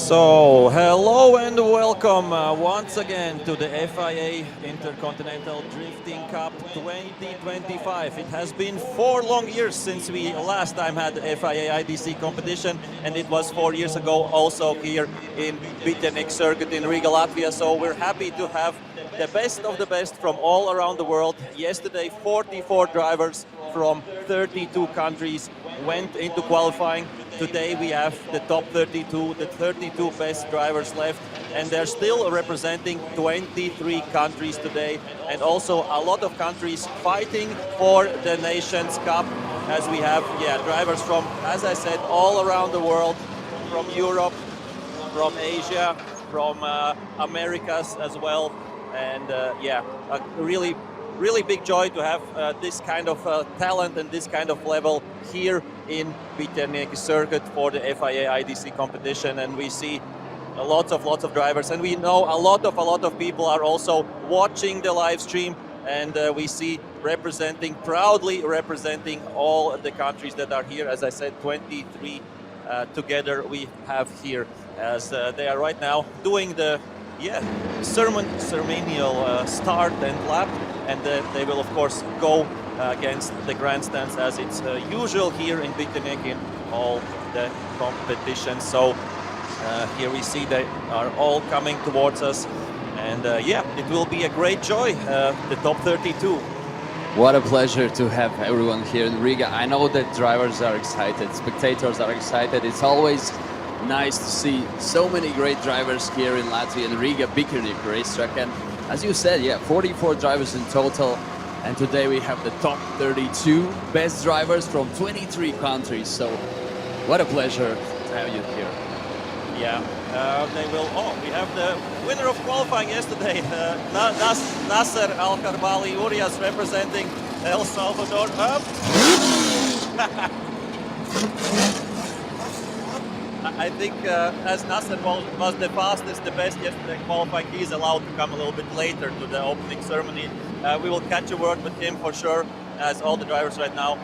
So, hello and welcome once again to the FIA Intercontinental Drifting Cup 2025. It has been 4 long years since we last time had the FIA IDC competition, and it was 4 years ago also here in Bitternik circuit in Riga, Latvia. So we're happy to have the best of the best from all around the world. Yesterday, 44 drivers from 32 countries went into qualifying. Today we have the top 32, the 32 best drivers left, and they're still representing 23 countries today, and also a lot of countries fighting for the Nations Cup, as we have drivers from, as I said, all around the world, from Europe, from Asia, from Americas as well, and a really big joy to have this kind of talent and this kind of level here in Bitternik circuit for the FIA IDC competition. And we see lots of drivers, and we know a lot of people are also watching the live stream, and we see proudly representing all the countries that are here. As I said, 23 together we have here, as they are right now doing the ceremonial start and lap, and they will of course go against the grandstands, as it's usual here in Bitternik in all the competitions. So here we see they are all coming towards us, and it will be a great joy, the top 32. What a pleasure to have everyone here in Riga. I know that drivers are excited, spectators are excited. It's always nice to see so many great drivers here in Latvia and Riga Bitternik racetrack. And as you said, 44 drivers in total. And today we have the top 32 best drivers from 23 countries. So what a pleasure to have you here. They will. We have the winner of qualifying yesterday, Nasser Al-Karbali Urias, representing El Salvador. I think as Nasser was the fastest, the best yesterday qualifying, he is allowed to come a little bit later to the opening ceremony. We will catch a word with him for sure, as all the drivers right now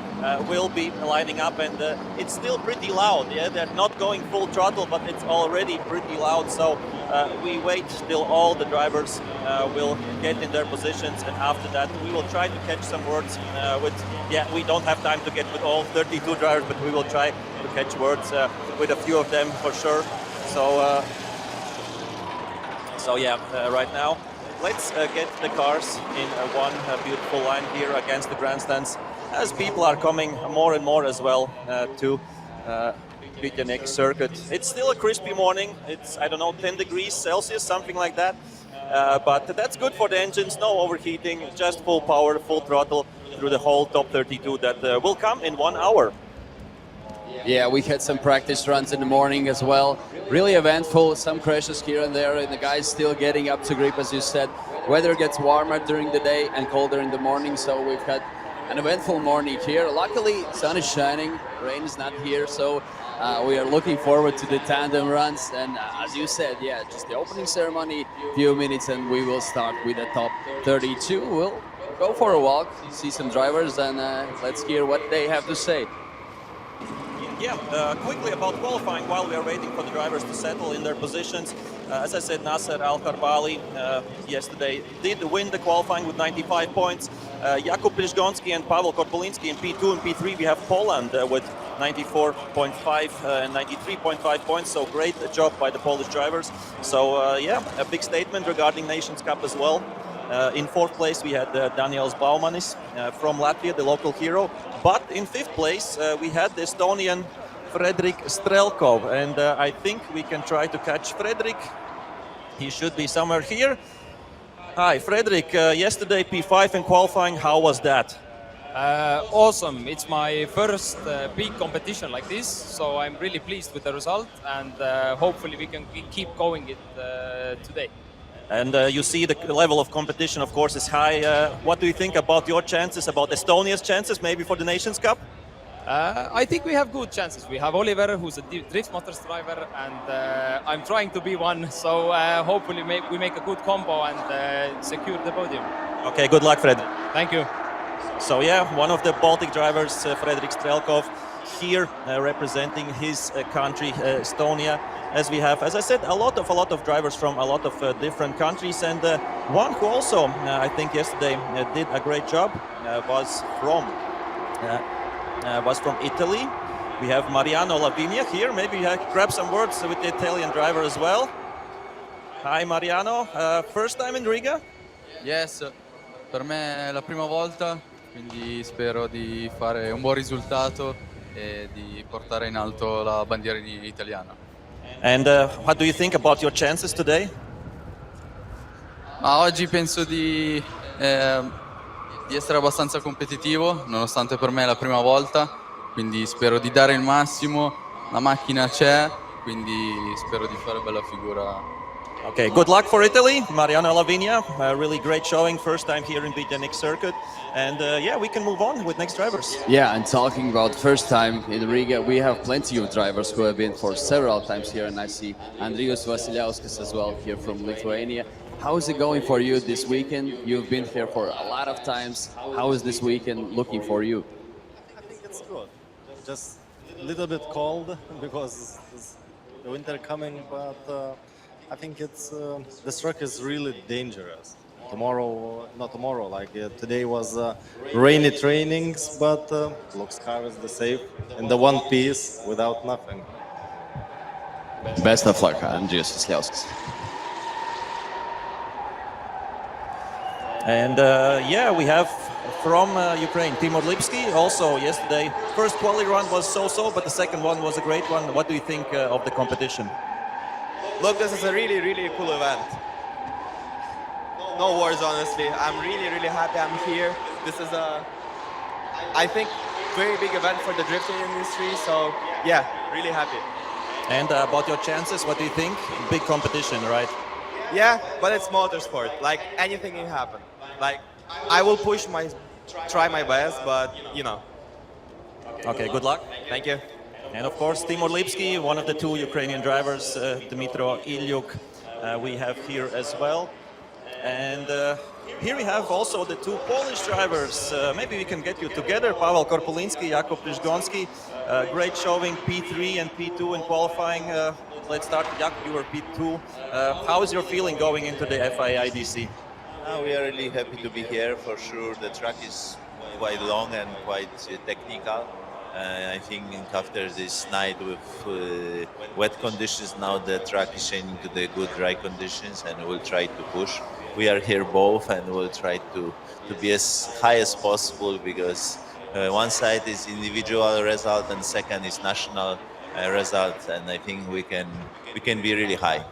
will be lining up, and it's still pretty loud. They're not going full throttle, but it's already pretty loud. So we wait till all the drivers will get in their positions, and after that we will try to catch some words we don't have time to get with all 32 drivers, but we will try to catch words with a few of them for sure. Right now let's get the cars in one beautiful line here against the grandstands, as people are coming more and more as well to Bitternik circuit. It's still a crispy morning. It's, I don't know, 10 degrees Celsius, something like that. But that's good for the engines, no overheating, just full power, full throttle through the whole top 32 that will come in 1 hour. Yeah, we had some practice runs in the morning as well. Really eventful, some crashes here and there, and the guys still getting up to grip, as you said. Weather gets warmer during the day and colder in the morning, so we've had an eventful morning here. Luckily, sun is shining, rain is not here, so we are looking forward to the tandem runs. And as you said, just the opening ceremony, few minutes, and we will start with the top 32. We'll go for a walk, see some drivers, and let's hear what they have to say. Quickly about qualifying while we are waiting for the drivers to settle in their positions. As I said, Nasser Al-Karbali yesterday did win the qualifying with 95 points. Jakub Prizgonski and Pavel Korpolinski in P2 and P3. We have Poland with 94.5 and 93.5 points, so great job by the Polish drivers. So a big statement regarding Nations Cup as well. In 4th place we had Daniels Baumanis from Latvia, the local hero. But in 5th place we had the Estonian Fredrik Strelkov, and I think we can try to catch Fredrik. He should be somewhere here. Hi Fredrik, yesterday P5 in qualifying, how was that? Awesome. It's my first big competition like this, so I'm really pleased with the result, and hopefully we can keep going it today. And you see the level of competition, of course, is high. What do you think about your chances, about Estonia's chances maybe for the Nations Cup? I think we have good chances. We have Oliver, who's a Drift Motors driver, and I'm trying to be one. So hopefully we make a good combo and secure the podium. Okay, good luck, Fred. Thank you. So one of the Baltic drivers, Fredrik Strelkov, here representing his country, Estonia. As we have, as I said, a lot of drivers from a lot of different countries, and one who also I think yesterday did a great job was from Italy. We have Mariano Lavinia here. Maybe grab some words with the Italian driver as well. Hi Mariano, first time in Riga? Yes, per me è la prima volta, quindi spero di fare un buon risultato e di portare in alto la bandiera italiana. And what do you think about your chances today? Ma oggi penso di essere abbastanza competitivo, nonostante per me è la prima volta, quindi spero di dare il massimo, la macchina c'è, quindi spero di fare bella figura. Okay, good luck for Italy, Mariano Lavinia. Really great showing, first time here in BTNX circuit. And yeah, we can move on with next drivers. Yeah, and talking about first time in Riga, we have plenty of drivers who have been for several times here, and I see Andrius Vasiliauskas as well here from Lithuania. How is it going for you this weekend? You've been here for a lot of times. How is this weekend looking for you? I think it's good. Just a little bit cold because it's the winter coming, but I think it's this track is really dangerous. Not tomorrow, like today was rainy trainings, but looks car is the safe in the one piece without nothing. Best of luck, Andrius Vasiliauskas. And yeah, we have from Ukraine, Timur Lipsky. Also yesterday, first quali run was so-so, but the second one was a great one. What do you think of the competition? Look, this is a really cool event. No words, honestly. I'm really happy I'm here. This is I think, very big event for the drifting industry. So yeah, really happy. And about your chances, what do you think? Big competition, right? Yeah, but it's motorsport. Like anything can happen. Like I will try my best, but you know. Okay, good luck. Thank you. And of course, Timur Lipsky, one of the two Ukrainian drivers, Dmitro Ilyuk, we have here as well. And here we have also the two Polish drivers. Maybe we can get you together. Paweł Korpuliński, Jakub Przygonski. Great showing P3 and P2 in qualifying. Let's start with Jakub, you were P2. How is your feeling going into the FIA IDC? We are really happy to be here for sure. The track is quite long and quite technical. I think after this night with wet conditions, now the track is changing to the good dry conditions, and we'll try to push. We are here both, and we'll try to be as high as possible, because one side is individual result and second is national result, and I think we can be really high.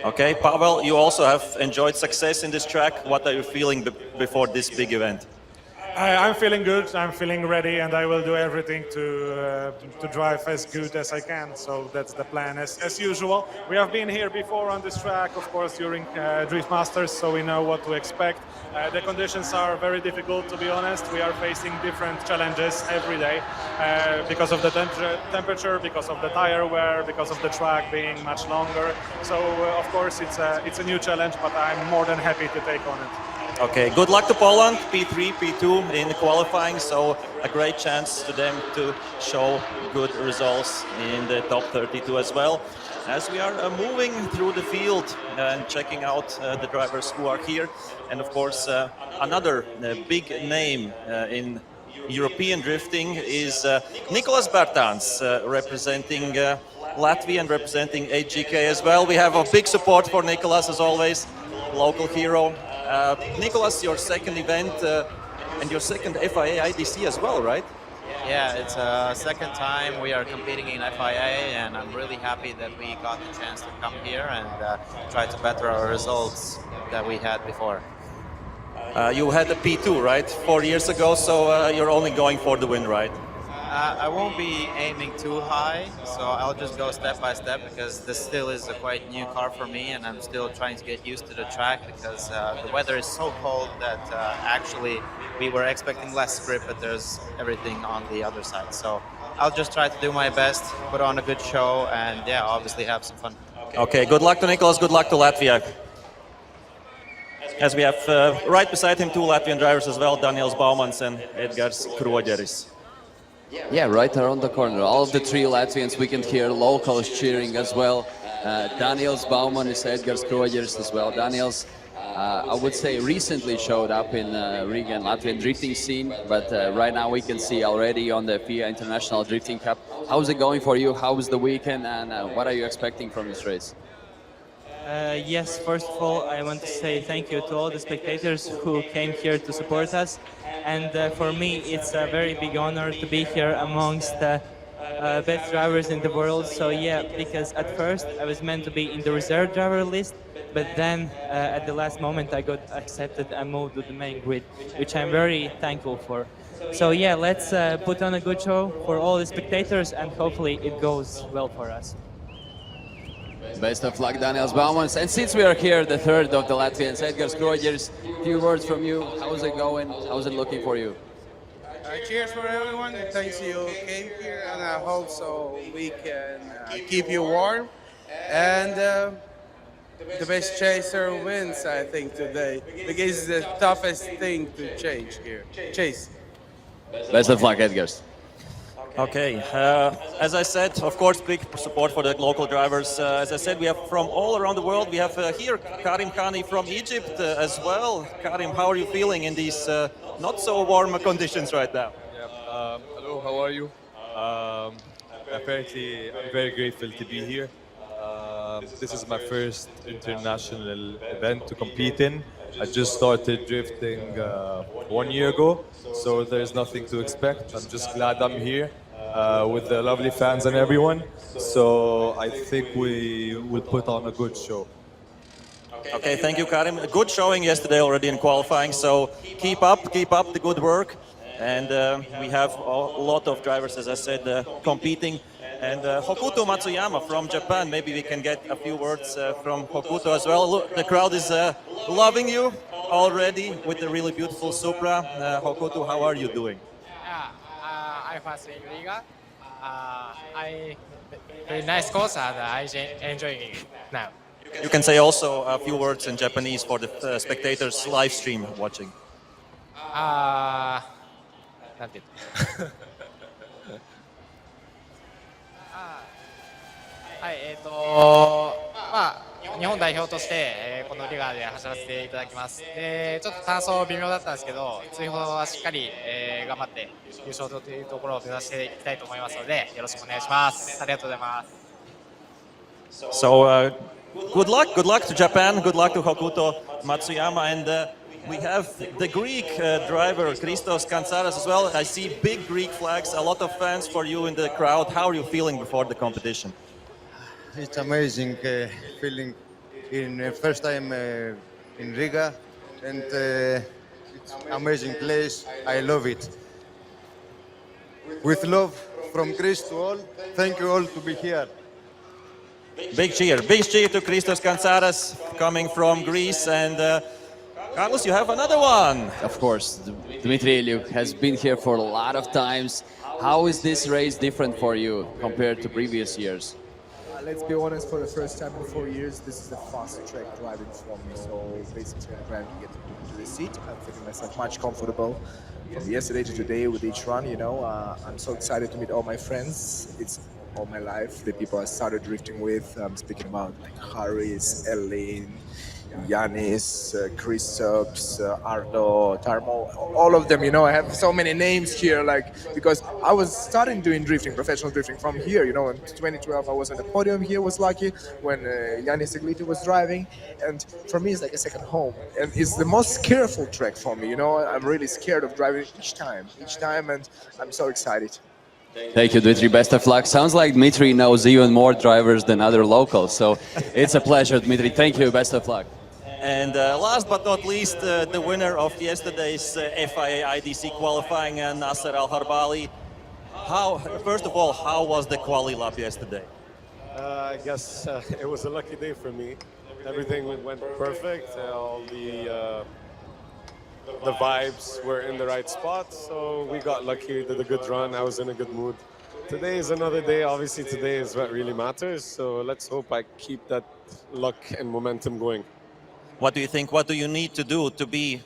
Okay, Paweł, you also have enjoyed success in this track. What are you feeling before this big event? I'm feeling good, I'm feeling ready, and I will do everything to drive as good as I can. So that's the plan. As usual, we have been here before on this track, of course, during Drift Masters, so we know what to expect. The conditions are very difficult, to be honest. We are facing different challenges every day because of the temperature, because of the tire wear, because of the track being much longer. So, of course, it's a new challenge, but I'm more than happy to take on it. Okay, good luck to Poland, P3, P2 in qualifying, so a great chance to them to show good results in the top 32 as well. As we are moving through the field and checking out the drivers who are here, and of course another big name in European drifting is Nicolas Bertans, representing Latvia and representing HGK as well. We have a big support for Nicolas as always, local hero. Nicolas, your second event and your second FIA IDC as well, right? Yeah, it's a second time we are competing in FIA, and I'm really happy that we got the chance to come here and try to better our results that we had before. You had a P2, right, 4 years ago, so you're only going for the win, right? I won't be aiming too high, so I'll just go step by step, because this still is a quite new car for me, and I'm still trying to get used to the track, because the weather is so cold that actually we were expecting less grip, but there's everything on the other side. So I'll just try to do my best, put on a good show, and yeah, obviously have some fun. Okay, good luck to Nicolas, good luck to Latvia. As we have right beside him two Latvian drivers as well, Daniels Baumans and Edgars Kroģeris. Yeah, right around the corner. All of the three Latvians we can hear, locals cheering as well. Daniels Bauman is Edgars Kroģeris as well. Daniels, I would say recently showed up in Riga and Latvian drifting scene, but right now we can see already on the Fia International Drifting Cup. How's it going for you? How was the weekend, and what are you expecting from this race? Yes, first of all, I want to say thank you to all the spectators who came here to support us. And for me, it's a very big honor to be here amongst the best drivers in the world. So yeah, because at first I was meant to be in the reserve driver list, but then at the last moment I got accepted and moved to the main grid, which I'm very thankful for. So yeah, let's put on a good show for all the spectators, and hopefully it goes well for us. Best of luck, Daniels Bauman. And since we are here, the third of the Latvians, Edgars Kroģeris, few words from you. How's it going? How's it looking for you? Cheers for everyone. Thanks you came here, and I hope so we can keep you warm. And the best chaser wins, I think, today, because it's the toughest thing to change here. Chase. Best of luck, Edgars. Okay, as I said, of course, big support for the local drivers. As I said, we have from all around the world. We have here Karim Khani from Egypt as well. Karim, how are you feeling in these not so warm conditions right now? Hello, how are you? Apparently, I'm very grateful to be here. This is my first international event to compete in. I just started drifting 1 year ago, so there's nothing to expect. I'm just glad I'm here with the lovely fans and everyone. So I think we will put on a good show. Okay, thank you, Karim. A good showing yesterday already in qualifying, so keep up the good work. And we have a lot of drivers, as I said, competing. And Hokuto Matsuyama from Japan, maybe we can get a few words from Hokuto as well. Look, the crowd is loving you already with the really beautiful Supra. Hokuto, how are you doing? I was in Riga. Very nice course, and I enjoying it now. You can say also a few words in Japanese for the spectators live stream watching. なんて言うはい、まあ、日本代表として、このリガーで走らせていただきます。で、ちょっと単走微妙だったんですけど、追放はしっかり、頑張って優勝というところを目指していきたいと思いますので、よろしくお願いします。ありがとうございます。So, good luck to Japan, good luck to Hokuto Matsuyama, and we have the Greek driver Christos Kantsaras as well. I see big Greek flags, a lot of fans for you in the crowd. How are you feeling before the competition? It's amazing feeling in first time in Riga, and it's amazing place. I love it. With love from Greece to all, thank you all to be here. Big cheer to Christos Kantsaras coming from Greece, and Carlos, you have another one. Of course, Dmitry Ilyuk has been here for a lot of times. How is this race different for you compared to previous years? Let's be honest, for the first time in 4 years, this is the fast track driving for me. So basically, I'm glad to get to the seat. I'm feeling myself much comfortable from yesterday to today with each run. You know, I'm so excited to meet all my friends. It's all my life, the people I started drifting with. I'm speaking about like Haris, Elin, Yanis, Kristaps, Ardo, Tarmo, all of them, you know. I have so many names here, like, because I was starting doing drifting, professional drifting from here, you know. In 2012 I was on the podium here, was lucky, when Yanis Igliti was driving, and for me it's like a second home, and it's the most careful track for me, you know. I'm really scared of driving each time, and I'm so excited. Thank you, Dmitry. Best of luck. Sounds like Dmitry knows even more drivers than other locals, so it's a pleasure, Dmitry. Thank you. Best of luck. And last but not least, the winner of yesterday's FIA IDC qualifying, Nasser Al-Harbali. First of all, how was the quali lap yesterday? I guess it was a lucky day for me. Everything went perfect. All the vibes were in the right spot, so we got lucky. Did a good run. I was in a good mood. Today is another day. Obviously, today is what really matters. So let's hope I keep that luck and momentum going. What do you think? What do you need to do to be,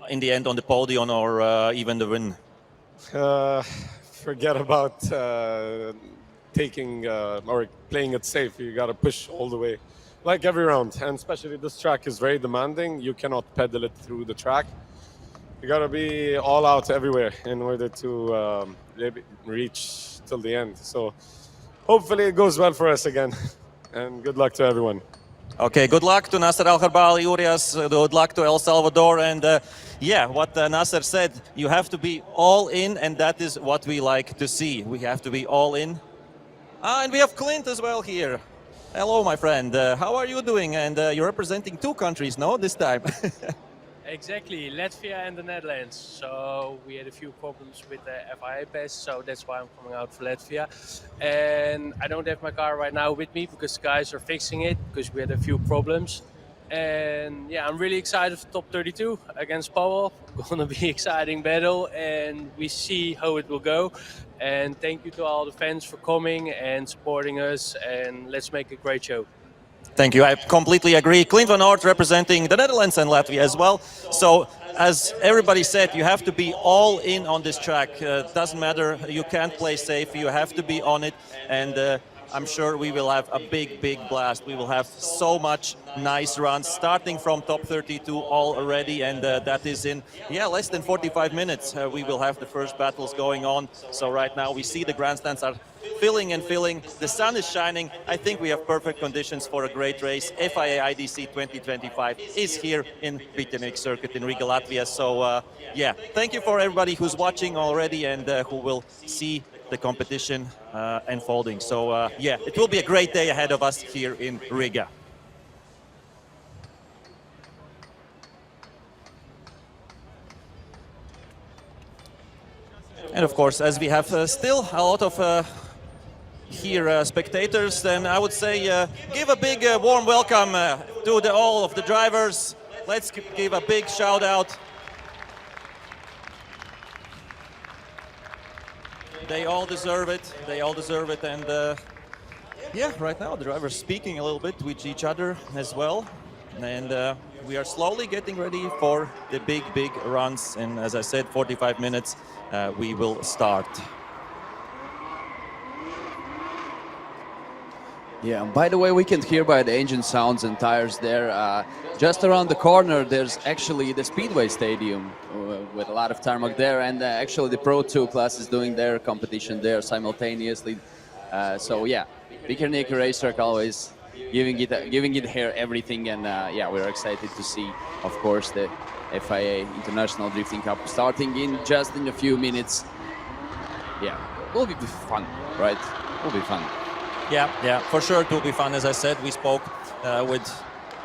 in the end, on the podium or even the win? forget about taking or playing it safe. You got to push all the way, like every round. And especially this track is very demanding. You cannot pedal it through the track. You got to be all out everywhere in order to reach till the end. So hopefully it goes well for us again. And good luck to everyone. Okay, good luck to Nasser Al-Kharbali, Urias. Good luck to El Salvador. And yeah, what Nasser said, you have to be all in, and that is what we like to see. We have to be all in. And we have Clint as well here. Hello, my friend. How are you doing? And you're representing two countries, no, this time? Exactly, Latvia and the Netherlands. So we had a few problems with the FIA pass, so that's why I'm coming out for Latvia. And I don't have my car right now with me because guys are fixing it because we had a few problems. And yeah, I'm really excited for top 32 against Powell. Gonna be exciting battle, and we see how it will go. And thank you to all the fans for coming and supporting us, and let's make a great show. Thank you. I completely agree. Clint van Aert representing the Netherlands and Latvia as well. So, as everybody said, you have to be all in on this track. Doesn't matter. You can't play safe. You have to be on it. And I'm sure we will have a big, big blast. We will have so much nice runs, starting from top 32 already. And that is in, less than 45 minutes. We will have the first battles going on. So right now we see the grandstands are filling and filling. The sun is shining. I think we have perfect conditions for a great race. FIA IDC 2025 is here in Pitenik Circuit in Riga, Latvia. So thank you for everybody who's watching already and who will see the competition unfolding. So it will be a great day ahead of us here in Riga. And of course, as we have still a lot of here spectators, then I would say give a big warm welcome to all of the drivers. Let's give a big shout out. They all deserve it. They all deserve it. And right now the drivers speaking a little bit with each other as well. And we are slowly getting ready for the big, big runs. And as I said, 45 minutes we will start. Yeah, and by the way, we can hear by the engine sounds and tires there. Just around the corner, there's actually the Speedway Stadium with a lot of tarmac there, and actually the Pro 2 class is doing their competition there simultaneously. Pitenik Racetrack always giving it here everything, and we're excited to see, of course, the FIA International Drifting Cup starting in just in a few minutes. Yeah, it will be fun, right? It will be fun. Yeah, for sure it will be fun. As I said, we spoke with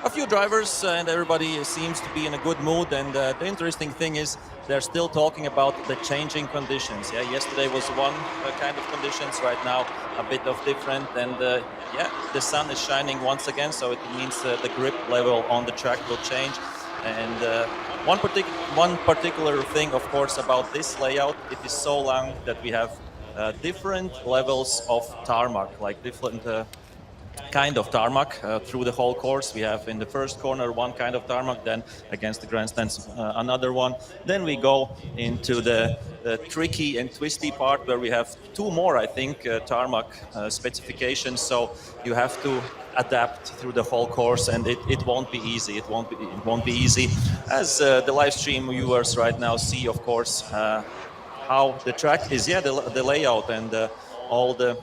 a few drivers and everybody seems to be in a good mood. And the interesting thing is they're still talking about the changing conditions. Yeah, yesterday was one kind of conditions, right now a bit of different. And the sun is shining once again, so it means the grip level on the track will change. And one particular thing, of course, about this layout, it is so long that we have different levels of tarmac, like different kind of tarmac through the whole course. We have in the first corner one kind of tarmac, then against the grandstands another one. Then we go into the tricky and twisty part where we have two more, I think, tarmac specifications. So you have to adapt through the whole course, and it won't be easy. It won't be easy, as the live stream viewers right now see, of course, how the track is, the layout and all the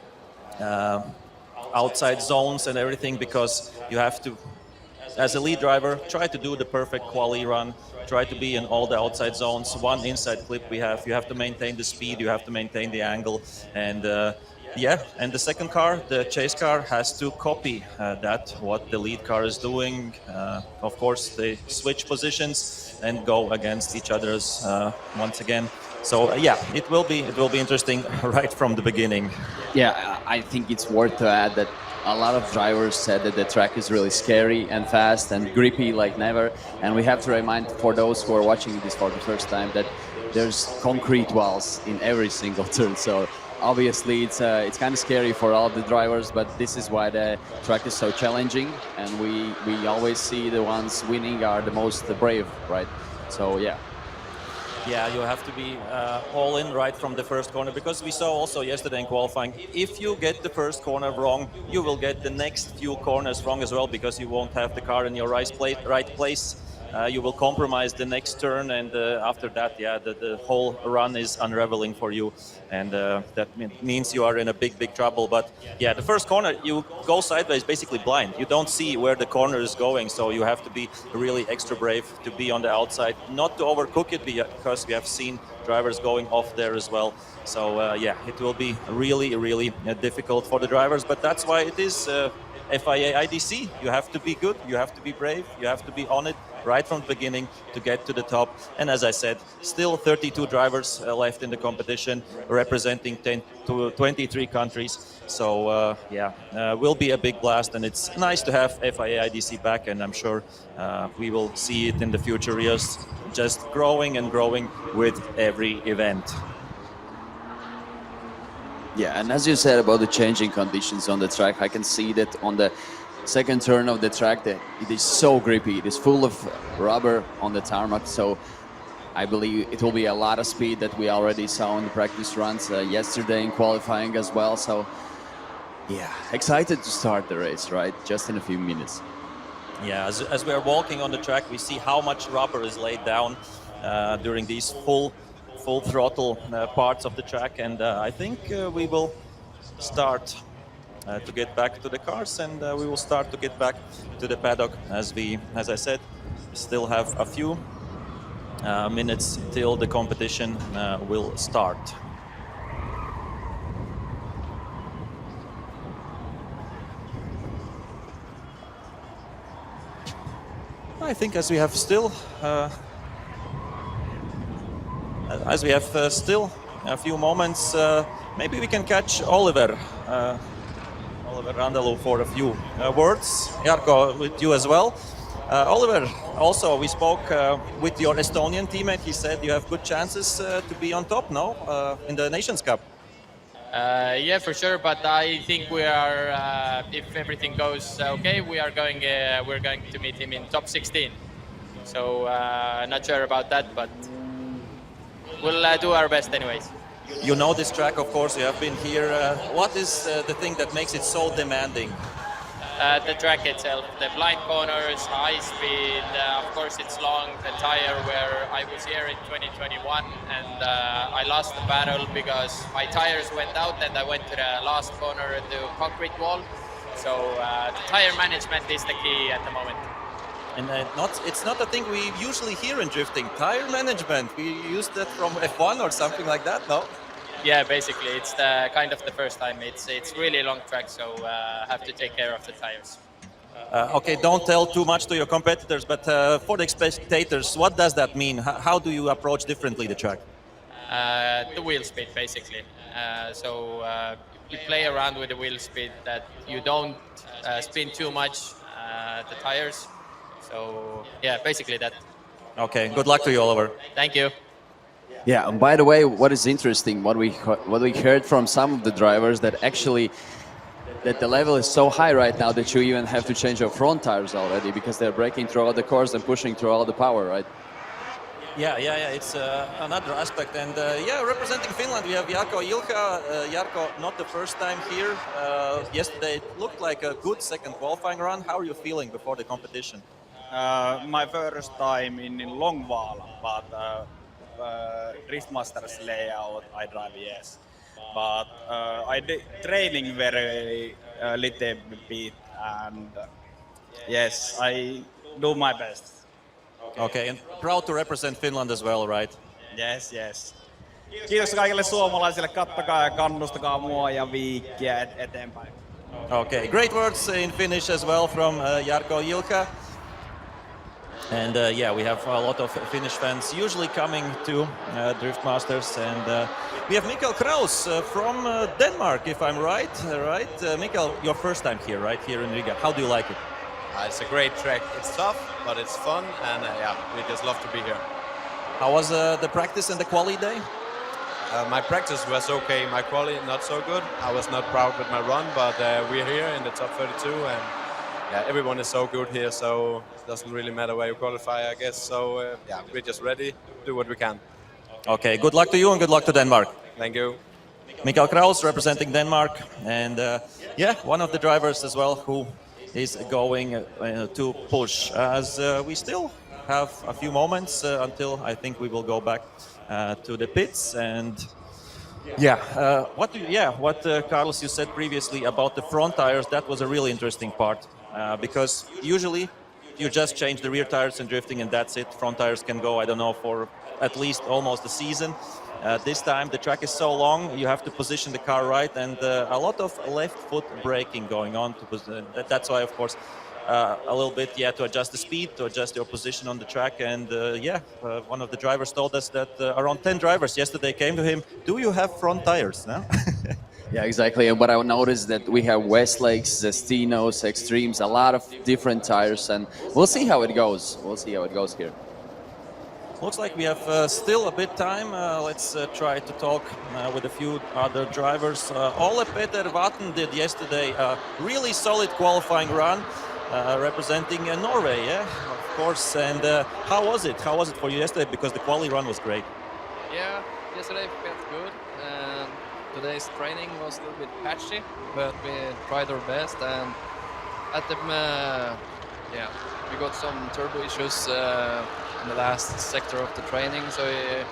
outside zones and everything, because you have to, as a lead driver, try to do the perfect quali run, try to be in all the outside zones. One inside clip you have to maintain the speed, you have to maintain the angle, and and the second car, the chase car, has to copy what the lead car is doing. Of course, they switch positions and go against each other's once again. So it will be interesting right from the beginning. Yeah, I think it's worth to add that a lot of drivers said that the track is really scary and fast and grippy like never. And we have to remind, for those who are watching this for the first time, that there's concrete walls in every single turn. So obviously it's kind of scary for all the drivers, but this is why the track is so challenging. And we always see the ones winning are the most brave, right? So Yeah, you have to be all in right from the first corner, because we saw also yesterday in qualifying, if you get the first corner wrong, you will get the next few corners wrong as well, because you won't have the car in your right place. You will compromise the next turn, and after that, yeah, the whole run is unraveling for you, and that means you are in a big trouble. But yeah, the first corner, you go sideways basically blind. You don't see where the corner is going, so you have to be really extra brave to be on the outside, not to overcook it, because we have seen drivers going off there as well. So yeah, it will be really difficult for the drivers, but that's why it is FIA IDC. You have to be good, you have to be brave, you have to be on it right from the beginning to get to the top. And as I said, still 32 drivers left in the competition, representing 10 to 23 countries. So yeah, will be a big blast, and it's nice to have FIA IDC back, and I'm sure we will see it in the future years, just growing and growing with every event. Yeah, and as you said about the changing conditions on the track, I can see that on the second turn of the track that it is so grippy. It is full of rubber on the tarmac, so I believe it will be a lot of speed that we already saw in the practice runs yesterday in qualifying as well. So yeah, excited to start the race, right? Just in a few minutes. Yeah, as we are walking on the track, we see how much rubber is laid down during these full throttle parts of the track, and I think we will start to get back to the cars, and we will start to get back to the paddock, as I said, still have a few minutes till the competition will start. I think as we have still a few moments, maybe we can catch Oliver Randelu for a few words. Jarko, with you as well. Oliver, also we spoke with your Estonian teammate. He said you have good chances to be on top now in the Nations Cup. Yeah, for sure. But I think we are, if everything goes okay, we're going to meet him in top 16. So not sure about that, but we'll do our best anyways. You know this track, of course. You have been here. What is the thing that makes it so demanding? The track itself, the blind corners, high speed, of course it's long, the tire where I was here in 2021 and I lost the battle because my tires went out and I went to the last corner of the concrete wall. So the tire management is the key at the moment. And it's not a thing we usually hear in drifting, tire management. We use that from F1 or something like that, no? Yeah, basically, it's the kind of the first time. It's really a long track, so have to take care of the tires. Okay, don't tell too much to your competitors, but for the spectators, what does that mean? How do you approach differently the track? The wheel speed, basically. So you play around with the wheel speed that you don't spin too much the tires. So yeah, basically that. Okay, good luck to you, Oliver. Thank you. Yeah, and by the way, what is interesting, what we heard from some of the drivers, that actually that the level is so high right now that you even have to change your front tires already because they're braking throughout the course and pushing through all the power, right? Yeah, it's another aspect. And yeah, representing Finland, we have Jarko Ilka. Jarko, not the first time here. Yesterday it looked like a good second qualifying run. How are you feeling before the competition? My first time in Longvala, but Driftmasters layout I drive, yes. But I did training very little bit, and yes, I do my best. Okay, and proud to represent Finland as well, right? Yes. Kiitos kaikille suomalaisille, kattokaa ja kannustakaa mua ja viikkiä eteenpäin. Okay, great words in Finnish as well from Jarko Ilka. And yeah, we have a lot of Finnish fans usually coming to Driftmasters, and we have Mikael Kraus from Denmark, if I'm right. Mikael, your first time here, right? Here in Riga. How do you like it? It's a great track. It's tough, but it's fun, and yeah, we just love to be here. How was the practice and the quali day? My practice was okay. My quali not so good. I was not proud with my run, but we're here in the top 32, and yeah, everyone is so good here, so it doesn't really matter where you qualify, I guess. So yeah, we're just ready, do what we can. Okay, good luck to you and good luck to Denmark. Thank you. Mikael Kraus representing Denmark, and yeah, one of the drivers as well who is going to push, as we still have a few moments until I think we will go back to the pits. And yeah, what Carlos, you said previously about the front tires, that was a really interesting part, because usually you just change the rear tires in drifting and that's it. Front tires can go, I don't know, for at least almost a season. This time the track is so long, you have to position the car right, and a lot of left foot braking going on. That's why, of course, a little bit, to adjust the speed, to adjust your position on the track. And one of the drivers told us that around 10 drivers yesterday came to him, do you have front tires? No? Yeah, exactly. But I noticed that we have Westlakes, Zestinos, Extremes, a lot of different tires, and we'll see how it goes. We'll see how it goes here. Looks like we have still a bit time. Let's try to talk with a few other drivers. Ole Peter Vatten did yesterday a really solid qualifying run, representing Norway, of course. And how was it? How was it for you yesterday? Because the quali run was great. Yeah, yesterday felt good. And today's training was a little bit patchy, but we tried our best. And at the we got some turbo issues in the last sector of the training, so we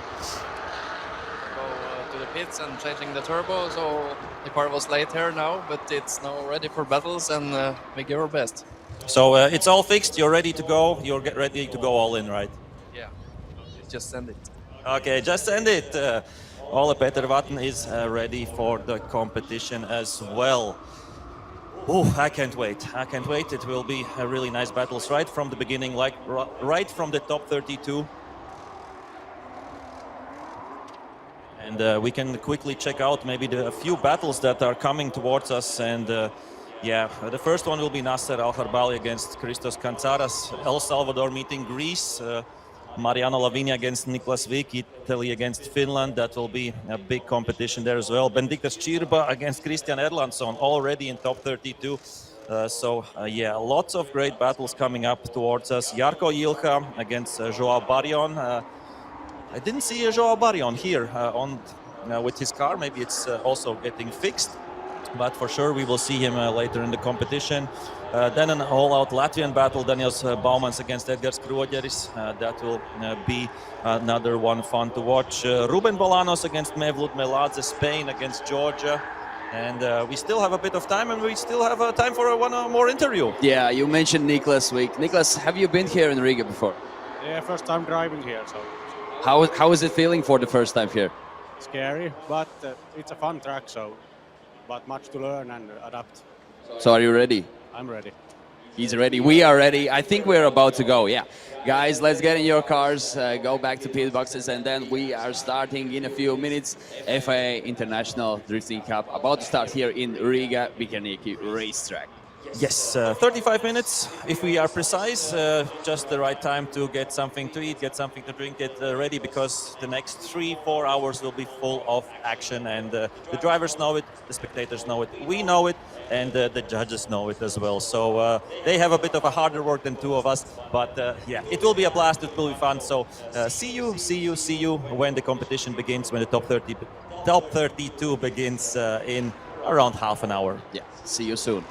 go to the pits and changing the turbo. So the car was late here now, but it's now ready for battles, and we give our best. So it's all fixed. You're ready to go. You're ready to go all in, right? Yeah, just send it. Okay, just send it. Ole Peter Vatten is ready for the competition as well. Oh, I can't wait. I can't wait. It will be a really nice battles right from the beginning, like right from the top 32. And we can quickly check out maybe a few battles that are coming towards us. And the first one will be Nasser Al-Harbali against Christos Kantsaras. El Salvador meeting Greece. Mariano Lavinia against Niklas Vik, Italy against Finland. That will be a big competition there as well. Benediktas Čirba against Christian Erlandsson, already in top 32. Lots of great battles coming up towards us. Jarko Jilcha against Joao Barrion. I didn't see Joao Barrion here with his car. Maybe it's also getting fixed, but for sure we will see him later in the competition. Then an all-out Latvian battle, Daniels Baumans against Edgars Kroģeris. That will be another one fun to watch. Ruben Bolanos against Mevlut Meladze, Spain against Georgia. And we still have a bit of time, and we still have time for one more interview. Yeah, you mentioned Niklas Vik. Niklas, have you been here in Riga before? Yeah, first time driving here, so. How is it feeling for the first time here? Scary, but it's a fun track, but much to learn and adapt. So are you ready? I'm ready. He's ready. We are ready. I think we're about to go. Yeah. Guys, let's get in your cars, go back to pit boxes, and then we are starting in a few minutes. FIA International Drifting Cup about to start here in Riga Vikernieki racetrack. Yes, 35 minutes, if we are precise. Just the right time to get something to eat, get something to drink, get ready, because the next 3-4 hours will be full of action. And the drivers know it, the spectators know it, we know it, and the judges know it as well. So they have a bit of a harder work than two of us, but it will be a blast, it will be fun. So see you when the competition begins, when the top 32 begins in around half an hour. Yeah, see you soon.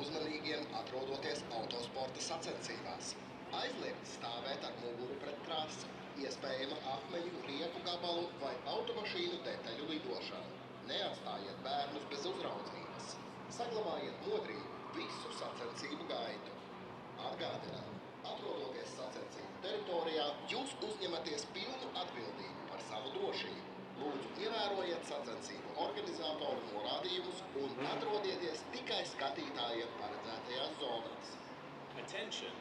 uzmanīgiem atrodoties autosporta sacensībās. Aizliegt stāvēt ar muguru pret trasi, iespējama akmeņu, riepu gabalu vai automašīnu detaļu lidošana. Neatstājiet bērnus bez uzraudzības. Saglabājiet modrību visu sacensību gaitu. Atgādinām, atrodoties sacensību teritorijā, jūs uzņematies pilnu atbildību par savu drošību. Lūdzu, ievērojiet sacensību organizatoru norādījumus un atrodieties tikai skatītājiem paredzētajās zonās. Attention!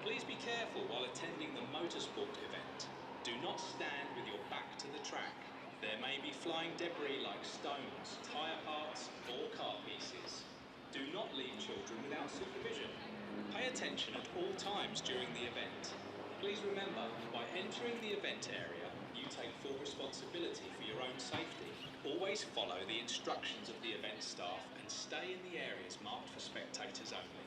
Please be careful while attending the motorsport event. Do not stand with your back to the track. There may be flying debris like stones, tyre parts or car pieces. Do not leave children without supervision. Pay attention at all times during the event. Please remember, by entering the event area, you take full responsibility for your own safety. Always follow the instructions of the event staff and stay in the areas marked for spectators only.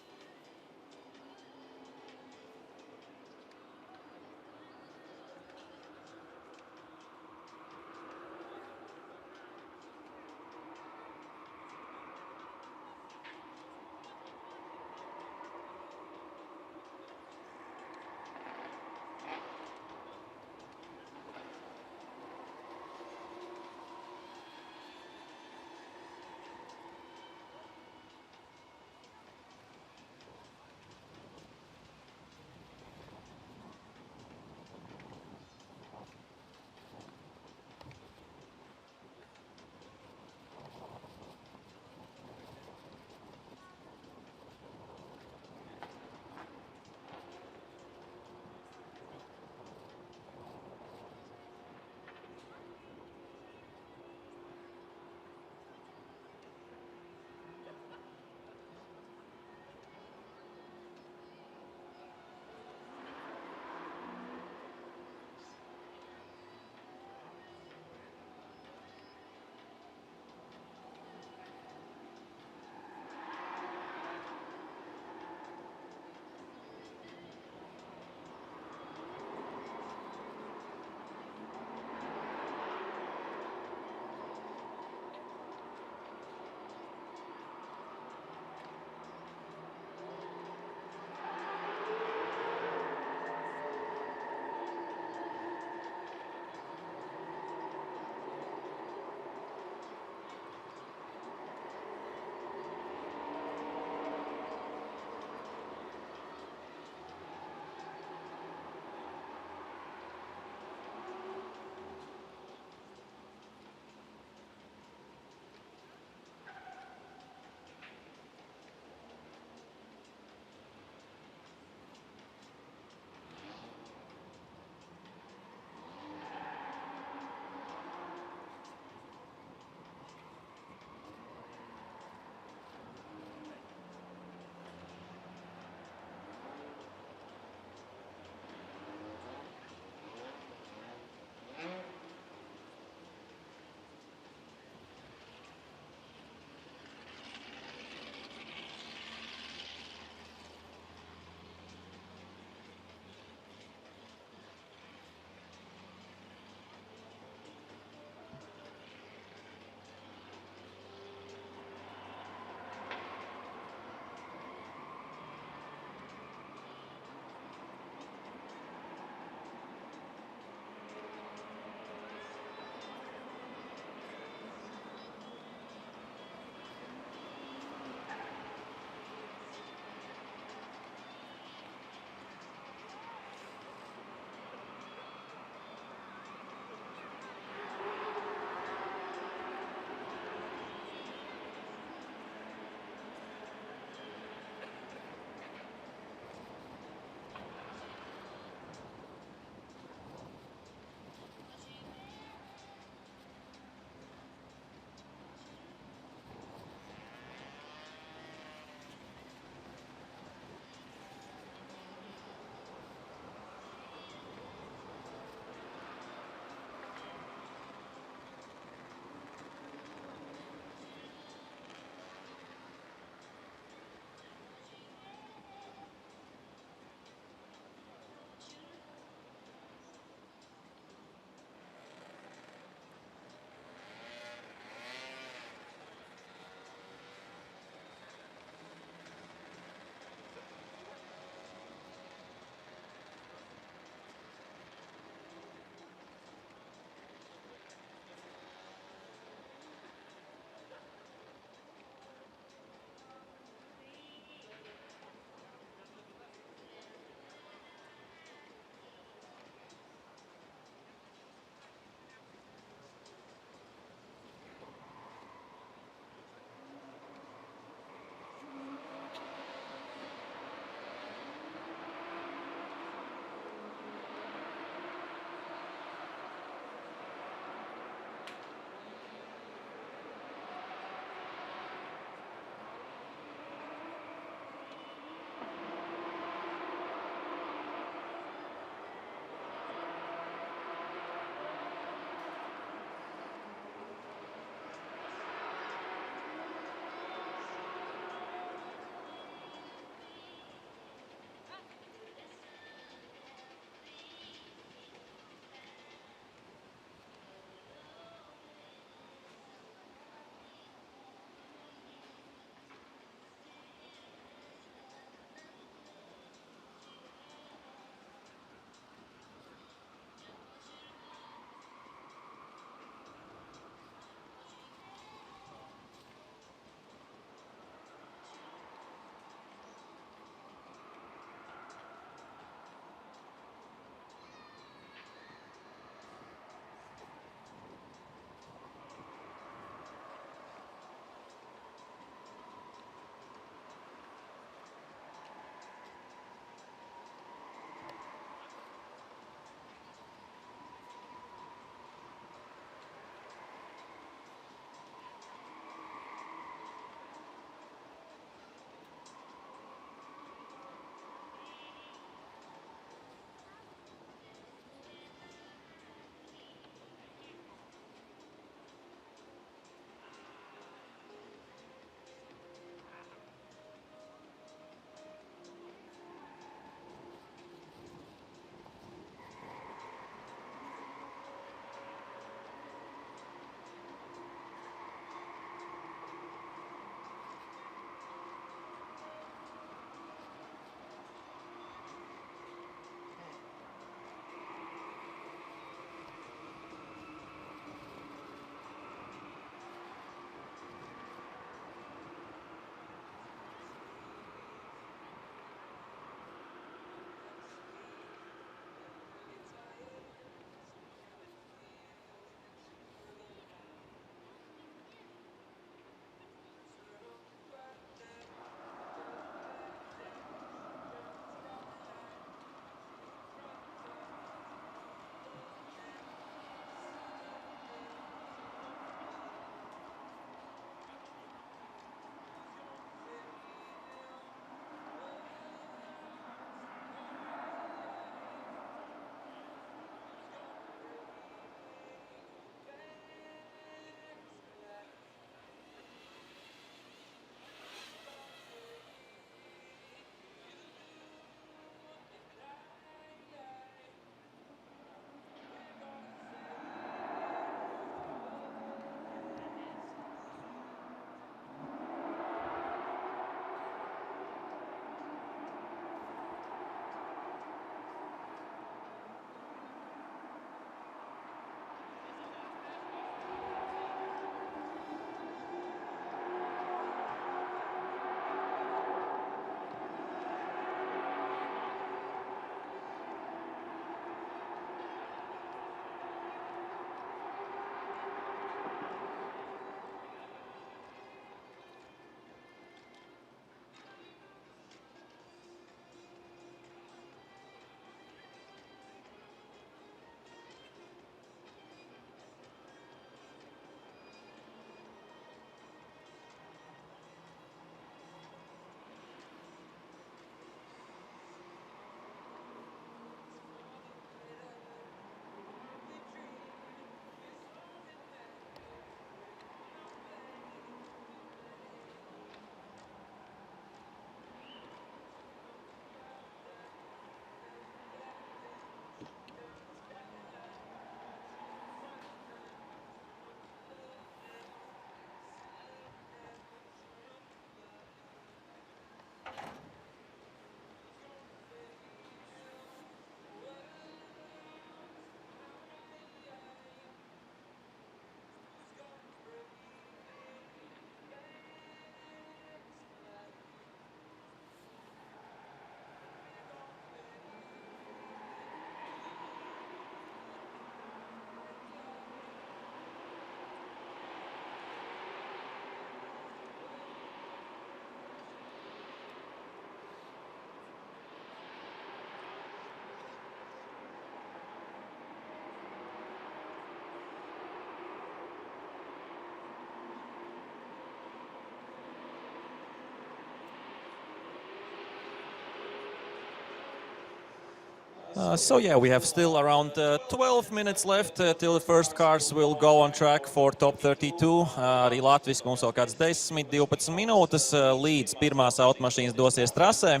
So yeah, we have still around 12 minutes left till the first cars will go on track for top 32. Arī Latvijas mums vēl kāds 10-12 minūtes līdz pirmās automašīnas dosies trasē.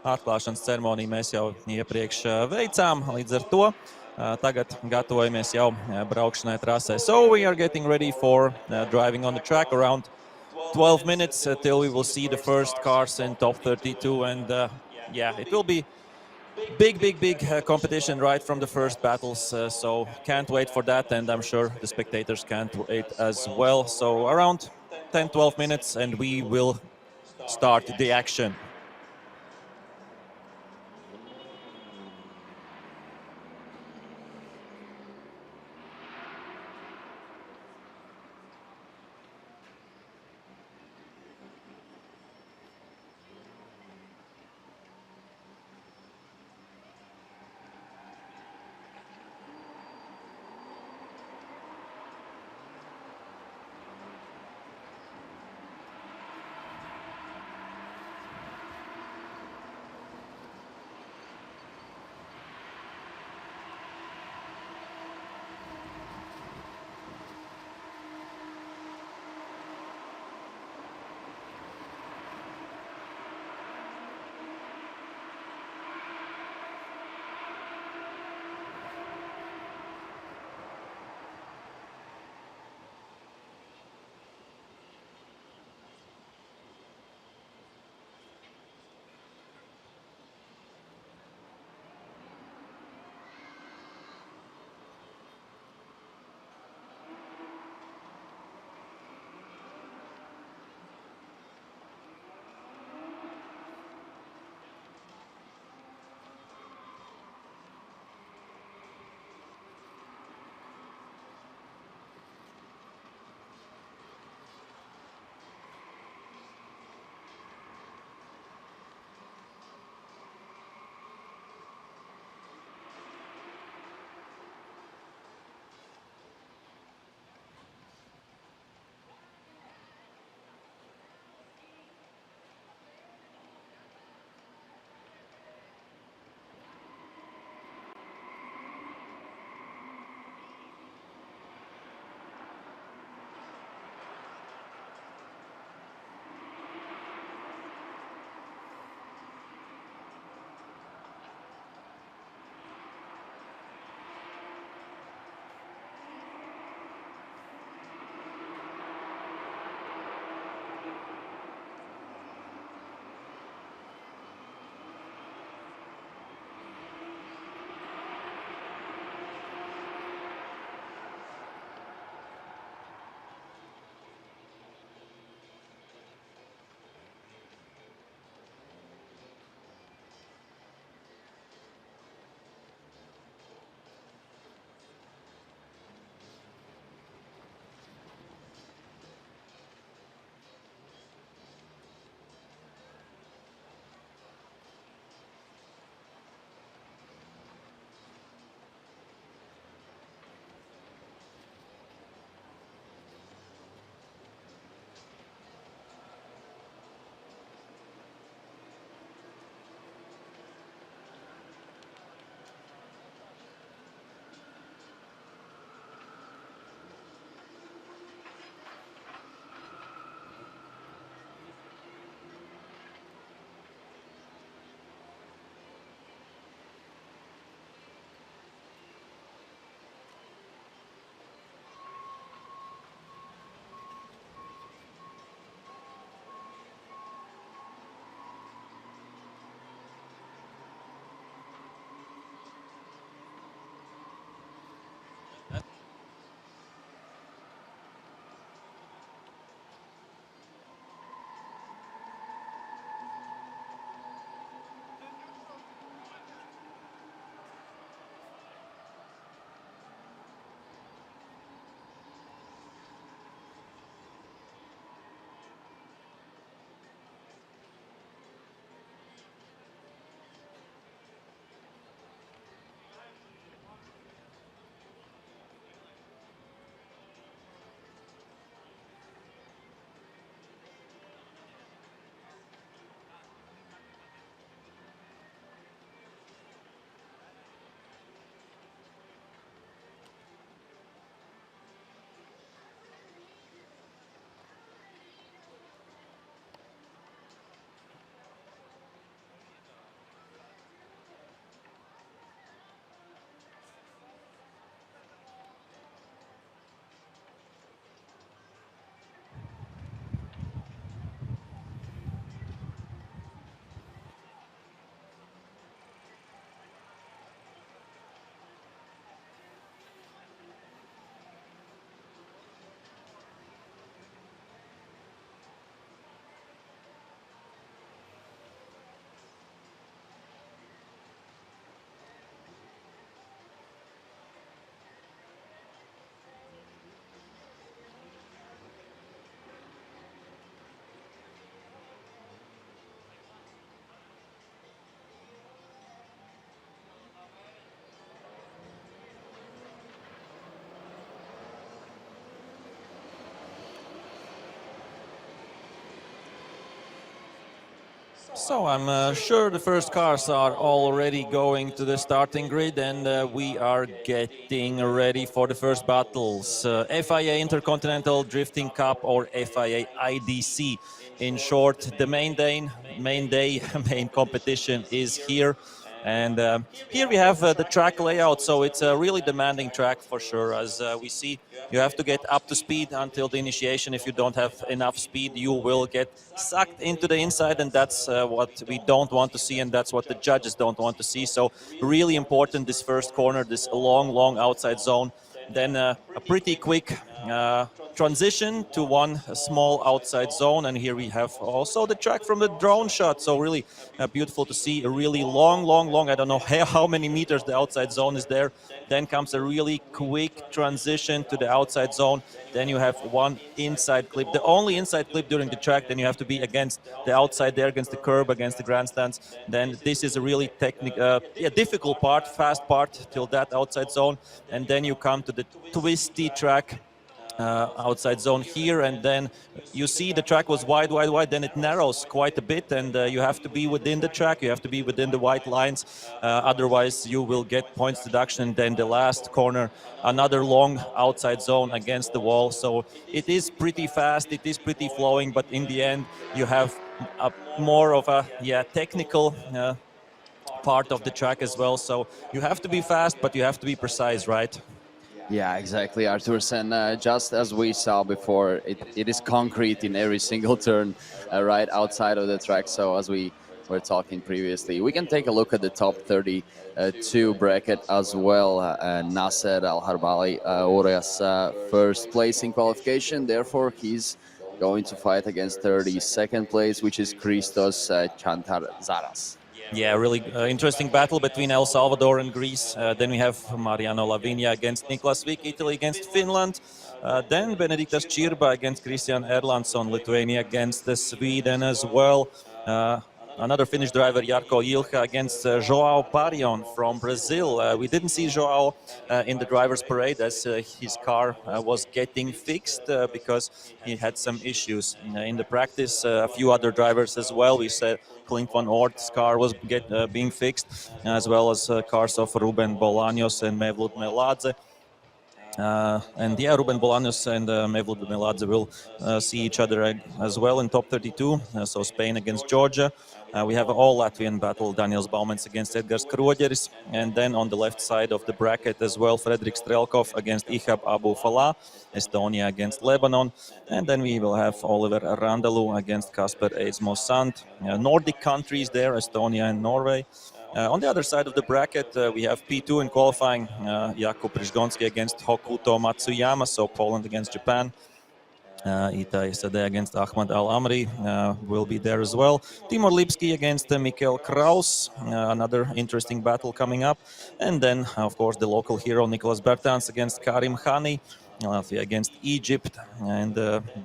Atklāšanas ceremoniju mēs jau iepriekš veicām, līdz ar to tagad gatavojamies jau braukšanai trasē. So we are getting ready for driving on the track around 12 minutes till we will see the first cars in top 32, and yeah, it will be big competition right from the first battles, so can't wait for that, and I'm sure the spectators can't wait as well. So around 10-12 minutes and we will start the action. So I'm sure the first cars are already going to the starting grid, and we are getting ready for the first battles. FIA Intercontinental Drifting Cup, or FIA IDC. In short, the main day, main competition is here. And here we have the track layout, so it's a really demanding track for sure. As we see, you have to get up to speed until the initiation. If you don't have enough speed, you will get sucked into the inside, and that's what we don't want to see, and that's what the judges don't want to see. So really important, this first corner, this long outside zone. Then a pretty quick transition to one small outside zone, and here we have also the track from the drone shot. So really beautiful to see, a really long, I don't know how many meters the outside zone is there. Then comes a really quick transition to the outside zone. Then you have one inside clip, the only inside clip during the track. Then you have to be against the outside there, against the curb, against the grandstands. Then this is a really difficult part, fast part till that outside zone. And then you come to the twisty track, outside zone here, and then you see the track was wide, then it narrows quite a bit, and you have to be within the track, you have to be within the white lines, otherwise you will get points deduction. And then the last corner, another long outside zone against the wall. So it is pretty fast, it is pretty flowing, but in the end you have more of a technical part of the track as well. So you have to be fast, but you have to be precise, right? Yeah, exactly, Arturs. And just as we saw before, it is concrete in every single turn right outside of the track. So as we were talking previously, we can take a look at the top 32 bracket as well. Nasser Al-Harbali, Urias first place in qualification. Therefore, he's going to fight against 32nd place, which is Christos Chantarzaras. Yeah, really interesting battle between El Salvador and Greece. Then we have Mariano Lavinia against Niklas Vik, Italy against Finland. Then Benediktas Čirba against Christian Erlandsson, Lithuania against Sweden as well. Another Finnish driver, Jarkko Ilka, against João Parion from Brazil. We didn't see João in the driver's parade, as his car was getting fixed because he had some issues in the practice. A few other drivers as well. We said Clint van Oort's car was being fixed, as well as cars of Ruben Bolaños and Mevlut Meladze. Ruben Bolaños and Mevlut Meladze will see each other as well in top 32. So Spain against Georgia. We have an all Latvian battle, Daniels Baumens against Edgars Kroģeris. And then on the left side of the bracket as well, Fredrik Strelkov against Ihab Abu Falah, Estonia against Lebanon. And then we will have Oliver Randalu against Kasper Eismo Sant. Nordic countries there, Estonia and Norway. On the other side of the bracket, we have P2 in qualifying, Jakub Rizgonski against Hokuto Matsuyama, so Poland against Japan. Itai Sadeh against Ahmad Al-Amri will be there as well. Timur Lipski against Mikkel Kraus, another interesting battle coming up. And then, of course, the local hero Nicolas Bertans against Karim Khani. Latvia against Egypt. And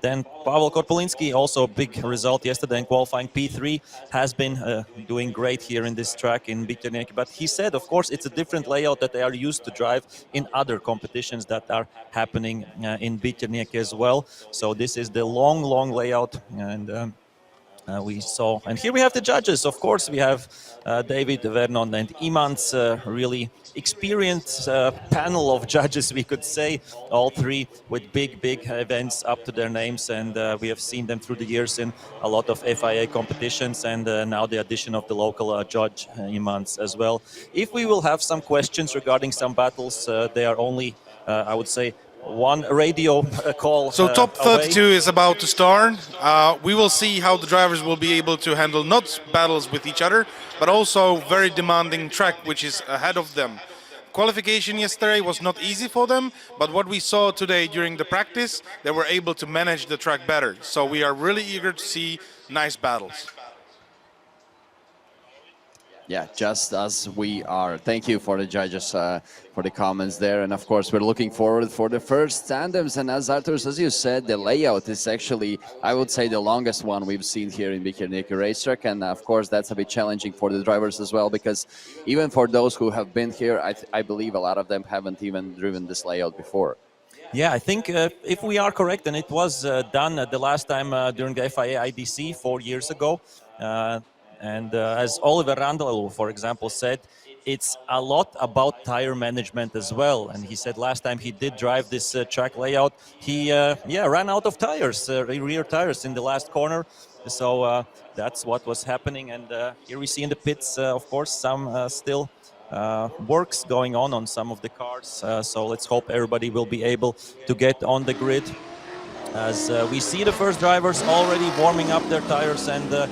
then Pavel Korpolinski, also a big result yesterday in qualifying. P3 has been doing great here in this track in Bikernieki. But he said, of course, it's a different layout that they are used to drive in other competitions that are happening in Bikernieki as well. So this is the long layout. And we saw, and here we have the judges. Of course, we have David, Vernon, and Imants, really experienced panel of judges, we could say, all three with big events up to their names, and we have seen them through the years in a lot of FIA competitions, and now the addition of the local judge, Imants, as well. If we will have some questions regarding some battles, they are only, I would say, one radio call. So top 32 is about to start. We will see how the drivers will be able to handle not battles with each other, but also very demanding track which is ahead of them. Qualification yesterday was not easy for them, but what we saw today during the practice, they were able to manage the track better. So we are really eager to see nice battles. Yeah, just as we are. Thank you for the judges, for the comments there. And of course, we're looking forward for the first tandems. And as Arturs, as you said, the layout is actually, I would say, the longest one we've seen here in Bikernieki racetrack. And of course, that's a bit challenging for the drivers as well, because even for those who have been here, I believe a lot of them haven't even driven this layout before. Yeah, I think if we are correct, and it was done the last time during the FIA IDC 4 years ago, And as Oliver Randall, for example, said, it's a lot about tire management as well. And he said last time he did drive this track layout, he ran out of tires, rear tires in the last corner. So that's what was happening. And here we see in the pits, of course, some still works going on some of the cars. So let's hope everybody will be able to get on the grid. As we see the first drivers already warming up their tires, and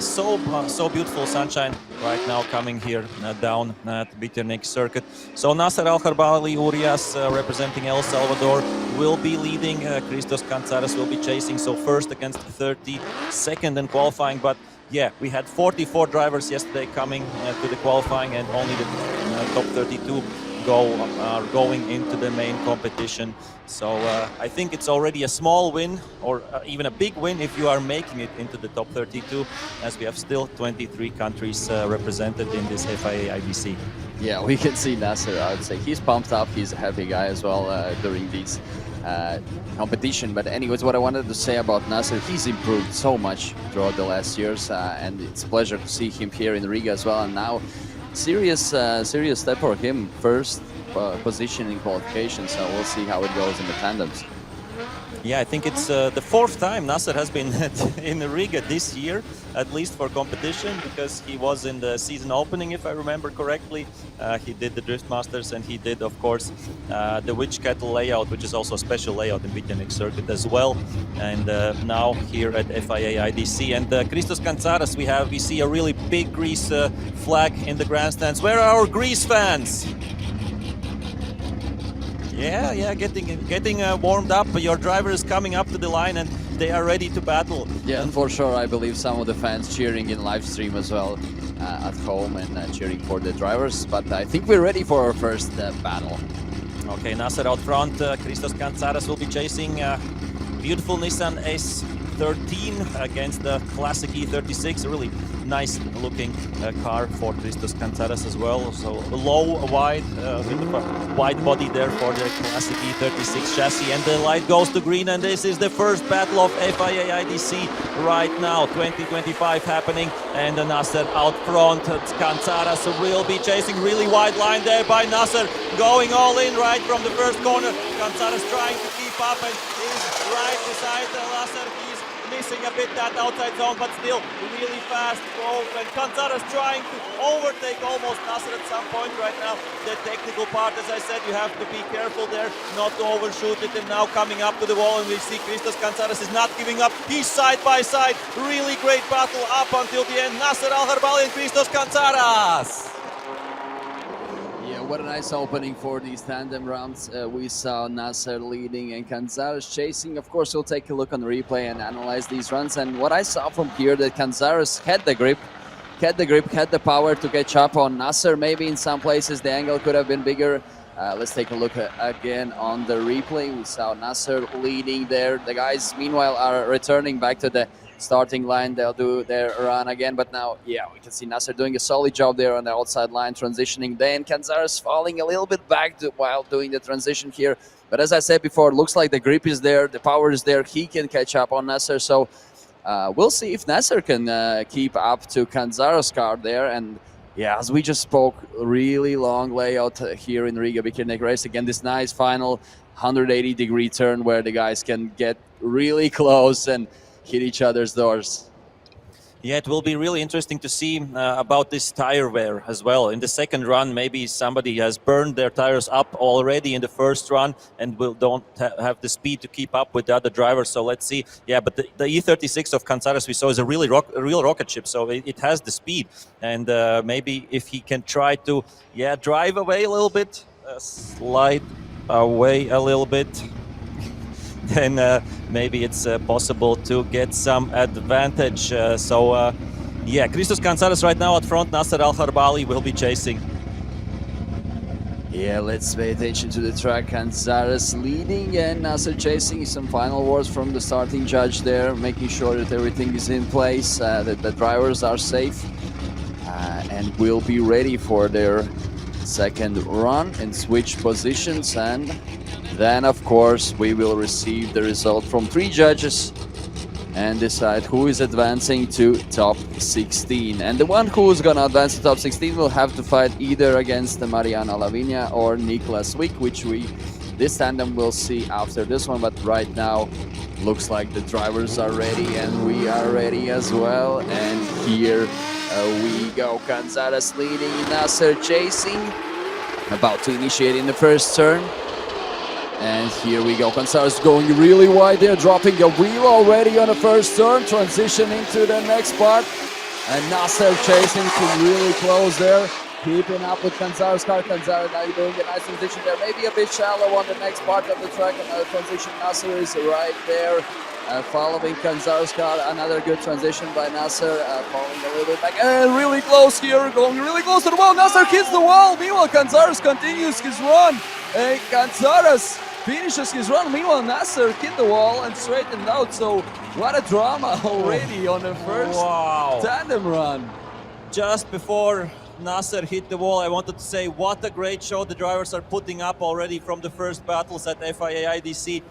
so beautiful sunshine right now coming here down at the Biturnik circuit. So Nasser Al-Kharbali Urias representing El Salvador will be leading. Christos Kantsaras will be chasing, so first against 32nd in qualifying. But yeah, we had 44 drivers yesterday coming to the qualifying, and only the top 32 are going into the main competition. So I think it's already a small win, or even a big win if you are making it into the top 32, as we have still 23 countries represented in this FIA IBC. Yeah, we can see Nasser, I would say. He's pumped up, he's a happy guy as well during these competition. But anyways, what I wanted to say about Nasser, he's improved so much throughout the last years, and it's a pleasure to see him here in Riga as well. And now serious step for him, first position in qualification, so we'll see how it goes in the tandems. Yeah, I think it's the fourth time Nasser has been in Riga this year, at least for competition, because he was in the season opening, if I remember correctly. He did the Drift Masters, and he did, of course, the Witch Kettle layout, which is also a special layout in Biturnik circuit as well. And now here at FIA IDC. And Christos Kantsaras, we see a really big Greece flag in the grandstands. Where are our Greece fans? Yeah, getting warmed up. Your driver is coming up to the line, and they are ready to battle. Yeah, and for sure, I believe some of the fans cheering in live stream as well at home and cheering for the drivers. But I think we're ready for our first battle. Okay, Nasser out front. Christos Kantsaras will be chasing beautiful Nissan S13 against the classic E36. A really nice looking car for Christos Kantsaras as well. So low, wide, with a wide body there for the classic E36 chassis. And the light goes to green, and this is the first battle of FIA IDC right now. 2025 happening, and Nasser out front. Kantsaras will be chasing, really wide line there by Nasser, going all in right from the first corner. Kantsaras trying to keep up, and is right beside Nasser. He's missing a bit that outside zone, but still really fast growth. And Kantsaras trying to overtake almost Nasser at some point right now. The technical part, as I said, you have to be careful there not to overshoot it. And now coming up to the wall, and we see Christos Kantsaras is not giving up. He's side by side. Really great battle up until the end. Nasser Al-Kharbali and Christos Kantsaras. What a nice opening for these tandem rounds. We saw Nasser leading and Kantsaras chasing. Of course, we'll take a look on the replay and analyze these runs. And what I saw from here, that Kantsaras had the grip, had the power to catch up on Nasser. Maybe in some places the angle could have been bigger. Let's take a look again on the replay. We saw Nasser leading there. The guys, meanwhile, are returning back to the starting line. They'll do their run again, but now, yeah, we can see Nasser doing a solid job there on the outside line, transitioning. Then Kantsaras falling a little bit back while doing the transition here. But as I said before, it looks like the grip is there, the power is there. He can catch up on Nasser. So we'll see if Nasser can keep up to Kantsaras' car there. And yeah, as we just spoke, really long layout here in Riga Biturnik race. Again, this nice final 180-degree turn where the guys can get really close and hit each other's doors. Yeah, it will be really interesting to see about this tire wear as well. In the second run, maybe somebody has burned their tires up already in the first run and don't have the speed to keep up with the other drivers. So let's see. Yeah, but the E36 of Kantsaras we saw is a real rocket ship. So it has the speed. And maybe if he can try to, drive away a little bit, slide away a little bit, then maybe it's possible to get some advantage. Christos Kantsaras right now at front. Nasser Al-Kharbali will be chasing. Yeah, let's pay attention to the track. Kantsaras leading and Nasser chasing. Some final words from the starting judge there, making sure that everything is in place, that the drivers are safe, and will be ready for their second run and switch positions. And then, of course, we will receive the result from three judges and decide who is advancing to top 16. And the one who's gonna advance to top 16 will have to fight either against Mariano Lavinia or Niklas Wick, which this tandem will see after this one. But right now, looks like the drivers are ready, and we are ready as well. And here we go. Kanzaras leading, Nasser chasing, about to initiate in the first turn. And here we go. Kanzaras going really wide there, dropping a wheel already on the first turn, transitioning to the next part. And Nasser chasing to really close there, keeping up with Kanzaras' car. Kanzaras now doing a nice transition there, maybe a bit shallow on the next part of the track. Another transition, Nasser is right there, following Kanzaras' car. Another good transition by Nasser, falling a little bit back, and really close here, going really close to the wall. Nasser hits the wall, meanwhile Kanzaras continues his run. And Kanzaras finishes his run. Meanwhile, Nasser hit the wall and straightened out. So what a drama already on the first tandem run. Just before Nasser hit the wall, I wanted to say what a great show the drivers are putting up already from the first battles at FIA IDC.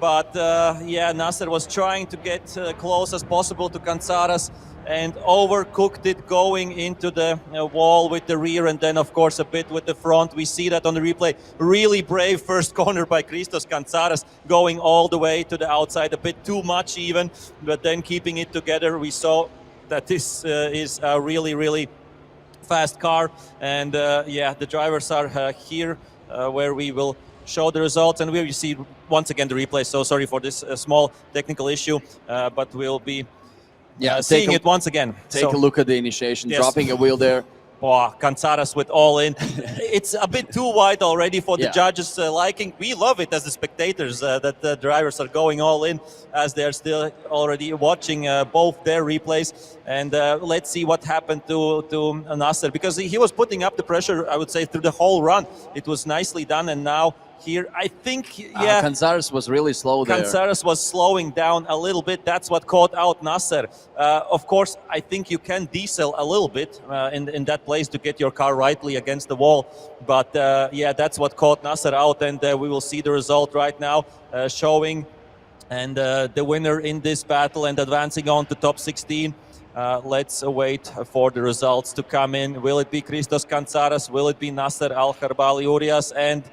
But yeah, Nasser was trying to get close as possible to Kanzaras and overcooked it, going into the wall with the rear, and then of course a bit with the front. We see that on the replay. Really brave first corner by Christos Kanzaras, going all the way to the outside, a bit too much even, but then keeping it together. We saw that this is a really fast car, and yeah, the drivers are here where we will show the results, and we see once again the replay. So sorry for this small technical issue, but we'll be seeing it once again. Take a look at the initiation, dropping a wheel there. Oh, Kanzaras with all in. It's a bit too wide already for the judges' liking. We love it as the spectators that the drivers are going all in, as they're still already watching both their replays. And let's see what happened to Nasser, because he was putting up the pressure, I would say, through the whole run. It was nicely done, and now here, I think, Kanzaras was really slow there. Kanzaras was slowing down a little bit. That's what caught out Nasser. Of course, I think you can diesel a little bit in that place to get your car rightly against the wall. But yeah, that's what caught Nasser out, and we will see the result right now showing. And the winner in this battle and advancing on to top 16. Let's wait for the results to come in. Will it be Christos Kanzaras? Will it be Nasser Al-Kharbali Urias? And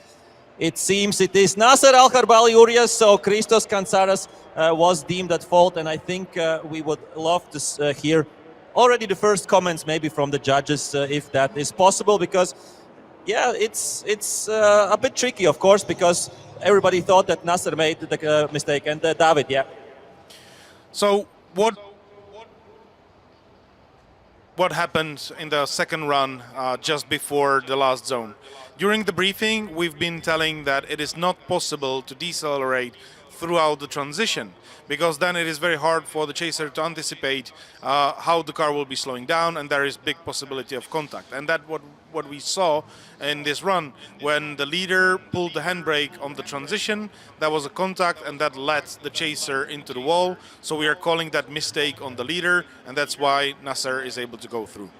it seems it is Nasser Al-Kharbali Urias, so Christos Kanzaras was deemed at fault, and I think we would love to hear already the first comments maybe from the judges, if that is possible, because yeah, it's a bit tricky, of course, because everybody thought that Nasser made the mistake, and David, yeah. So what happened in the second run just before the last zone? During the briefing, we've been telling that it is not possible to decelerate throughout the transition, because then it is very hard for the chaser to anticipate how the car will be slowing down, and there is big possibility of contact. And that's what we saw in this run. When the leader pulled the handbrake on the transition, there was a contact, and that led the chaser into the wall. So we are calling that mistake on the leader, and that's why Nasser is able to go through.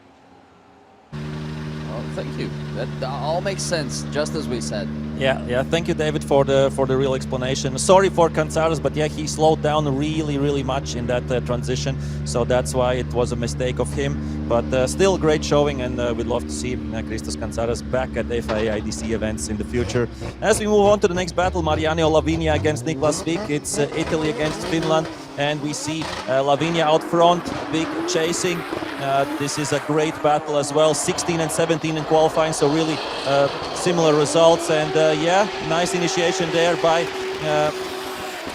Well, thank you. That all makes sense, just as we said. Yeah. Thank you, David, for the real explanation. Sorry for Kanzaras, but yeah, he slowed down really much in that transition, so that's why it was a mistake of him. But still, great showing, and we'd love to see Christos Kanzaras back at FIA IDC events in the future. As we move on to the next battle, Mariano Lavinia against Niklas Wick. It's Italy against Finland, and we see Lavinia out front, Wick chasing. This is a great battle as well, 16 and 17 in qualifying, so really similar results. And yeah, nice initiation there by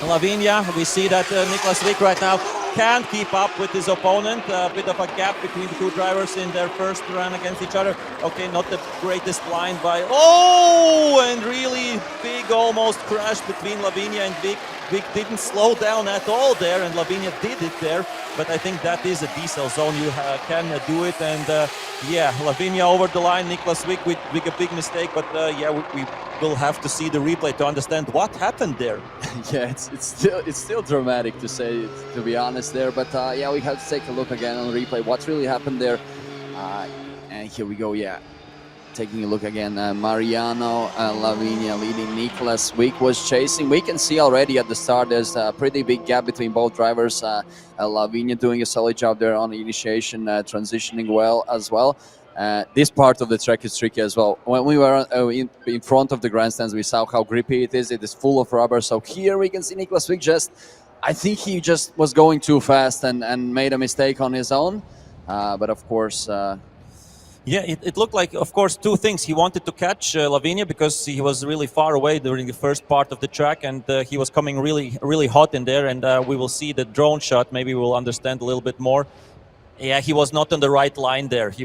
Lavinia. We see that Niklas Wick right now can't keep up with his opponent. A bit of a gap between the two drivers in their first run against each other. Okay, not the greatest line by... Oh, and really big almost crash between Lavinia and Wick. Wick didn't slow down at all there, and Lavinia did it there. But I think that is a diesel zone. You can do it. And yeah, Lavinia over the line, Niklas Wick with a big mistake. But yeah, we will have to see the replay to understand what happened there. Yeah, it's still dramatic to say, to be honest there. But yeah, we have to take a look again on the replay. What's really happened there? And here we go. Yeah, taking a look again, Mariano Lavinia leading. Nicholas Wick was chasing. We can see already at the start there's a pretty big gap between both drivers. Lavinia doing a solid job there on the initiation, transitioning well as well. This part of the track is tricky as well. When we were in front of the grandstands, we saw how grippy it is. It is full of rubber. So here we can see Nicholas Wick I think he just was going too fast and made a mistake on his own. But of course... Yeah, it looked like, of course, two things. He wanted to catch Lavinia because he was really far away during the first part of the track, and he was coming really hot in there. And we will see the drone shot. Maybe we'll understand a little bit more. Yeah, he was not on the right line there. He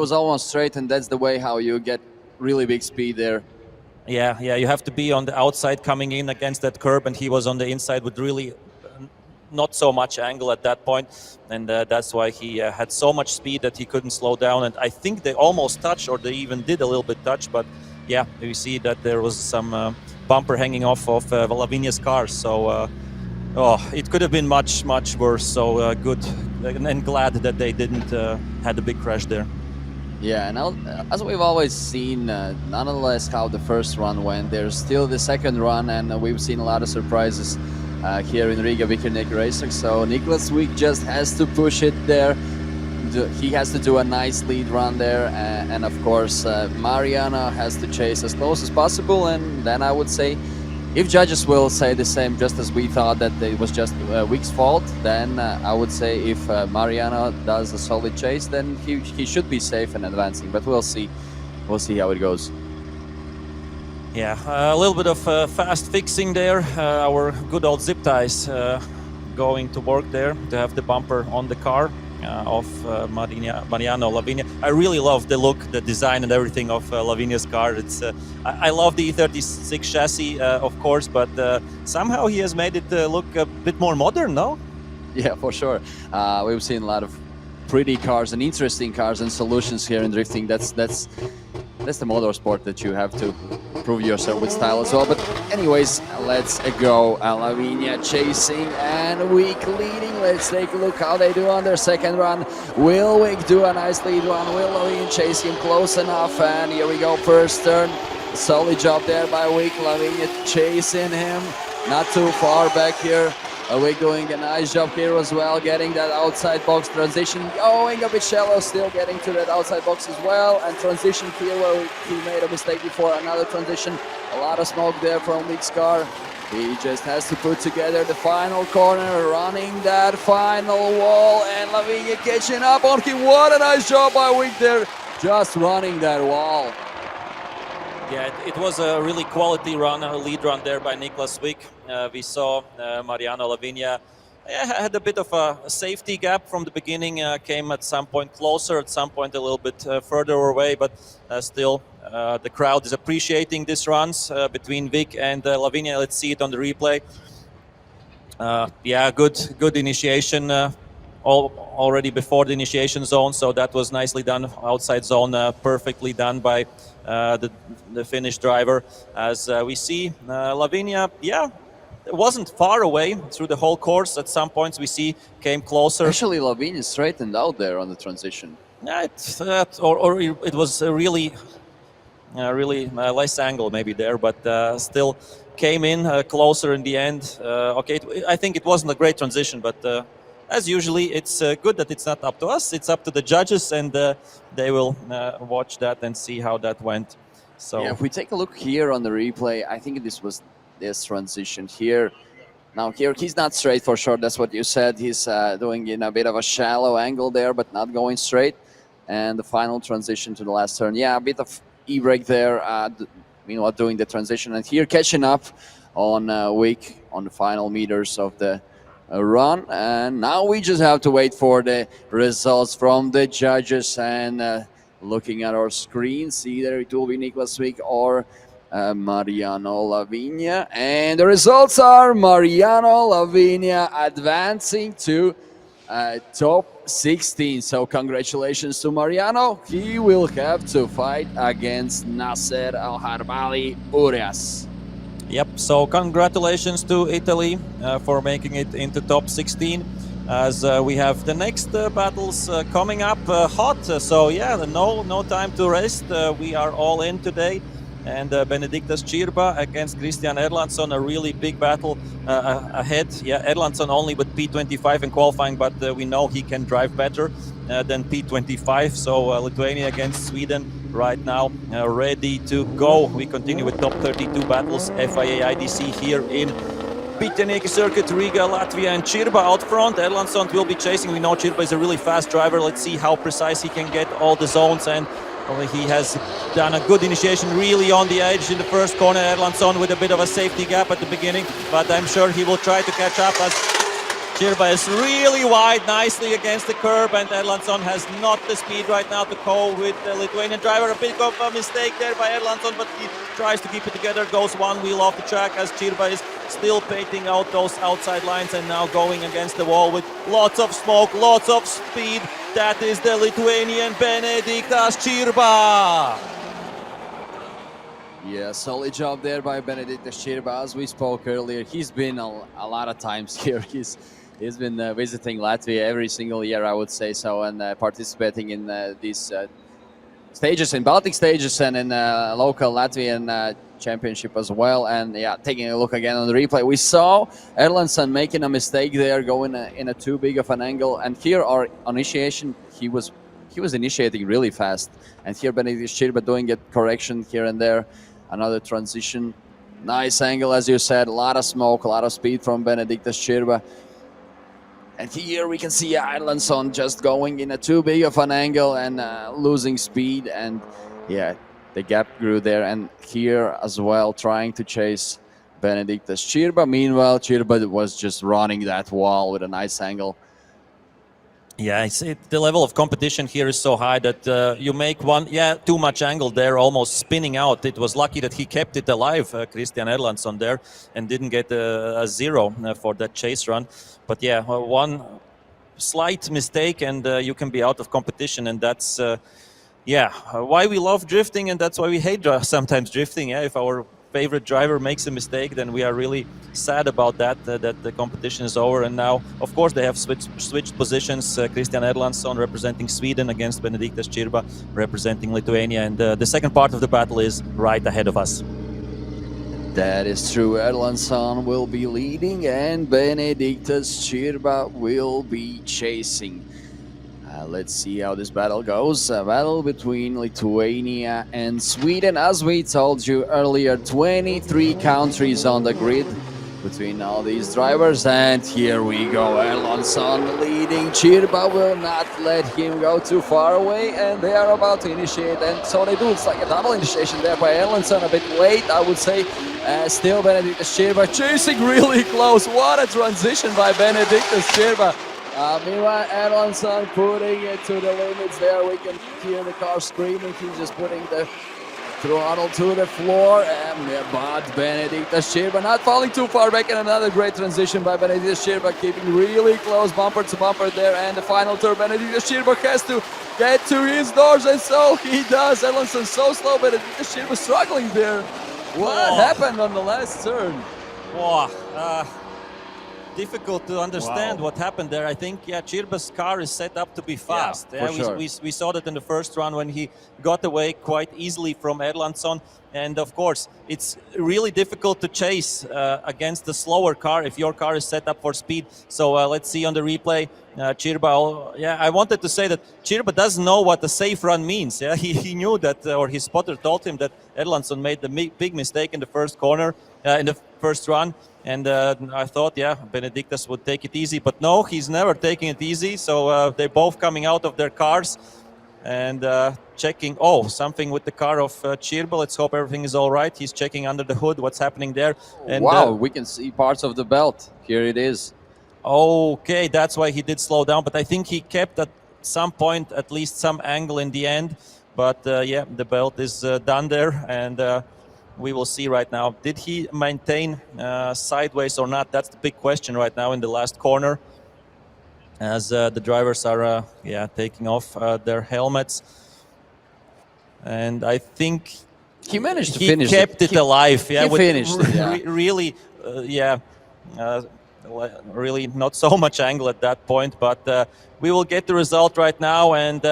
was almost straight, and that's the way how you get really big speed there. Yeah, you have to be on the outside coming in against that curb, and he was on the inside with really not so much angle at that point, and that's why he had so much speed that he couldn't slow down. And I think they almost touched, or they even did a little bit touch, but yeah, you see that there was some bumper hanging off of Lavinia's car, so it could have been much worse. So good and glad that they didn't had a big crash there. Yeah, and as we've always seen, nonetheless how the first run went, there's still the second run, and we've seen a lot of surprises here in Riga Vikernik Racing. So Nicholas Wick just has to push it there. He has to do a nice lead run there, and of course Mariano has to chase as close as possible. And then I would say, if judges will say the same, just as we thought that it was just Wick's fault, then I would say if Mariano does a solid chase, then he should be safe and advancing. But we'll see how it goes. Yeah, a little bit of fast fixing there. Our good old zip ties going to work there to have the bumper on the car of Mariano Lavinia. I really love the look, the design and everything of Lavinia's car. It's I love the E36 chassis, of course, but somehow he has made it look a bit more modern, no? Yeah, for sure. We've seen a lot of pretty cars and interesting cars and solutions here in drifting. That's the motorsport that you have to prove yourself with style as well. But anyways, let's go. Lavinia chasing and Wick leading. Let's take a look how they do on their second run. Will Wick do a nice lead run? Will Lavinia chase him close enough? And here we go, first turn. Solid job there by Wick. Lavinia chasing him. Not too far back here. Wick doing a nice job here as well, getting that outside box transition, going a bit shallow, still getting to that outside box as well, and transition here where he made a mistake before, another transition, a lot of smoke there from Wick's car. He just has to put together the final corner, running that final wall, and Lavinia catching up on him. What a nice job by Wick there, just running that wall. Yeah, it was a really quality run, a lead run there by Nicholas Wick. We saw Mariano Lavinia had a bit of a safety gap from the beginning, came at some point closer, at some point a little bit further away, but still the crowd is appreciating these runs between Wick and Lavinia. Let's see it on the replay. Yeah, good initiation already before the initiation zone, so that was nicely done. Outside zone perfectly done by the Finnish driver. As we see, Lavinia, yeah, it wasn't far away through the whole course. At some points we see came closer. Actually, Lavinia straightened out there on the transition. Yeah, it was really less angle maybe there, but still came in closer in the end. Okay, I think it wasn't a great transition, but as usually, it's good that it's not up to us. It's up to the judges, and they will watch that and see how that went. So yeah, if we take a look here on the replay, I think this transition here. Now here, he's not straight for sure. That's what you said. He's doing in a bit of a shallow angle there, but not going straight. And the final transition to the last turn. Yeah, a bit of e-brake there. Meanwhile, doing the transition, and here catching up on Wick on the final meters of the run. And now we just have to wait for the results from the judges, and looking at our screen, see either it will be Nicholas Wick or Mariano Lavinia, and the results are Mariano Lavinia advancing to top 16. So congratulations to Mariano. He will have to fight against Nasser Al-Harbali Urias. Yep, so congratulations to Italy for making it into top 16. as we have the next battles coming up hot. So yeah, no time to rest. We are all in today. And Benediktas Čirba against Christian Erlandsson, a really big battle ahead. Yeah, Erlandsson only with P25 in qualifying, but we know he can drive better than P25. So Lithuania against Sweden right now, ready to go. We continue with top 32 battles, FIA IDC here in Piteneki circuit, Riga, Latvia, and Čirba out front. Erlandsson will be chasing. We know Čirba is a really fast driver. Let's see how precise he can get all the zones, and he has done a good initiation, really on the edge in the first corner. Erlandsson with a bit of a safety gap at the beginning, but I'm sure he will try to catch up as Čirba is really wide, nicely against the curb, and Erlandsson has not the speed right now to cope with the Lithuanian driver. A bit of a mistake there by Erlandsson, but he tries to keep it together, goes one wheel off the track as Čirba is still painting out those outside lines and now going against the wall with lots of smoke, lots of speed. That is the Lithuanian Benediktas Čirba. Yeah, solid job there by Benediktas Čirba. As we spoke earlier, he's been a lot of times here. He's been visiting Latvia every single year, I would say so, and participating in these stages, in Baltic stages, and in local Latvian championship as well. And yeah, taking a look again on the replay, we saw Erlandsson making a mistake there, going in a too big of an angle. And here our initiation, he was initiating really fast. And here Benediktas Čirba doing a correction here and there. Another transition, nice angle, as you said, a lot of smoke, a lot of speed from Benediktas Čirba. And here we can see Erlandsson just going in a too big of an angle and losing speed. And yeah, the gap grew there. And here as well, trying to chase Benediktas Čirba. Meanwhile, Čirba was just running that wall with a nice angle. Yeah, the level of competition here is so high that you make too much angle there, almost spinning out. It was lucky that he kept it alive, Christian Erlandsson there, and didn't get a zero for that chase run. But yeah, one slight mistake and you can be out of competition, and that's why we love drifting, and that's why we hate sometimes drifting. Yeah, if our favorite driver makes a mistake, then we are really sad about that the competition is over. And now, of course, they have switched positions. Christian Erlandsson representing Sweden against Benediktas Čirba representing Lithuania, and the second part of the battle is right ahead of us. That is true. Erlandsson will be leading and Benediktas Čirba will be chasing. Let's see how this battle goes. A battle between Lithuania and Sweden. As we told you earlier, 23 countries on the grid between all these drivers. And here we go. Erlandsson leading. Čirba will not let him go too far away. And they are about to initiate. And so they do. It's like a double initiation there by Erlandsson. A bit late, I would say. Still Benediktas Čirba chasing really close. What a transition by Benediktas Čirba. Meanwhile, Erlandsson putting it to the limits there. We can hear the car screaming. He's just putting the throttle to the floor. But Benediktas Čirba not falling too far back. And another great transition by Benediktas Čirba, keeping really close bumper to bumper there. And the final turn, Benediktas Čirba has to get to his doors. And so he does. Erlandsson so slow. Benediktas Čirba struggling there. What happened on the last turn? Difficult to understand what happened there. I think, Čirba's car is set up to be fast. Yeah, for sure. We saw that in the first run when he got away quite easily from Erlandsson. And of course, it's really difficult to chase against the slower car if your car is set up for speed. So let's see on the replay. Čirba, I wanted to say that Čirba doesn't know what a safe run means. Yeah, he knew that, or his spotter told him that Erlandsson made the big mistake in the first corner, in the first run. And I thought, Benediktas would take it easy, but no, he's never taking it easy. So they're both coming out of their cars and checking, something with the car of Čirba. Let's hope everything is all right. He's checking under the hood what's happening there. And, wow, we can see parts of the belt. Here it is. Okay, that's why he did slow down. But I think he kept at some point at least some angle in the end. But the belt is done there. And we will see right now. Did he maintain sideways or not? That's the big question right now in the last corner, as the drivers are taking off their helmets. And I think he managed to finish. He kept it alive. He finished. Really, really not so much angle at that point, but we will get the result right now, and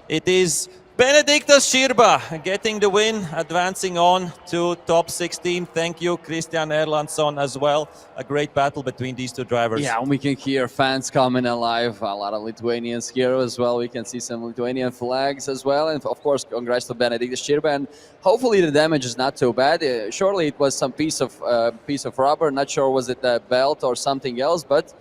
it is Benediktas Širba getting the win, advancing on to top 16. Thank you, Christian Erlandsson, as well. A great battle between these two drivers. Yeah, we can hear fans coming alive. A lot of Lithuanians here as well. We can see some Lithuanian flags as well. And of course, congrats to Benediktas Širba. And hopefully the damage is not too bad. Surely it was some piece of rubber. Not sure was it a belt or something else. But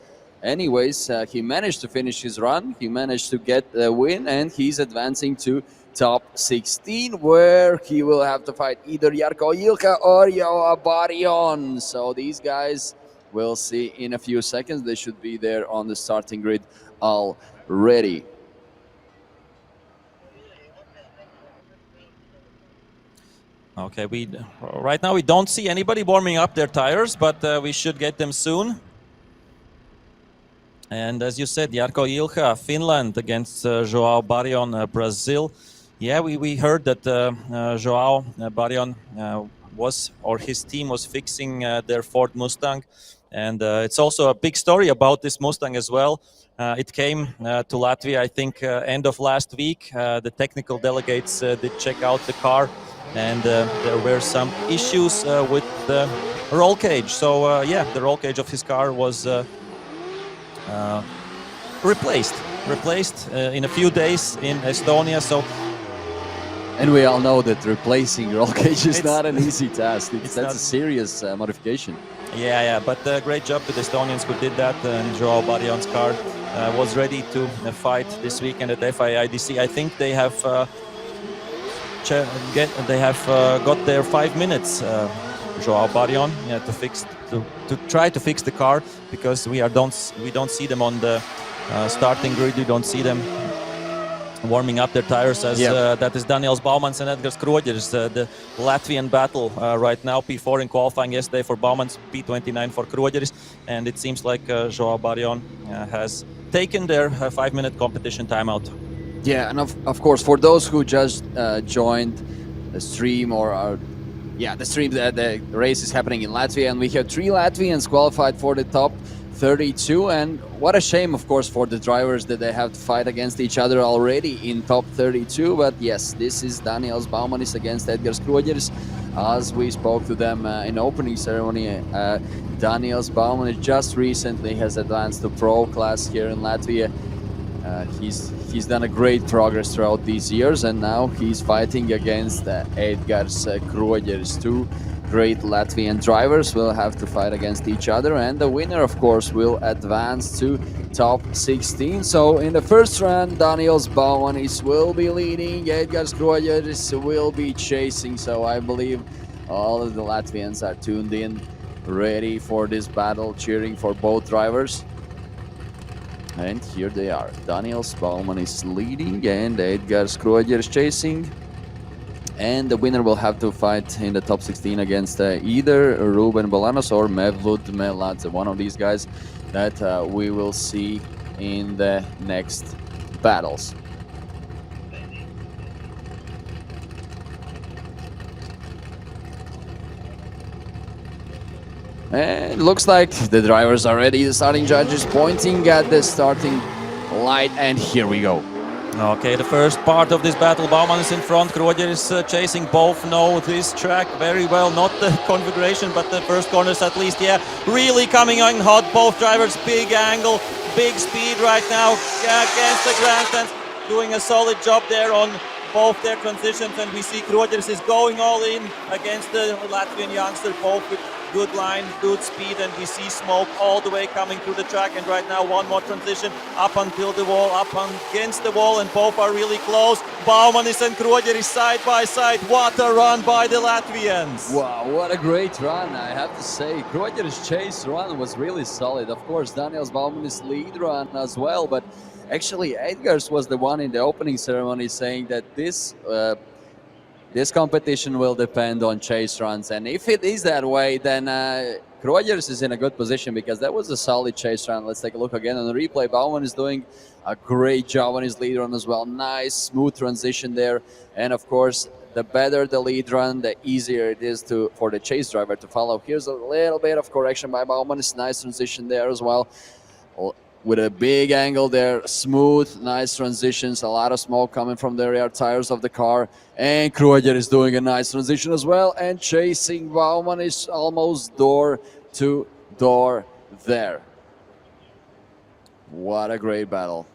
anyways, he managed to finish his run. He managed to get the win, and he's advancing to top 16, where he will have to fight either Jarko Ilka or Joao Barion. So these guys, we'll see in a few seconds. They should be there on the starting grid already. Okay, right now we don't see anybody warming up their tires, but we should get them soon. And as you said, Jarko Ilka, Finland, against Joao Barion, Brazil. Yeah, we heard that Joao Barion his team was fixing their Ford Mustang. And it's also a big story about this Mustang as well. It came to Latvia, I think, end of last week. The technical delegates did check out the car, and there were some issues with the roll cage. So, yeah, the roll cage of his car was replaced in a few days in Estonia. So, and we all know that replacing roll cage is not an easy task. That's a serious modification. Yeah, but great job to the Estonians who did that. And Joao Barion's car was ready to fight this weekend at FIA IDC. I think they have got their 5 minutes. Joao Barion to try to fix the car, because we don't see them on the starting grid. We don't see them warming up their tires as that is Daniels Baumans and Edgars Kroģeris, the Latvian battle right now. P4 in qualifying yesterday for Baumans, P29 for Kroģeris, and it seems like Joao Barion has taken their 5-minute competition timeout. Yeah, and of course, for those who just joined the stream the stream, the race is happening in Latvia, and we have 3 Latvians qualified for the top 32, and what a shame, of course, for the drivers that they have to fight against each other already in top 32. But yes, this is Daniels Baumanis against Edgars Kroģeris. As we spoke to them in opening ceremony, Daniels Baumanis just recently has advanced to pro class here in Latvia. He's done a great progress throughout these years, and now he's fighting against Edgars Kroģeris. 2 great Latvian drivers will have to fight against each other, and the winner, of course, will advance to top 16. So in the first round, Daniels Baumanis will be leading, Edgars Kroģeris will be chasing. So I believe all of the Latvians are tuned in, ready for this battle, cheering for both drivers. And here they are. Daniels Baumanis leading and Edgars Kroģeris chasing. And the winner will have to fight in the top 16 against either Ruben Bolanos or Mevlud Meladze, one of these guys that we will see in the next battles. And it looks like the drivers are ready. The starting judges pointing at the starting light, and here we go. Okay, the first part of this battle, Bauman is in front, Kroģeris is chasing. Both know this track very well, not the configuration, but the first corners at least. Yeah, really coming on hot, both drivers, big angle, big speed right now against the grandstands, doing a solid job there on both their transitions, and we see Kroģeris is going all in against the Latvian youngster, both with good line, good speed, and we see smoke all the way coming through the track. And right now, one more transition up until the wall, up against the wall, and both are really close. Baumanis and Kroģeris side by side. What a run by the Latvians! Wow, what a great run, I have to say. Kroģeris' chase run was really solid. Of course, Daniels Baumanis' lead run as well, but actually Edgars was the one in the opening ceremony saying that this competition will depend on chase runs, and if it is that way, then Kroģeris is in a good position, because that was a solid chase run. Let's take a look again on the replay. Bauman is doing a great job on his lead run as well. Nice, smooth transition there, and of course the better the lead run, the easier it is for the chase driver to follow. Here's a little bit of correction by Bauman. It's nice transition there as well. With a big angle there, smooth, nice transitions, a lot of smoke coming from the rear tires of the car. And Krueger is doing a nice transition as well, and chasing Bauman is almost door to door there. What a great battle.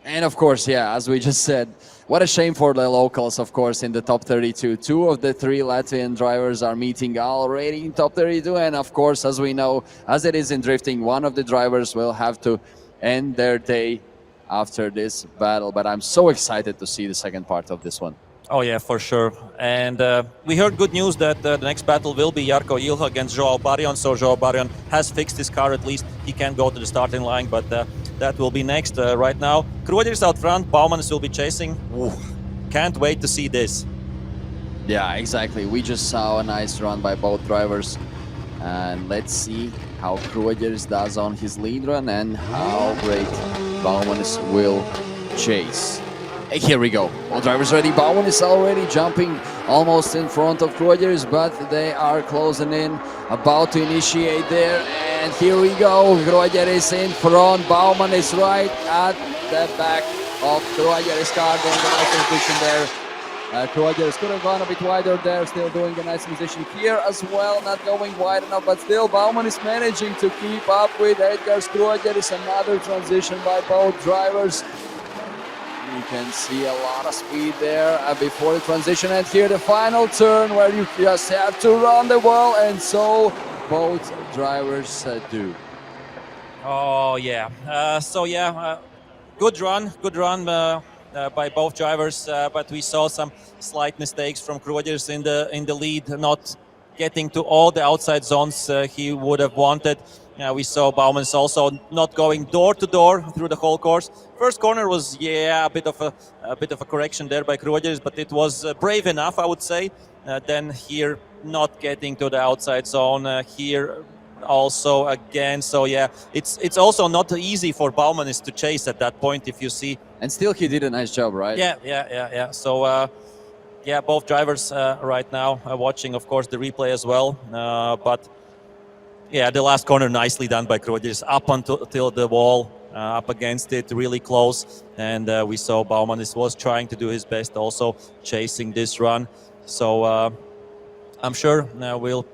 And of course, yeah, as we just said, what a shame for the locals, of course, in the top 32. 2 of the 3 Latvian drivers are meeting already in top 32. And of course, as we know, as it is in drifting, one of the drivers will have to end their day after this battle. But I'm so excited to see the second part of this one. Oh yeah, for sure. And we heard good news that the next battle will be Jarko Ilha against Joao Barrion. So Joao Barrion has fixed his car at least. He can go to the starting line, but that will be next. Right now, Krueger is out front. Bauman will be chasing. Ooh, can't wait to see this. Yeah, exactly. We just saw a nice run by both drivers. And let's see how Krueger does on his lead run and how great Bauman will chase. Here we go. All drivers ready. Bauman is already jumping almost in front of Krueger's, but they are closing in, about to initiate there. And here we go. Krueger is in front. Bauman is right at the back of Krueger's car, doing a nice position there. Krueger could have gone a bit wider there, still doing a nice position here as well, not going wide enough, but still Bauman is managing to keep up with Edgars Krueger. Is another transition by both drivers. You can see a lot of speed there before the transition, and here the final turn where you just have to run the wall, and so both drivers do. Oh yeah. Good run by both drivers, but we saw some slight mistakes from Krueger's in the lead, not getting to all the outside zones he would have wanted. We saw Bauman's also not going door to door through the whole course. First corner was a bit of a correction there by Krueger's, but it was brave enough, I would say. Then here not getting to the outside zone. Here also again. So yeah, it's also not easy for Bauman to chase at that point, if you see. And still he did a nice job, right? Yeah. So both drivers right now are watching, of course, the replay as well. But yeah, the last corner nicely done by Krueger, up until the wall, up against it, really close. And we saw Bauman was trying to do his best, also chasing this run. So I'm sure we'll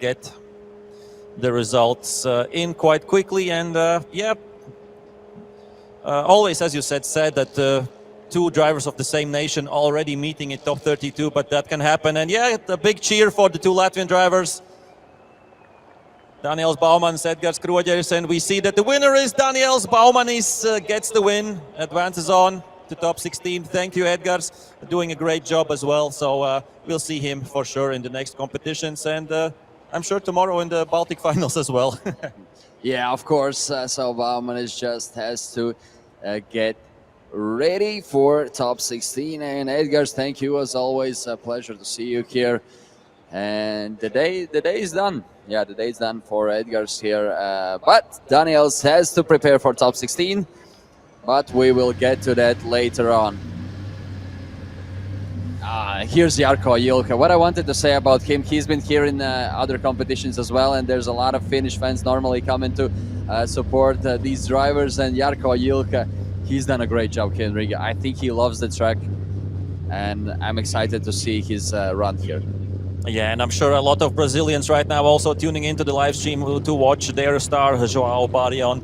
get the results in quite quickly. And always, as you said that 2 drivers of the same nation already meeting in top 32, but that can happen. And yeah, a big cheer for the 2 Latvian drivers, Daniels Bauman, Edgars Krueger, and we see that the winner is Daniels Bauman. Gets the win, advances on to top 16. Thank you, Edgars, doing a great job as well. So we'll see him for sure in the next competitions, and I'm sure tomorrow in the Baltic finals as well. Yeah, of course. So Bauman just has to get ready for top 16. And Edgars, thank you as always. A pleasure to see you here. And the day is done. Yeah, the day is done for Edgars here. But Daniels has to prepare for top 16. But we will get to that later on. Here's Jarko Ilha. What I wanted to say about him, he's been here in other competitions as well, and there's a lot of Finnish fans normally coming to support these drivers. And Jarko Ilha, he's done a great job here in Riga. I think he loves the track, and I'm excited to see his run here. Yeah, and I'm sure a lot of Brazilians right now also tuning into the live stream to watch their star, Joao Barrion,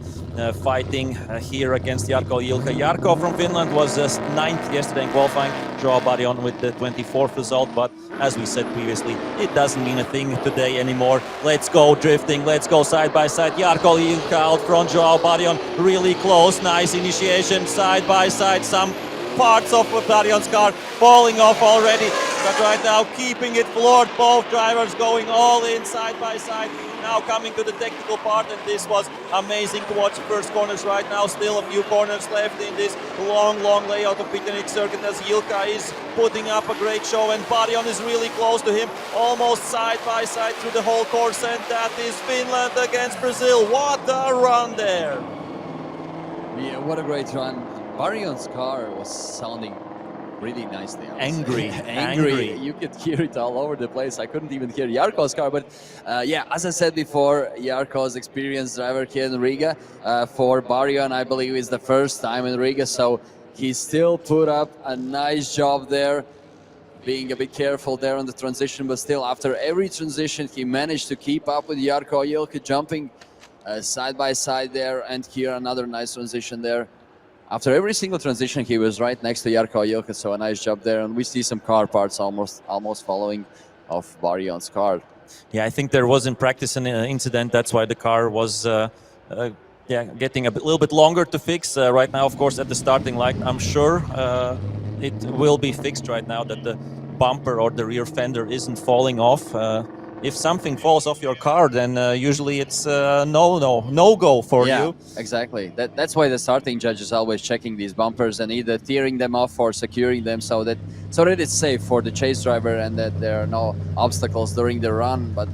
fighting here against Jarko Ilha. Jarko from Finland was 9th yesterday in qualifying. Joao Barrion with the 24th result, but as we said previously, it doesn't mean a thing today anymore. Let's go drifting, let's go side by side. Jarko Ilha out front, Joao Barrion really close. Nice initiation, side by side. Some parts of Barrion's car falling off already, but right now keeping it floored. Both drivers going all in side by side. Now coming to the technical part, and this was amazing to watch. First corners right now, still a few corners left in this long layout of Pitanic circuit as Ilka is putting up a great show, and Barrion is really close to him, almost side by side through the whole course, and that is Finland against Brazil. What a run there! Yeah, what a great run. Barrion's car was sounding really nicely. I would Angry, say. angry. You could hear it all over the place. I couldn't even hear Jarko's car, but yeah, as I said before, Jarko's experienced driver here in Riga. For Baryon, I believe is the first time in Riga, so he still put up a nice job there, being a bit careful there on the transition, but still after every transition he managed to keep up with Jarko Jilka, jumping side by side there, and here another nice transition there. After every single transition he was right next to Jarko Jilka, so a nice job there, and we see some car parts almost following of Baryon's car. Yeah, I think there was in practice an incident, that's why the car was getting a little bit longer to fix. Right now, of course, at the starting line, I'm sure it will be fixed right now, that the bumper or the rear fender isn't falling off. If something falls off your car, then usually it's no go for you. Exactly. That's why the starting judge is always checking these bumpers and either tearing them off or securing them so that it's safe for the chase driver and that there are no obstacles during the run. But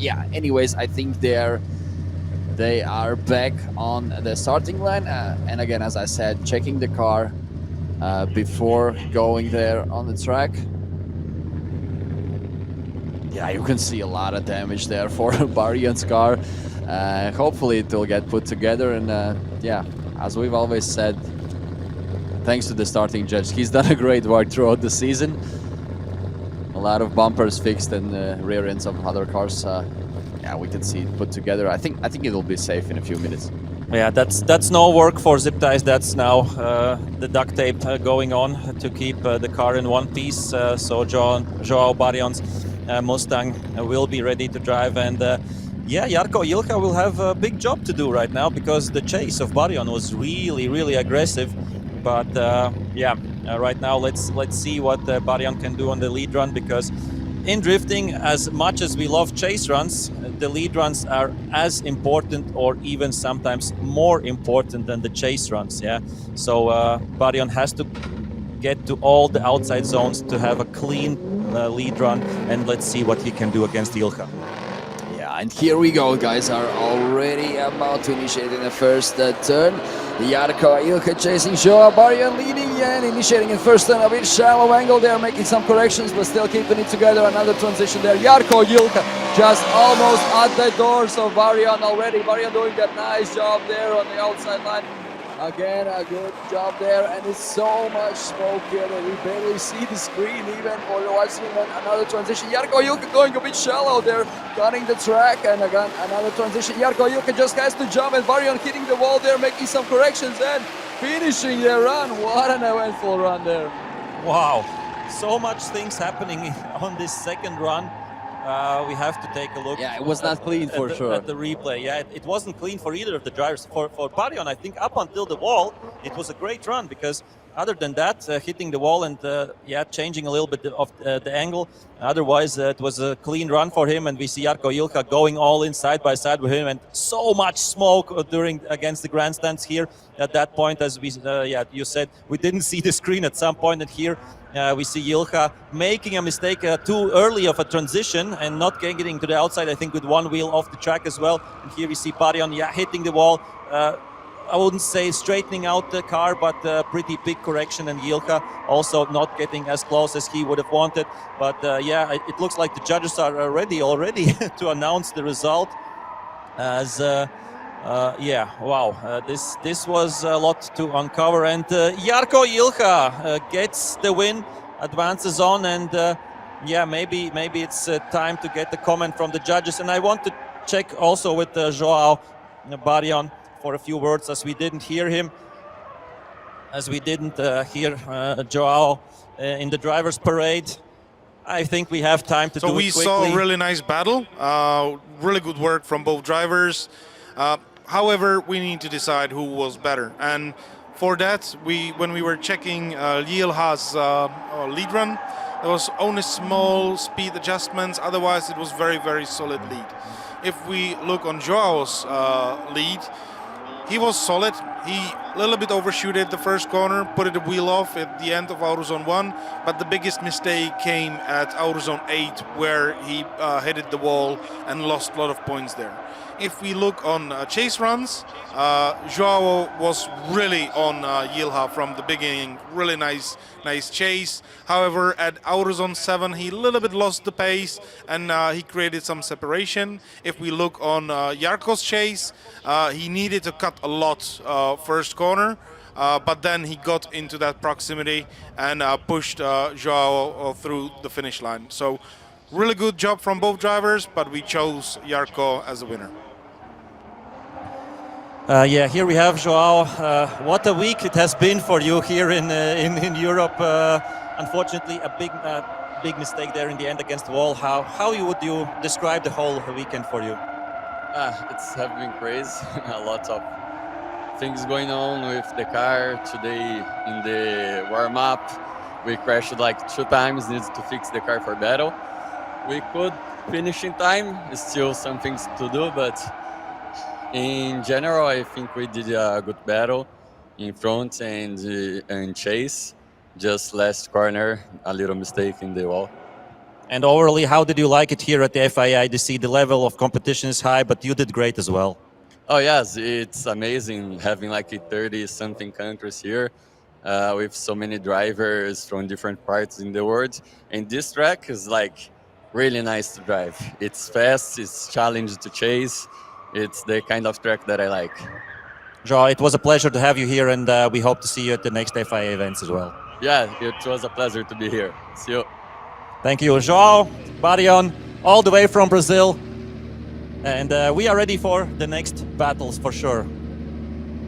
yeah, anyways, I think they are back on the starting line, and again, as I said, checking the car before going there on the track. Yeah, you can see a lot of damage there for Baryon's car. Hopefully it will get put together, and yeah, as we've always said, thanks to the starting judge, he's done a great work throughout the season. A lot of bumpers fixed and rear ends of other cars. Yeah, we can see it put together. I think it'll be safe in a few minutes. Yeah, that's no work for zip ties. That's now the duct tape going on to keep the car in one piece. So Joao Baryon's Mustang will be ready to drive, and yeah, Jarko Jilka will have a big job to do right now because the chase of Baryon was really aggressive. But yeah, right now let's see what Baryon can do on the lead run, because in drifting, as much as we love chase runs, the lead runs are as important or even sometimes more important than the chase runs. Yeah, so Baryon has to get to all the outside zones to have a clean lead run, and let's see what he can do against Jilka. Yeah, and here we go, guys are already about to initiate in the first turn. Jarko Jilka chasing Joao Baryon, leading and initiating in first turn, a bit shallow angle there, making some corrections but still keeping it together. Another transition there. Jarko Jilka just almost at the doors of Baryon already. Baryon doing that nice job there on the outside line. Again, a good job there, and it's so much smoke here that we barely see the screen even for watching. Another transition. Jarko Jilka going a bit shallow there, cutting the track, and again another transition. Jarko Jilka just has to jump, and Baryon hitting the wall there, making some corrections and finishing their run. What an eventful run there! Wow, so much things happening on this second run. We have to take a look. Yeah, it was not clean for sure. At the replay, yeah, it wasn't clean for either of the drivers. For Baryon, I think up until the wall, it was a great run, because other than that, hitting the wall and yeah, changing a little bit of the angle. Otherwise, it was a clean run for him, and we see Jarko Jilka going all in side by side with him, and so much smoke against the grandstands here. At that point, as we yeah, you said, we didn't see the screen at some point, and here we see Jilka making a mistake too early of a transition and not getting to the outside, I think, with one wheel off the track as well. And here we see Baryon, yeah, hitting the wall. I wouldn't say straightening out the car, but pretty big correction, and Jilka also not getting as close as he would have wanted. But yeah, it looks like the judges are ready already to announce the result. As yeah, wow, this was a lot to uncover, and Jarko Jilka gets the win, advances on, and yeah, maybe it's time to get the comment from the judges. And I want to check also with Joao Baryon for a few words, as we didn't hear him, as we didn't hear Joao in the drivers' parade. I think we have time to do it quickly. So we saw a really nice battle, really good work from both drivers. However, we need to decide who was better, and for that, when we were checking Jilka's lead run, there was only small speed adjustments. Otherwise, it was very solid lead. If we look on Joao's lead, he was solid. He a little bit overshooted the first corner, put it a wheel off at the end of Autozone 1, but the biggest mistake came at Autozone 8, where he hit the wall and lost a lot of points there. If we look on chase runs, Joao was really on Yilha from the beginning. Really nice chase. However, at Autozone 7, he a little bit lost the pace and he created some separation. If we look on Jarko's chase, he needed to cut a lot first corner, but then he got into that proximity and pushed Joao through the finish line. So really good job from both drivers, but we chose Jarko as a winner. Yeah, here we have Joao. What a week it has been for you here in Europe. Unfortunately, a big mistake there in the end against the wall. How would you describe the whole weekend for you? It's have been crazy. A lot of things going on with the car. Today in the warm-up, we crashed like 2 times, needed to fix the car for battle. We could finish in time, still some things to do, but in general, I think we did a good battle in front and chase. Just last corner, a little mistake in the wall. And overall, how did you like it here at the FIA? To see the level of competition is high, but you did great as well. Oh yes, it's amazing having like 30-something countries here with so many drivers from different parts in the world. And this track is like really nice to drive. It's fast, it's challenging to chase. It's the kind of track that I like. Joao, it was a pleasure to have you here, and we hope to see you at the next FIA events as well. Yeah, it was a pleasure to be here. See you. Thank you, Joao, Barion, all the way from Brazil. And we are ready for the next battles for sure.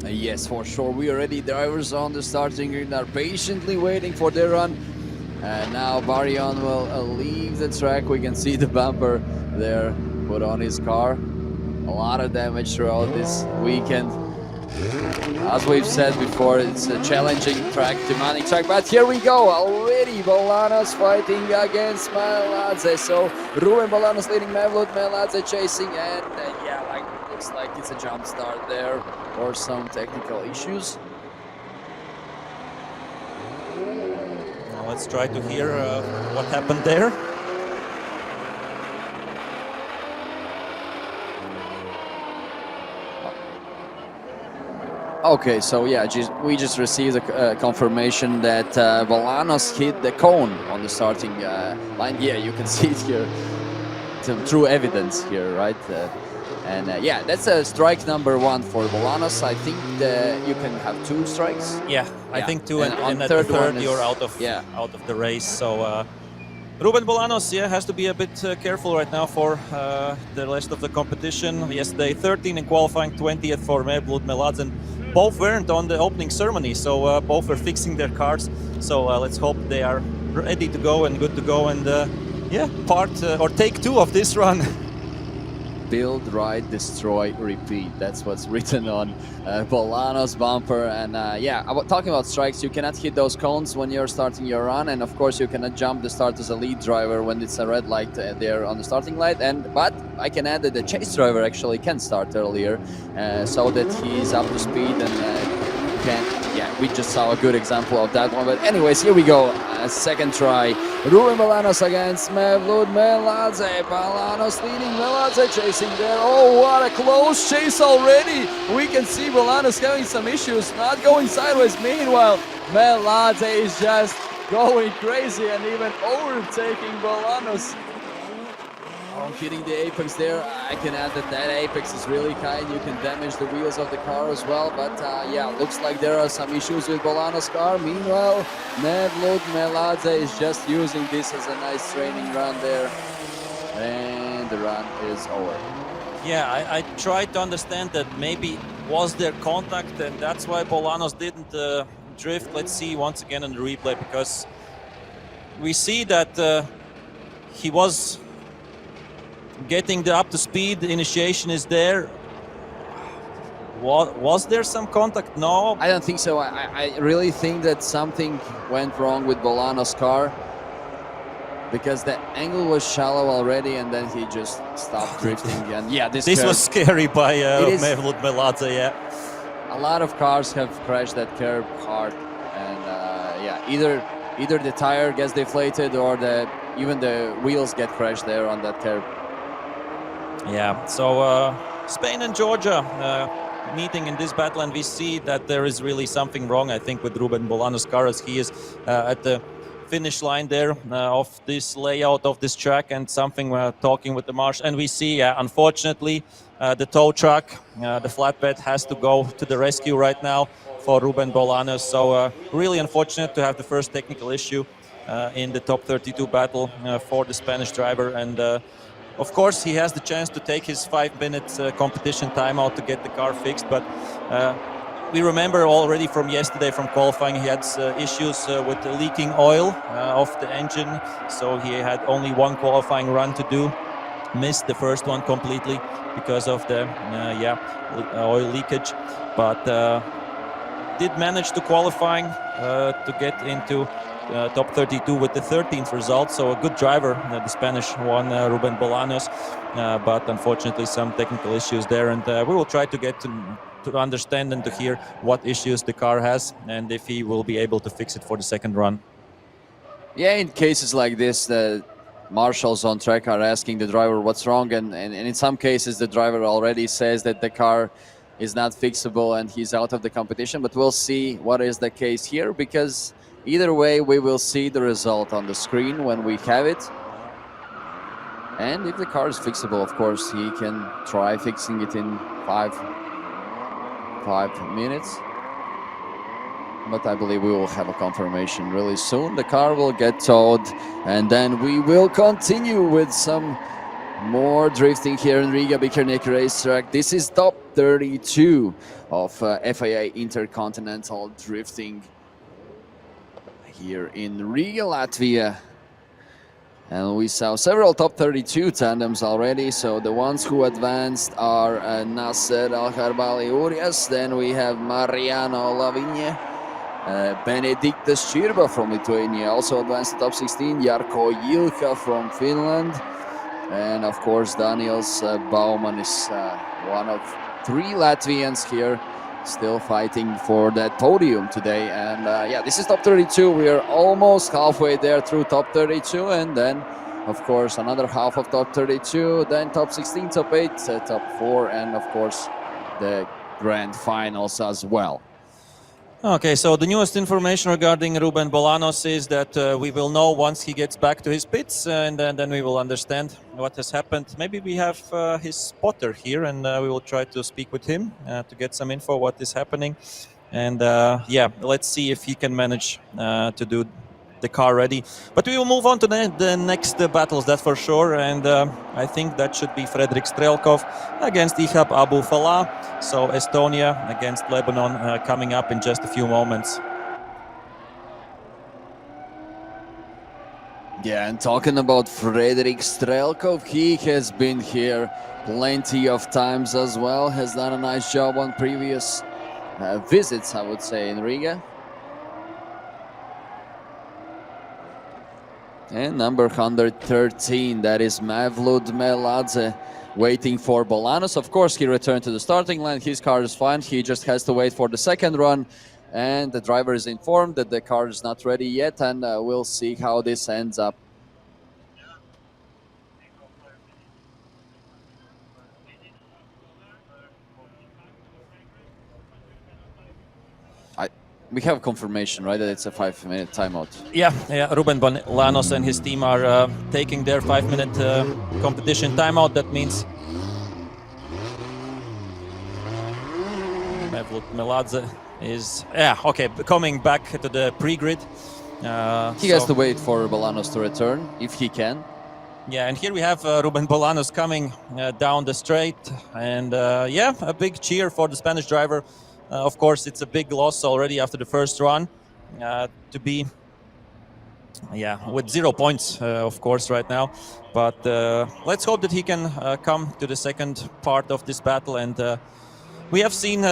Yes, for sure. We are ready. Drivers on the starting grid are patiently waiting for their run. And now Barion will leave the track. We can see the bumper there put on his car. A lot of damage throughout this weekend. As we've said before, it's a challenging track, demanding track, but here we go, already Bolanos fighting against Meladze. So Ruben Bolanos leading Mevlut, Meladze chasing, and yeah, like looks like it's a jump start there or some technical issues. Now let's try to hear what happened there. Okay, so yeah, we just received a confirmation that Bolanos hit the cone on the starting line. Yeah, you can see it here. Some true evidence here, right? Yeah, that's a strike number 1 for Bolanos. I think you can have 2 strikes. Yeah, I think 2, and on at the third is, you're out of the race. So Ruben Bolanos, has to be a bit careful right now for the rest of the competition. Yesterday, 13 in qualifying, 20th for Mevlut, Meladze. Both weren't on the opening ceremony, so both were fixing their cars. So let's hope they are ready to go and good to go. And take 2 of this run. Build, ride, destroy, repeat. That's what's written on Bolanos bumper. And talking about strikes, you cannot hit those cones when you're starting your run, and of course you cannot jump the start as a lead driver when it's a red light there on the starting light. But I can add that the chase driver actually can start earlier, so that he's up to speed and we just saw a good example of that one. But anyways, here we go. Second try. Ruben Bolanos against Mevlut, Meladze. Bolanos leading, Meladze chasing there. Oh, what a close chase already. We can see Bolanos having some issues, not going sideways. Meanwhile, Meladze is just going crazy and even overtaking Bolanos. Hitting the apex there. I can add that apex is really kind. You can damage the wheels of the car as well. But looks like there are some issues with Bolanos' car. Meanwhile, Mevlut, Meladze is just using this as a nice training run there. And the run is over. Yeah, I tried to understand that maybe was there contact and that's why Bolanos didn't drift. Let's see once again on the replay, because we see that he was getting the up to speed, the initiation is there. Was there some contact? No, I don't think so. I really think that something went wrong with Bolanos' car, because the angle was shallow already and then he just stopped drifting. And yeah, this was scary by Mevlut Meladze. Yeah, a lot of cars have crashed that curb hard, and yeah, either the tire gets deflated or even the wheels get crashed there on that curb. Yeah, so Spain and Georgia meeting in this battle, and we see that there is really something wrong, I think, with Ruben Bolano's car, as he is at the finish line there of this layout of this track, and something we're talking with the marshal, and we see, unfortunately, the tow truck, the flatbed, has to go to the rescue right now for Ruben Bolanos. So really unfortunate to have the first technical issue in the top 32 battle for the Spanish driver, and of course, he has the chance to take his 5-minute competition timeout to get the car fixed, but we remember already from yesterday from qualifying he had issues with the leaking oil of the engine, so he had only one qualifying run to do, missed the first one completely because of the oil leakage, but did manage to qualifying to get into top 32 with the 13th result, so a good driver, the Spanish one, Ruben Bolanos, but unfortunately some technical issues there, and we will try to get to understand and to hear what issues the car has and if he will be able to fix it for the second run. Yeah, in cases like this, the marshals on track are asking the driver what's wrong, and in some cases the driver already says that the car is not fixable and he's out of the competition, but we'll see what is the case here, because either way we will see the result on the screen when we have it, and if the car is fixable, of course he can try fixing it in 5 minutes, but I believe we will have a confirmation really soon. The car will get towed, and then we will continue with some more drifting here in Riga Bikernik racetrack. This is top 32 of FIA Intercontinental drifting here in Riga, Latvia. And we saw several top 32 tandems already. So the ones who advanced are Nasser Al-Harbali Urias, then we have Mariano Lavigne, Benediktas Čirba from Lithuania also advanced to top 16, Jarko Jilka from Finland, and of course Daniels Bauman is one of 3 Latvians here still fighting for that podium today. And yeah, this is top 32. We are almost halfway there through top 32, and then of course another half of top 32, then top 16, top 8, top 4, and of course the grand finals as well. Okay, so the newest information regarding Ruben Bolanos is that we will know once he gets back to his pits, and then we will understand what has happened. Maybe we have his spotter here, and we will try to speak with him to get some info what is happening. And yeah, let's see if he can manage to do the car ready. But we will move on to the next battles, that's for sure. And I think that should be Fredrik Strelkov against Ihab Abu Falah. So Estonia against Lebanon coming up in just a few moments. Yeah, and talking about Fredrik Strelkov, he has been here plenty of times as well, has done a nice job on previous visits, I would say, in Riga. And number 113, that is Mevlut Meladze, waiting for Bolanos. Of course, he returned to the starting line. His car is fine. He just has to wait for the second run. And the driver is informed that the car is not ready yet, and we'll see how this ends up. We have confirmation, right, that it's a 5-minute timeout. Yeah, Ruben Bolanos and his team are taking their 5-minute competition timeout. That means Mevlut Meladze is, coming back to the pre-grid. He has to wait for Bolanos to return, if he can. Yeah, and here we have Ruben Bolanos coming down the straight. And a big cheer for the Spanish driver. Of course, it's a big loss already after the first run to be, with 0 points, of course, right now. But let's hope that he can come to the second part of this battle. And we have seen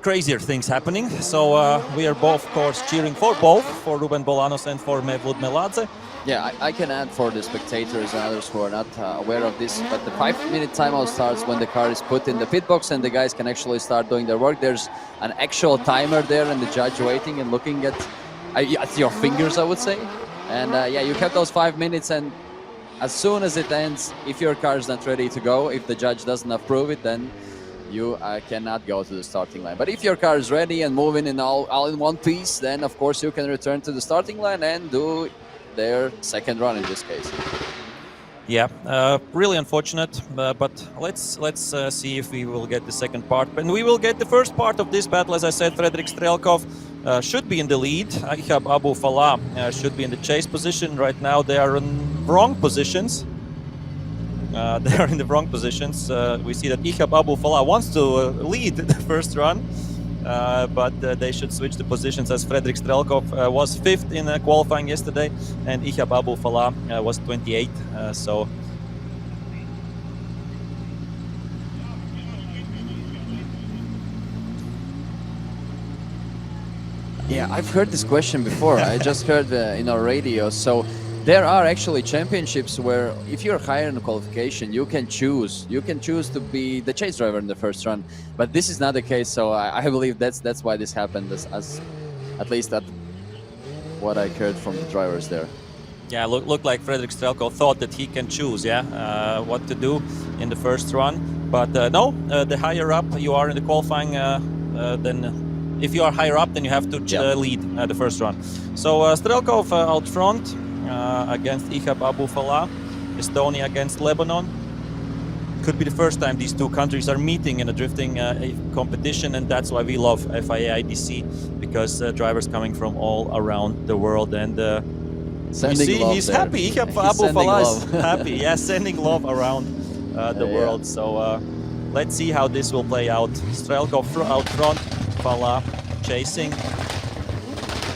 crazier things happening. So we are both, of course, cheering for both, for Ruben Bolanos and for Mevlut Meladze. Yeah, I can add for the spectators and others who are not aware of this, but the 5-minute timeout starts when the car is put in the pit box and the guys can actually start doing their work. There's an actual timer there and the judge waiting and looking at your fingers, I would say. And yeah, you have those 5 minutes, and as soon as it ends, if your car is not ready to go, if the judge doesn't approve it, then you cannot go to the starting line. But if your car is ready and moving in all in one piece, then of course you can return to the starting line and do their second run in this case. Yeah, really unfortunate, but let's see if we will get the second part. And we will get the first part of this battle. As I said, Fredrik Strelkov should be in the lead. Ihab Abu Falah should be in the chase position. Right now they are in wrong positions. They are in the wrong positions. We see that Ihab Abu Falah wants to lead the first run, but they should switch the positions, as Fredrik Strelkov was 5th in qualifying yesterday, and Ihab Abu Falah was 28th. So yeah, I've heard this question before. I just heard in our radio. So there are actually championships where if you're higher in the qualification, you can choose to be the chase driver in the first run. But this is not the case. So I believe that's why this happened, as at least at what I heard from the drivers there. yeah, looked like Fredrik Strelkov thought that he can choose, what to do in the first run. But no, the higher up you are in the qualifying, then if you are higher up, then you have to lead the first run. So Strelkov out front against Ihab Abu Falah, Estonia against Lebanon. Could be the first time these two countries are meeting in a drifting competition, and that's why we love FIA IDC, because drivers coming from all around the world, and you see he's there. happy. Ihab Abu Falah is happy. Yeah, sending love around the world. So let's see how this will play out. Strelkov out front, Falah chasing.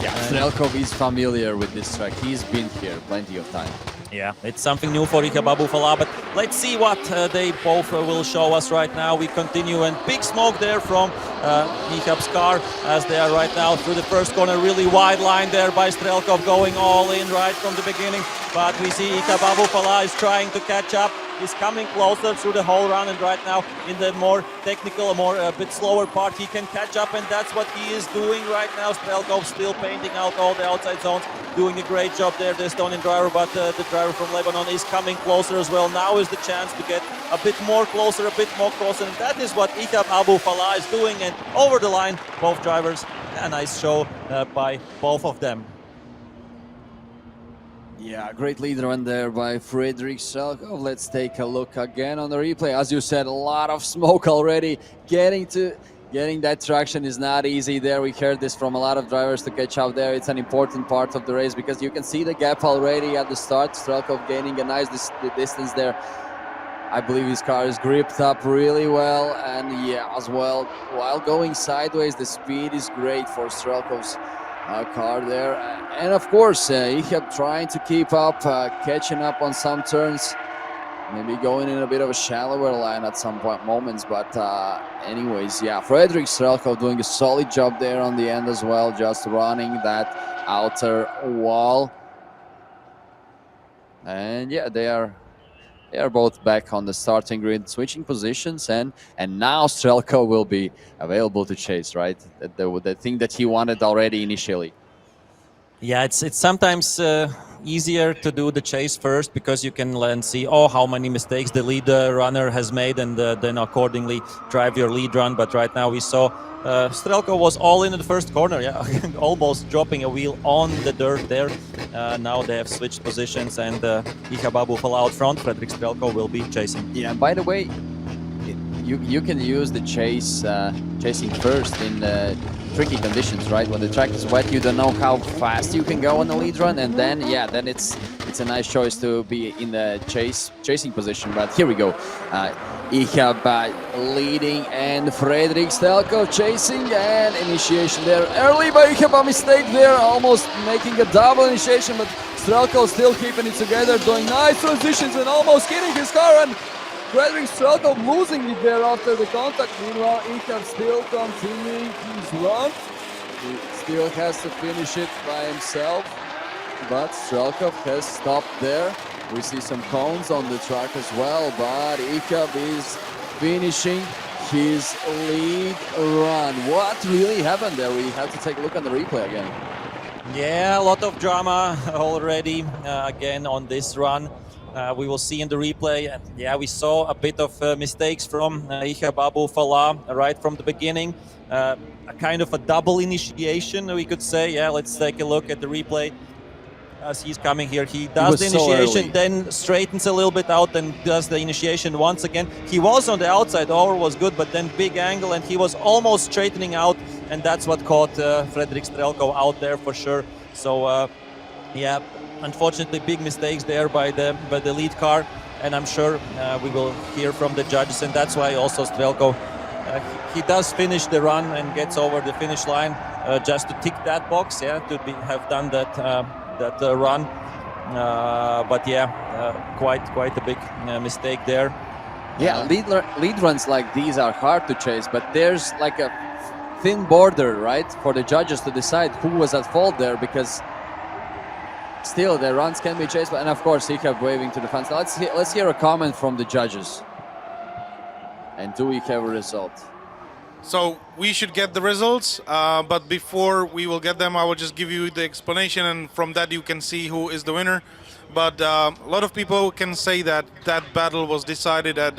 Yeah, Strelkov is familiar with this track. He's been here plenty of time. Yeah, it's something new for Ihab Abu Falah, but let's see what they both will show us right now. We continue, and big smoke there from Ihab's car as they are right now through the first corner. Really wide line there by Strelkov, going all in right from the beginning. But we see Ihab Abu Falah is trying to catch up. He's coming closer through the whole run, and right now in the more technical, a bit slower part, he can catch up, and that's what he is doing right now. Strelkov still painting out all the outside zones, doing a great job there, the Estonian driver, but the driver from Lebanon is coming closer as well. Now is the chance to get a bit more closer, and that is what Ihab Abu Falah is doing, and over the line, both drivers. A nice show by both of them. Yeah, great lead run there by Fredrik Strelkov. Let's take a look again on the replay. As you said, a lot of smoke already. Getting that traction is not easy there. We heard this from a lot of drivers to catch up there. It's an important part of the race because you can see the gap already at the start. Strelkov gaining a nice distance there. I believe his car is gripped up really well, and yeah, as well, while going sideways, the speed is great for Strelkov's car there. And of course, Ihab trying to keep up, catching up on some turns, maybe going in a bit of a shallower line at some moments. But anyways, yeah, Fredrik Strelkov doing a solid job there on the end as well, just running that outer wall. And yeah, they are both back on the starting grid, switching positions, and now Strelkov will be available to chase, right? The thing that he wanted already initially. Yeah, it's sometimes easier to do the chase first because you can then see how many mistakes the lead runner has made, and then accordingly drive your lead run. But right now we saw Strelkov was all in the first corner, almost dropping a wheel on the dirt there. Now they have switched positions, and Ihab Abu Falah out front. Fredrik Strelkov will be chasing. Yeah, and by the way, you can use the chasing first in tricky conditions, right? When the track is wet, you don't know how fast you can go on the lead run, and then it's a nice choice to be in the chasing position. But here we go. Ihab leading and Fredrik Strelkov chasing, and initiation there early by Ihab, a mistake there, almost making a double initiation, but Strelkov still keeping it together, doing nice transitions and almost hitting his car, and Fredrik Strelkov losing it there after the contact. Meanwhile, Ihab still continuing his run. He still has to finish it by himself. but Strelkov has stopped there. We see some cones on the track as well, but Ikab is finishing his lead run. What really happened there? We have to take a look on the replay again. Yeah, a lot of drama already again on this run. We will see in the replay. Yeah, we saw a bit of mistakes from Ihab Abu Falah right from the beginning. A kind of a double initiation, we could say. Yeah, let's take a look at the replay. As he's coming here, he does the initiation, then straightens a little bit out and does the initiation once again. He was on the outside, over was good, but then big angle and he was almost straightening out, and that's what caught Fredrik Strelkov out there for sure. So yeah, unfortunately big mistakes there by the lead car, and I'm sure we will hear from the judges, and that's why also Strelkov he does finish the run and gets over the finish line just to tick that box, yeah, to have done that run. But yeah, quite a big mistake there. Yeah, lead runs like these are hard to chase, but there's like a thin border, right, for the judges to decide who was at fault there, because still the runs can be chased. And of course, he kept waving to the fans. Let's hear a comment from the judges. And do we have a result? So we should get the results, but before we will get them, I will just give you the explanation, and from that you can see who is the winner. But a lot of people can say that that battle was decided at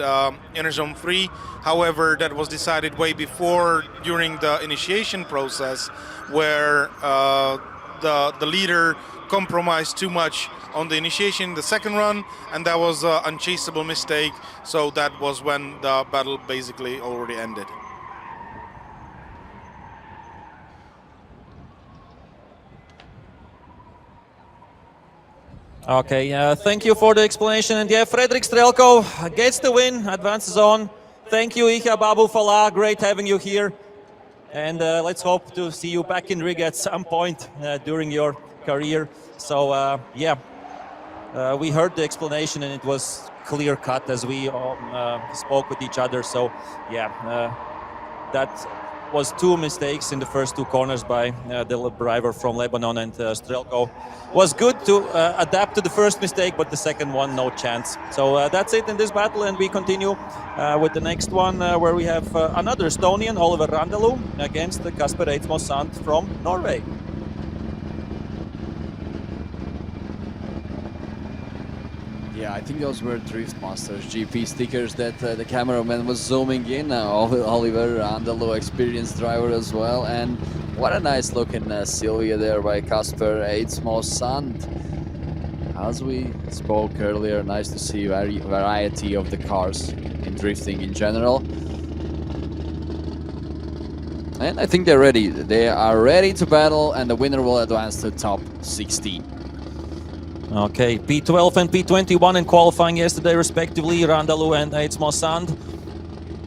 Inner Zone 3. However, that was decided way before, during the initiation process, where the leader compromised too much on the initiation, the second run, and that was an unchaseable mistake. So that was when the battle basically already ended. Okay, thank you for the explanation. And yeah, Fredrik Strelkov gets the win, advances on. Thank you, Ihab Abu Falah. Great having you here. And let's hope to see you back in Riga at some point during your career. So yeah, we heard the explanation and it was clear cut as we spoke with each other. So yeah, that was two mistakes in the first two corners by the driver from Lebanon, and Strelkov was good to adapt to the first mistake, but the second one, no chance. So that's it in this battle, and we continue with the next one where we have another Estonian, Oliver Randalu, against Kasper Eidsmo Sand from Norway. Yeah, I think those were Drift Masters GP stickers that the cameraman was zooming in. Oliver Randalu, experienced driver as well. And what a nice looking Silvia there by Kasper Eidsmo Sand. As we spoke earlier, nice to see variety of the cars in drifting in general. And I think they're ready. They are ready to battle, and the winner will advance to top 16. Okay, P12 and P21 in qualifying yesterday, respectively, Randalu and Eidsmo Sand.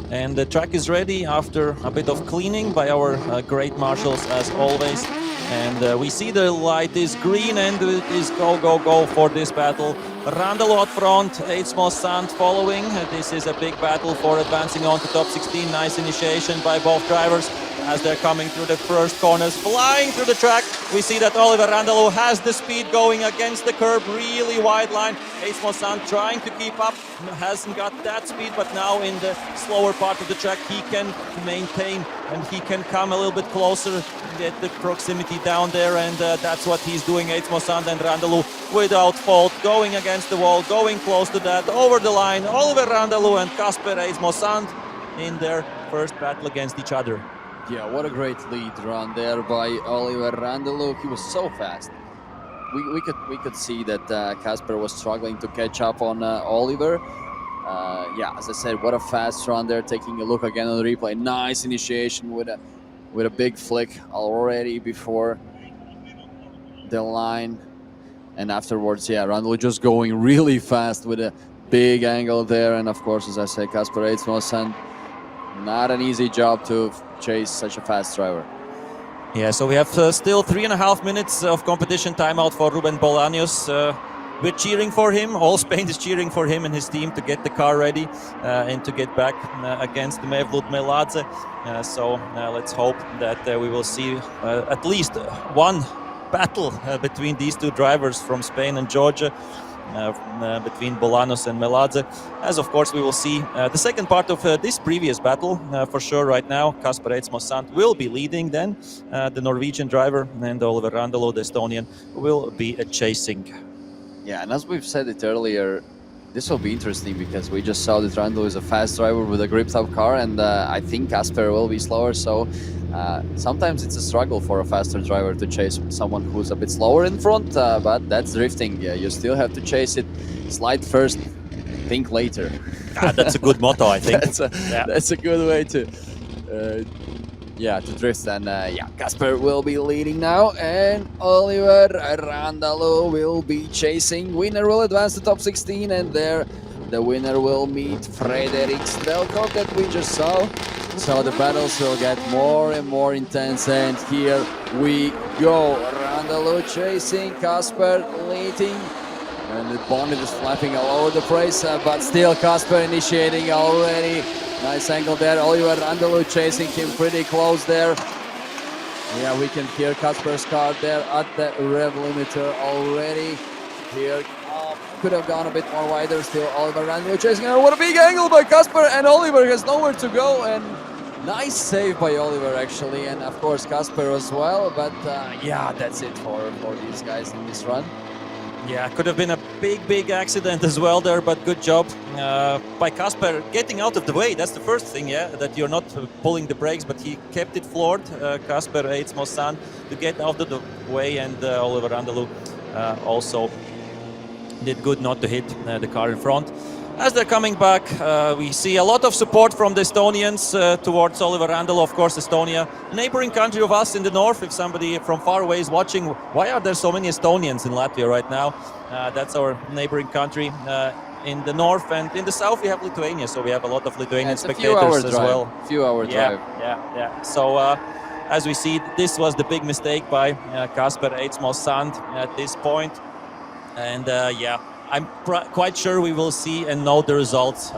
And the track is ready after a bit of cleaning by our great marshals, as always. And we see the light is green, and it is go, go, go for this battle. Randalu out front, Eidsmo Sand following. This is a big battle for advancing on to top 16. Nice initiation by both drivers as they're coming through the first corners, flying through the track. We see that Oliver Randalu has the speed going against the curb, really wide line. Eidsmo Sand trying to keep up, hasn't got that speed, but now in the slower part of the track he can maintain and he can come a little bit closer, get the proximity down there, and that's what he's doing. Eidsmo Sand and Randalu without fault, going against the wall, going close to that, over the line. Oliver Randalu and Kasper Eidsmo Sand in their first battle against each other. Yeah, what a great lead run there by Oliver Randalu. He was so fast. We could see that Kasper was struggling to catch up on Oliver. Yeah, as I said, what a fast run there. Taking a look again on the replay. Nice initiation with a big flick already before the line. And afterwards, yeah, Randalu just going really fast with a big angle there. And of course, as I said, Kasper Eidsmo Sand, not an easy job to chase such a fast driver. Yeah, so we have still 3.5 minutes of competition timeout for Ruben Bolaños. We're cheering for him. All Spain is cheering for him and his team to get the car ready and to get back against Mevlut Meladze. So let's hope that we will see at least one battle between these two drivers from Spain and Georgia, between Bolanos and Meladze. As of course we will see the second part of this previous battle for sure right now. Kasper Eidsmo-Sant will be leading then, the Norwegian driver, and Oliver Randalo, the Estonian, will be chasing. Yeah, and as we've said it earlier, this will be interesting because we just saw that Randall is a fast driver with a grip-top car, and I think Kasper will be slower, so sometimes it's a struggle for a faster driver to chase someone who's a bit slower in front, but that's drifting. Yeah, you still have to chase it. Slide first, think later. That's a good motto, I think. That's a good way to drift. And Kasper will be leading now, and Oliver Randalo will be chasing. Winner will advance to top 16, and there the winner will meet Frederik Strelkov that we just saw. So the battles will get more and more intense, and here we go. Randalo chasing, Kasper leading, and the bonnet is flapping all over the place, but still Kasper initiating already. Nice angle there. Oliver Randalo chasing him pretty close there. Yeah, we can hear Kasper's car there at the rev limiter already. Here could have gone a bit more wider. Still Oliver Randalo chasing. And what a big angle by Kasper, and Oliver has nowhere to go. And nice save by Oliver actually, and of course Kasper as well. But yeah, that's it for these guys in this run. Yeah, could have been a big accident as well there, but good job by Kasper getting out of the way. That's the first thing, yeah, that you're not pulling the brakes, but he kept it floored, Kasper Eidsmo-Sant, to get out of the way, and Oliver Randalo also did good not to hit the car in front. As they're coming back, we see a lot of support from the Estonians towards Oliver Randalo. Of course, Estonia, neighboring country of us in the north. If somebody from far away is watching, why are there so many Estonians in Latvia right now? That's our neighboring country in the north, and in the south we have Lithuania, so we have a lot of Lithuanian spectators as well. Few-hour drive. Yeah. So as we see, this was the big mistake by Kasper Eidsmo-Sant at this point, and I'm quite sure we will see and know the results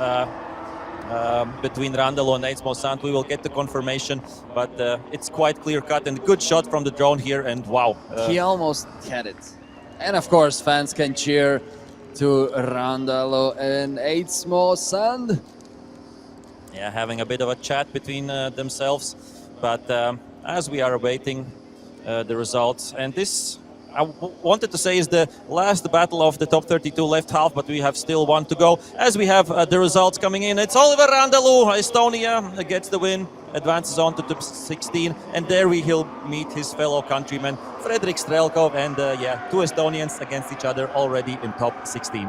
between Randalo and Eidsmo-Sant. We will get the confirmation, but it's quite clear-cut, and good shot from the drone here, and wow. He almost had it. And of course, fans can cheer to Randalo and Eidsmo-Sant. Yeah, having a bit of a chat between themselves, but as we are awaiting the results, and this I wanted to say is the last battle of the top 32 left half, but we have still one to go. As we have the results coming in, it's Oliver Randalo, Estonia, gets the win, advances on to top 16, and there he'll meet his fellow countryman Frederik Strelkov, and two Estonians against each other already in top 16.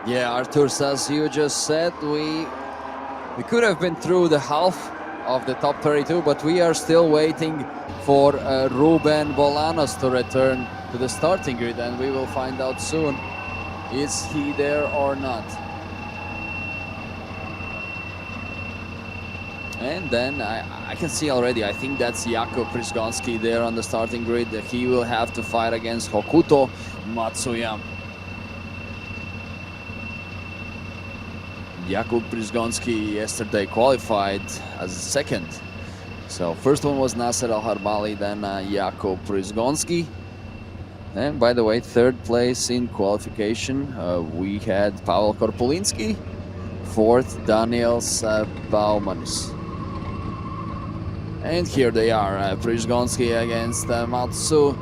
Yeah, Artur, as you just said, we could have been through the half of the top 32, but we are still waiting for Ruben Bolanos to return to the starting grid, and we will find out soon, is he there or not. And then I can see already, I think that's Jakub Przgonski there on the starting grid. He will have to fight against Hokuto Matsuyama. Jakub Przgonski yesterday qualified as second. So first one was Nasser Al-Harbali, then Jakub Przgonski. And by the way, third place in qualification, we had Pavel Korpulinski. Fourth, Daniels Baumanis. And here they are, Przgonski against Matsuyama.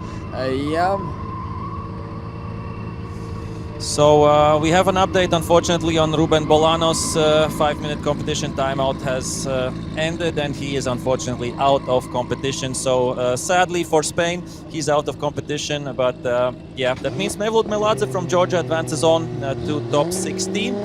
So we have an update, unfortunately, on Ruben Bolanos. 5-minute competition timeout has ended, and he is unfortunately out of competition. So sadly for Spain, he's out of competition. But that means Mevlut Meladze from Georgia advances on to top 16.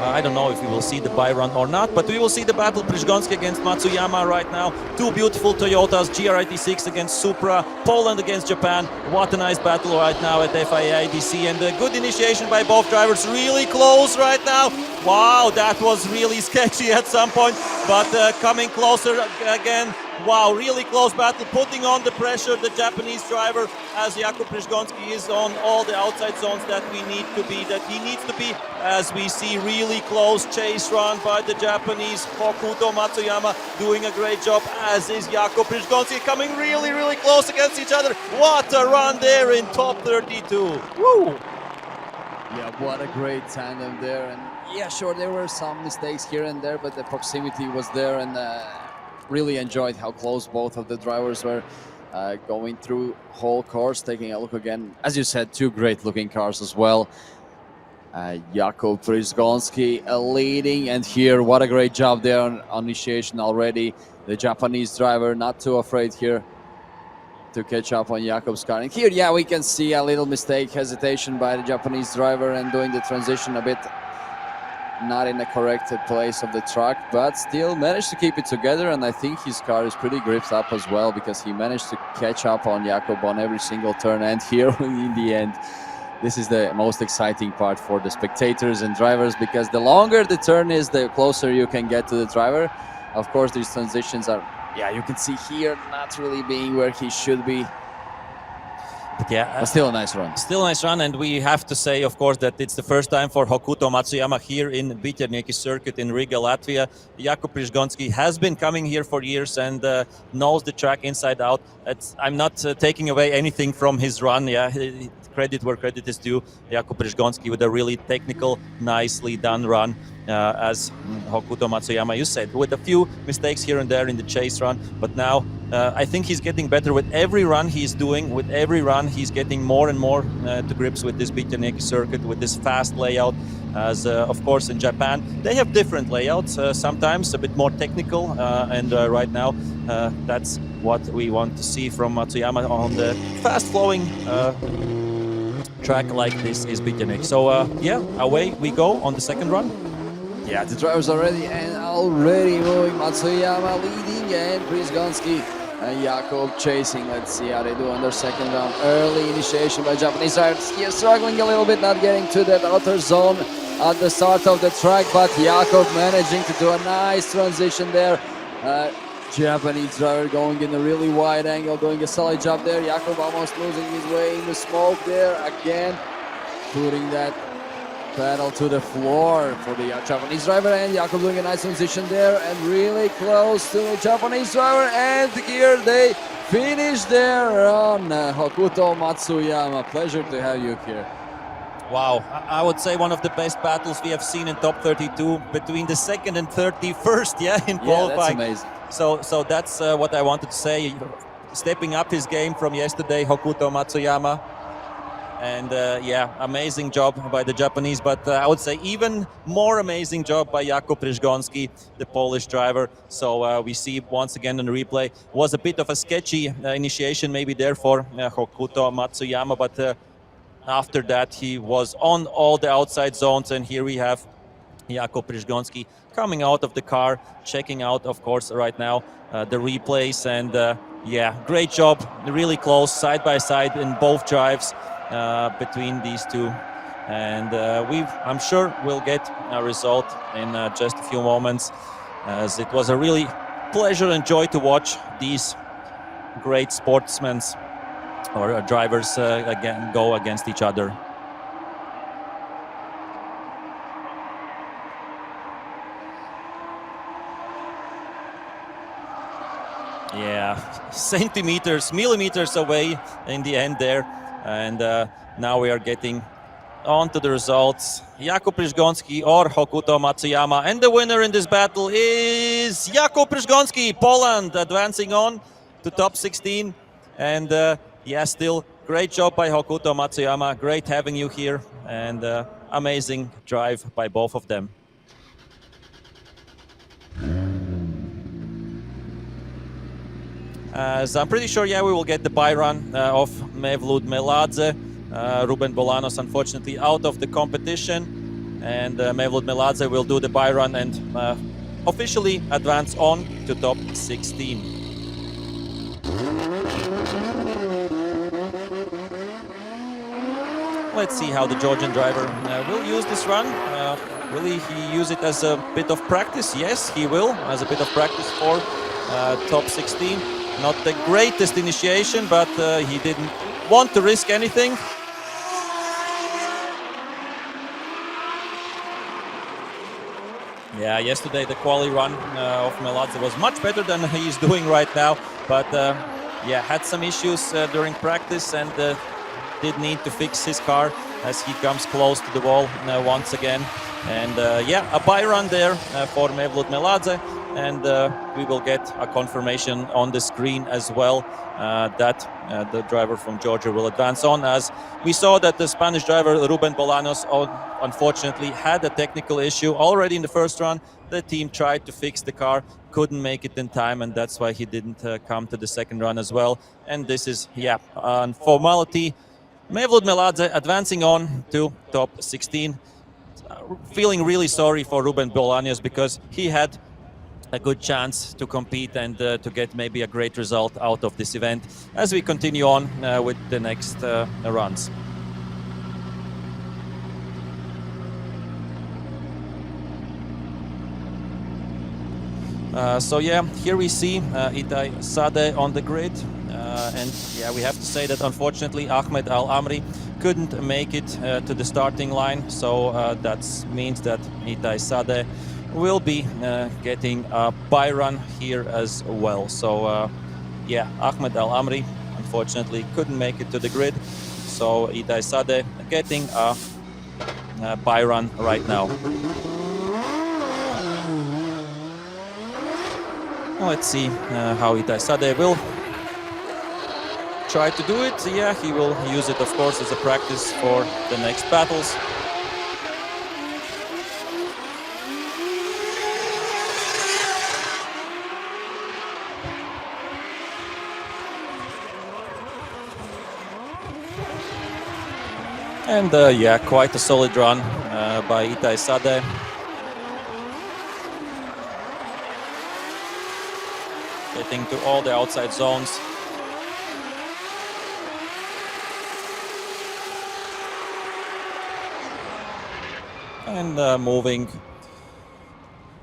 I don't know if we will see the bye run or not, but we will see the battle Przgonski against Matsuyama right now. Two beautiful Toyotas, GR86 against Supra, Poland against Japan. What a nice battle right now at FIA IDC, and a good initiation by both drivers. Really close right now. Wow, that was really sketchy at some point, but coming closer again. Wow, really close battle, putting on the pressure the Japanese driver as Jakub Przygoński is on all the outside zones that he needs to be, as we see really close chase run by the Japanese Hokuto Matsuyama doing a great job, as is Jakub Przygoński coming really, really close against each other. What a run there in top 32. Woo! Yeah, what a great tandem there. And yeah, sure, there were some mistakes here and there, but the proximity was there, and really enjoyed how close both of the drivers were going through whole course. Taking a look again, as you said, two great looking cars as well. Jakub Przygoński leading, and here, what a great job there on initiation already. The Japanese driver not too afraid here to catch up on Jakub's car. And here, yeah, we can see a little mistake, hesitation by the Japanese driver and doing the transition a bit not in the correct place of the track, but still managed to keep it together. And I think his car is pretty gripped up as well, because he managed to catch up on Jakub on every single turn. And here, in the end, this is the most exciting part for the spectators and drivers, because the longer the turn is, the closer you can get to the driver. Of course, these transitions are, yeah, you can see here not really being where he should be. But yeah, but still a nice run. Still a nice run, and we have to say, of course, that it's the first time for Hokuto Matsuyama here in Biterneki circuit in Riga, Latvia. Jakub Przygoński has been coming here for years and knows the track inside out. I'm not taking away anything from his run. Yeah, credit where credit is due. Jakub Przygoński with a really technical, nicely done run, as Hokuto Matsuyama, you said, with a few mistakes here and there in the chase run. But now I think he's getting better with every run he's doing. With every run, he's getting more and more to grips with this Biterneki circuit, with this fast layout. As of course in Japan, they have different layouts, sometimes a bit more technical, and right now that's what we want to see from Matsuyama on the fast-flowing track like this is Biterneki. So yeah, away we go on the second run. Yeah, the drivers already moving. Matsuyama leading, and Przygoński and Jakub chasing. Let's see how they do on their second round. Early initiation by Japanese drivers. Here struggling a little bit, not getting to that outer zone at the start of the track, but Jakub managing to do a nice transition there. Japanese driver going in a really wide angle, doing a solid job there. Jakub almost losing his way in the smoke there. Again, putting that pedal to the floor for the Japanese driver, and Jakub doing a nice transition there and really close to the Japanese driver. And here they finish their run. Hokuto Matsuyama, pleasure to have you here. Wow, I would say one of the best battles we have seen in top 32 between the second and 31st, in qualifying. Yeah, that's amazing. So that's what I wanted to say. Stepping up his game from yesterday, Hokuto Matsuyama. And yeah, amazing job by the Japanese, but I would say even more amazing job by Jakub Przygoński, the Polish driver. So we see once again on the replay, was a bit of a sketchy initiation maybe there for Hokuto Matsuyama, but after that he was on all the outside zones, and here we have Jakub Przygoński coming out of the car, checking out, of course, right now the replays, and yeah, great job, really close, side by side in both drives. Between these two, and I'm sure we'll get a result in just a few moments, as it was a really pleasure and joy to watch these great sportsmen or drivers again go against each other. Yeah, centimeters, millimeters away in the end there. And now we are getting on to the results. Jakub Przygoński or Hokuto Matsuyama. And the winner in this battle is Jakub Przygoński, Poland, advancing on to top 16. And yeah, still great job by Hokuto Matsuyama. Great having you here. And amazing drive by both of them. As I'm pretty sure, yeah, we will get the bye run of Mevlut Meladze. Ruben Bolanos, unfortunately, out of the competition. And Mevlut Meladze will do the bye run and officially advance on to top 16. Let's see how the Georgian driver will use this run. Will he use it as a bit of practice? Yes, he will, as a bit of practice for top 16. Not the greatest initiation, but he didn't want to risk anything. Yeah, yesterday the quali run of Meladze was much better than he's doing right now, but yeah, had some issues during practice and did need to fix his car as he comes close to the wall once again. And yeah, a bye run there for Mevlut Meladze, and we will get a confirmation on the screen as well that the driver from Georgia will advance on, as we saw that the Spanish driver Ruben Bolaños unfortunately had a technical issue already in the first run. The team tried to fix the car, couldn't make it in time, and that's why he didn't come to the second run as well. And this is, yeah, a formality. Mevlut Meladze advancing on to top 16. Feeling really sorry for Ruben Bolaños because he had a good chance to compete and to get maybe a great result out of this event as we continue on with the next runs. So yeah, here we see Itai Sade on the grid, and yeah, we have to say that unfortunately Ahmed Al Amri couldn't make it to the starting line, so that means that Itai Sade will be getting a bye run here as well. So yeah, Ahmed Al Amri unfortunately couldn't make it to the grid, so Itai Sade getting a bye run right now. Let's see how Itai Sade will try to do it. Yeah, he will use it, of course, as a practice for the next battles. And yeah, quite a solid run by Itai Sade. Getting to all the outside zones. And moving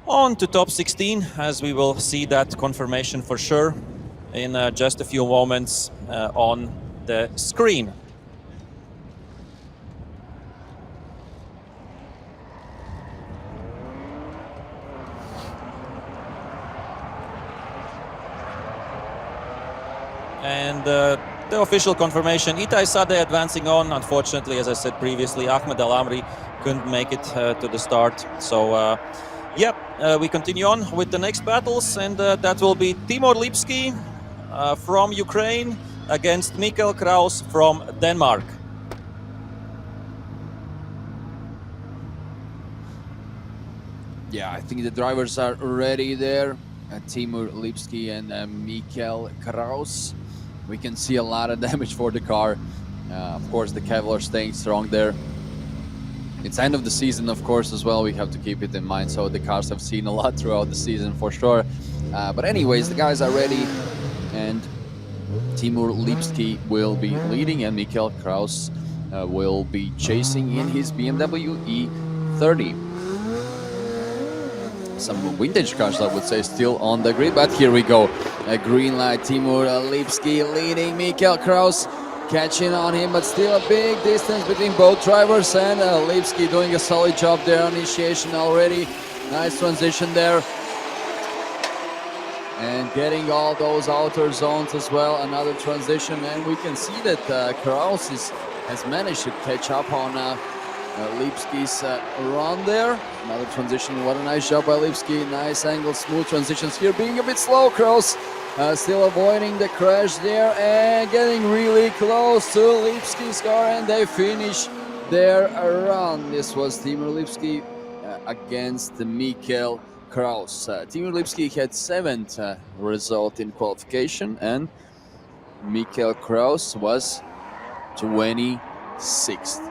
on to top 16, as we will see that confirmation for sure in just a few moments on the screen. And the official confirmation, Itai Sade advancing on. Unfortunately, as I said previously, Ahmed Al Amri couldn't make it to the start. So, yep, we continue on with the next battles, and that will be Timur Lipski from Ukraine against Mikkel Kraus from Denmark. Yeah, I think the drivers are ready there. Timur Lipski and Mikkel Kraus. We can see a lot of damage for the car. Of course, the Kevlar staying strong there. It's end of the season, of course, as well. We have to keep it in mind. So the cars have seen a lot throughout the season for sure. But anyways, the guys are ready. And Timur Lipski will be leading and Mikkel Kraus will be chasing in his BMW E30. Some vintage cars, I would say, still on the grid, but here we go. A green light, Timur Lipski leading, Mikkel Kraus catching on him, but still a big distance between both drivers, and Lipski doing a solid job there on initiation already. Nice transition there. And getting all those outer zones as well, another transition, and we can see that Kraus has managed to catch up on Lipski's run there. Another transition, what a nice job by Lipski. Nice angle, smooth transitions here, being a bit slow. Kraus still avoiding the crash there and getting really close to Lipski's car, and they finish their run. This was Timur Lipski against Mikkel Kraus. Timur Lipski had 7th result in qualification, and Mikkel Kraus was 26th.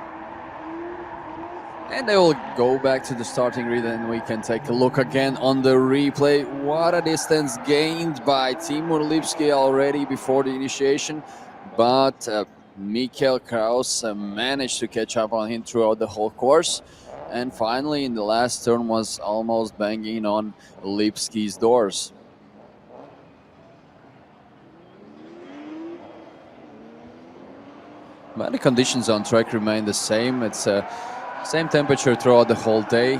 And they will go back to the starting grid, and we can take a look again on the replay. What a distance gained by Timur Lipski already before the initiation. But Mikkel Kraus managed to catch up on him throughout the whole course. And finally, in the last turn, was almost banging on Lipski's doors. But the conditions on track remain the same. It's same temperature throughout the whole day.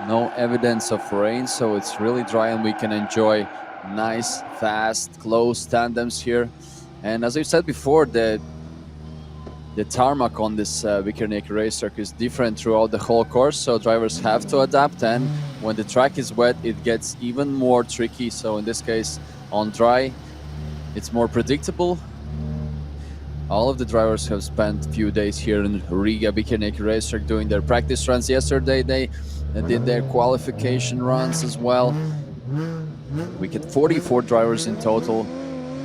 No evidence of rain, so it's really dry and we can enjoy nice, fast, close tandems here. And as I said before, the tarmac on this Vikerniek racetrack is different throughout the whole course, so drivers have to adapt, and when the track is wet it gets even more tricky. So in this case on dry it's more predictable. All of the drivers have spent a few days here in Riga Vikerniek racetrack doing their practice runs. Yesterday they did their qualification runs as well. We get 44 drivers in total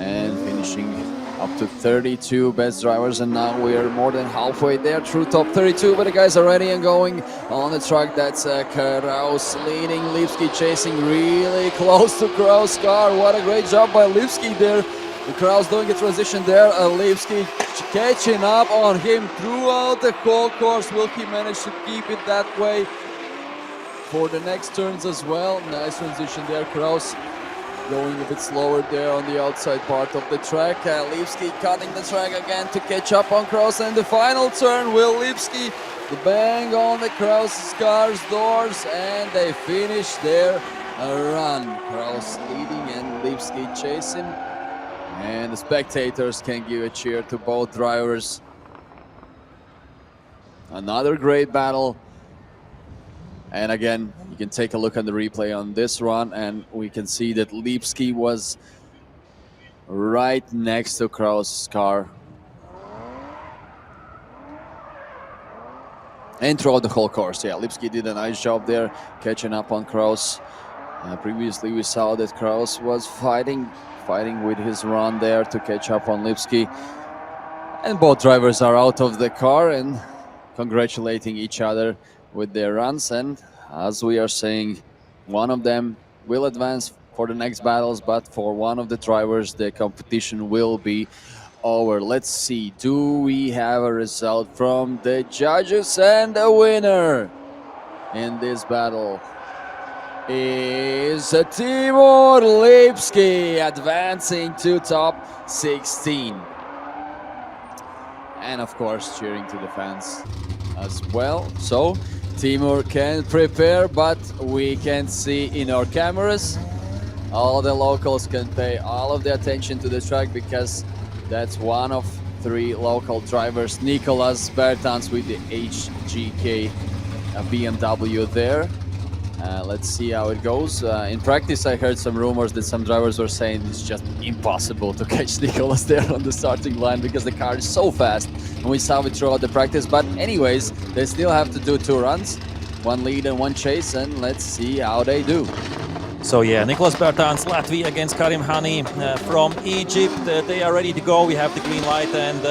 and finishing up to 32 best drivers, and now we are more than halfway there through top 32, but the guys are ready and going on the track. That's Kraus leading, Lipski chasing really close to Kraus' car. What a great job by Lipski there. The Kraus doing a transition there, Lipski catching up on him throughout the whole course. Will he manage to keep it that way for the next turns as well? Nice transition there, Kraus going a bit slower there on the outside part of the track. Lipski cutting the track again to catch up on Kraus, and the final turn will Lipski the bang on the Kraus' car's doors, and they finish their run. Kraus leading and Lipski chasing, and the spectators can give a cheer to both drivers. Another great battle. And again, you can take a look at the replay on this run, and we can see that Lipski was right next to Kraus' car. And throughout the whole course, yeah, Lipski did a nice job there, catching up on Kraus. Previously, we saw that Kraus was fighting with his run there to catch up on Lipski. And both drivers are out of the car and congratulating each other with their runs, and as we are saying, one of them will advance for the next battles, but for one of the drivers the competition will be over. Let's see, do we have a result from the judges? And the winner in this battle is Timur Lipski, advancing to top 16. And of course cheering to the fans as well. So Timur can prepare, but we can see in our cameras, all the locals can pay all of the attention to the track, because that's one of 3 local drivers, Nicolas Bertans with the HGK BMW there. Let's see how it goes. In practice, I heard some rumors that some drivers were saying it's just impossible to catch Nicolas there on the starting line because the car is so fast. And we saw it throughout the practice. But anyways, they still have to do 2 runs, 1 lead and 1 chase, and let's see how they do. So yeah, Nicolas Bertans, Latvia against Karim Hani from Egypt. They are ready to go. We have the green light, and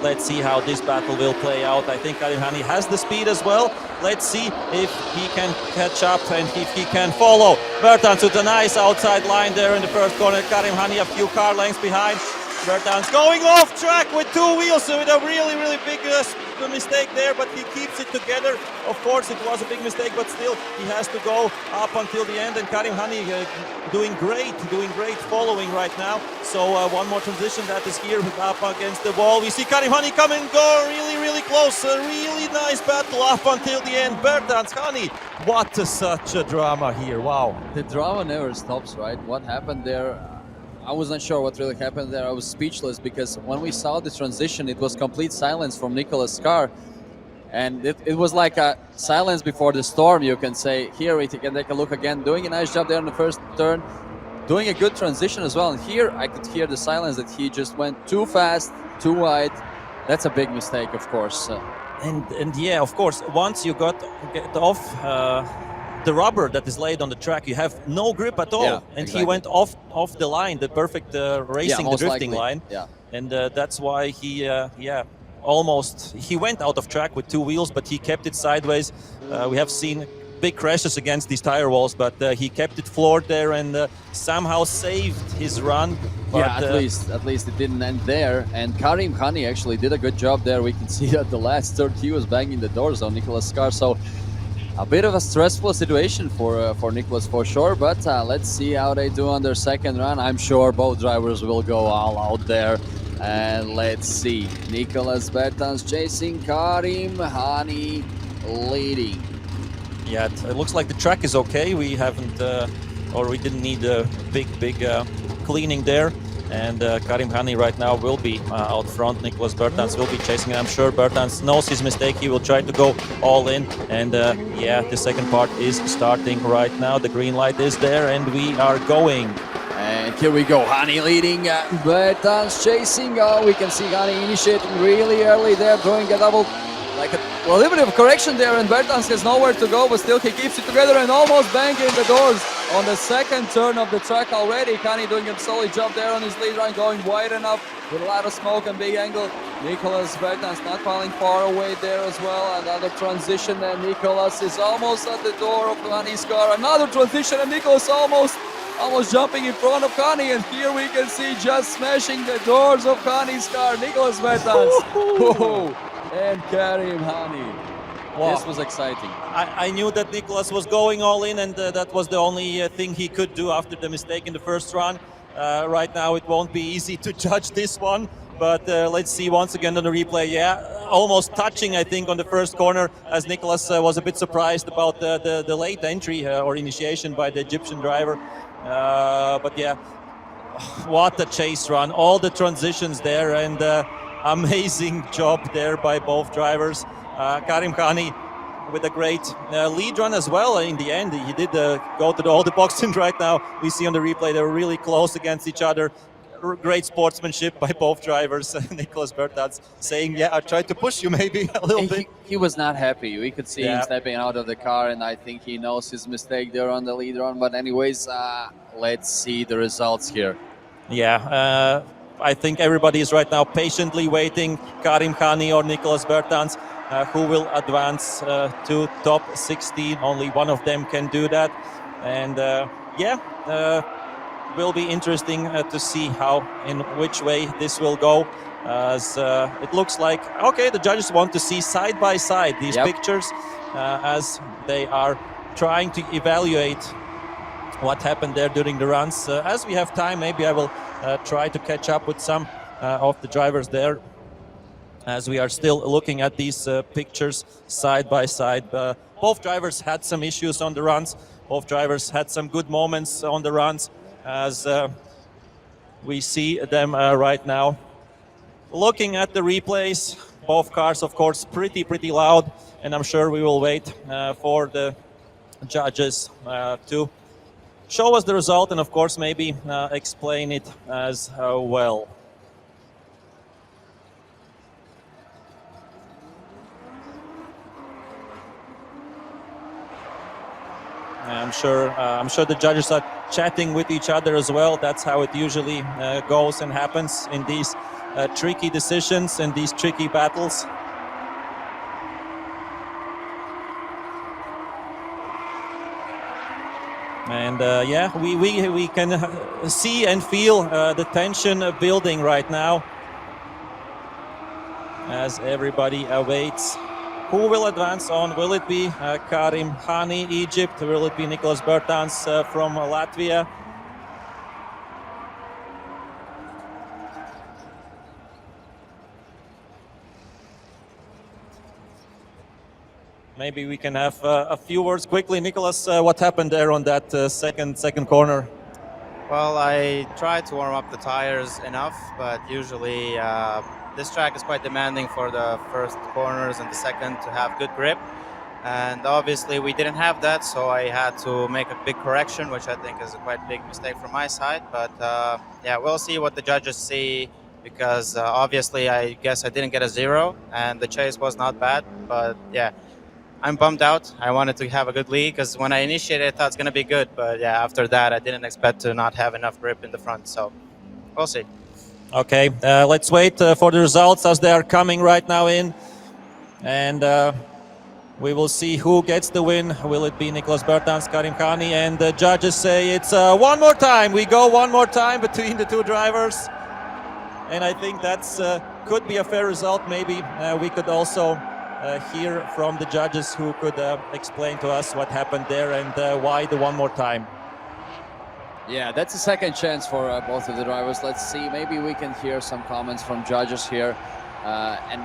let's see how this battle will play out. I think Karim Hani has the speed as well. Let's see if he can catch up and if he can follow. Bertans with a nice outside line there in the first corner. Karim Hani a few car lengths behind. Bertans going off track with 2 wheels with a really big mistake there, but he keeps it together. Of course, it was a big mistake, but still he has to go up until the end. And Karim Hani doing great following right now. So one more transition that is here up against the wall. We see Karim Hani come and go really close. A really nice battle up until the end. Bertans, Hani, what such a drama here. Wow. The drama never stops, right? What happened there? I was not sure what really happened there. I was speechless, because when we saw the transition, it was complete silence from Nicolas' car. And it was like a silence before the storm, you can say. Here we can take a look again, doing a nice job there on the first turn, doing a good transition as well. And here I could hear the silence, that he just went too fast, too wide. That's a big mistake, of course. And yeah, of course, once you get off the rubber that is laid on the track, you have no grip at all. Yeah, and exactly. He went off the line, the perfect racing, the drifting likely. line. Yeah. And that's why he he went out of track with 2 wheels, but he kept it sideways. We have seen big crashes against these tire walls, but he kept it floored there and somehow saved his run. But, yeah, at least it didn't end there. And Karim Hani actually did a good job there. We can see at the last turn he was banging the doors on Nicolas' car. So a bit of a stressful situation for Nicolas for sure, but let's see how they do on their second run. I'm sure both drivers will go all out there And let's see, Nicholas Bertans chasing, Karim Hani leading. Yeah, it looks like the track is okay. We haven't, or we didn't need a big cleaning there. And Karim Hani right now will be out front. Nicholas Bertans will be chasing, and I'm sure Bertans knows his mistake. He will try to go all in. And yeah, the second part is starting right now. The green light is there, and we are going. And here we go, Hani leading, Bertans chasing. Oh, we can see Hani initiating really early there, throwing a double, like a little bit of correction there, and Bertans has nowhere to go, but still he keeps it together and almost banging the doors on the second turn of the track already. Hani doing a solid job there on his lead run, going wide enough with a lot of smoke and big angle. Nicholas Bertans not falling far away there as well. Another transition, and Nicholas is almost at the door of Hani's car. Another transition, and Nicholas almost jumping in front of Hani, and here we can see just smashing the doors of Hani's car, Nicholas Bertans. And Karim Hani. Wow. This was exciting. I knew that Nicholas was going all in, and that was the only thing he could do after the mistake in the first run. Right now it won't be easy to judge this one, but let's see once again on the replay. Yeah, almost touching, I think, on the first corner, as Nicholas was a bit surprised about the late entry or initiation by the Egyptian driver. But yeah, what a chase run, all the transitions there, and amazing job there by both drivers. Karim Hani with a great lead run as well. In the end, he did go to all the boxing right now. We see on the replay they were really close against each other. Great sportsmanship by both drivers. Nicholas Bertans saying, yeah, I tried to push you maybe a little bit. He was not happy. We could see him stepping out of the car, and I think he knows his mistake there on the lead run. But anyways, let's see the results here. Yeah, I think everybody is right now patiently waiting, Karim Hani or Nicholas Bertans, who will advance to top 16. Only one of them can do that. And yeah, will be interesting to see in which way this will go. As it looks like, okay, the judges want to see side by side these pictures as they are trying to evaluate what happened there during the runs. As we have time, maybe I will try to catch up with some of the drivers there, as we are still looking at these pictures side by side. Both drivers had some issues on the runs. Both drivers had some good moments on the runs, as we see them right now. Looking at the replays, both cars, of course, pretty loud, and I'm sure we will wait for the judges to show us the result, and of course maybe explain it as well. I'm sure the judges are chatting with each other as well. That's how it usually goes and happens in these tricky decisions and these tricky battles. And yeah, we can see and feel the tension building right now, as everybody awaits who will advance on. Will it be Karim Hani, Egypt? Will it be Nicholas Bertans from Latvia? Maybe we can have a few words quickly. Nicholas, what happened there on that second corner? Well, I tried to warm up the tires enough, but usually this track is quite demanding for the first corners and the second to have good grip. And obviously we didn't have that, so I had to make a big correction, which I think is a quite big mistake from my side. But yeah, we'll see what the judges see, because obviously I guess I didn't get a 0 and the chase was not bad. But yeah, I'm bummed out. I wanted to have a good lead, because when I initiated, I thought it's going to be good. But yeah, after that, I didn't expect to not have enough grip in the front. So we'll see. Okay, let's wait for the results as they are coming right now in. And we will see who gets the win. Will it be Nicholas Bertans, Karim Hani? And the judges say it's one more time. We go one more time between the two drivers. And I think that's could be a fair result. Maybe we could also hear from the judges who could explain to us what happened there and why the one more time. Yeah, that's a second chance for both of the drivers. Let's see, maybe we can hear some comments from judges here. And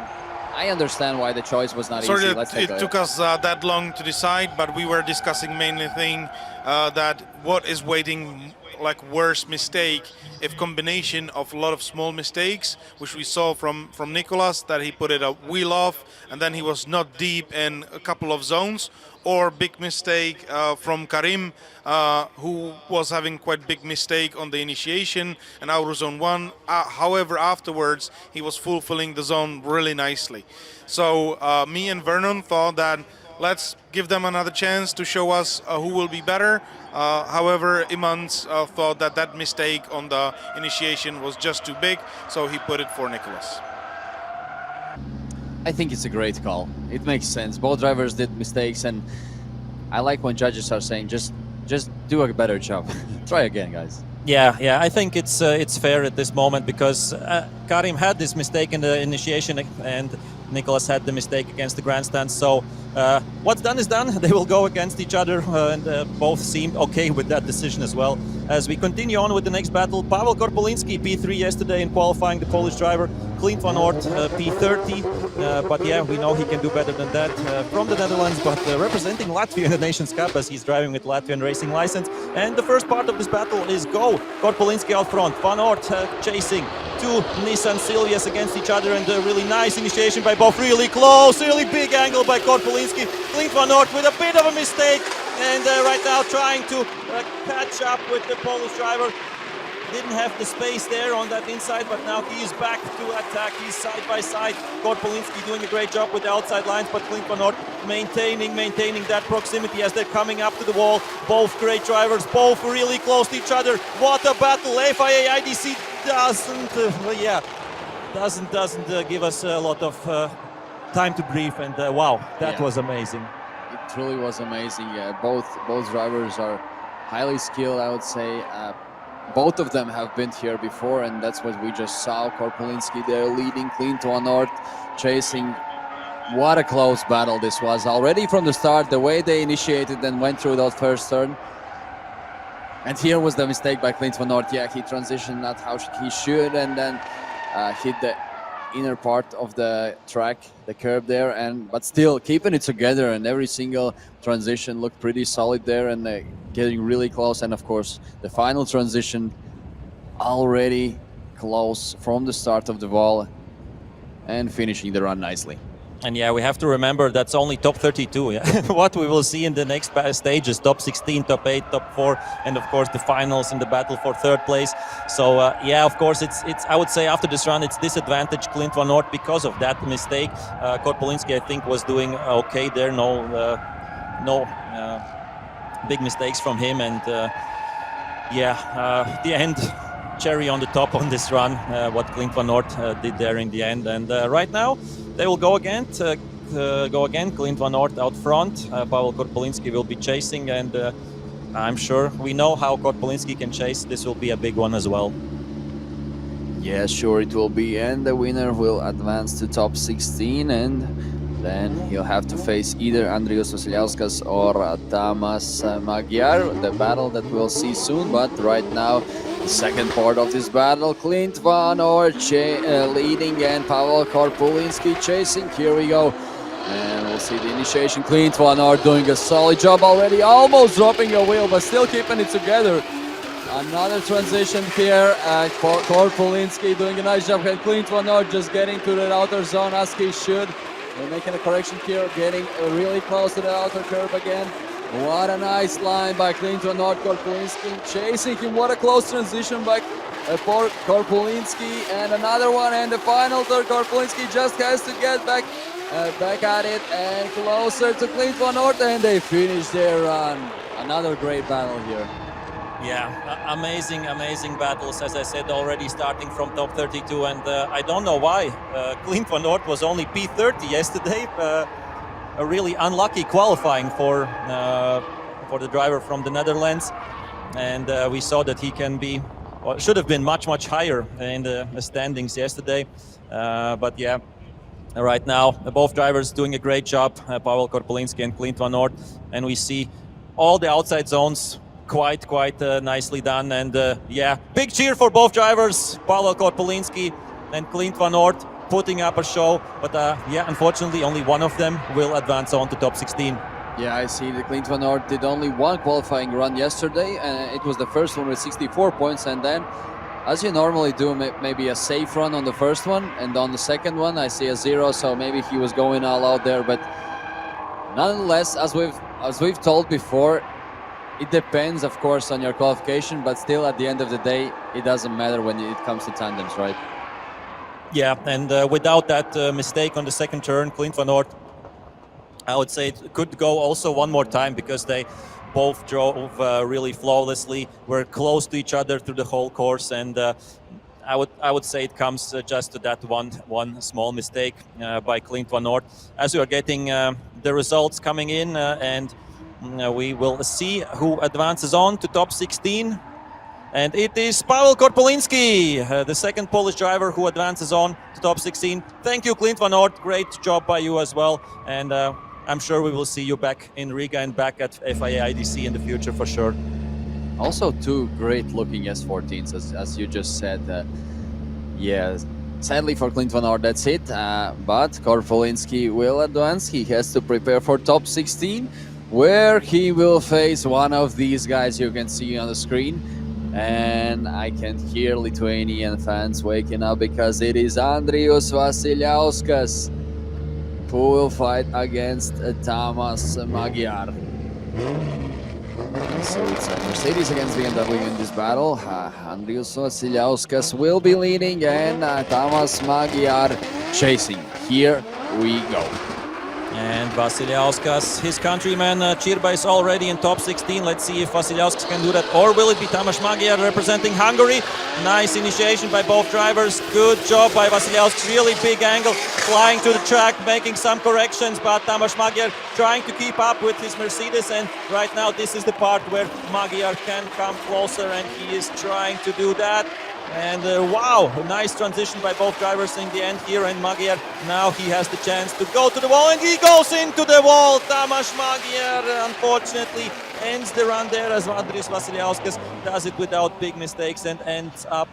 I understand why the choice was not Sorry easy. that Let's take it a took us that long to decide, but we were discussing mainly thing that what is waiting like worse mistake if combination of a lot of small mistakes, which we saw from Nicolas, that he put it a wheel off and then he was not deep in a couple of zones, or big mistake from Karim, who was having quite big mistake on the initiation and outer zone 1. However, afterwards he was fulfilling the zone really nicely. So me and Vernon thought that let's give them another chance to show us who will be better. However, Imans thought that that mistake on the initiation was just too big, so he put it for Nicolas. I think it's a great call. It makes sense. Both drivers did mistakes, and I like when judges are saying just do a better job. Try again, guys. Yeah, I think it's fair at this moment because Karim had this mistake in the initiation and Nicolas had the mistake against the grandstand. So what's done is done. They will go against each other, and both seemed okay with that decision as well. As we continue on with the next battle, Pavel Korpolinski, P3 yesterday in qualifying, the Polish driver. Clint van Oort, P30. But yeah, we know he can do better than that from the Netherlands, but representing Latvia in the Nations Cup as he's driving with Latvian racing license. And the first part of this battle is go. Korpolinski out front, Van Oort chasing two Nissan Silvias against each other, and a really nice initiation by both, really close, really big angle by Korpolinski. Clint van Oort with a bit of a mistake, and right now trying to catch up with the Polish driver. Didn't have the space there on that inside, but now he is back to attack. He's side by side. Korpolinski doing a great job with the outside lines, but Clint van Oort maintaining that proximity as they're coming up to the wall. Both great drivers, both really close to each other. What a battle! FIA IDC doesn't give us a lot of time to breathe, and wow, that was amazing. It truly was amazing. Both drivers are highly skilled, I would say. Both of them have been here before, and that's what we just saw. Korpolinski there leading, Clint van Oort chasing. What a close battle this was. Already from the start, the way they initiated and went through that first turn. And here was the mistake by Clint van Oort. Yeah, he transitioned not how he should, and then hit the inner part of the track, the curb there, but still keeping it together, and every single transition looked pretty solid there, and getting really close. And of course the final transition already close from the start of the wall and finishing the run nicely. And yeah, we have to remember that's only top 32. Yeah? What we will see in the next stage is top 16, top 8, top 4, and of course the finals in the battle for third place. So yeah, of course it's I would say after this run it's disadvantage Clint van Oort because of that mistake. Korpolinski, I think, was doing okay there. No big mistakes from him, and yeah, the end cherry on the top on this run, what Clint van Oort did there in the end. And right now they will go again. Clint van Oort out front. Pavel Korpolinski will be chasing, and I'm sure we know how Korpolinski can chase. This will be a big one as well. Yeah, sure it will be, and the winner will advance to top 16, and then he'll have to face either Andrius Vasiliauskas or Tamas Magyar, the battle that we'll see soon. But right now, the second part of this battle, Clint van Oort leading and Pavel Korpolinski chasing. Here we go. And we'll see the initiation. Clint van Oort doing a solid job already, almost dropping a wheel, but still keeping it together. Another transition here. Korpolinski doing a nice job. And Clint van Oort just getting to the outer zone as he should. We're making a correction here, getting really close to the outer curve again. What a nice line by Clint van Oort. Korpolinski chasing him. What a close transition by Korpolinski. And another one, and the final third. Korpolinski just has to get back at it and closer to Clint van Oort, and they finish their run. Another great battle here. Yeah, amazing battles, as I said already, starting from top 32, and I don't know why. Clint van Oort was only P30 yesterday. A really unlucky qualifying for the driver from the Netherlands, and we saw that he can be, or should have been much higher in the standings yesterday. But yeah, right now both drivers doing a great job, Pavel Korpolinski and Clint van Oort, and we see all the outside zones quite nicely done. And yeah, big cheer for both drivers, Paweł Korpolinski and Clint Van Oort, putting up a show. But yeah, unfortunately, only one of them will advance on to top 16. Yeah, I see that Clint Van Oort did only one qualifying run yesterday, and it was the first one with 64 points. And then, as you normally do, maybe a safe run on the first one, and on the second one I see a 0, so maybe he was going all out there. But nonetheless, as we've told before, it depends, of course, on your qualification, but still at the end of the day, it doesn't matter when it comes to tandems, right? Yeah, and without that mistake on the second turn, Clint Van Oort, I would say it could go also one more time, because they both drove really flawlessly, were close to each other through the whole course, and I would say it comes just to that one small mistake by Clint Van Oort. As we are getting the results coming in, and we will see who advances on to top 16. And it is Paweł Korpolinski, the second Polish driver who advances on to top 16. Thank you, Clint Van Oort. Great job by you as well. And I'm sure we will see you back in Riga and back at FIA IDC in the future for sure. Also, two great-looking S14s, as you just said. Yeah, sadly for Clint Van Oort, that's it. But Korpolinski will advance. He has to prepare for top 16, where he will face one of these guys you can see on the screen. And I can hear Lithuanian fans waking up, because it is Andrius Vasiliauskas who will fight against Tamas Magyar. So it's Mercedes against BMW in this battle. Andrius Vasiliauskas will be leading, and Tamas Magyar chasing. Here we go. And Vasiliauskas, his countryman, Chirba is already in top 16. Let's see if Vasiliauskas can do that, or will it be Tamas Magyar representing Hungary? Nice initiation by both drivers. Good job by Vasiliauskas. Really big angle, flying to the track, making some corrections, but Tamas Magyar trying to keep up with his Mercedes. And right now, this is the part where Magyar can come closer, and he is trying to do that. And wow, a nice transition by both drivers in the end here. And Magyar, now he has the chance to go to the wall, and he goes into the wall. Tamas Magyar unfortunately ends the run there, as Andrius Vasiliauskas does it without big mistakes and ends up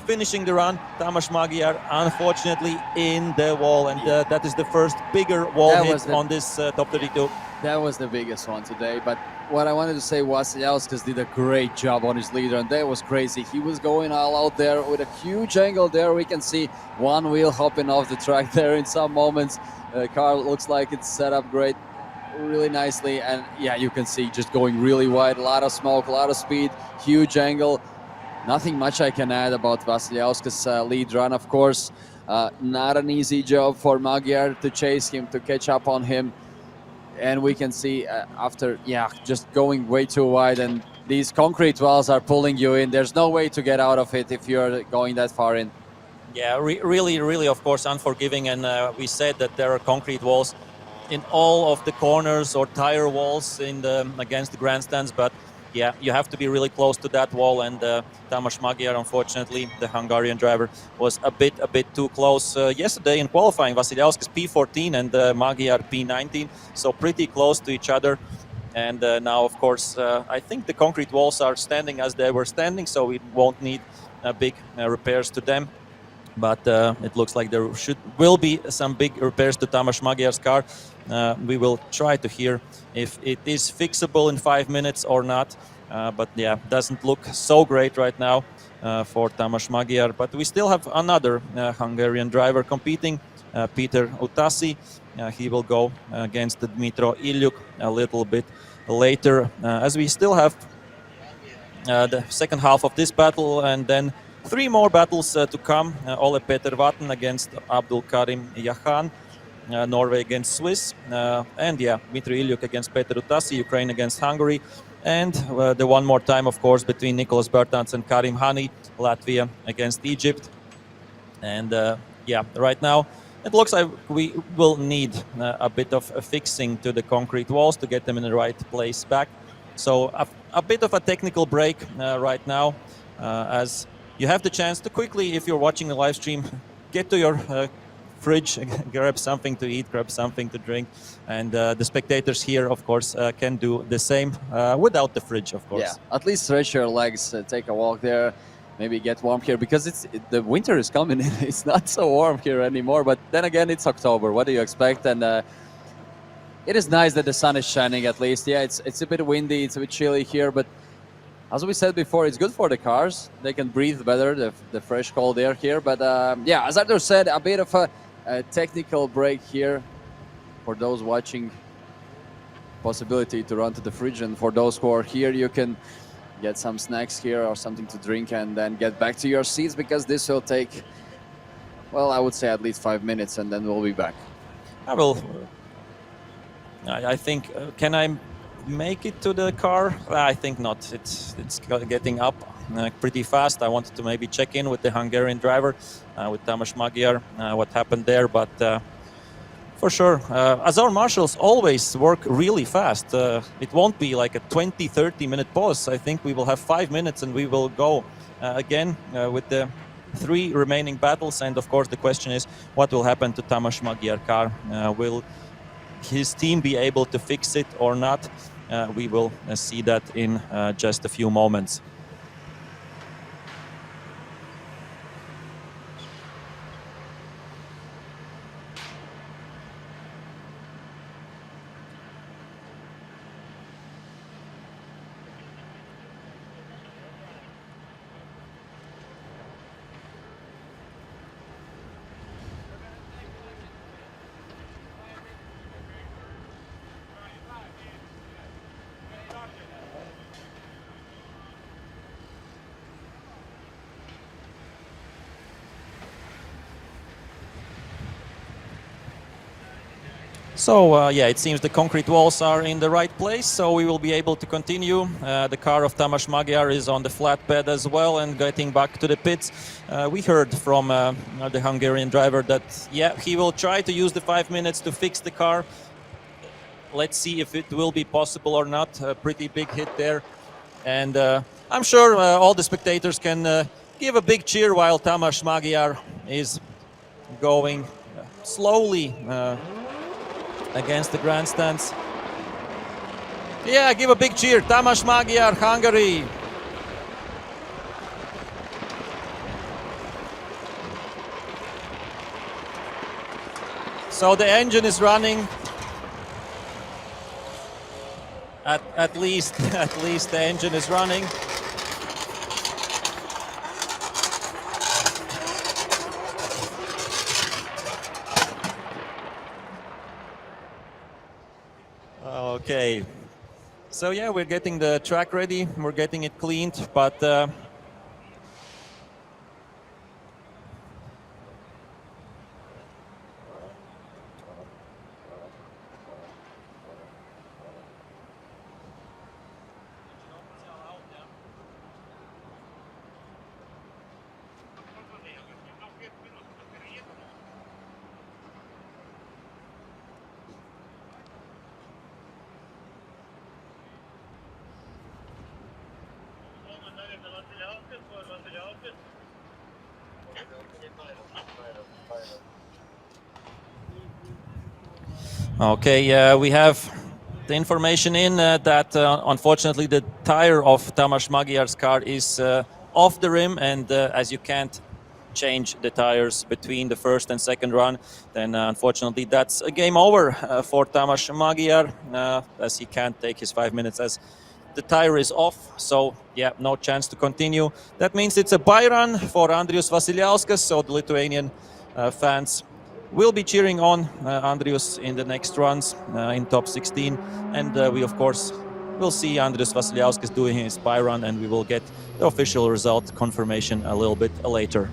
finishing the run. Tamas Magyar unfortunately in the wall, and that is the first bigger wall hit on this top 32. That was the biggest one today. But what I wanted to say, Vasiliauskas did a great job on his leader, and that was crazy. He was going all out there with a huge angle there. We can see one wheel hopping off the track there in some moments. The car looks like it's set up great, really nicely. And yeah, you can see just going really wide, a lot of smoke, a lot of speed, huge angle. Nothing much I can add about Vasiliauskas' lead run, of course. Not an easy job for Magyar to chase him, to catch up on him. And we can see after, just going way too wide, and these concrete walls are pulling you in. There's no way to get out of it if you're going that far in. Yeah, really, of course, unforgiving. And we said that there are concrete walls in all of the corners, or tire walls against the grandstands. But yeah, you have to be really close to that wall. And Tamas Magyar, unfortunately, the Hungarian driver, was a bit too close yesterday in qualifying. Vasiliauskas P14 and Magyar P19, so pretty close to each other. And now, of course, I think the concrete walls are standing as they were standing, so we won't need big repairs to them. But it looks like there will be some big repairs to Tamas Magyar's car. We will try to hear if it is fixable in 5 minutes or not. But yeah, doesn't look so great right now for Tamas Magyar. But we still have another Hungarian driver competing, Peter Utassi. He will go against Dmitro Ilyuk a little bit later, as we still have the second half of this battle, and then 3 more battles to come. Ole Peter Vatten against Abdul Karim Yahan, Norway against Swiss, and Dmitry Ilyuk against Peter Utassi, Ukraine against Hungary, and the one more time, of course, between Nicholas Bertans and Karim Hani, Latvia against Egypt. And right now it looks like we will need a bit of a fixing to the concrete walls to get them in the right place back. So a bit of a technical break right now, as you have the chance to quickly, if you're watching the live stream, get to your fridge, grab something to eat, grab something to drink, and the spectators here, of course, can do the same without the fridge, of course. Yeah, at least stretch your legs, take a walk there, maybe get warm here because the winter is coming. It's not so warm here anymore. But then again, it's October. What do you expect? And it is nice that the sun is shining at least. Yeah, it's a bit windy, it's a bit chilly here, but as we said before, it's good for the cars. They can breathe better, the fresh cold air here. But yeah, as Artur said, a bit of a technical break here for those watching. Possibility to run to the fridge, and for those who are here, you can get some snacks here or something to drink and then get back to your seats, because this will take, well, I would say at least 5 minutes, and then we'll be back. I will. I think. Can I make it to the car? I think not. It's getting up pretty fast. I wanted to maybe check in with the Hungarian driver, with Tamás Magyar, what happened there, but. For sure. As our marshals always work really fast. It won't be like a 20-30 minute pause. I think we will have 5 minutes and we will go again with the 3 remaining battles. And of course the question is, what will happen to Tamás Magyar car? Will his team be able to fix it or not? We will see that in just a few moments. So yeah, it seems the concrete walls are in the right place, so we will be able to continue. The car of Tamás Magyar is on the flatbed as well and getting back to the pits. We heard from the Hungarian driver that, yeah, he will try to use the 5 minutes to fix the car. Let's see if it will be possible or not. A pretty big hit there. And I'm sure all the spectators can give a big cheer while Tamás Magyar is going slowly against the grandstands. Yeah, give a big cheer. Tamás Magyar, Hungary. So the engine is running. At least the engine is running. Okay, so yeah, we're getting the track ready, we're getting it cleaned, but okay, we have the information in that unfortunately the tire of Tamás Magyar's car is off the rim, and as you can't change the tires between the first and second run, then unfortunately that's a game over for Tamás Magyar, as he can't take his 5 minutes as the tire is off. So yeah, no chance to continue. That means it's a bye run for Andrius Vasiliauskas, so the Lithuanian fans will be cheering on Andrius in the next runs in top 16, and we of course will see Andrius Vasiliauskas doing his bye run, and we will get the official result confirmation a little bit later.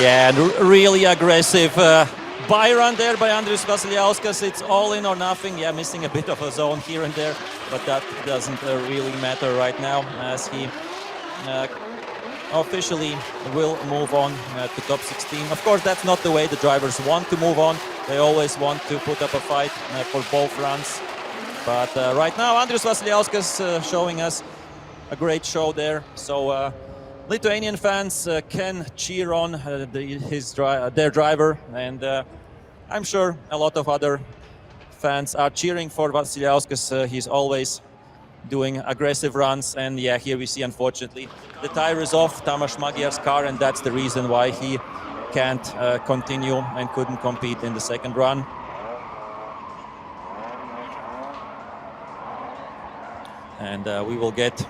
Yeah, and really aggressive buy run there by Andrius Vasiliauskas. It's all in or nothing. Yeah, missing a bit of a zone here and there, but that doesn't really matter right now, as he officially will move on to top 16. Of course, that's not the way the drivers want to move on. They always want to put up a fight for both runs. But right now, Andrius Vasiliauskas showing us a great show there. So Lithuanian fans can cheer on their driver, and I'm sure a lot of other fans are cheering for Vasiliauskas. He's always doing aggressive runs, and yeah, here we see, unfortunately, the tire is off Tamas Magyar's car, and that's the reason why he can't continue and couldn't compete in the second run. And we will get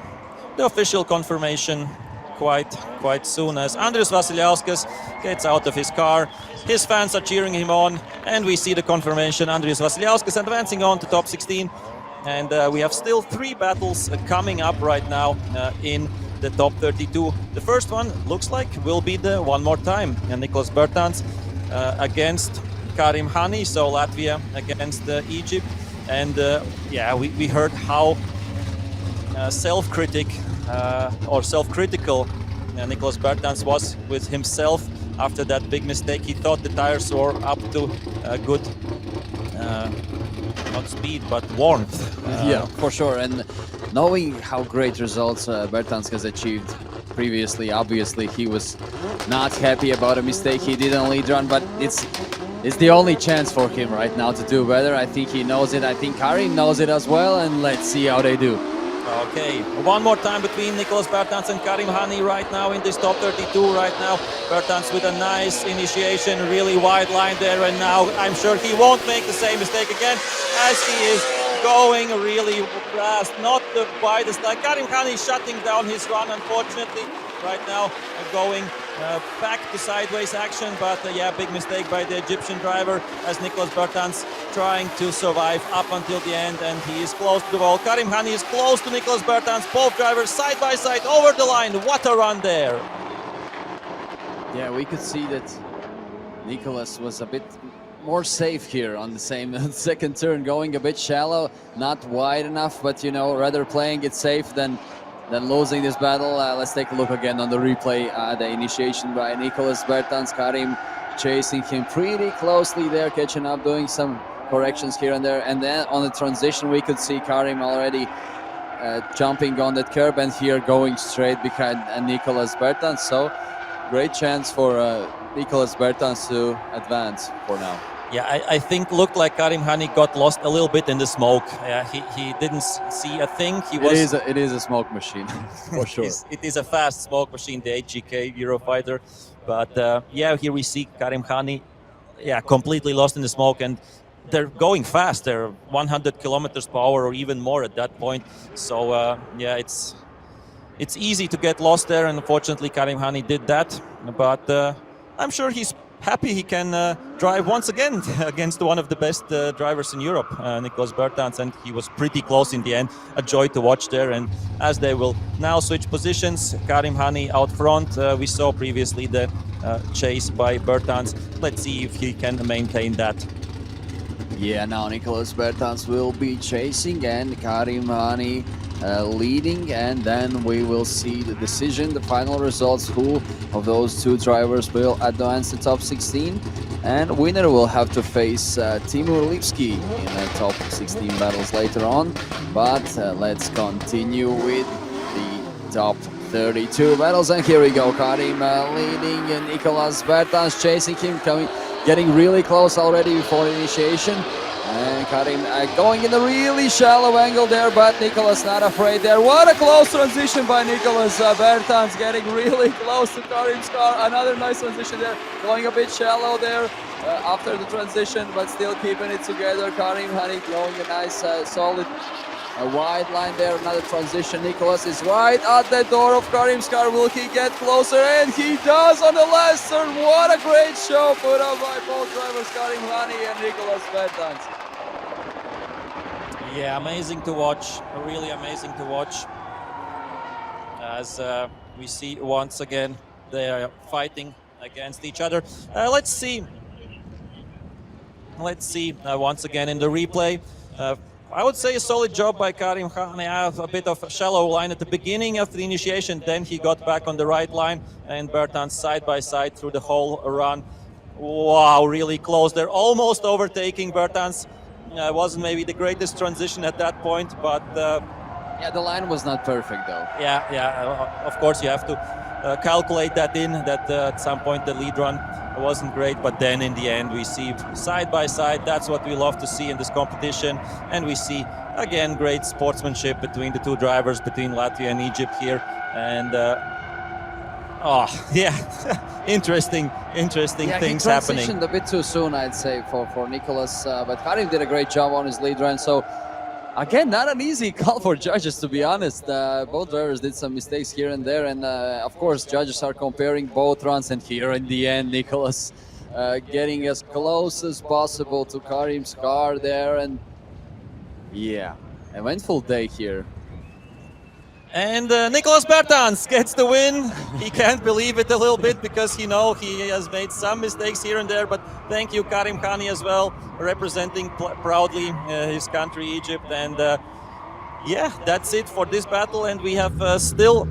the official confirmation quite soon, as Andrius Vasiliauskas gets out of his car. His fans are cheering him on, and we see the confirmation. Andrius Vasiliauskas advancing on to top 16. And we have still 3 battles coming up right now in the top 32. The first one looks like will be the one more time. Nicholas Bertans against Karim Hani, so Latvia against Egypt. And yeah, we heard how self-critical Nicholas Bertans was with himself after that big mistake. He thought the tires were up to good not speed but warmth. Yeah, for sure. And knowing how great results Bertans has achieved previously, obviously he was not happy about a mistake he did on lead run, but it's the only chance for him right now to do better. I think he knows it. I think Karim knows it as well, and let's see how they do. Okay, one more time between Nicholas Bertans and Karim Hani right now in this top 32 right now. Bertans with a nice initiation, really wide line there, and now I'm sure he won't make the same mistake again, as he is going really fast, not the widest line. Karim Hani shutting down his run, unfortunately, right now going back to sideways action, but yeah, big mistake by the Egyptian driver, as Nicholas Bertans trying to survive up until the end, and he is close to the wall. Karim Hani is close to Nicholas Bertans, both drivers side by side over the line. What a run there! Yeah, we could see that Nicholas was a bit more safe here on the same second turn, going a bit shallow, not wide enough, but you know, rather playing it safe than losing this battle. Let's take a look again on the replay. The initiation by Nicholas Bertans, Karim chasing him pretty closely there, catching up, doing some corrections here and there. And then on the transition, we could see Karim already jumping on that curb, and here going straight behind Nicholas Bertans. So great chance for Nicholas Bertans to advance for now. Yeah, I think looked like Karim Hani got lost a little bit in the smoke. He didn't see a thing. It is a smoke machine, for sure. It is a fast smoke machine, the HGK Eurofighter. But yeah, here we see Karim Hani, completely lost in the smoke, and they're going fast. They're 100 kilometers per hour or even more at that point. So yeah, it's easy to get lost there, and unfortunately Karim Hani did that. But I'm sure he's happy he can drive once again against one of the best drivers in Europe, Nicholas Bertans, and he was pretty close in the end. A joy to watch there. And as they will now switch positions, Karim Hani out front. We saw previously the chase by Bertans. Let's see if he can maintain that. Yeah, now Nicholas Bertans will be chasing and Karim Hani leading, and then we will see the decision, the final results, who of those 2 drivers will advance to top 16, and winner will have to face Timur Lipski in the top 16 battles later on. But let's continue with the top 32 battles, and here we go. Karim leading and Nicholas Bertans chasing him, getting really close already before initiation. And Karim going in a really shallow angle there, but Nicholas not afraid there. What a close transition by Nicholas Bertans, getting really close to Karim's car. Another nice transition there, going a bit shallow there after the transition, but still keeping it together. Karim Hani going a nice solid wide line there. Another transition. Nicholas is right at the door of Karim's car. Will he get closer? And he does on the last turn. What a great show put up by both drivers, Karim Hani and Nicholas Bertans. Yeah, amazing to watch, really amazing to watch, as we see once again they are fighting against each other. Let's see once again in the replay. I would say a solid job by Karim Khan. A bit of a shallow line at the beginning of the initiation, then he got back on the right line, and Bertans side by side through the whole run. Wow, really close. They're almost overtaking Bertans. Wasn't maybe the greatest transition at that point, but yeah, the line was not perfect though. Yeah. Of course, you have to calculate that in. That at some point the lead run wasn't great, but then in the end we see side by side. That's what we love to see in this competition, and we see again great sportsmanship between the two drivers, between Latvia and Egypt here, and. Interesting things he happening. transitioned a bit too soon, I'd say, for Nicholas, but Karim did a great job on his lead run. So again, not an easy call for judges, to be honest. Both drivers did some mistakes here and there, and of course judges are comparing both runs, and here in the end Nicholas getting as close as possible to Karim's car there, and yeah, eventful day here. And Nicholas Bertans gets the win. He can't believe it a little bit because he has made some mistakes here and there. But thank you, Karim Khani, as well, representing proudly his country, Egypt. And yeah, that's it for this battle. And we have still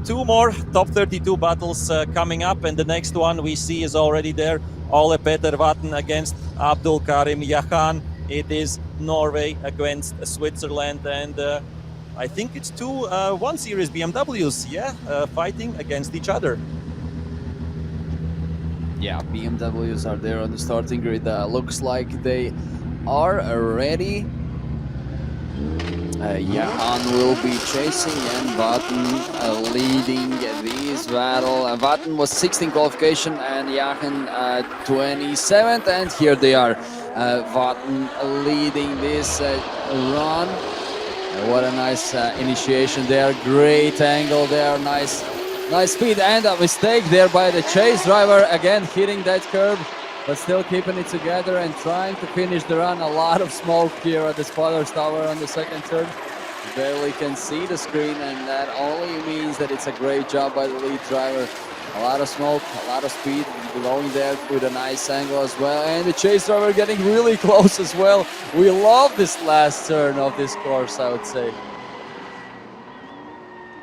two more top 32 battles coming up. And the next one we see is already there. Ole Peter Vatten against Abdul Karim Yahan. It is Norway against Switzerland. And I think it's two 1 Series BMWs, fighting against each other. Yeah, BMWs are there on the starting grid. Looks like they are ready. Yahan will be chasing, and Vatten leading this battle. Vatten was 16th qualification and Yahan 27th, and here they are. Vatten leading this run. What a nice initiation there, great angle there, nice speed, and a mistake there by the chase driver, again hitting that curb, but still keeping it together and trying to finish the run. A lot of smoke here at the spoiler's tower on the second turn. Barely can see the screen, and that only means that it's a great job by the lead driver. A lot of smoke, a lot of speed, going there with a nice angle as well, and the chase driver getting really close as well. We love this last turn of this course, I would say.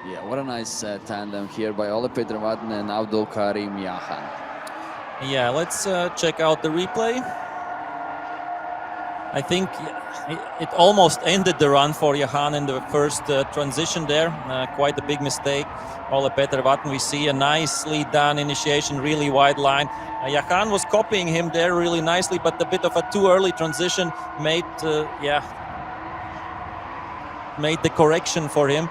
Yeah, what a nice tandem here by Ole Peter Vatten and Abdul Karim Yahan. Yeah, let's check out the replay. I think it almost ended the run for Yahan in the first transition there. Quite a big mistake. Ole Peter Vatten, we see a nice lead down initiation, really wide line. Yahan was copying him there really nicely, but a bit of a too early transition made the correction for him.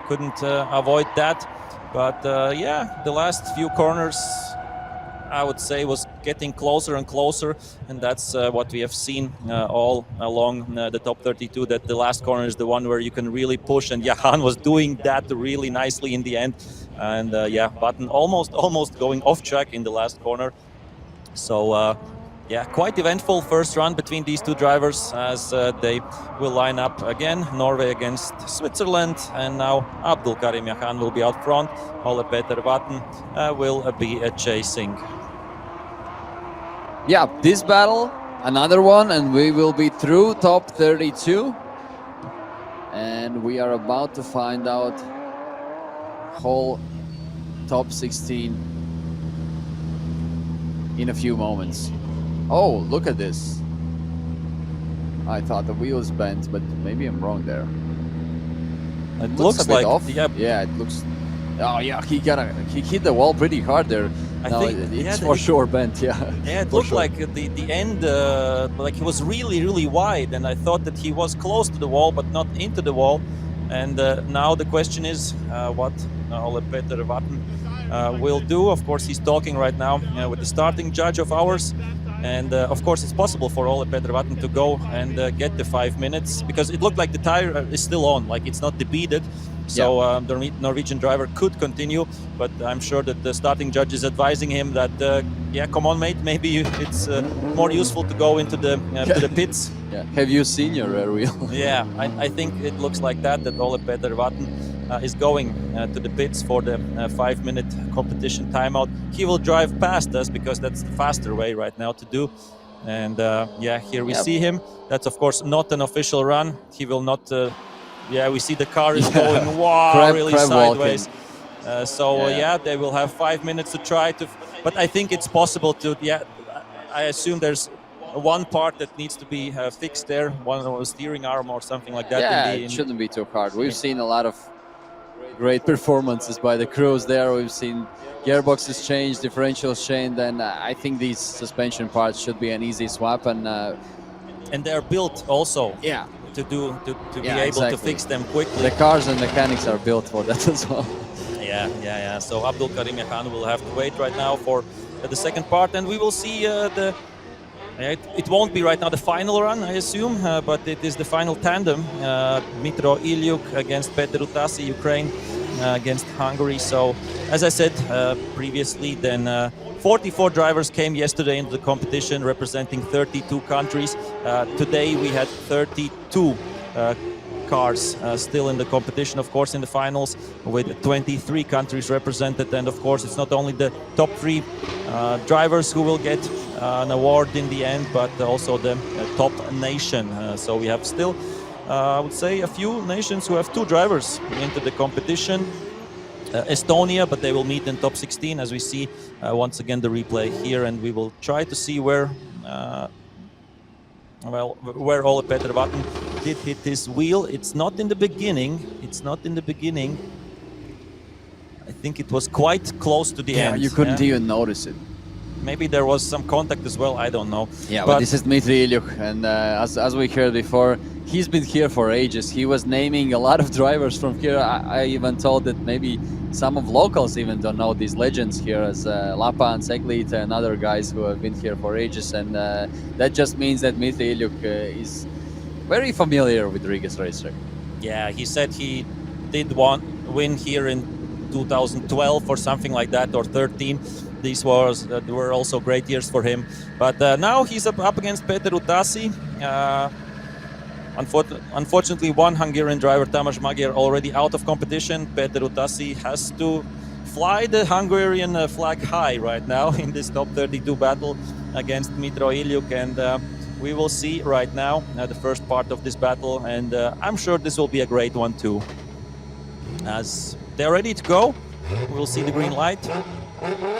Couldn't avoid that. But yeah, the last few corners, I would say, was getting closer and closer, and that's what we have seen all along the top 32, that the last corner is the one where you can really push, and Yahan was doing that really nicely in the end. And yeah, Vatten almost going off track in the last corner. So yeah, quite eventful first run between these two drivers, as they will line up again, Norway against Switzerland, and now Abdul Karim Yahan will be out front. Ole Peter Vatten will be chasing. Yeah, this battle, another one, and we will be through top 32. And we are about to find out whole top 16 in a few moments. Oh, look at this. I thought the wheels bent, but maybe I'm wrong there. It looks a bit like off. yeah. Yeah, it looks. Oh yeah, he hit the wall pretty hard there. I no, think it's for sure bent. Yeah. Yeah, it looked like the end, like he was really wide, and I thought that he was close to the wall, but not into the wall. And now the question is what Ole Peter Vatten will do. Of course, he's talking right now with the starting judge of ours. And of course, it's possible for Ole Peter Vatten to go and get the 5 minutes, because it looked like the tire is still on, like it's not debrided. So the Norwegian driver could continue, but I'm sure that the starting judge is advising him that yeah, come on, mate. Maybe it's more useful to go into the to the pits. Yeah. Have you seen your rear wheel? Yeah, I think it looks like that Ole Peter Vatten is going to the pits for the 5-minute competition timeout. He will drive past us because that's the faster way right now to do. And yeah, here we see him. That's of course not an official run. He will not. Yeah, we see the car is going really sideways. Yeah, they will have 5 minutes to try to. But I think it's possible to. Yeah, I assume there's one part that needs to be fixed there, one steering arm or something like that. Yeah, it shouldn't be too hard. We've seen a lot of great performances by the crews there. We've seen gearboxes change, differentials change, and I think these suspension parts should be an easy swap. And they're built also. Yeah. To be able to fix them quickly. The cars and mechanics are built for that as well. Yeah. So Abdul Karim Yahan will have to wait right now for the second part, and we will see the. It won't be right now the final run, I assume, but it is the final tandem. Dmitro Ilyuk against Peter Utasi, Ukraine against Hungary. So, as I said previously, then 44 drivers came yesterday into the competition representing 32 countries. Today we had 32 cars still in the competition, of course, in the finals, with 23 countries represented. And of course, it's not only the top 3 drivers who will get an award in the end, but also the top nation. So we have still, I would say, a few nations who have 2 drivers into the competition. Estonia, but they will meet in top 16, as we see once again the replay here, and we will try to see where where Ole Peter Vatten did hit his wheel. It's not in the beginning. I think it was quite close to the end. Yeah, you couldn't even notice it. Maybe there was some contact as well, I don't know. Yeah, but this is Dmitry Ilyuk, and as we heard before, he's been here for ages. He was naming a lot of drivers from here. I even told that maybe some of locals even don't know these legends here, as Lapa and Seglit and other guys who have been here for ages, and that just means that Dmitry Ilyuk is very familiar with Riga's racetrack. Yeah, he said he did win here in 2012 or something like that, or 13. These were also great years for him. But now he's up against Peter Utasi. Unfortunately, one Hungarian driver, Tamás Magyar, already out of competition. Peter Utasi has to fly the Hungarian flag high right now in this top 32 battle against Dmitro Ilyuk. And we will see right now the first part of this battle. And I'm sure this will be a great one too. As they're ready to go, we'll see the green light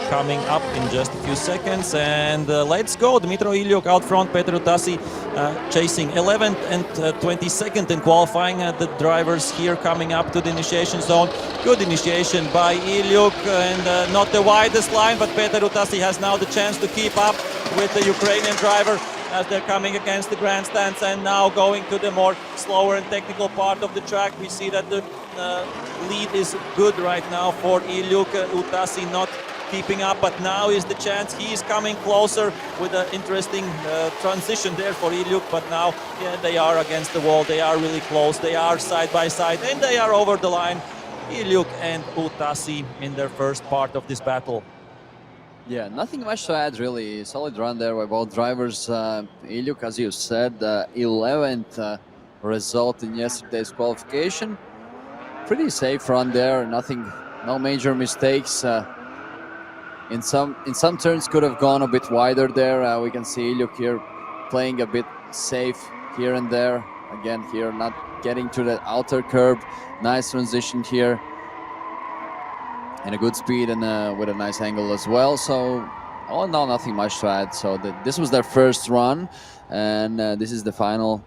coming up in just a few seconds, and let's go. Dmitro Ilyuk out front, Peter Utasi chasing 11th and 22nd in qualifying. The drivers here coming up to the initiation zone. Good initiation by Ilyuk, and not the widest line, but Peter Utasi has now the chance to keep up with the Ukrainian driver as they're coming against the grandstands, and now going to the more slower and technical part of the track. We see that the lead is good right now for Ilyuk. Utasi not keeping up, but now is the chance. He is coming closer with an interesting transition there for Ilyuk, but now they are against the wall. They are really close. They are side by side, and they are over the line. Ilyuk and Utasi in their first part of this battle. Yeah, nothing much to add, really. Solid run there by both drivers. Ilyuk, as you said, 11th result in yesterday's qualification. Pretty safe run there. No major mistakes. In some turns could have gone a bit wider there. We can see Ilyuk here playing a bit safe here and there. Again, here not getting to the outer curb. Nice transition here. And a good speed, and with a nice angle as well. So, all in all, nothing much to add. So this was their first run, and this is the final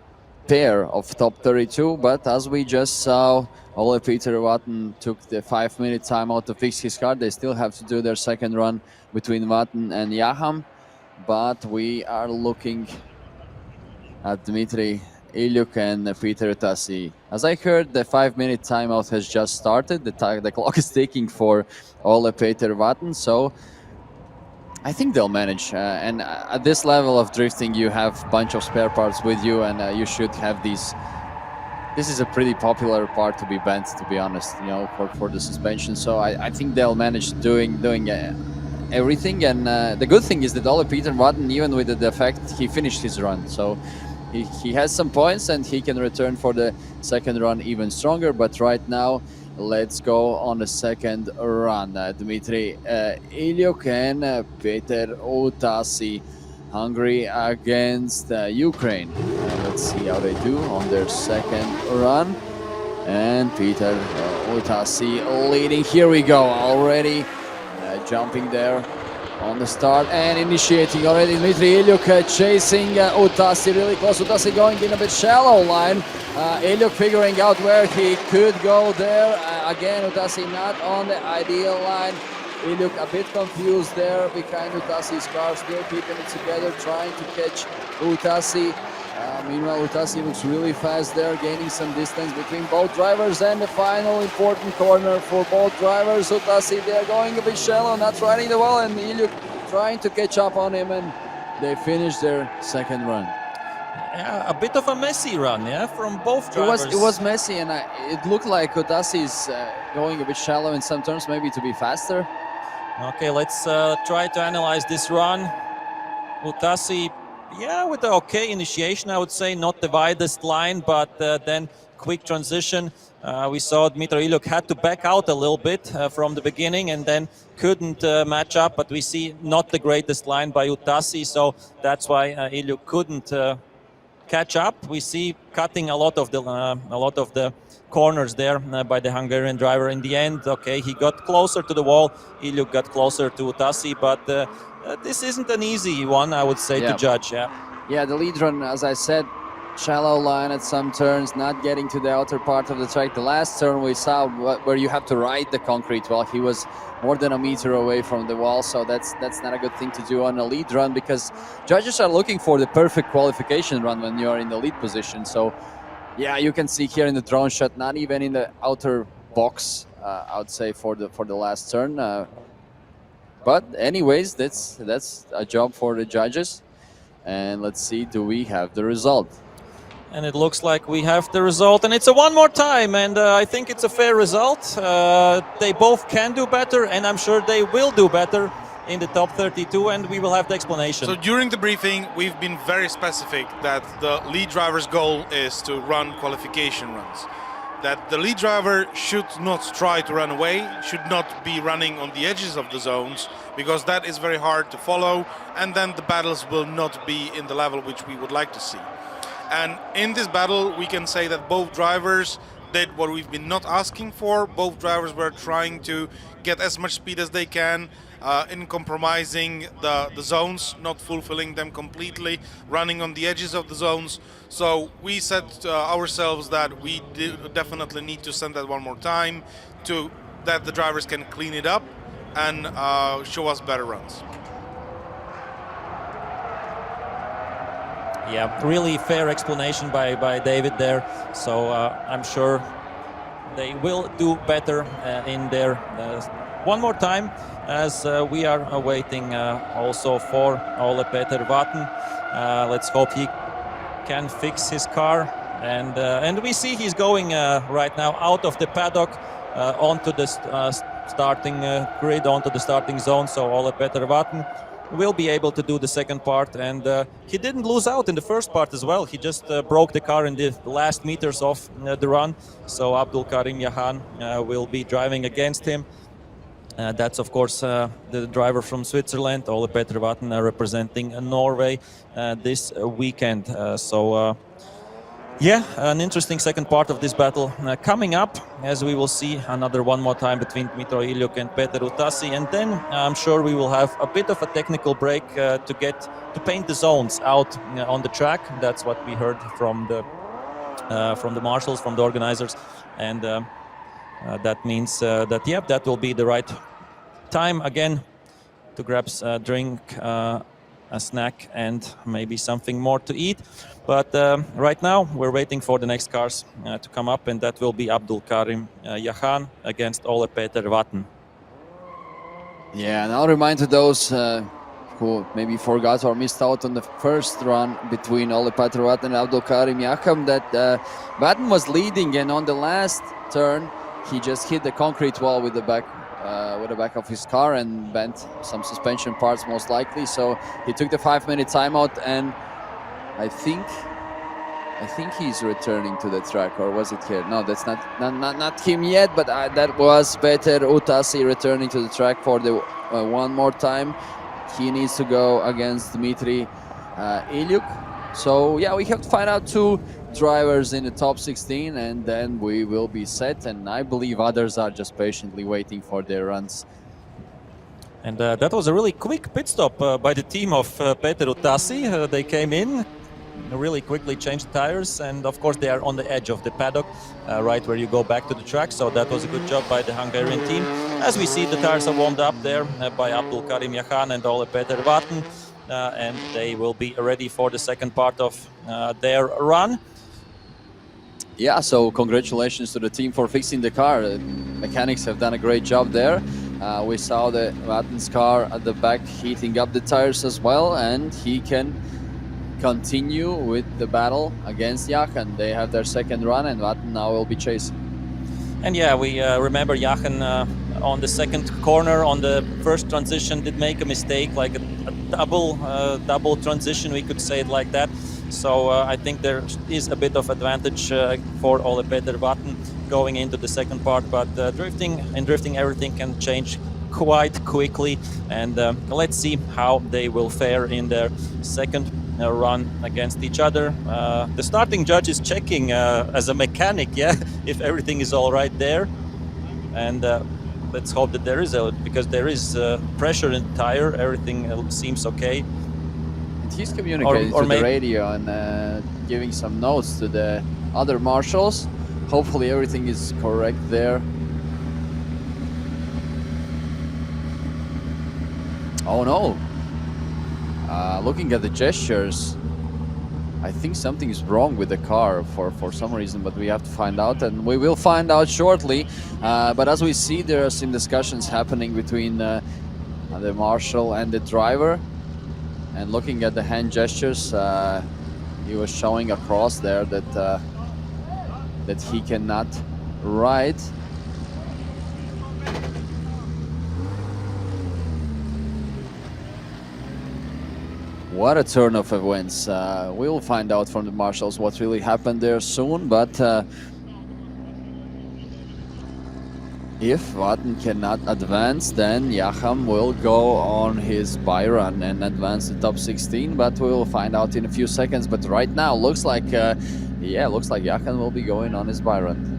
pair of top 32. But as we just saw, Ole Peter Vatten took the 5-minute timeout to fix his car. They still have to do their second run between Vatten and Yaham. But we are looking at Dmitry Ilyuk and Peter Utasi. As I heard, the 5-minute timeout has just started. The clock is ticking for Ole Peter Vatten, so I think they'll manage. And at this level of drifting, you have a bunch of spare parts with you, and you should have these. This is a pretty popular part to be bent, to be honest, for the suspension. So I think they'll manage doing everything. And the good thing is that Ole Peter Vatten, even with the defect, he finished his run. So he has some points and he can return for the second run even stronger. But right now, let's go on the second run. Dmitry Ilyuk and Peter Utasi, Hungary against Ukraine. Let's see how they do on their second run. And Peter Utasi leading. Here we go, already jumping there on the start and initiating already. Dmitry Ilyuk chasing Utasi really close. Utasi going in a bit shallow line. Ilyuk figuring out where he could go there. Again, Utasi not on the ideal line. Ilyuk a bit confused there behind Utasi's car, still keeping it together, trying to catch Utasi. Meanwhile, Utasi looks really fast there, gaining some distance between both drivers. And the final important corner for both drivers. Utasi, they're going a bit shallow, not riding the wall, and Ilyuk trying to catch up on him, and they finish their second run. Yeah, a bit of a messy run, yeah, from both drivers. It was messy, and it looked like Utasi is going a bit shallow in some turns, maybe to be faster. Okay, let's try to analyze this run. Utasi, yeah, with the okay initiation, I would say, not the widest line, but then quick transition. We saw Dmitry Ilyuk had to back out a little bit from the beginning and then couldn't match up, but we see not the greatest line by Utasi, so that's why Ilyuk couldn't catch up. We see cutting a lot of the corners there by the Hungarian driver. In the end, okay, he got closer to the wall. Ilyuk got closer to Utasi, but this isn't an easy one, I would say, to judge. Yeah, the lead run, as I said, shallow line at some turns, not getting to the outer part of the track. The last turn we saw where you have to ride the concrete wall, he was more than a meter away from the wall, so that's not a good thing to do on a lead run, because judges are looking for the perfect qualification run when you are in the lead position. So yeah, you can see here in the drone shot, not even in the outer box, I would say, for the last turn. But anyways, that's a job for the judges. And let's see, do we have the result? And it looks like we have the result, and it's a one more time, and I think it's a fair result. They both can do better, and I'm sure they will do better in the top 32, and we will have the explanation. So during the briefing, we've been very specific that the lead driver's goal is to run qualification runs. That the lead driver should not try to run away, should not be running on the edges of the zones, because that is very hard to follow, and then the battles will not be in the level which we would like to see. And in this battle, we can say that both drivers did what we've been not asking for. Both drivers were trying to get as much speed as they can, in compromising the zones, not fulfilling them completely, running on the edges of the zones. So we said ourselves that we definitely need to send that one more time, to that the drivers can clean it up and show us better runs. Yeah, really fair explanation by David there. So I'm sure they will do better in there one more time, as we are waiting also for Ole Peter Vatten. Let's hope he can fix his car. And we see he's going right now out of the paddock onto the starting grid, onto the starting zone. So Ole Peter Vatten will be able to do the second part, and he didn't lose out in the first part as well. He just broke the car in the last meters of the run, so Abdul Karim Yahan will be driving against him. That's of course the driver from Switzerland, Ole Peter Vatten, representing Norway this weekend. Yeah, an interesting second part of this battle coming up, as we will see another one more time between Dmitry Ilyuk and Peter Utasi, and then I'm sure we will have a bit of a technical break to paint the zones out on the track. That's what we heard from the marshals, from the organizers, and that means that will be the right time again to grab a drink, a snack, and maybe something more to eat. But right now we're waiting for the next cars to come up, and that will be Abdul Karim Yahan against Ole Peter Vatten. Yeah, and I'll remind to those who maybe forgot or missed out on the first run between Ole Peter Vatten and Abdul Karim Yahan that Vatten was leading, and on the last turn he just hit the concrete wall with the back with the back of his car and bent some suspension parts most likely. So he took the 5-minute timeout, and I think he's returning to the track, or was it here? No, that's not him yet, but that was Peter Utasi returning to the track for the one more time. He needs to go against Dmitry Ilyuk. So yeah, we have to find out 2 drivers in the top 16, and then we will be set. And I believe others are just patiently waiting for their runs. And that was a really quick pit stop by the team of Peter Utasi. They came in, really quickly changed tires, and of course they are on the edge of the paddock, right where you go back to the track. So that was a good job by the Hungarian team. As we see, the tires are warmed up there by Abdul Karim Yahan and Ole Peter Vatten, and they will be ready for the second part of their run. Yeah, so congratulations to the team for fixing the car. Mechanics have done a great job there. We saw the Vatten's car at the back heating up the tires as well, and he can continue with the battle against Yahan. They have their second run, and Vatten now will be chasing. And yeah, we remember Yahan on the second corner on the first transition did make a mistake, like a double transition, we could say it like that. So I think there is a bit of advantage for Ole Peter Vatten going into the second part, but drifting everything can change quite quickly, and let's see how they will fare in their second run against each other. The starting judge is checking as a mechanic, yeah, if everything is all right there, and let's hope that there is because there is pressure in the tire. Everything seems okay. And he's communicating to the radio and giving some notes to the other marshals. Hopefully everything is correct there. Oh no! Looking at the gestures, I think something is wrong with the car for some reason, but we have to find out, and we will find out shortly. But as we see, there are some discussions happening between the marshal and the driver. And looking at the hand gestures, he was showing across there that that he cannot ride. What a turn of events. We will find out from the marshals what really happened there soon, but if Vatten cannot advance, then Yahan will go on his bye run and advance the top 16, but we will find out in a few seconds. But right now, looks like Yahan will be going on his bye run.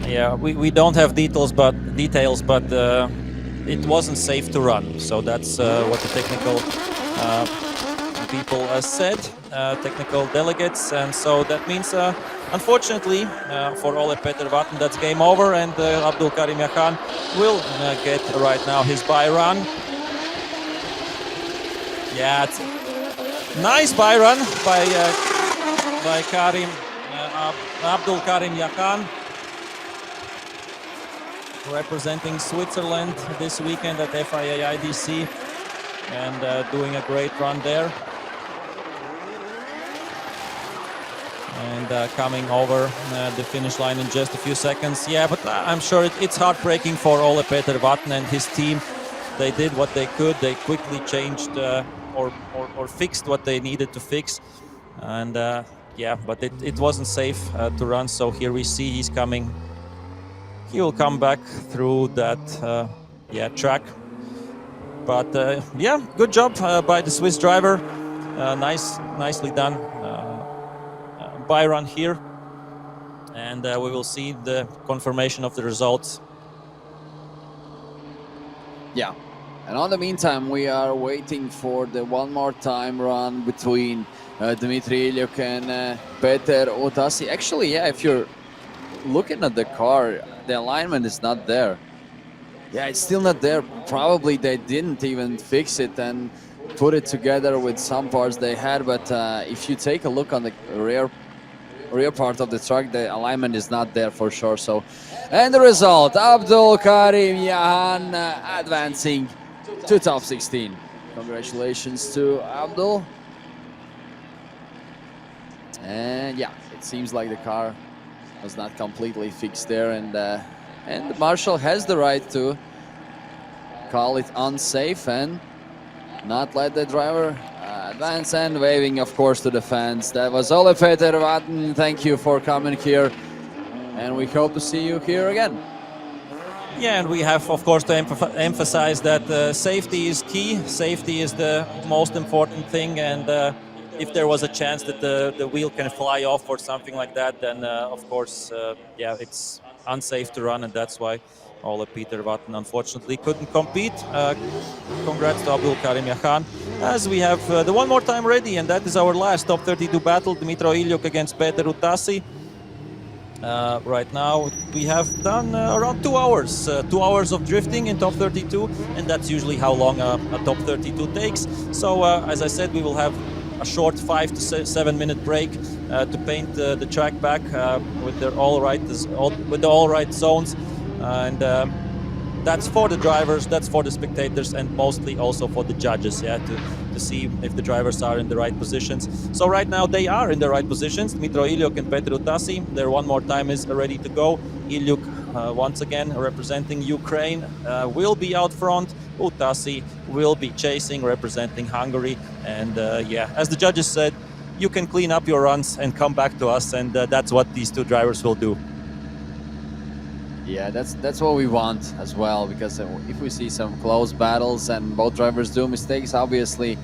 Yeah, we don't have details, but it wasn't safe to run. So that's what the technical people said, technical delegates, and so that means, unfortunately, for Ole Peter Vatten, that's game over, and Abdul Karim Yahan will get right now his bye run. Yeah, it's nice bye run by Abdul Karim Yahan, representing Switzerland this weekend at FIA IDC, and doing a great run there. And coming over the finish line in just a few seconds. Yeah, but I'm sure it's heartbreaking for Ole Peter Vatten and his team. They did what they could. They quickly changed or fixed what they needed to fix. And yeah, but it wasn't safe to run. So here we see he's coming. He will come back through that track. But yeah, good job by the Swiss driver. Nicely done. Bye run here, and we will see the confirmation of the results. Yeah, and on the meantime, we are waiting for the one more time run between Dmitry Ilyuk and Peter Utasi. Actually, yeah, if you're looking at the car, the alignment is not there. Yeah, it's still not there. Probably they didn't even fix it and put it together with some parts they had, but if you take a look on the rear part of the truck, the alignment is not there for sure. So, and the result, Abdul Karim Yahan advancing to top 16. Congratulations to Abdul. And yeah, it seems like the car was not completely fixed there, and And Marshall has the right to call it unsafe and not let the driver advance, and waving, of course, to the fans. That was Ole Peter Vatten. Thank you for coming here, and we hope to see you here again. Yeah, and we have, of course, to emphasize that safety is key. Safety is the most important thing, and if there was a chance that the wheel can fly off or something like that, then of course, yeah, it's unsafe to run, and that's why Ole Peter Vatten unfortunately couldn't compete. Congrats to Abdul Karim Yahan. As we have the one more time ready, and that is our last top 32 battle, Dmitro Ilyuk against Peter Utassi. Right now we have done around 2 hours, 2 hours of drifting in top 32, and that's usually how long a top 32 takes. So as I said, we will have a short 5 to 7 minute break to paint the track back with the all right zones, and that's for the drivers, that's for the spectators, and mostly also for the judges, yeah, to see if the drivers are in the right positions. So right now they are in the right positions. Dmitro Ilyuk and Peter Utassi, their one more time is ready to go. Ilyuk, once again representing Ukraine, will be out front. Utassi will be chasing, representing Hungary. And yeah, as the judges said, you can clean up your runs and come back to us, and that's what these two drivers will do. Yeah, that's what we want as well, because if we see some close battles and both drivers do mistakes, obviously,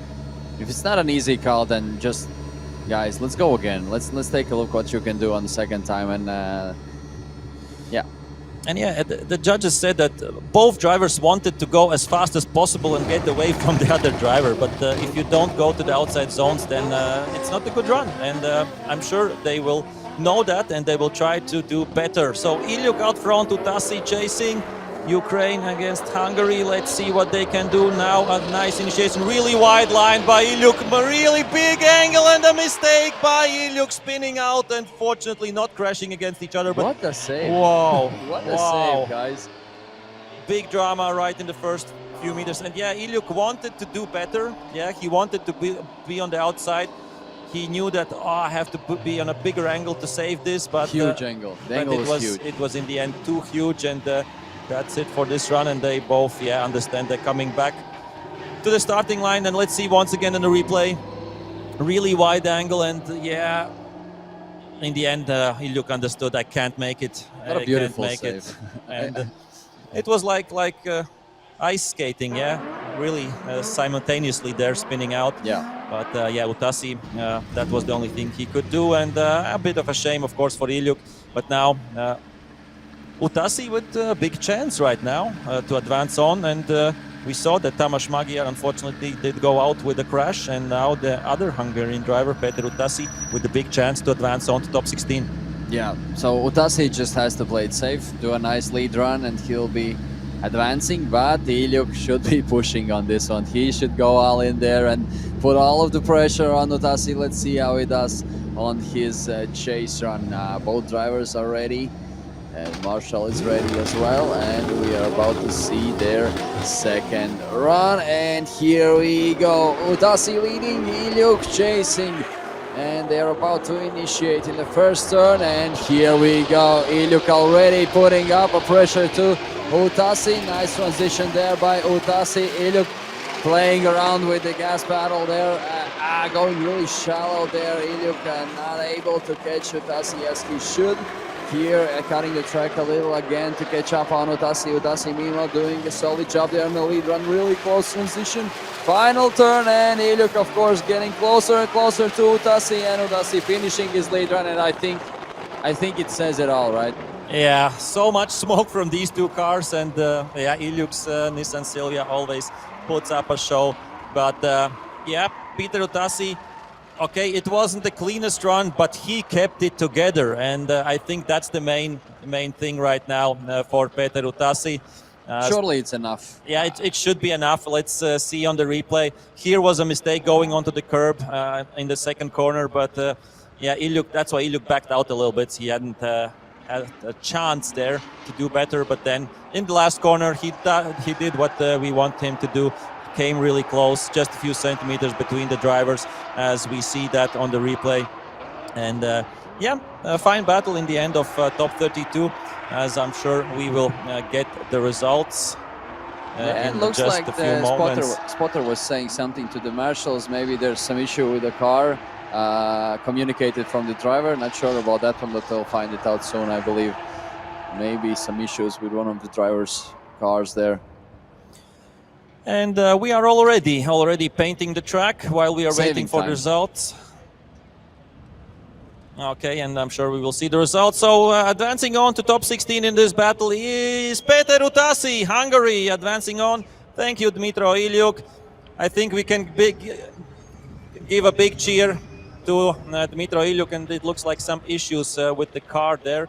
if it's not an easy call, then just, guys, let's go again. Let's take a look what you can do on the second time, and yeah. And yeah, the judges said that both drivers wanted to go as fast as possible and get away from the other driver, but if you don't go to the outside zones, then it's not a good run, and I'm sure they will know that, and they will try to do better. So Ilyuk out front, Utassi chasing, Ukraine against Hungary. Let's see what they can do now. A nice initiation, really wide line by Ilyuk, a really big angle, and a mistake by Ilyuk, spinning out, and fortunately not crashing against each other. But what a save! Wow, what a save, guys! Big drama right in the first few meters, and yeah, Ilyuk wanted to do better. Yeah, he wanted to be on the outside. He knew that, I have to be on a bigger angle to save this, but huge angle. The angle was huge. It was in the end too huge, and that's it for this run. And they both, yeah, understand they're coming back to the starting line. And let's see once again in the replay, really wide angle, and yeah, in the end, Ilyuk understood, I can't make it. What a beautiful save! It. And it was like ice skating, yeah, really simultaneously there, spinning out. Yeah. But yeah, Utassi, that was the only thing he could do, and a bit of a shame, of course, for Ilyuk. But now Utassi with a big chance right now to advance on, and we saw that Tamás Magyar unfortunately did go out with a crash, and now the other Hungarian driver, Peter Utassi, with the big chance to advance on to top 16. Yeah, so Utassi just has to play it safe, do a nice lead run, and he'll be advancing, but Ilyuk should be pushing on this one. He should go all in there and put all of the pressure on Utassi. Let's see how he does on his chase run. Both drivers are ready, and Marshall is ready as well, and we are about to see their second run, and here we go. Utassi leading, Ilyuk chasing, and they're about to initiate in the first turn, and here we go. Ilyuk already putting up a pressure to Utassi. Nice transition there by Utassi. Ilyuk playing around with the gas pedal there, going really shallow there. Ilyuk not able to catch Utassi as he should. Here cutting the track a little again to catch up on Utassi. Utassi meanwhile doing a solid job there in the lead run. Really close transition. Final turn, and Ilyuk of course getting closer and closer to Utassi, and Utassi finishing his lead run, and I think it says it all, right? Yeah, so much smoke from these two cars, and yeah, Ilyuk's Nissan Silvia always puts up a show. But yeah, Peter Utassi, okay, it wasn't the cleanest run, but he kept it together, and I think that's the main thing right now for Peter Utassi. Surely it's enough. Yeah, it should be enough. Let's see on the replay. Here was a mistake going onto the curb in the second corner, but yeah, Ilyuk, that's why Ilyuk backed out a little bit. He hadn't had a chance there to do better, but then in the last corner he did what we want him to do. Came really close, just a few centimeters between the drivers, as we see that on the replay. And yeah, a fine battle in the end of top 32, as I'm sure we will get the results Yeah, in it looks just like a few the moments. spotter was saying something to the marshals. Maybe there's some issue with the car, communicated from the driver. Not sure about that one, but they'll find it out soon, I believe. Maybe some issues with one of the driver's cars there. And we are already painting the track while we are waiting for the Time. results. Okay, and I'm sure we will see the results. So advancing on to top 16 in this battle is Peter Utasi, Hungary, advancing on. Thank you, Dmitro Ilyuk. I think we can give a big cheer to Dmitro Ilyuk, and it looks like some issues with the car there.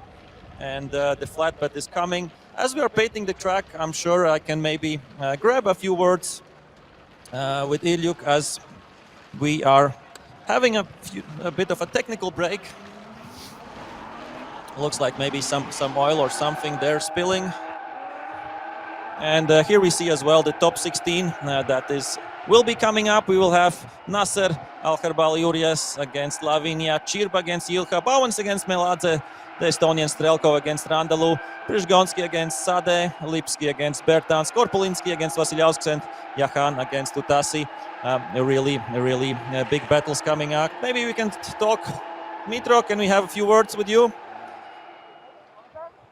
And the flatbed is coming. As we are painting the track, I'm sure I can maybe grab a few words with Ilyuk as we are having a bit of a technical break. Looks like maybe some oil or something there spilling. And here we see as well the top 16 that will be coming up. We will have Nasser Al-Kharbali-Urias against Lavinia, Chirba against Ilka, Bowens against Meladze, the Estonian Strelkov against Randalu, Prizhgonski against Sade, Lipski against Bertans, Korpulinski against Vasiliauskas, and Yahan against Utasi. Really big battles coming up. Maybe we can talk. Mitro, can we have a few words with you?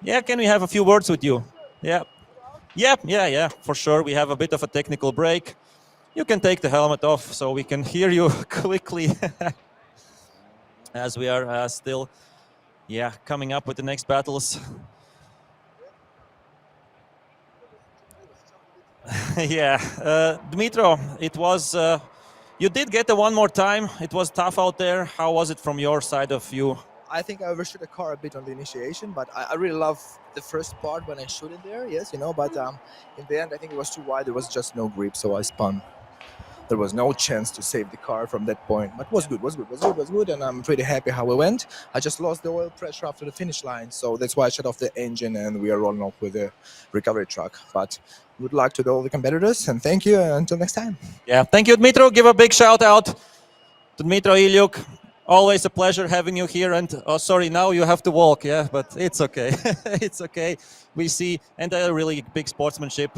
Yeah, can we have a few words with you? Yeah. Yeah, for sure. We have a bit of a technical break. You can take the helmet off so we can hear you quickly as we are still, coming up with the next battles. Yeah, Dmitro, it was, you did get the one more time. It was tough out there. How was it from your side of view? I think I overshot the car a bit on the initiation, but I really love the first part when I shoot it there, yes, but in the end I think it was too wide, there was just no grip, so I spun. There was no chance to save the car from that point, but was good, and I'm pretty happy how it went. I just lost the oil pressure after the finish line, so that's why I shut off the engine and we are rolling off with the recovery truck. But good luck to all the competitors, and thank you, and until next time. Yeah, thank you, Dmitro. Give a big shout out to Dmitro Ilyuk. Always a pleasure having you here. And sorry, now you have to walk. Yeah, but it's okay. It's okay. We see, and a really big sportsmanship,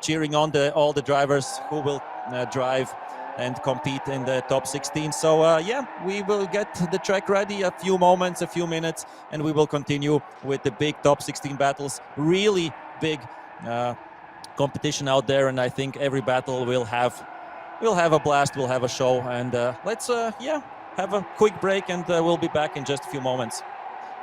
cheering on all the drivers who will drive and compete in the top 16. So yeah, we will get the track ready a few moments, a few minutes, and we will continue with the big top 16 battles. Really big competition out there, and I think every battle will have a blast, we'll have a show, and let's have a quick break, and we'll be back in just a few moments.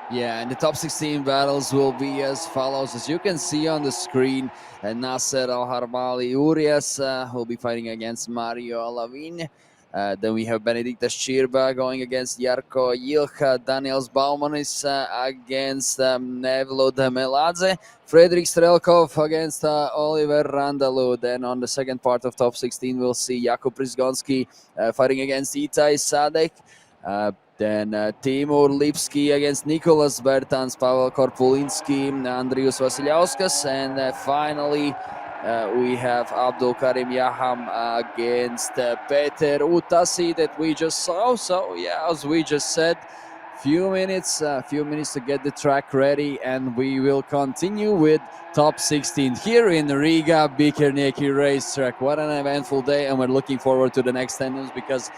Yeah, and the top 16 battles will be as follows. As you can see on the screen, Nasser Al-Harbali Urias will be fighting against Mario Alavin. Then we have Benediktas Chirba going against Jarko Jilcha, Daniels Baumanis against Nevlud Meladze, Fredrik Strelkov against Oliver Randalu. Then on the second part of top 16, we'll see Jakub Prizgonski fighting against Itai Sadek. Then Timur Lipski against Nicholas Bertans, Pavel Korpulinski, Andrius Vasiliauskas, and finally we have Abdul Karim Yaham against Peter Utasi that we just saw. So yeah, as we just said, few minutes to get the track ready, and we will continue with top 16 here in Riga Bikernieki racetrack. What an eventful day, and we're looking forward to the next 10 minutes because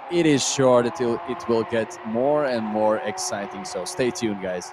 it is sure that it will get more and more exciting. So stay tuned, guys.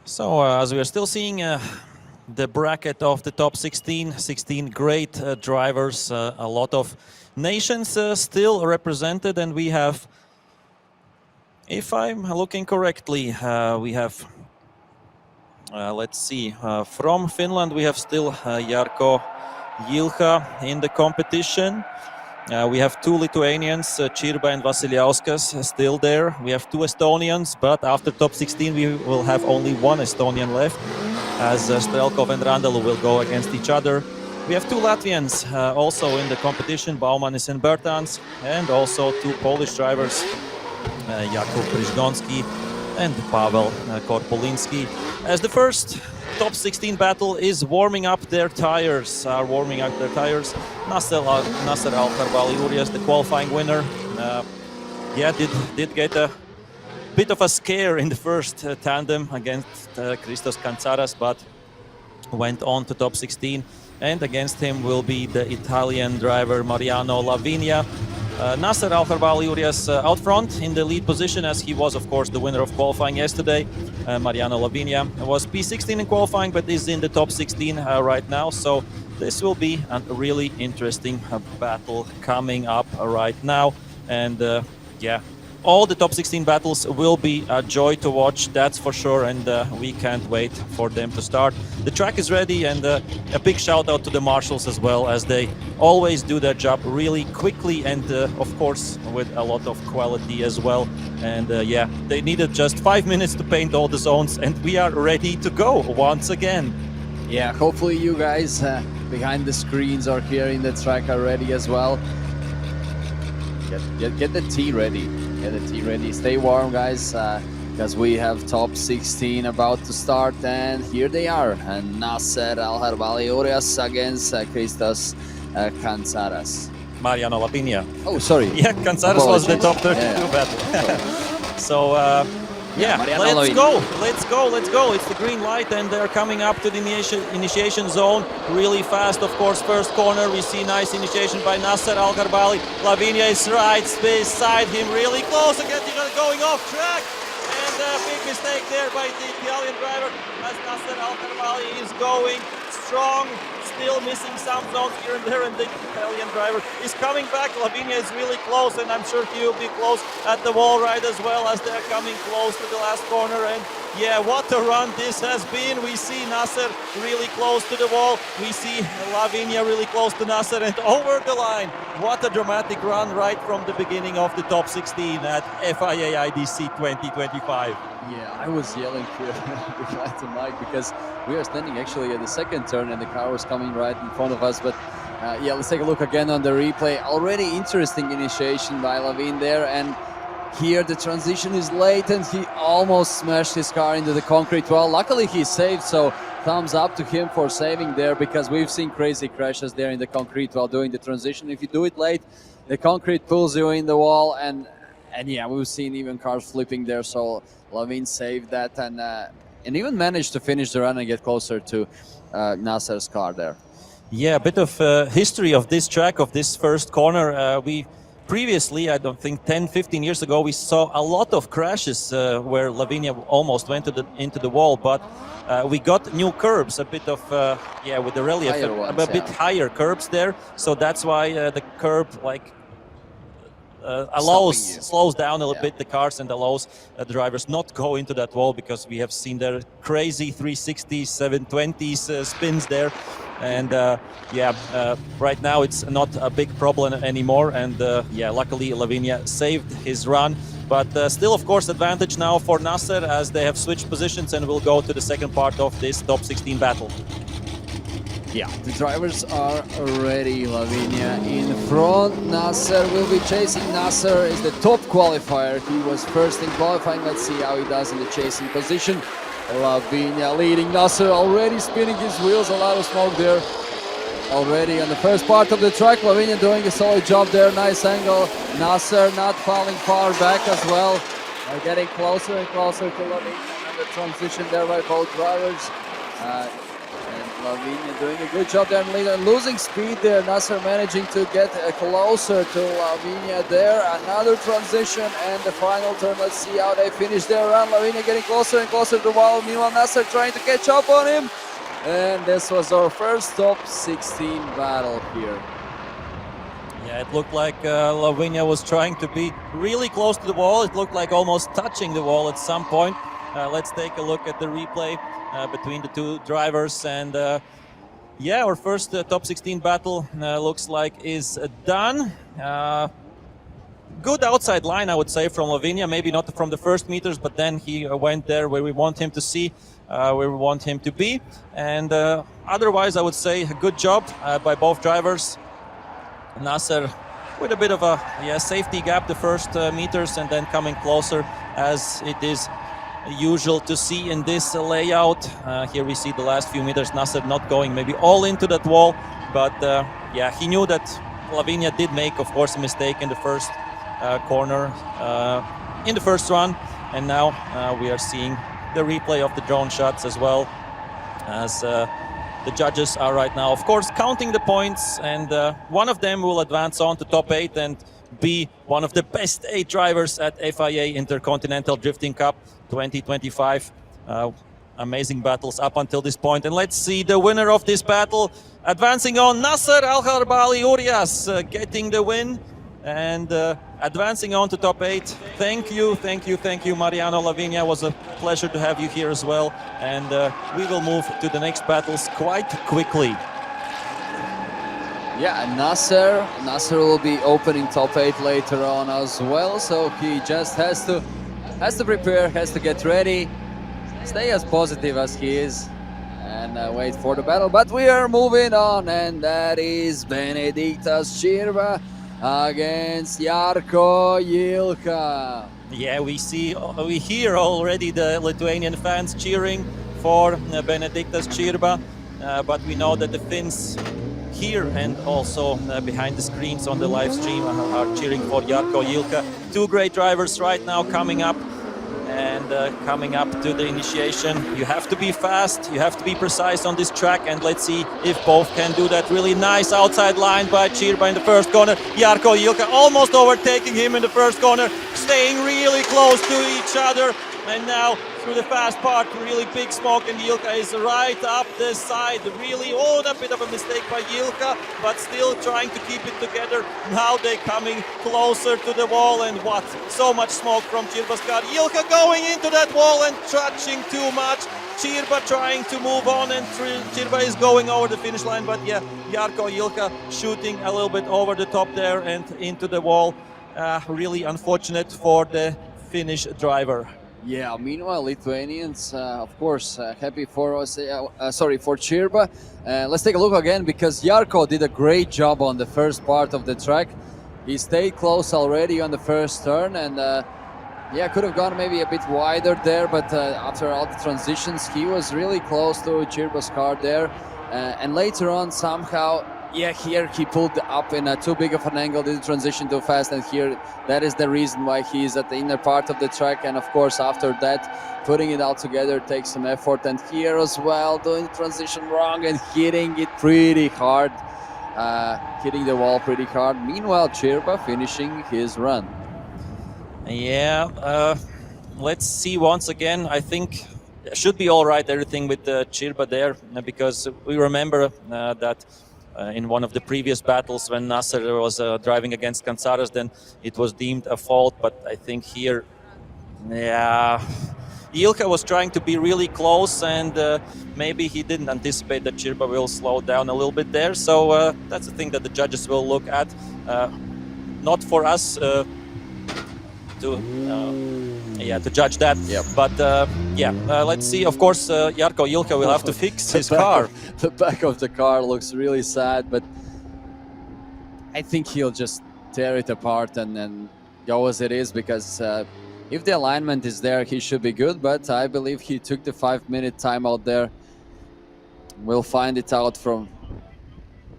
So as we are still seeing the bracket of the top 16 great drivers, a lot of nations still represented, and we have, if I'm looking correctly, we have, let's see, from Finland we have still Jarkko Jilha in the competition. We have two Lithuanians, Čirba and Vasiliauskas, still there. We have two Estonians, but after top 16 we will have only one Estonian left, as Strelkov and Randelu will go against each other. We have two Latvians also in the competition, Baumanis and Bertans, and also two Polish drivers, Jakub Przygonski and Pavel Korpolinski. As the first top 16 battle is warming up their tires, Nasser Al-Karbali-Urias, the qualifying winner, did get a bit of a scare in the first tandem against Christos Kantsaras, but went on to top 16, and against him will be the Italian driver Mariano Lavinia. Nasser Al-Karbali-Urias out front in the lead position, as he was, of course, the winner of qualifying yesterday. Mariano Lavinia was P16 in qualifying, but is in the top 16 right now. So this will be a really interesting battle coming up right now. And yeah, all the top 16 battles will be a joy to watch, that's for sure, and we can't wait for them to start. The track is ready, and a big shout out to the marshals as well, as they always do their job really quickly and of course with a lot of quality as well. And yeah, they needed just 5 minutes to paint all the zones, and we are ready to go once again. Yeah, hopefully you guys behind the screens or here in the track are ready as well. Get the tea ready. Get the tea ready. Stay warm, guys, because we have top 16 about to start, and here they are. And Nasser Al-Karbali-Urias against Christos Kantsaras. Mariano Lavinia. Oh, sorry. Yeah, Kantsaras was the top 32 battle. So yeah, let's go. It's the green light, and they're coming up to the initiation zone really fast. Of course, first corner, we see nice initiation by Nasser Al-Karbali. Lavinia is right beside him, really close again, going off track. And a big mistake there by the Italian driver, as Nasser Al-Karbali is going strong, still missing some zones here and there, and the Italian driver is coming back. Lavinia is really close, and I'm sure he will be close at the wall right as well, as they're coming close to the last corner. And yeah, what a run this has been. We see Nasser really close to the wall. We see Lavinia really close to Nasser and over the line. What a dramatic run right from the beginning of the top 16 at FIA IDC 2025. Yeah, I was yelling here behind the mic because we are standing actually at the second turn and the car was coming right in front of us. But yeah, let's take a look again on the replay. Already interesting initiation by Lavin there, and here the transition is late and he almost smashed his car into the concrete wall. Luckily he saved, so thumbs up to him for saving there, because we've seen crazy crashes there in the concrete while doing the transition. If you do it late, the concrete pulls you in the wall, and yeah, we've seen even cars flipping there. So Lavin saved that and even managed to finish the run and get closer to Nasser's car there. Yeah, a bit of history of this track, of this first corner. We previously, I don't think 10-15 years ago, we saw a lot of crashes where Lavinia almost went into the wall, but we got new curbs, a bit of yeah, with the relief, a bit higher curbs there, so that's why the curb like slows down a little bit the cars and allows the drivers not go into that wall, because we have seen their crazy 360s, 720s spins there. And yeah, right now it's not a big problem anymore, and yeah, luckily Lavinia saved his run. But still, of course, advantage now for Nasser, as they have switched positions and will go to the second part of this top 16 battle. Yeah, the drivers are ready. Lavinia in front. Nasser will be chasing. Nasser is the top qualifier. He was first in qualifying. Let's see how he does in the chasing position. Lavinia leading. Nasser already spinning his wheels. A lot of smoke there already on the first part of the track. Lavinia doing a solid job there. Nice angle. Nasser not falling far back as well. Getting closer and closer to Lavinia. Another transition there by both drivers. And Lavinia doing a good job there, losing speed there. Nasser managing to get closer to Lavinia there. Another transition and the final turn. Let's see how they finish their run. Lavinia getting closer and closer to the wall. Meanwhile, Nasser trying to catch up on him. And this was our first top 16 battle here. Yeah, it looked like Lavinia was trying to be really close to the wall. It looked like almost touching the wall at some point. Let's take a look at the replay between the two drivers. And yeah, our first top 16 battle looks like is done. Good outside line, I would say, from Lavinia. Maybe not from the first meters, but then he went there where we want him to see, where we want him to be. And otherwise, I would say a good job by both drivers. Nasser with a bit of a safety gap the first meters, and then coming closer as it is usual to see in this layout. Here we see the last few meters, Nasser not going maybe all into that wall, but yeah, he knew that Lavinia did make, of course, a mistake in the first corner in the first run, and now we are seeing the replay of the drone shots as well, as the judges are right now, of course, counting the points, and one of them will advance on to top 8 and be one of the best 8 drivers at FIA Intercontinental Drifting Cup 2025. Amazing battles up until this point, and let's see the winner of this battle advancing on. Nasser Al-Harbali Urias getting the win and advancing on to top 8. Thank you, Mariano Lavinia. It was a pleasure to have you here as well, and we will move to the next battles quite quickly. Yeah, Nasser will be opening top 8 later on as well, so he just has to prepare, has to get ready, stay as positive as he is, and wait for the battle. But we are moving on, and that is Benediktas Čirba against Jarko Jilka. Yeah, we hear already the Lithuanian fans cheering for Benediktas Čirba, but we know that the Finns here and also behind the screens on the live stream are cheering for Jarko Jilka. Two great drivers right now coming up, and coming up to the initiation. You have to be fast, you have to be precise on this track, and let's see if both can do that. Really nice outside line by Čirba in the first corner. Jarko Jilka almost overtaking him in the first corner, staying really close to each other, and now through the fast part, really big smoke, and Jilka is right up the side. Really, a bit of a mistake by Jilka, but still trying to keep it together. Now they're coming closer to the wall, and what? So much smoke from Čirba's car. Jilka going into that wall and touching too much. Čirba trying to move on, and Čirba is going over the finish line, but yeah, Jarko Jilka shooting a little bit over the top there and into the wall. Really unfortunate for the Finnish driver. Yeah, meanwhile, Lithuanians, of course, happy for us, for Čirba. Let's take a look again, because Jarko did a great job on the first part of the track. He stayed close already on the first turn, and yeah, could have gone maybe a bit wider there, but after all the transitions, he was really close to Čirba's car there. And later on, somehow, yeah, here he pulled up in too big of an angle, didn't transition too fast, and here that is the reason why he's at the inner part of the track. And of course, after that, putting it all together takes some effort, and here as well, doing the transition wrong and hitting it pretty hard, hitting the wall pretty hard. Meanwhile, Čirba finishing his run. Yeah, let's see once again. I think it should be all right, everything with Čirba there, because we remember that in one of the previous battles when Nasser was driving against Kansaras, then it was deemed a fault. But I think here, yeah, Jilka was trying to be really close, and maybe he didn't anticipate that Čirba will slow down a little bit there. So that's the thing that the judges will look at. Not for us to judge that. Yep. But let's see. Of course, Jarko Jilka will have to fix his car. The back of the car looks really sad, but I think he'll just tear it apart and then go as it is, because if the alignment is there, he should be good. But I believe he took the 5-minute timeout there. We'll find it out from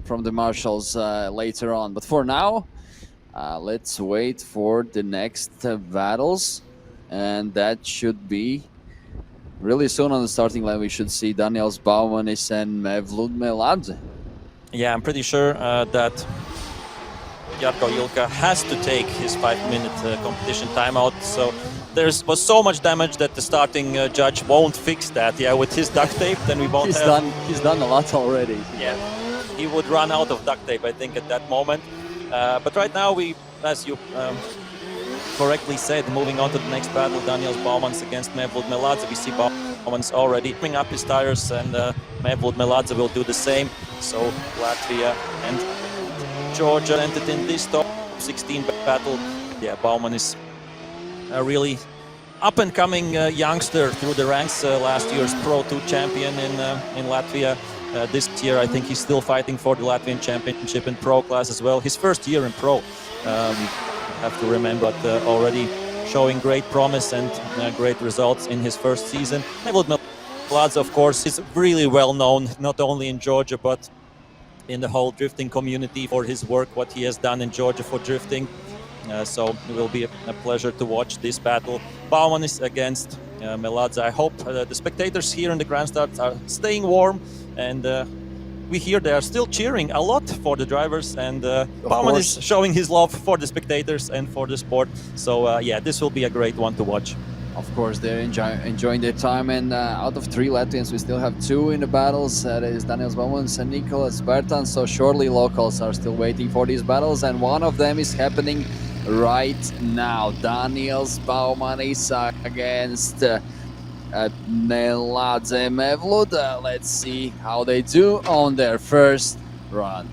the marshals later on. But for now, let's wait for the next battles, and that should be really soon on the starting line we should see Daniels Baumanis and Mevlut Meladze. Yeah, I'm pretty sure that Jarko Ilka has to take his 5-minute competition timeout. So was so much damage that the starting judge won't fix that. Yeah, with his duct tape, then we won't He's done a lot already. Yeah, he would run out of duct tape, I think, at that moment. But right now, as you correctly said, moving on to the next battle, Daniels Baumans against Mevlut Meladze. We see Baumans already picking up his tires, and Mevlut Meladze will do the same. So Latvia and Georgia entered in this top 16 battle. Yeah, Bauman is a really up-and-coming youngster through the ranks. Last year's Pro 2 champion in Latvia. This year, I think he's still fighting for the Latvian championship in Pro class as well. His first year in Pro, have to remember, but already showing great promise and great results in his first season. Mevlut Meladze, of course, is really well known, not only in Georgia, but in the whole drifting community for his work, what he has done in Georgia for drifting. So it will be a pleasure to watch this battle. Bauman is against Meladze. I hope the spectators here in the grandstand are staying warm, and we hear they are still cheering a lot for the drivers, and Bauman is showing his love for the spectators and for the sport. So yeah, this will be a great one to watch. Of course, they're enjoying their time, and out of 3 Latvians, we still have 2 in the battles. That is Daniels Baumans and Nicolas Bertans. So surely locals are still waiting for these battles, and one of them is happening right now. Daniels Baumanis against Meladze Mevlut. Let's see how they do on their first run.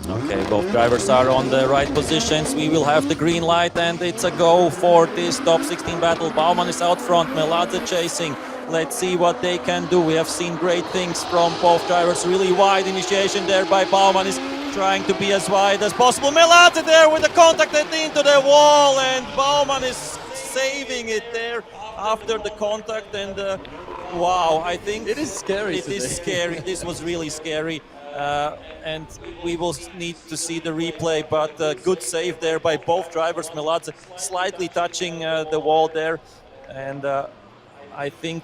Okay, both drivers are on the right positions. We will have the green light, and it's a go for this top 16 battle. Bauman is out front, Meladze chasing. Let's see what they can do. We have seen great things from both drivers. Really wide initiation there by Bauman, is trying to be as wide as possible. Meladze there with the contact into the wall, and Bauman is saving it there after the contact. And wow, I think it is scary. It is scary. This was really scary. And we will need to see the replay, but good save there by both drivers. Meladze slightly touching the wall there, and I think,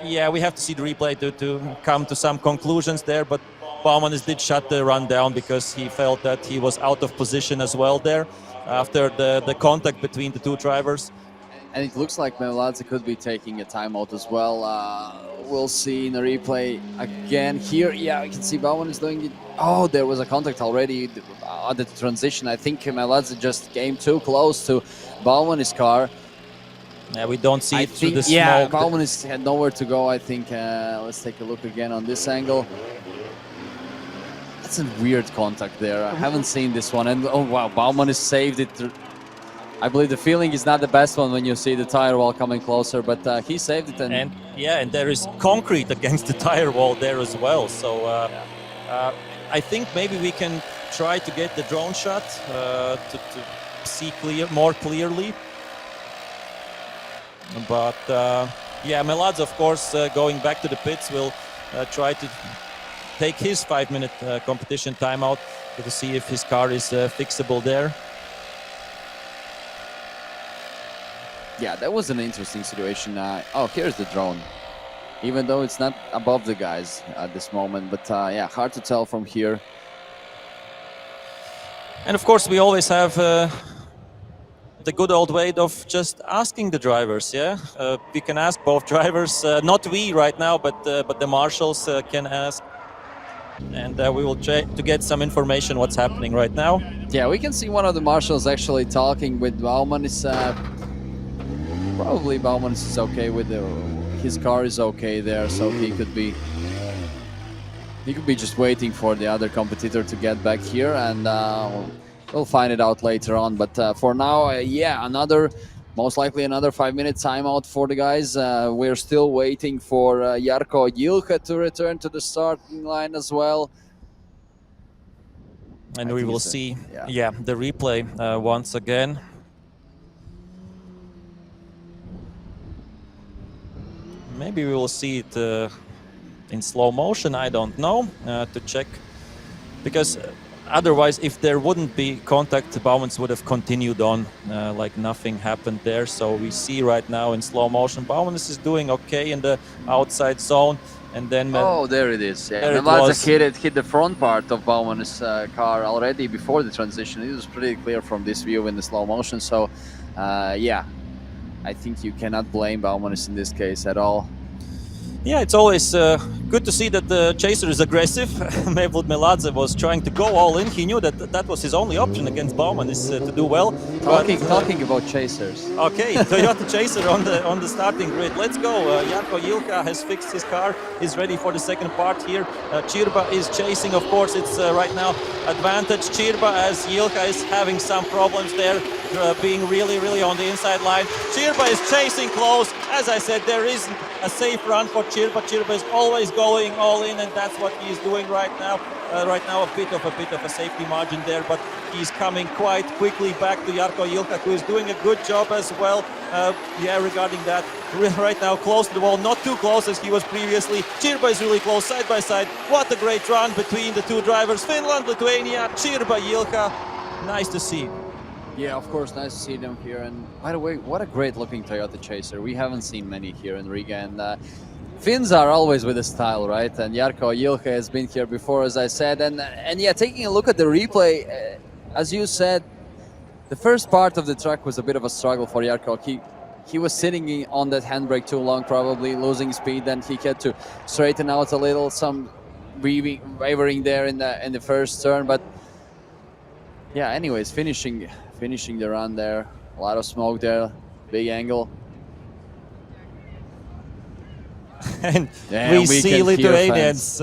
yeah, we have to see the replay to come to some conclusions there, but Baumanis did shut the run down because he felt that he was out of position as well there after the contact between the 2 drivers. And it looks like Meladze could be taking a timeout as well. We'll see in the replay again here. Yeah, you can see Bauman is doing it. Oh, there was a contact already at the transition. I think Meladze just came too close to Bauman's car. Yeah, we don't see it through the smoke. Yeah, Bauman had nowhere to go, I think. Let's take a look again on this angle. That's a weird contact there. I haven't seen this one. And oh wow, Bauman has saved it. I believe the feeling is not the best one when you see the tire wall coming closer, but he saved it. And yeah, and there is concrete against the tire wall there as well. So I think maybe we can try to get the drone shot to see more clearly. But yeah, Meladze, of course, going back to the pits, will try to take his 5-minute competition timeout to see if his car is fixable there. Yeah, that was an interesting situation. Oh, here's the drone. Even though it's not above the guys at this moment, but yeah, hard to tell from here. And of course, we always have the good old way of just asking the drivers. Yeah, we can ask both drivers. Not we right now, but the marshals can ask. And we will try to get some information what's happening right now. Yeah, we can see one of the marshals actually talking with Bauman. Probably Bauman is okay with his car is okay there, so he could be just waiting for the other competitor to get back here, and we'll find it out later on. But for now, yeah, most likely another 5-minute timeout for the guys. We're still waiting for Jarko Ilka to return to the starting line as well. And we will see, yeah, the replay once again. Maybe we will see it in slow motion, I don't know, to check. Because otherwise, if there wouldn't be contact, Bauman's would have continued on like nothing happened there. So we see right now in slow motion, Bauman is doing okay in the outside zone. And then Oh, there it is. Yeah, there it Meladze was. hit the front part of Bauman's car already before the transition. It was pretty clear from this view in the slow motion. So, yeah, I think you cannot blame Baumanis in this case at all. Yeah, it's always good to see that the chaser is aggressive. Mevlut Meladze was trying to go all in. He knew that that was his only option against Bauman is to do well. Talking about chasers. Okay, Toyota Chaser on the starting grid. Let's go. Jarko Jilka has fixed his car. Is ready for the second part here. Čirba is chasing. Of course, it's right now advantage Čirba as Jilka is having some problems there, being really on the inside line. Čirba is chasing close. As I said, there isn't a safe run for Čirba. Čirba is always going all in, and that's what he's doing right now. Right now, a bit of a safety margin there, but he's coming quite quickly back to Jarko Jilka, who is doing a good job as well. Yeah, regarding that, right now close to the wall, not too close as he was previously. Čirba is really close, side by side. What a great run between the two drivers. Finland, Lithuania, Čirba, Jilka. Nice to see. Yeah, of course, nice to see them here. And by the way, what a great-looking Toyota Chaser. We haven't seen many here in Riga, and Finns are always with the style, right? And Jarko Jilka has been here before, as I said. And yeah, taking a look at the replay, as you said, the first part of the track was a bit of a struggle for Jarko. He was sitting on that handbrake too long, probably losing speed, and he had to straighten out a little, some wavering there in the first turn. But yeah, anyways, finishing the run there. A lot of smoke there, big angle. And we see Lithuanians,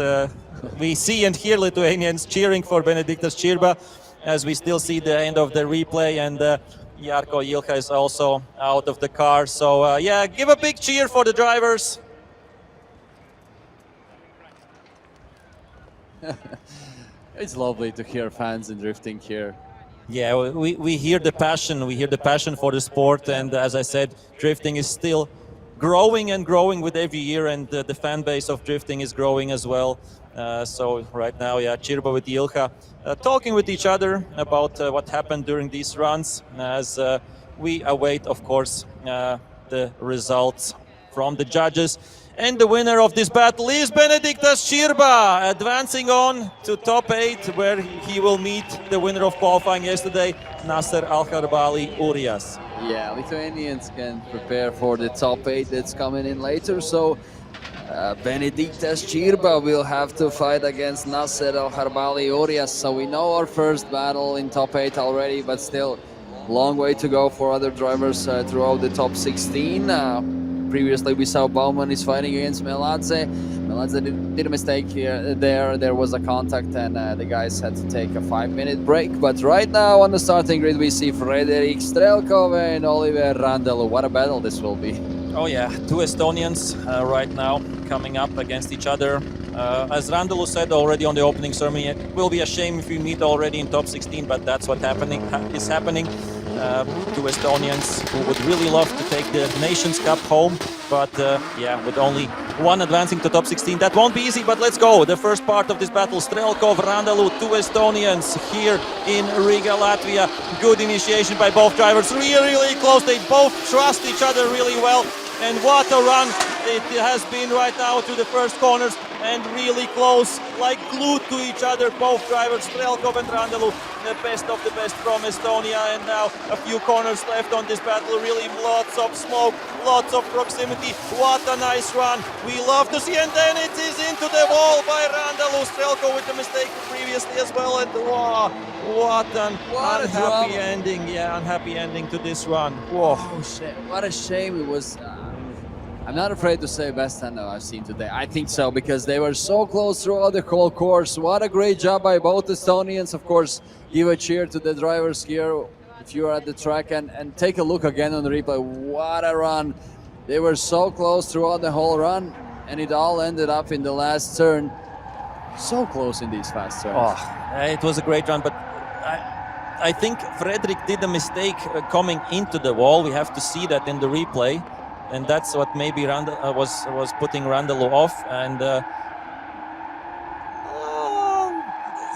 we see and hear Lithuanians cheering for Benediktas Čirba as we still see the end of the replay, and Jarko Jilka is also out of the car. So yeah, give a big cheer for the drivers. It's lovely to hear fans in drifting here. Yeah, we hear the passion for the sport, and as I said, drifting is still growing and growing with every year, and the fan base of drifting is growing as well. So right now, yeah, Čirba with Jilka talking with each other about what happened during these runs, as we await, of course, the results from the judges. And the winner of this battle is Benediktas Čirba, advancing on to top 8, where he will meet the winner of qualifying yesterday, Nasser Al-Kharbali Urias. Yeah, Lithuanians can prepare for the top 8 that's coming in later. So Benediktas Čirba will have to fight against Nasser Al-Kharbali Urias. So we know our first battle in top 8 already, but still long way to go for other drivers throughout the top 16. Previously, we saw Bauman is fighting against Meladze. Meladze did a mistake here. There was a contact, and the guys had to take a 5-minute break. But right now on the starting grid, we see Frederik Strelkov and Oliver Randelu. What a battle this will be. Oh yeah, two Estonians right now coming up against each other. As Randelu said already on the opening ceremony, it will be a shame if we meet already in top 16, but that's what is happening. Two Estonians who would really love to take the Nations Cup home, but yeah, with only one advancing to top 16, that won't be easy. But let's go. The first part of this battle, Strelkov, Randelu, two Estonians here in Riga, Latvia. Good initiation by both drivers, really close. They both trust each other really well. And what a run it has been right now to the first corners, and really close, like glued to each other, both drivers, Strelkov and Randelu, the best of the best from Estonia. And now a few corners left on this battle, really lots of smoke, lots of proximity. What a nice run, we love to see. And then it is into the wall by Randelu. Strelkov with the mistake previously as well, and wow, what an unhappy ending. Yeah, unhappy ending to this run. Whoa. Oh shit, what a shame it was. I'm not afraid to say best handle I've seen today. I think so, because they were so close throughout the whole course. What a great job by both Estonians. Of course, give a cheer to the drivers here if you are at the track, and take a look again on the replay. What a run. They were so close throughout the whole run, and it all ended up in the last turn. So close in these fast turns. Oh, it was a great run, but I think Frederik did a mistake coming into the wall. We have to see that in the replay. And that's what maybe was putting Randelu off. And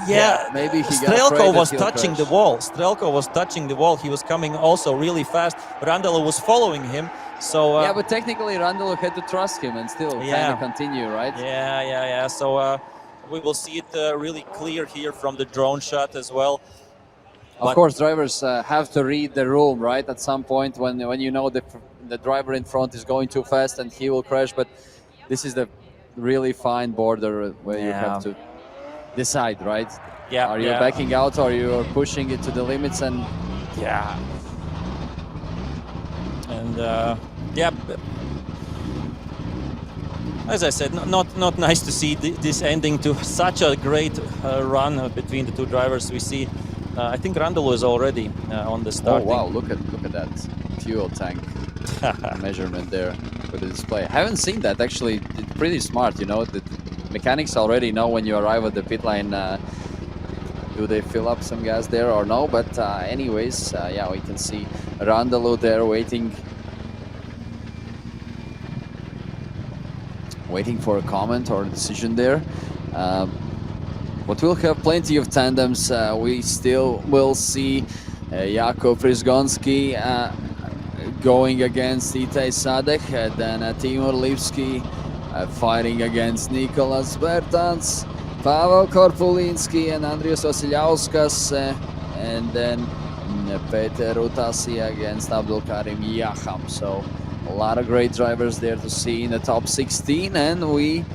Yeah, maybe he got Strelko afraid was that he'll touching crash. the wall. Strelko was touching the wall. He was coming also really fast. Randall was following him. So yeah, but technically Randall had to trust him and still kind of continue, right? Yeah. So we will see it really clear here from the drone shot as well. Of course, drivers have to read the room, right? At some point, when you know the driver in front is going too fast and he will crash. But this is the really fine border where you have to decide, right? Yeah. Are you backing out or you're pushing it to the limits? And yeah. And as I said, not nice to see this ending to such a great run between the two drivers. We see, I think Randall is already on the starting. Oh wow! Look at that fuel tank measurement there for the display. I haven't seen that actually. It's pretty smart, you know. The mechanics already know when you arrive at the pit lane. Do they fill up some gas there or no? But anyways, yeah, we can see Randall there waiting for a comment or a decision there. But we'll have plenty of tandems. We still will see Jakub Rizgonski going against Itai Sadek, then Timur Lipski fighting against Nicolas Bertans, Pavel Korpulinski and Andrius Vasiljauskas, and then Peter Utasi against Abdulkarim Yaham. So a lot of great drivers there to see in the top 16, and we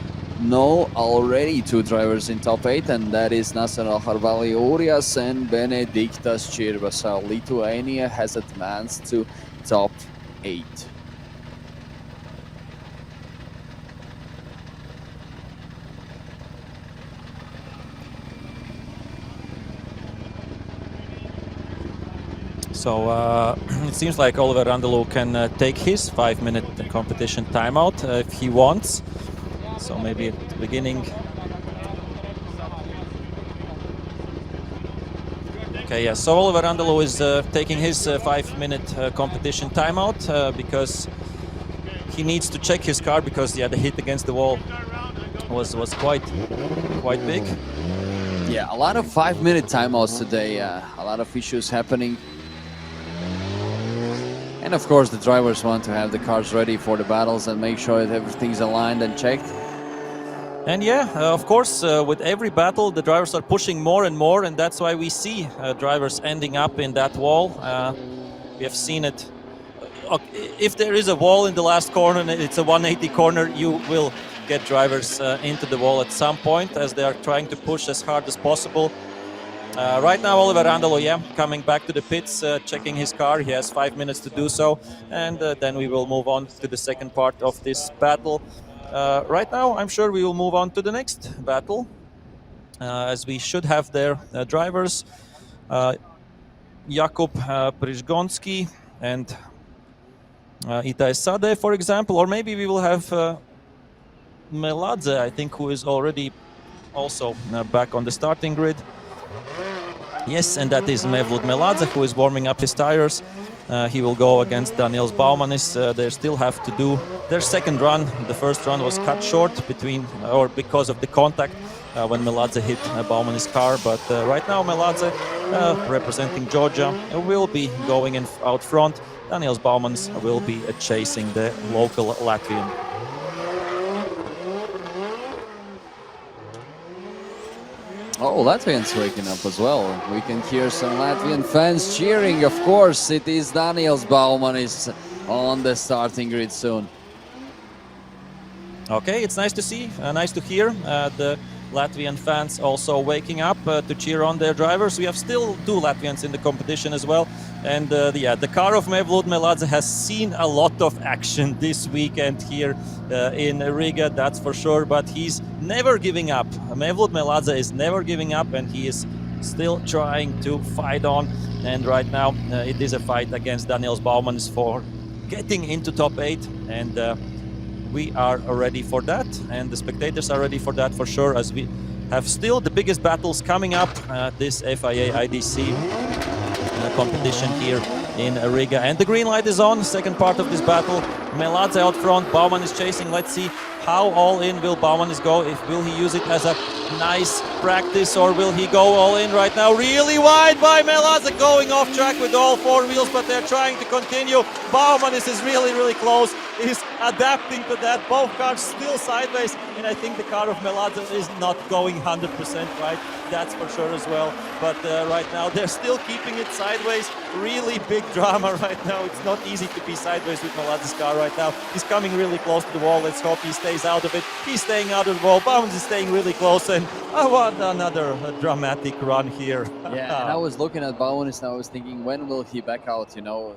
know already two drivers in top 8, and that is Nasser Al-Harbali Urias and Benediktas Čirba. So Lithuania has advanced to top 8. So it seems like Oliver Randall can take his 5-minute competition timeout if he wants. So maybe at the beginning. Okay, yeah. So Oliver Randall is taking his 5-minute competition timeout because he needs to check his car because the hit against the wall was quite big. Yeah, a lot of 5-minute timeouts today. A lot of issues happening. And of course, the drivers want to have the cars ready for the battles and make sure that everything's aligned and checked. And yeah, of course, with every battle, the drivers are pushing more and more, and that's why we see drivers ending up in that wall. We have seen it. If there is a wall in the last corner and it's a 180 corner, you will get drivers into the wall at some point as they are trying to push as hard as possible. Right now, Oliver Randall, coming back to the pits, checking his car. He has 5 minutes to do so, and then we will move on to the second part of this battle. Right now, I'm sure we will move on to the next battle, as we should have their drivers, Jakub Prizgonski and Itai Sade, for example, or maybe we will have Meladze, I think, who is already also back on the starting grid. Yes, and that is Mevlut Meladze, who is warming up his tires. He will go against Daniels Baumanis. They still have to do their second run. The first run was cut short because of the contact when Meladze hit Baumanis' car. But right now, Meladze, representing Georgia, will be going out front. Daniels Baumanis will be chasing the local Latvian. Oh, Latvians waking up as well. We can hear some Latvian fans cheering. Of course, it is Daniels Baumanis on the starting grid soon. Okay, it's nice to see, nice to hear the Latvian fans also waking up to cheer on their drivers. We have still two Latvians in the competition as well. And the car of Mevlut Meladze has seen a lot of action this weekend here in Riga, that's for sure. But he's never giving up. Mevlut Meladze is never giving up, and he is still trying to fight on. And right now, it is a fight against Daniels Baumanis for getting into top 8. And we are ready for that, and the spectators are ready for that for sure, as we have still the biggest battles coming up this FIA IDC competition here in Riga. And the green light is on, second part of this battle. Meladze out front, Bauman is chasing. Let's see how all in will Baumanis go? Will he use it as a nice practice, or will he go all in right now? Really wide by Melaza, going off track with all four wheels, but they're trying to continue. Baumanis is really close. He's adapting to that. Both cars still sideways, and I think the car of Melaza is not going 100% right. That's for sure as well. But right now they're still keeping it sideways. Really big drama right now. It's not easy to be sideways with Melaza's car right now. He's coming really close to the wall. Let's hope he stays out of it. He's staying out of the wall. Baumanis is staying really close, and what another dramatic run here. Yeah, and I was looking at Baumanis and I was thinking, when will he back out? You know,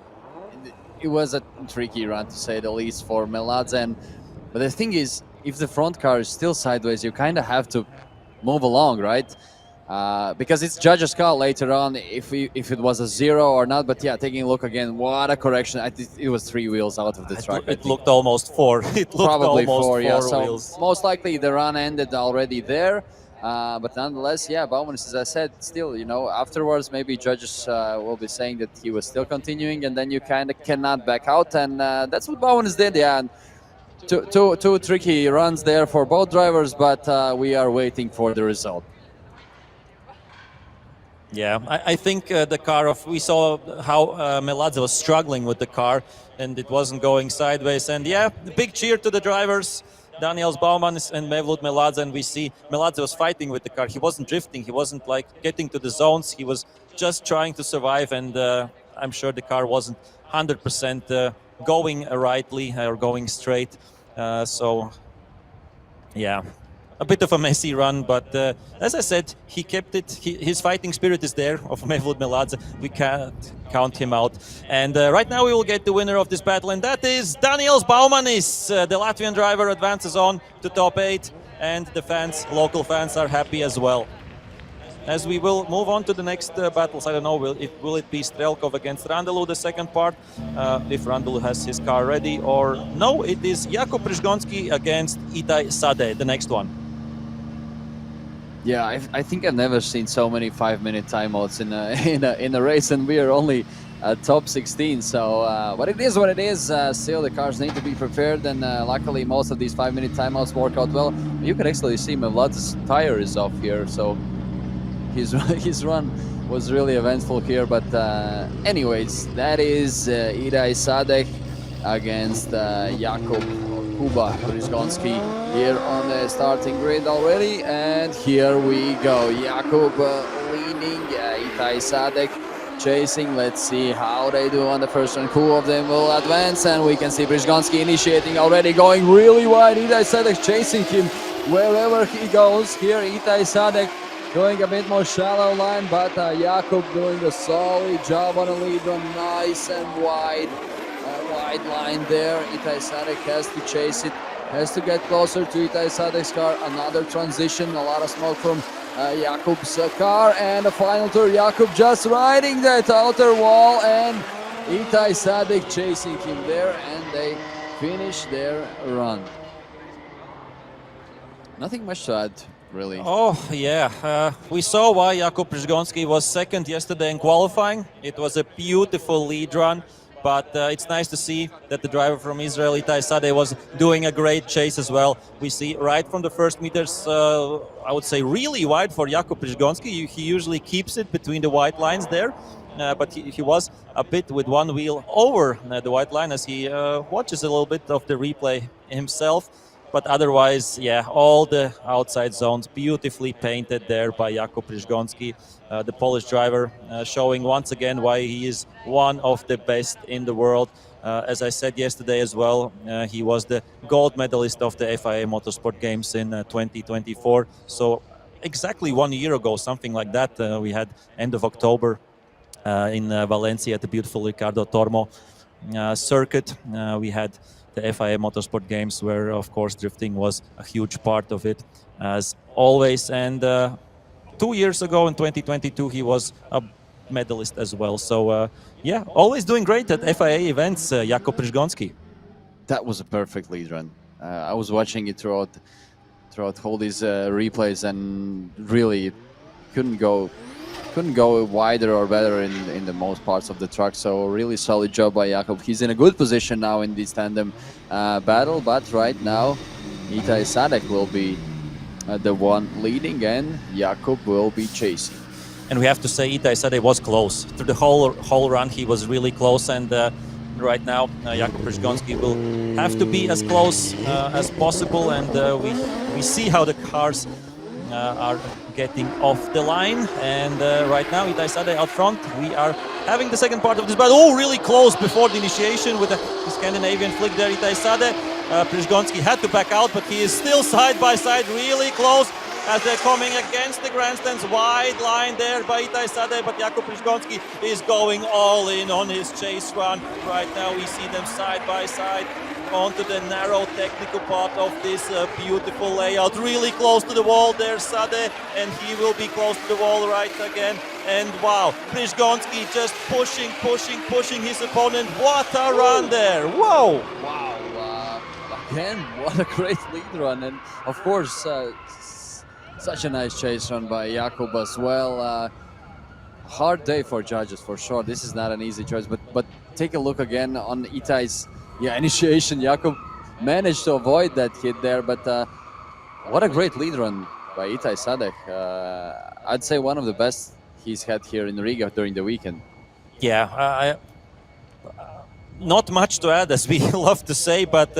it was a tricky run to say the least for Melaza. But the thing is, if the front car is still sideways, you kind of have to move along, right? Because it's judge's call later on if it was a 0 or not. But yeah, taking a look again, what a correction! It was 3 wheels out of the track. It looked almost 4. It looked probably almost 4, yeah. So wheels. most likely the run ended already there. But nonetheless, yeah, Baumanis, as I said, still, you know, afterwards maybe judges will be saying that he was still continuing, and then you kind of cannot back out, and that's what Baumanis did, yeah. And two tricky runs there for both drivers, but we are waiting for the result. Yeah, I think the car we saw how Melaza was struggling with the car, and it wasn't going sideways. And yeah, big cheer to the drivers, Daniels Baumanis and Mevlut Melaza. And we see Melaza was fighting with the car. He wasn't drifting. He wasn't like getting to the zones. He was just trying to survive. And I'm sure the car wasn't 100% going rightly or going straight. So yeah, a bit of a messy run, but as I said, he kept it. His fighting spirit is there of Mevlut Melaza. We can't count him out. And right now we will get the winner of this battle, and that is Daniels Baumanis. The Latvian driver advances on to top 8, and the fans, local fans, are happy as well. As we will move on to the next battles, I don't know, will it be Strelkov against Randelu, the second part, if Randelu has his car ready, or no, it is Jakub Przgonski against Itai Sade, the next one. Yeah, I think I've never seen so many 5-minute timeouts in a race, and we are only at top 16. So, but it is what it is. Still, the cars need to be prepared, and luckily, most of these 5-minute timeouts work out well. You can actually see Mevlad's tire is off here, so his run was really eventful here. But anyways, that is Itai Sadek against Jakub Kuba Przgonski here on the starting grid already, and here we go. Jakub leading, Itai Sadek chasing. Let's see how they do on the first run. Who of them will advance? And we can see Przgonski initiating already, going really wide. Itai Sadek chasing him wherever he goes. Here Itai Sadek going a bit more shallow line, but Jakub doing a solid job on a lead run, nice and wide line there. Itai Sadek has to chase it, has to get closer to Itai Sadek's car. Another transition, a lot of smoke from Jakub's car, and a final tour. Jakub just riding that outer wall, and Itai Sadek chasing him there, and they finish their run. Nothing much to add, really. Oh, yeah. We saw why Jakub Przgonski was second yesterday in qualifying. It was a beautiful lead run, but it's nice to see that the driver from Israel, Itai Sade, was doing a great chase as well. We see right from the first meters, I would say really wide for Jakub Przgonski. He usually keeps it between the white lines there, but he was a bit with one wheel over the white line as he watches a little bit of the replay himself. But otherwise, yeah, all the outside zones beautifully painted there by Jakub Przgonski, the Polish driver, showing once again why he is one of the best in the world. As I said yesterday as well, he was the gold medalist of the FIA Motorsport Games in 2024. So exactly 1 year ago, something like that, we had end of October in Valencia at the beautiful Ricardo Tormo circuit. We had the FIA Motorsport Games, where of course drifting was a huge part of it, as always. And 2 years ago in 2022 he was a medalist as well. So yeah, always doing great at FIA events, Jakub Przgonski. That was a perfect lead run. I was watching it throughout all these replays, and really couldn't go wider or better in the most parts of the track. So really solid job by Jakub. He's in a good position now in this tandem battle, but right now Itai Sadek will be the one leading, and Jakub will be chasing. And we have to say Itai Sadek was close. Through the whole run, he was really close, and right now Jakub Przygoński will have to be as close as possible, and we see how the cars are getting off the line, and right now Itai Sadek out front. We are having the second part of this battle. Oh, really close before the initiation with the Scandinavian flick there, Itai Sadek. Przygoński had to back out, but he is still side by side, really close as they're coming against the grandstands. Wide line there by Itai Sadek, but Jakub Przygoński is going all in on his chase run. Right now we see them side by side onto the narrow technical part of this beautiful layout. Really close to the wall there, Sadek, and he will be close to the wall right again. And wow, Przygoński just pushing his opponent. What a run there! Whoa! Wow, again, what a great lead run, and of course, such a nice chase run by Jakub as well. Hard day for judges for sure. This is not an easy choice, but take a look again on Itai's initiation. Jakub managed to avoid that hit there, but what a great lead run by Itai Sadek. I'd say one of the best he's had here in Riga during the weekend. Yeah, not much to add, as we love to say, but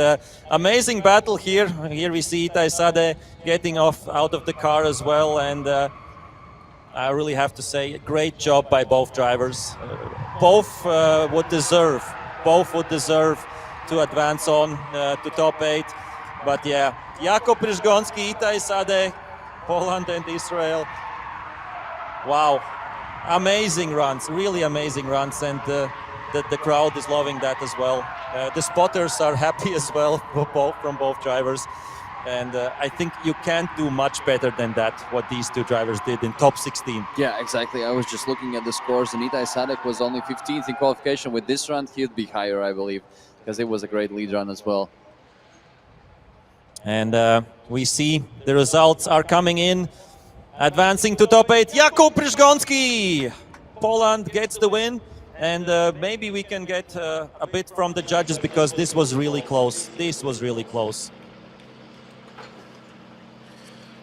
amazing battle here. Here we see Itai Sadek getting out of the car as well, and I really have to say, great job by both drivers. Both would deserve to advance on to top 8. But yeah, Jakub Przygoński, Itai Sadek, Poland and Israel. Wow, amazing runs, really amazing runs, and the crowd is loving that as well. The spotters are happy as well from both drivers. And I think you can't do much better than that, what these two drivers did in top 16. Yeah, exactly. I was just looking at the scores, and Itai Sadek was only 15th in qualification. With this run, he'd be higher, I believe, because it was a great lead run as well. And we see the results are coming in. Advancing to top 8, Jakub Przygoński! Poland gets the win. And maybe we can get a bit from the judges, because this was really close.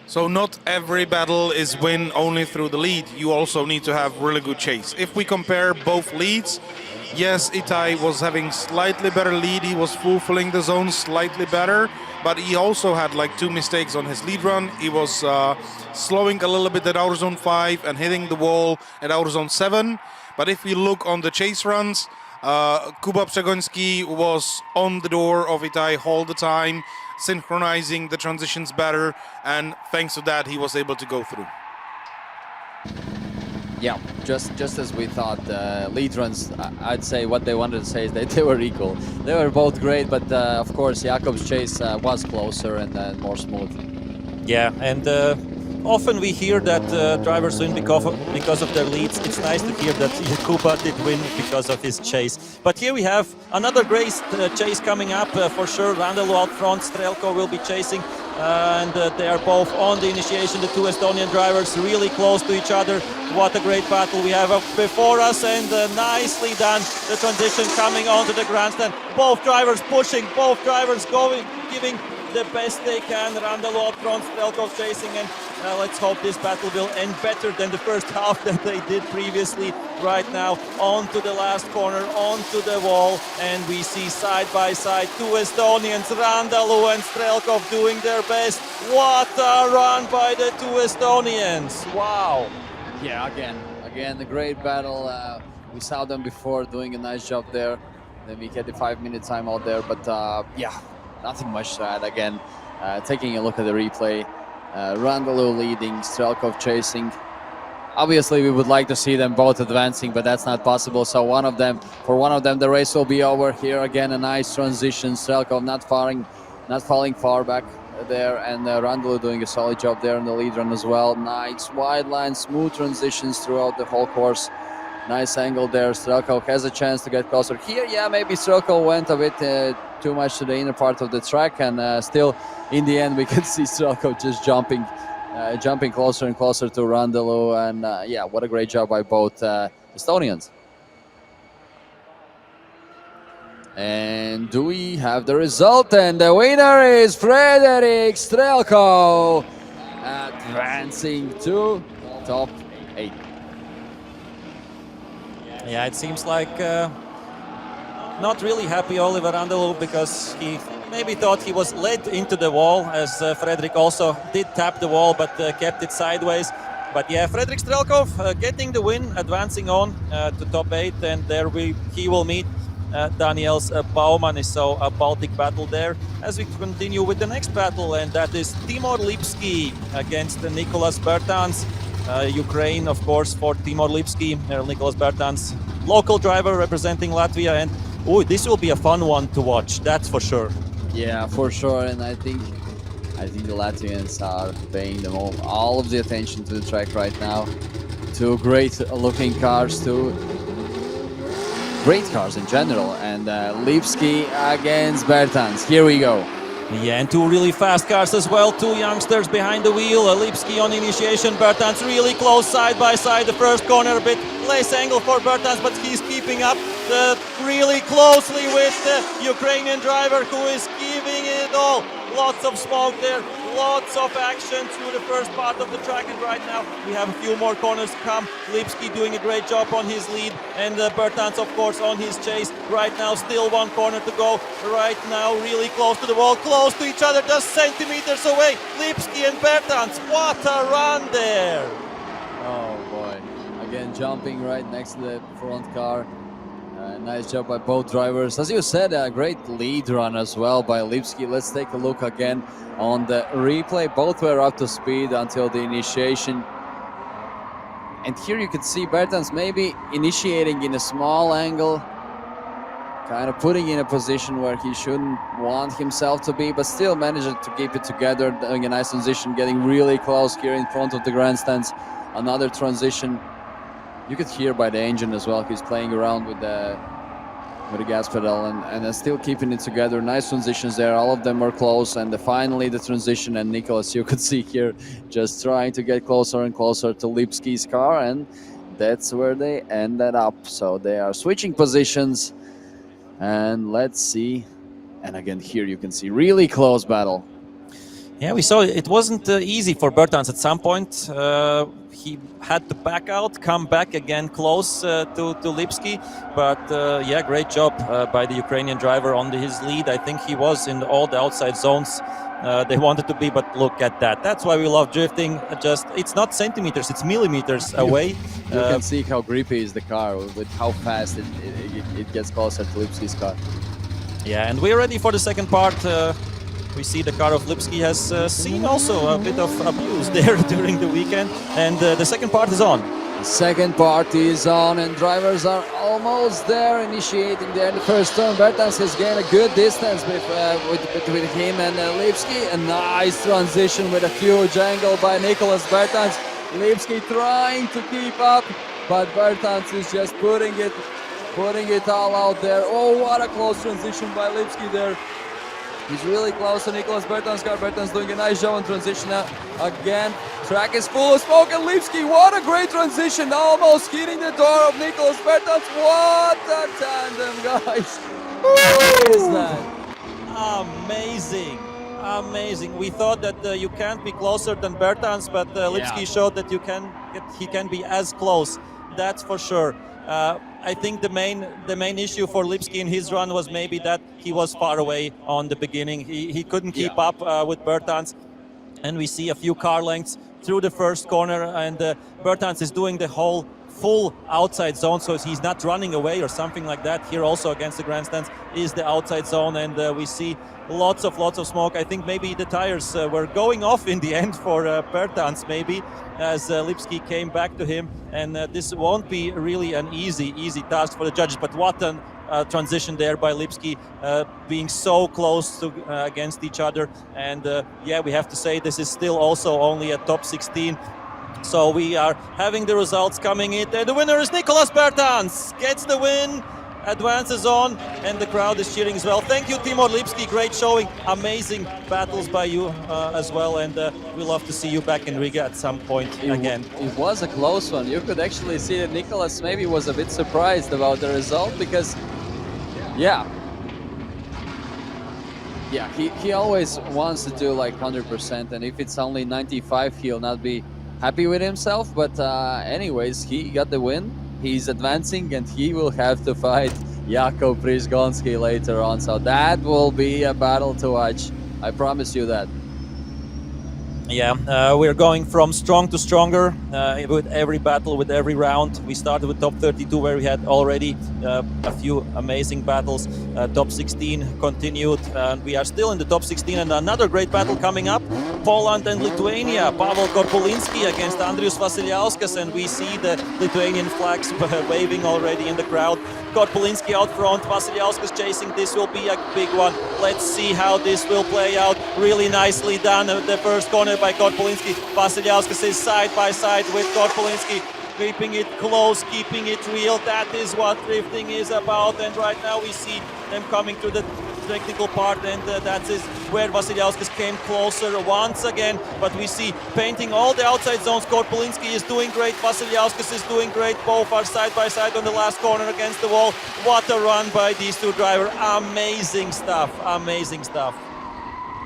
So not every battle is win only through the lead. You also need to have really good chase. If we compare both leads, yes, Itai was having slightly better lead. He was fulfilling the zone slightly better, but he also had like 2 mistakes on his lead run. He was slowing a little bit at outer zone 5 and hitting the wall at outer zone 7. But if we look on the chase runs, Kuba Przygoński was on the door of Itai all the time, synchronizing the transitions better, and thanks to that he was able to go through. Yeah, just as we thought. Lead runs, I'd say what they wanted to say is that they were equal. They were both great, but of course Jakub's chase was closer and more smooth. Yeah, and often we hear that drivers win because of their leads. It's nice to hear that Kuba did win because of his chase. But here we have another great chase coming up for sure. Randelu out front, Strelko will be chasing, and they are both on the initiation. The two Estonian drivers really close to each other. What a great battle we have up before us, and nicely done. The transition coming onto the grandstand. Both drivers pushing, both drivers going, giving the best they can. Randelu out front, Strelko chasing, and let's hope this battle will end better than the first half that they did previously. Right now, onto the last corner, onto the wall, and we see side by side 2 Estonians, Randelu and Strelkov, doing their best. What a run by the 2 Estonians! Wow! Yeah, again, a great battle. We saw them before doing a nice job there. Then we get the 5-minute timeout there, but yeah, nothing much to add. Again, taking a look at the replay, Randelu leading, Strelkov chasing. Obviously, we would like to see them both advancing, but that's not possible. So for one of them, the race will be over. Here again, a nice transition. Strelkov not falling far back there, and Randelu doing a solid job there in the lead run as well. Nice wide line, smooth transitions throughout the whole course. Nice angle there. Strelkov has a chance to get closer here. Yeah, maybe Strelkov went a bit too much to the inner part of the track, and still in the end we can see Strelkov just jumping closer and closer to Randelu, and yeah, what a great job by both Estonians. And do we have the result? And the winner is Frederick Strelko, advancing to top 8. Yeah, it seems like not really happy Oliver Andelov, because he maybe thought he was led into the wall, as Frederick also did tap the wall, but kept it sideways. But yeah, Frederick Strelkov getting the win, advancing on to top 8, and there he will meet Daniels Bauman. So a Baltic battle there, as we continue with the next battle, and that is Timur Lipski against Nicolas Bertans. Ukraine, of course, for Timur Lipski. Nicolas Bertans, local driver representing Latvia, and this will be a fun one to watch, that's for sure. Yeah, for sure, and I think the Latvians are paying all of the attention to the track right now. Two great-looking cars, two great cars in general, and Lipski against Bertans. Here we go. Yeah, and two really fast cars as well, two youngsters behind the wheel. Lipski on initiation, Bertans really close side by side. The first corner a bit less angle for Bertans, but he's keeping up really closely with the Ukrainian driver, who is giving it all. Lots of smoke there, lots of action through the first part of the track, and right now we have a few more corners to come. Lipski doing a great job on his lead, and Bertans, of course, on his chase. Right now, still one corner to go. Right now, really close to the wall, close to each other, just centimeters away. Lipski and Bertans, what a run there! Oh boy, again jumping right next to the front car. Nice job by both drivers. As you said, a great lead run as well by Lipski. Let's take a look again on the replay. Both were up to speed until the initiation. And here you can see Bertans maybe initiating in a small angle, kind of putting in a position where he shouldn't want himself to be, but still managing to keep it together, doing a nice transition, getting really close here in front of the grandstands. Another transition. You could hear by the engine as well, he's playing around with the gas pedal and still keeping it together. Nice transitions there, all of them are close, and finally the transition, and Nicolas, you could see here, just trying to get closer and closer to Lipski's car, and that's where they ended up. So they are switching positions, and let's see. And again, here you can see really close battle. Yeah, we saw it wasn't easy for Bertans at some point. He had to back out, come back again close to Lipski. But yeah, great job by the Ukrainian driver on his lead. I think he was in all the outside zones they wanted to be, but look at that. That's why we love drifting. It's not centimeters, it's millimeters away. You can see how grippy is the car, with how fast it gets closer to Lipski's car. Yeah, and we're ready for the second part. We see the car of Lipski has seen also a bit of abuse there during the weekend, and the second part is on. The second part is on, and drivers are almost there, initiating there in the first turn. Bertans has gained a good distance between him and Lipski. A nice transition with a huge angle by Nicolas Bertans. Lipski trying to keep up, but Bertans is just putting it all out there. Oh, what a close transition by Lipski there. He's really close to Nicolas Bertans' car. Bertans doing a nice job on transition again. Track is full of smoke, and Lipski, what a great transition, almost hitting the door of Nicolas Bertans. What a tandem, guys. What is that? Amazing. Amazing. We thought that you can't be closer than Bertans, but Lipski showed that he can be as close. That's for sure. I think the main issue for Lipski in his run was maybe that he was far away on the beginning. He couldn't keep up with Bertans, and we see a few car lengths through the first corner, and Bertans is doing the whole full outside zone, so he's not running away or something like that. Here also against the grandstands is the outside zone, and we see lots of smoke. I think maybe the tires were going off in the end for Bertans, maybe, as Lipski came back to him, and this won't be really an easy task for the judges. But what a transition there by Lipski, being so close to against each other, and yeah, we have to say this is still also only a top 16. So we are having the results coming in, and the winner is Nicolas Bertans, gets the win, advances on, and the crowd is cheering as well. Thank you, Timur Lipski, great showing, amazing battles by you as well, and we love to see you back in Riga at some point again. It was a close one. You could actually see that Nicolas maybe was a bit surprised about the result, because yeah, Yeah, he always wants to do like 100%, and if it's only 95, he'll not be happy with himself. But anyways, he got the win. He's advancing, and he will have to fight Jakub Prizgonski later on. So that will be a battle to watch. I promise you that. Yeah, we're going from strong to stronger with every battle, with every round. We started with top 32, where we had already a few amazing battles. Top 16 continued, and we are still in the top 16. And another great battle coming up: Poland and Lithuania. Pavel Korpulinski against Andrius Vasiliauskas, and we see the Lithuanian flags waving already in the crowd. Korpulinski out front, Vasiliauskas chasing. This will be a big one. Let's see how this will play out. Really nicely done. The first corner by Korpulinski. Vasiliauskas is side by side with Korpulinski, keeping it close, keeping it real. That is what drifting is about. And right now we see them coming to the technical part, and that is where Vasiliauskas came closer once again. But we see painting all the outside zones. Korpulinski is doing great. Vasiliauskas is doing great. Both are side by side on the last corner against the wall. What a run by these two drivers. Amazing stuff. Amazing stuff.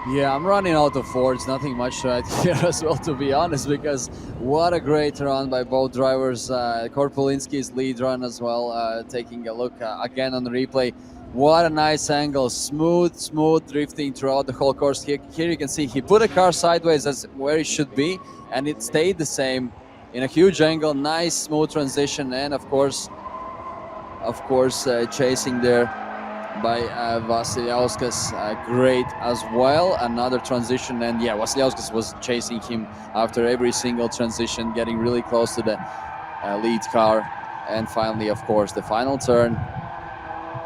Yeah, I'm running out of words. Nothing much to add here as well, to be honest, because what a great run by both drivers. Korpulinski's lead run as well. Taking a look again on the replay. What a nice angle. Smooth drifting throughout the whole course. Here you can see he put a car sideways as where it should be, and it stayed the same in a huge angle. Nice smooth transition, and of course chasing there by Vasiliauskas, great as well. Another transition, and yeah, Vasiliauskas was chasing him after every single transition, getting really close to the lead car. And finally, of course, the final turn,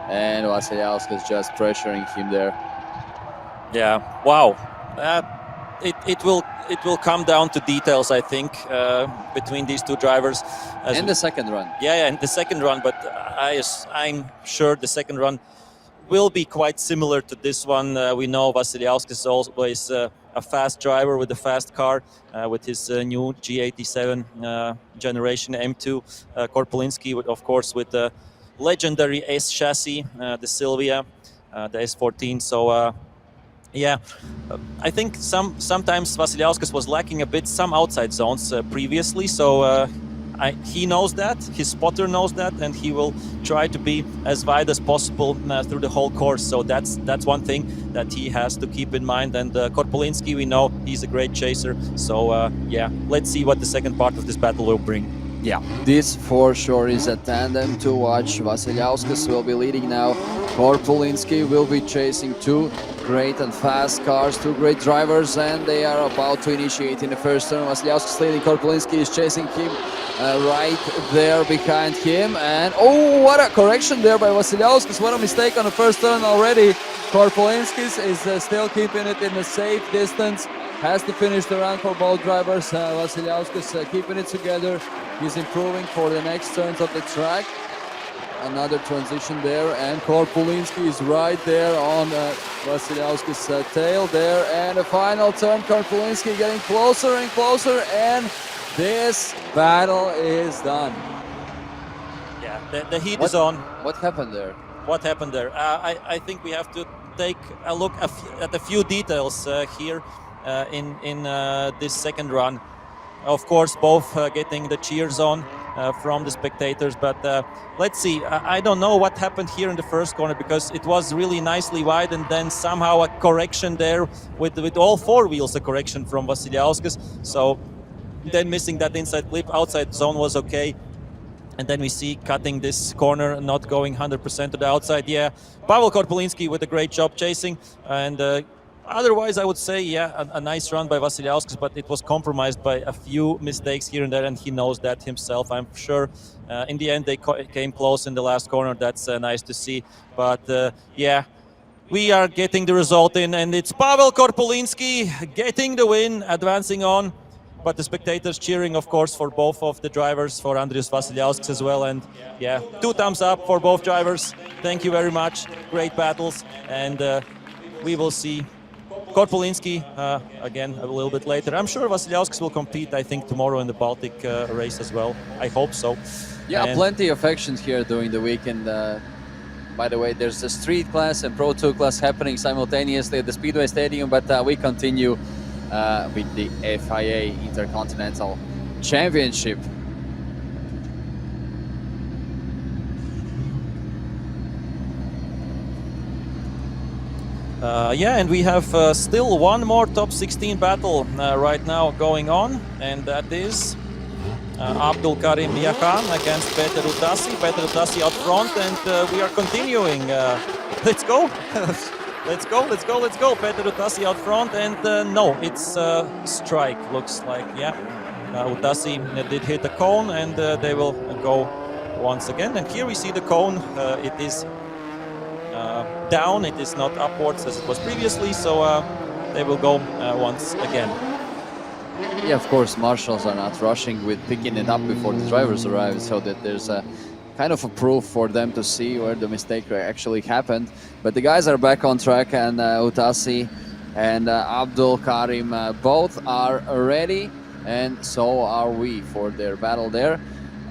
and Vasiliauskas just pressuring him there. Yeah, wow. It will come down to details, I think, between these two drivers. And the second run. Yeah, and the second run, but I'm sure the second run will be quite similar to this one. We know Vasiliauskas is always a fast driver with a fast car, with his new G87 generation M2. Korpulinski, of course, with the legendary S chassis, the Silvia, the S14. So yeah, I think sometimes Vasiliauskas was lacking a bit some outside zones previously. So he knows that, his spotter knows that, and he will try to be as wide as possible through the whole course. So that's one thing that he has to keep in mind. And Korpulinski, we know he's a great chaser. So yeah, let's see what the second part of this battle will bring. Yeah, this for sure is a tandem to watch. Vasiliauskas will be leading now. Korpulinski will be chasing two great and fast cars, two great drivers, and they are about to initiate in the first turn. Vasiliauskas leading, Korpulinski is chasing him right there behind him. And oh, what a correction there by Vasiliauskas. What a mistake on the first turn already. Korpulinski is still keeping it in a safe distance. Has to finish the run for both drivers. Vasiliauskas keeping it together. He's improving for the next turns of the track. Another transition there, and Korpulinski is right there on Vasiliauskas' tail there. And a final turn, Korpulinski getting closer and closer, and this battle is done. Yeah, the heat is on. What happened there? What happened there? I think we have to take a look at a few details here in this second run. Of course, both getting the cheers on from the spectators, but let's see. I don't know what happened here in the first corner, because it was really nicely wide, and then somehow a correction there with all four wheels, a correction from Vasiliauskas. So then missing that inside clip. Outside zone was okay. And then we see cutting this corner, not going 100% to the outside. Yeah, Pavel Korpulinski with a great job chasing. And otherwise, I would say, yeah, a nice run by Vasiliauskas, but it was compromised by a few mistakes here and there, and he knows that himself, I'm sure. In the end, they came close in the last corner. That's nice to see. But yeah, we are getting the result in, and it's Pavel Korpulinski getting the win, advancing on. But the spectators cheering, of course, for both of the drivers, for Andrius Vasiliauskas as well. And yeah, 2 thumbs up for both drivers. Thank you very much. Great battles. And we will see Korpulinski again a little bit later. I'm sure Vasiliauskas will compete, I think, tomorrow in the Baltic race as well. I hope so. Yeah, and plenty of actions here during the weekend. By the way, there's the street class and Pro 2 class happening simultaneously at the Speedway Stadium, but we continue with the FIA Intercontinental Championship. Yeah, and we have still one more top 16 battle right now going on, and that is Abdul Karim Yakan against Peter Utassi. Peter Utassi out front, and we are continuing. Let's go! Let's go, let's go, let's go! Peter Utassi out front, and no, it's strike, looks like, yeah. Utassi did hit a cone, and they will go once again. And here we see the cone, it is down, it is not upwards as it was previously, so they will go once again. Yeah, of course, marshals are not rushing with picking it up before the drivers arrive, so that there's a kind of a proof for them to see where the mistake actually happened. But the guys are back on track, and Utassi and Abdul Karim both are ready, and so are we for their battle there.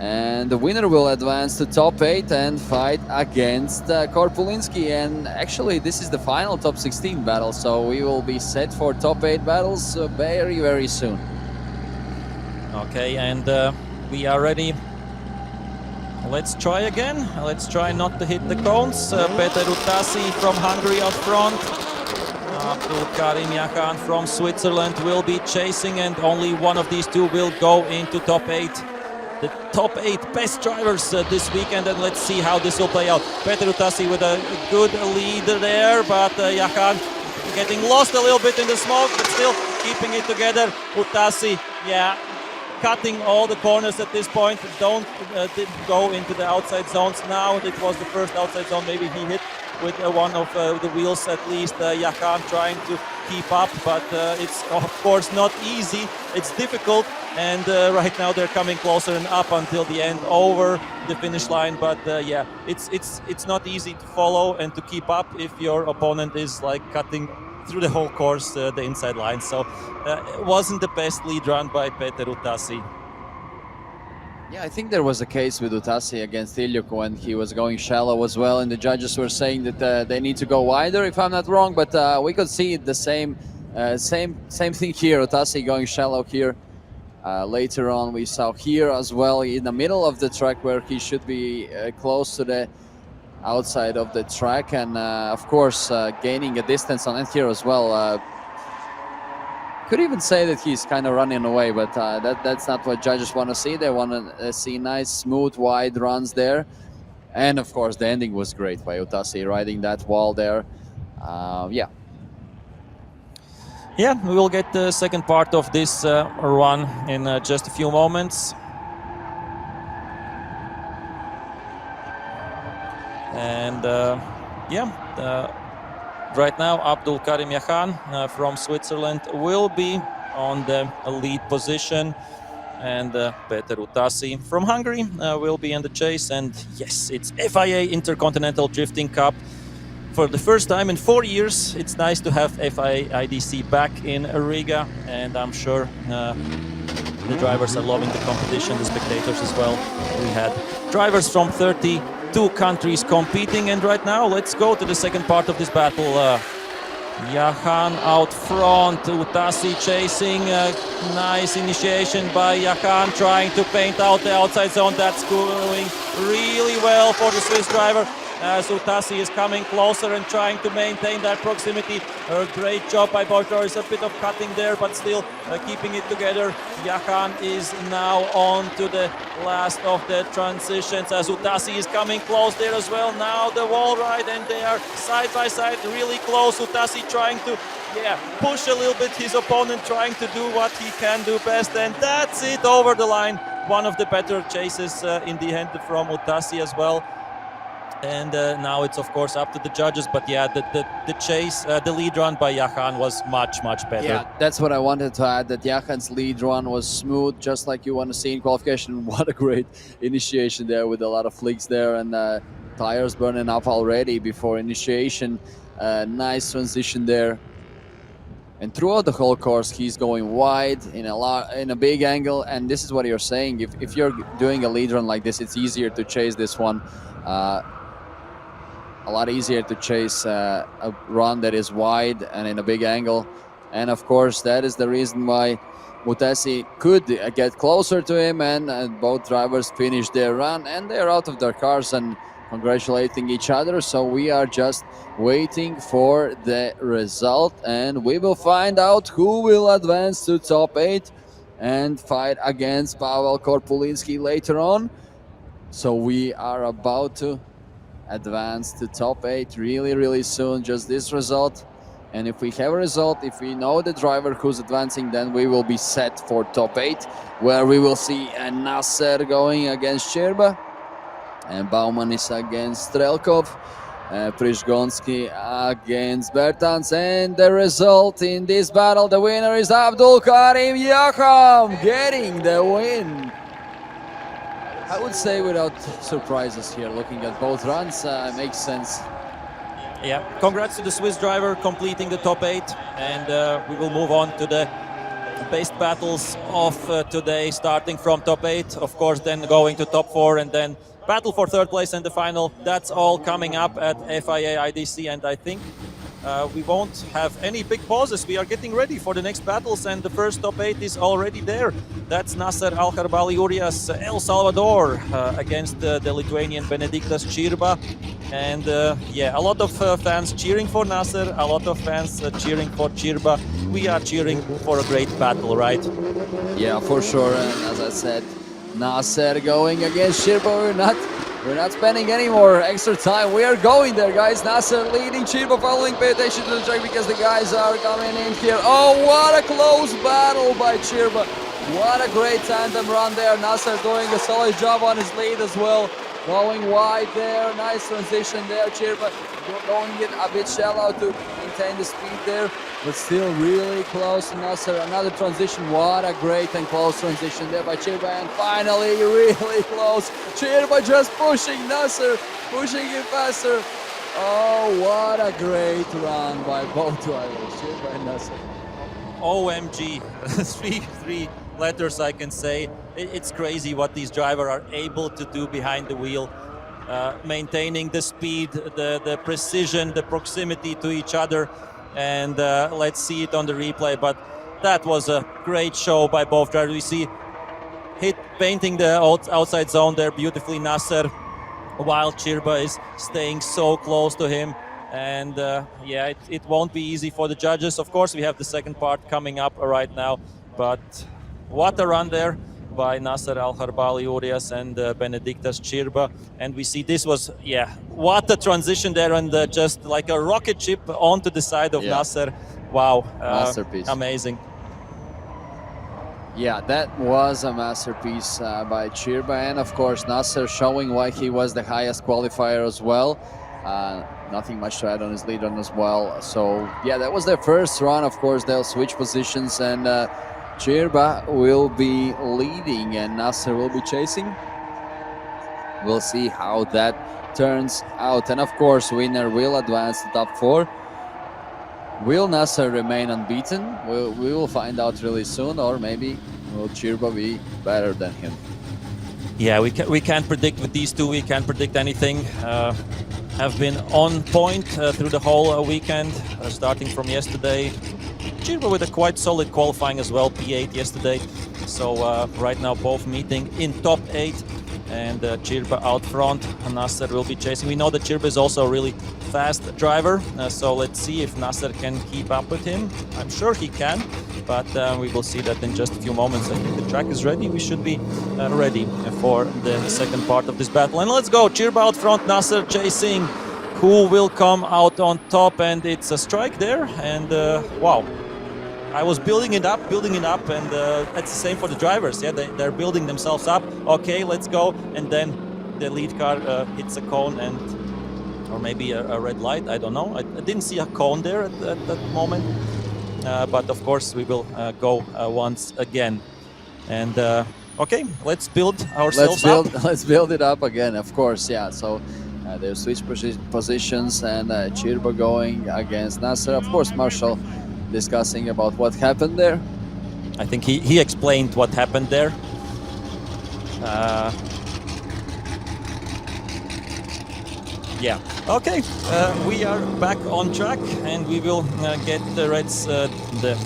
And the winner will advance to top 8 and fight against Korpulinski. And actually, this is the final top 16 battle, so we will be set for top 8 battles very, very soon. Okay, and we are ready. Let's try again. Let's try not to hit the cones. Peter Utassi from Hungary up front. Abdul Karim Yakan from Switzerland will be chasing, and only one of these two will go into top 8. The top 8 best drivers this weekend, and let's see how this will play out. Peter Utassi with a good lead there, but Yakan getting lost a little bit in the smoke, but still keeping it together. Utassi, yeah, cutting all the corners at this point. Don't go into the outside zones now. It was the first outside zone maybe he hit with one of the wheels at least. Yakan trying to keep up, but it's of course not easy. It's difficult, and right now they're coming closer and up until the end over the finish line. But yeah, it's not easy to follow and to keep up if your opponent is like cutting through the whole course, the inside line. So it wasn't the best lead run by Peter Utassi. Yeah, I think there was a case with Utassi against Ilyuk when he was going shallow as well, and the judges were saying that they need to go wider, if I'm not wrong. But we could see the same thing here. Utassi going shallow here. Later on, we saw here as well in the middle of the track where he should be close to the outside of the track, and of course gaining a distance on it here as well. Could even say that he's kind of running away, but that's not what judges want to see. They want to see nice, smooth, wide runs there. And of course, the ending was great by Utassi, riding that wall there. Yeah. Yeah, we will get the second part of this run in just a few moments. And yeah, right now Abdul Karim Yakan from Switzerland will be on the lead position, and Peter Utassi from Hungary will be in the chase. And yes, it's FIA Intercontinental Drifting Cup. For the first time in 4 years, it's nice to have FIA IDC back in Riga, and I'm sure the drivers are loving the competition, the spectators as well. We had drivers from 32 countries competing, and right now let's go to the second part of this battle. Yakan out front, Utassi chasing, nice initiation by Yakan, trying to paint out the outside zone. That's going really well for the Swiss driver, as Utassi is coming closer and trying to maintain that proximity. A great job by Bortor. Is a bit of cutting there, but still keeping it together. Yakan is now on to the last of the transitions, as Utassi is coming close there as well. Now the wall ride, and they are side by side, really close. Utassi trying to push a little bit his opponent, trying to do what he can do best, and that's it, over the line. One of the better chases in the end from Utassi as well. And now it's of course up to the judges, but yeah, the chase, the lead run by Yakan was much better. Yeah, that's what I wanted to add, that Yakan's lead run was smooth, just like you want to see in qualification. What a great initiation there, with a lot of flicks there, and tires burning up already before initiation. Nice transition there. And throughout the whole course, he's going wide in a big angle, and this is what you're saying. If you're doing a lead run like this, it's easier to chase this one. a lot easier to chase a run that is wide and in a big angle. And of course, that is the reason why Mutesi could get closer to him, and both drivers finished their run and they're out of their cars and congratulating each other. So we are just waiting for the result, and we will find out who will advance to top 8 and fight against Pavel Korpulinski later on. So we are about to advance to top 8 really soon. Just this result, and if we have a result, if we know the driver who's advancing, then we will be set for top 8, where we will see Nasser going against Cherba, and Bauman is against Strelkov, Prishgonsky against Bertans, and the result in this battle, the winner is Abdul Karim Yakham, getting the win. I would say without surprises here, looking at both runs, makes sense. Yeah, congrats to the Swiss driver completing the top 8, and we will move on to the best battles of today, starting from top 8, of course, then going to top 4, and then battle for third place and the final. That's all coming up at FIA IDC, and I think we won't have any big pauses. We are getting ready for the next battles, and the first top 8 is already there. That's Nasser Al-Kharbali-Urias, El Salvador, against the Lithuanian Benediktas Čirba. And yeah, a lot of fans cheering for Nasser, a lot of fans cheering for Čirba. We are cheering for a great battle, right? Yeah, for sure. And as I said, Nasser going against Čirba. We're not spending any more extra time. We are going there, guys. Nasser leading Čirba, following. Pay attention to the track because the guys are coming in here. Oh, what a close battle by Čirba. What a great tandem run there. Nasser doing a solid job on his lead as well. Going wide there. Nice transition there. Čirba going it a bit shallow to maintain the speed there, but still really close to Nasser. Another transition. What a great and close transition there by Čirba, and finally really close. Čirba just pushing Nasser, pushing him faster. Oh, what a great run by both drivers, Čirba and Nasser. OMG, three letters I can say. It's crazy what these drivers are able to do behind the wheel. Maintaining the speed, the precision, the proximity to each other, and let's see it on the replay. But that was a great show by both drivers. We see painting the outside zone there beautifully, Nasser, while Čirba is staying so close to him. And yeah, it won't be easy for the judges. Of course, we have the second part coming up right now, but what a run there by Nasser Al-Kharbali-Urias and Benediktas Čirba. And we see this was, yeah, what a transition there, and just like a rocket ship onto the side of Nasser. Wow, masterpiece. Amazing. Yeah, that was a masterpiece by Čirba, and of course Nasser showing why he was the highest qualifier as well. Nothing much to add on his lead run as well. So yeah, that was their first run. Of course, they'll switch positions, and Čirba will be leading and Nasser will be chasing. We'll see how that turns out. And of course, winner will advance to top 4. Will Nasser remain unbeaten? We will find out really soon, or maybe will Čirba be better than him? Yeah, we can't predict with these two. We can't predict anything. Have been on point through the whole weekend, starting from yesterday. Čirba with a quite solid qualifying as well, P8 yesterday. So right now both meeting in top 8, and Čirba out front. Nasser will be chasing. We know that Čirba is also a really fast driver, so let's see if Nasser can keep up with him. I'm sure he can, but we will see that in just a few moments. I think the track is ready. We should be ready for the second part of this battle. And let's go, Čirba out front, Nasser chasing. Who will come out on top? And it's a strike there, and wow. I was building it up, and that's the same for the drivers. Yeah, they're building themselves up. Okay, let's go, and then the lead car hits a cone, or maybe a red light. I don't know. I didn't see a cone there at that moment, but of course we will go once again. And okay, let's build ourselves up. Let's build it up again. Of course, yeah. So they switch positions, and Čirba going against Nasser. Of course, Marshall discussing about what happened there. I think he explained what happened there. Yeah. Okay. We are back on track, and we will get the Reds the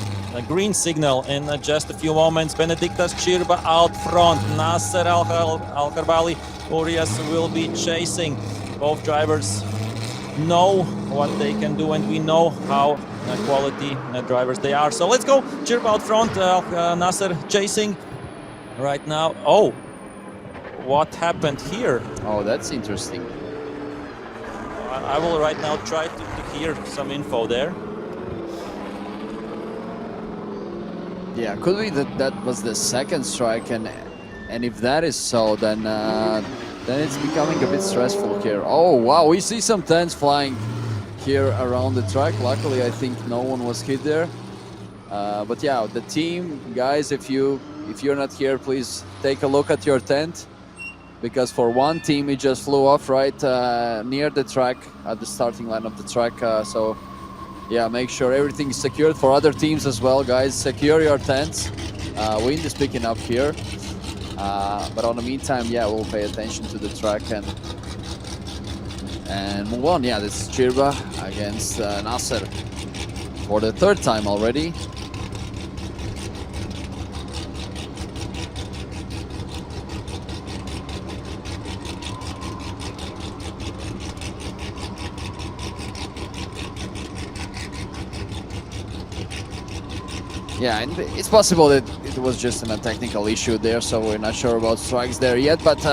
green signal in just a few moments. Benediktas Čirba out front. Nasser Al-Kharbali Urias will be chasing. Both drivers know what they can do, and we know how quality drivers they are. So let's go. Čirba out front. Nasser chasing right now. Oh, what happened here? Oh, that's interesting. I will right now try to hear some info there. Yeah, could be that was the second strike, and if that is so, then it's becoming a bit stressful here. Oh wow, we see some tents flying here around the track. Luckily, I think no one was hit there. But yeah, the team guys, if you're not here, please take a look at your tent, because for one team it just flew off right near the track at the starting line of the track. So yeah, make sure everything is secured for other teams as well, guys. Secure your tents. Wind is picking up here, but on the meantime, yeah, we'll pay attention to the track and move on. Yeah, this is Čirba against Nasser for the third time already. Yeah, and it's possible that it was just a technical issue there, so we're not sure about strikes there yet, but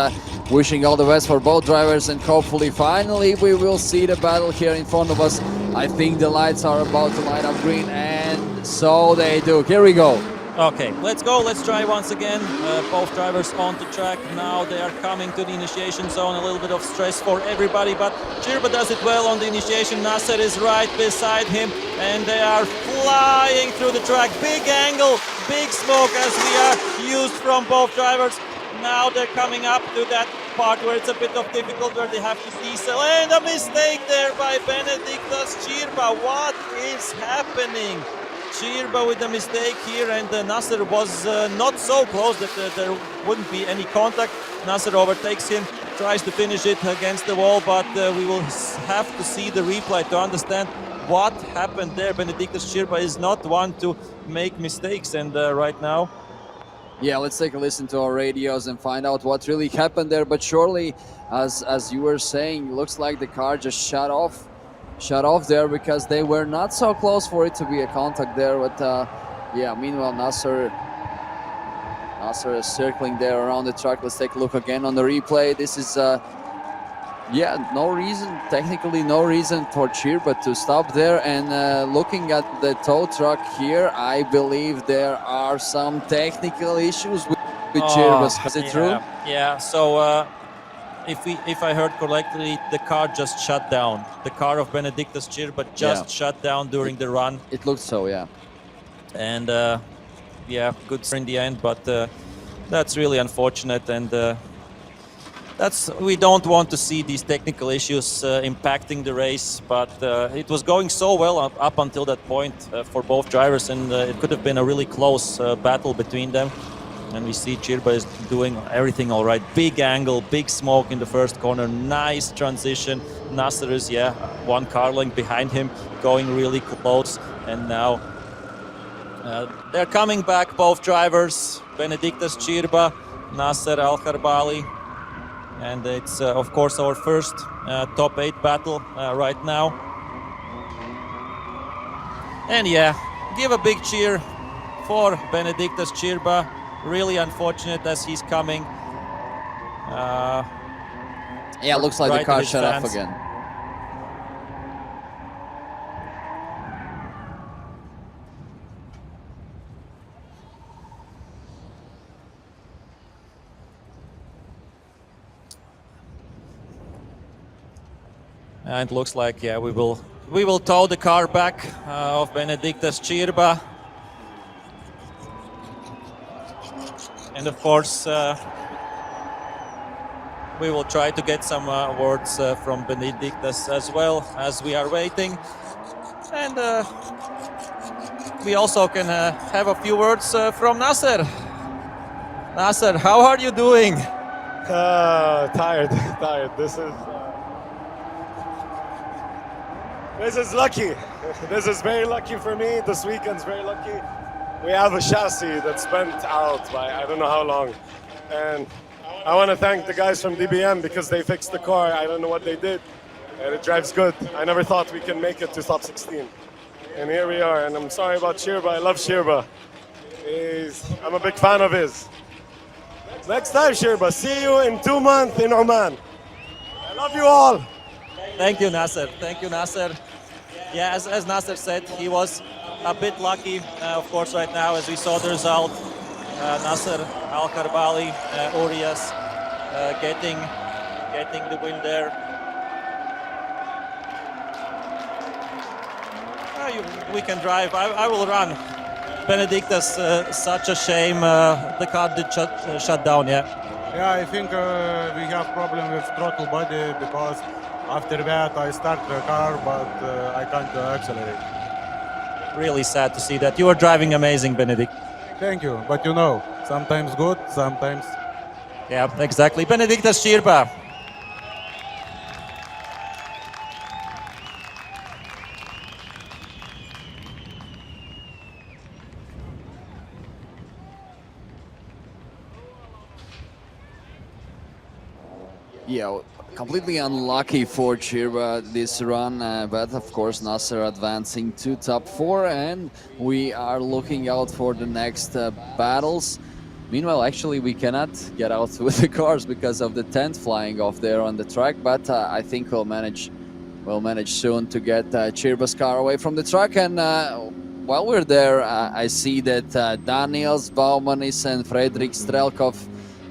wishing all the best for both drivers, and hopefully finally we will see the battle here in front of us. I think the lights are about to light up green, and so they do. Here we go. Okay, let's go. Let's try once again. Both drivers onto track. Now they are coming to the initiation zone. A little bit of stress for everybody, but Čirba does it well on the initiation. Nasser is right beside him, and they are flying through the track. Big angle, big smoke, as we are used from both drivers. Now they're coming up to that part where it's a bit of difficult, where they have to diesel. And a mistake there by Benediktas Čirba. What is happening? Čirba with a mistake here, and Nasser was not so close that there wouldn't be any contact. Nasser overtakes him, tries to finish it against the wall, but we will have to see the replay to understand what happened there. Benediktas Čirba is not one to make mistakes, and right now... Yeah, let's take a listen to our radios and find out what really happened there. But surely, as you were saying, looks like the car just shut off there, because they were not so close for it to be a contact there. But yeah, meanwhile Nasser is circling there around the track. Let's take a look again on the replay. This is yeah, technically no reason for Čirba to stop there. And looking at the tow truck here, I believe there are some technical issues with Čirba. Is it true? Yeah, so if I heard correctly, the car just shut down. The car of Benediktas Čirba just shut down during the run. It looked so, yeah. And yeah, good in the end, but that's really unfortunate, and we don't want to see these technical issues impacting the race. But it was going so well up until that point for both drivers, and it could have been a really close battle between them. And we see Čirba is doing everything all right. Big angle, big smoke in the first corner, nice transition. Nasser is, yeah, one car length behind him, going really close. And now they're coming back, both drivers. Benediktas Čirba, Nasser Al-Kharbali. And it's, of course, our first top 8 battle right now. And yeah, give a big cheer for Benediktas Čirba. Really unfortunate as he's coming. Yeah, it looks like the car shut off again. And it looks like, yeah, we will tow the car back of Benediktas Čirba. And of course, we will try to get some words from Benediktas as well as we are waiting. And we also can have a few words from Nasser. Nasser, how are you doing? Tired. This is This is lucky. This is very lucky for me. This weekend's very lucky. We have a chassis that's spent out by I don't know how long. And I want to thank the guys from DBM because they fixed the car. I don't know what they did. And it drives good. I never thought we can make it to top 16. And here we are. And I'm sorry about Shirba. I love Shirba. I'm a big fan of his. Next time, Shirba. See you in 2 months in Oman. I love you all. Thank you, Nasser. Thank you, Nasser. Yeah, as Nasser said, he was a bit lucky, of course, right now, as we saw the result. Nasser Al-Karbali, Urias getting the win there. We can drive. I will run. Benedictus, such a shame. The car did shut down, yeah. Yeah, I think we have problem with throttle body because after that I start the car, but I can't accelerate. Really sad to see that. You were driving amazing, Benedict. Thank you, but you know, sometimes good, sometimes. Yeah, exactly. Benedictus Shirba. Yeah, completely unlucky for Chirba this run, but of course Nasser advancing to top 4, and we are looking out for the next battles. Meanwhile, actually, we cannot get out with the cars because of the tent flying off there on the track, but I think we'll manage soon to get Chirba's car away from the track. And while we're there, I see that Daniels, Baumanis, and Fredrik Strelkov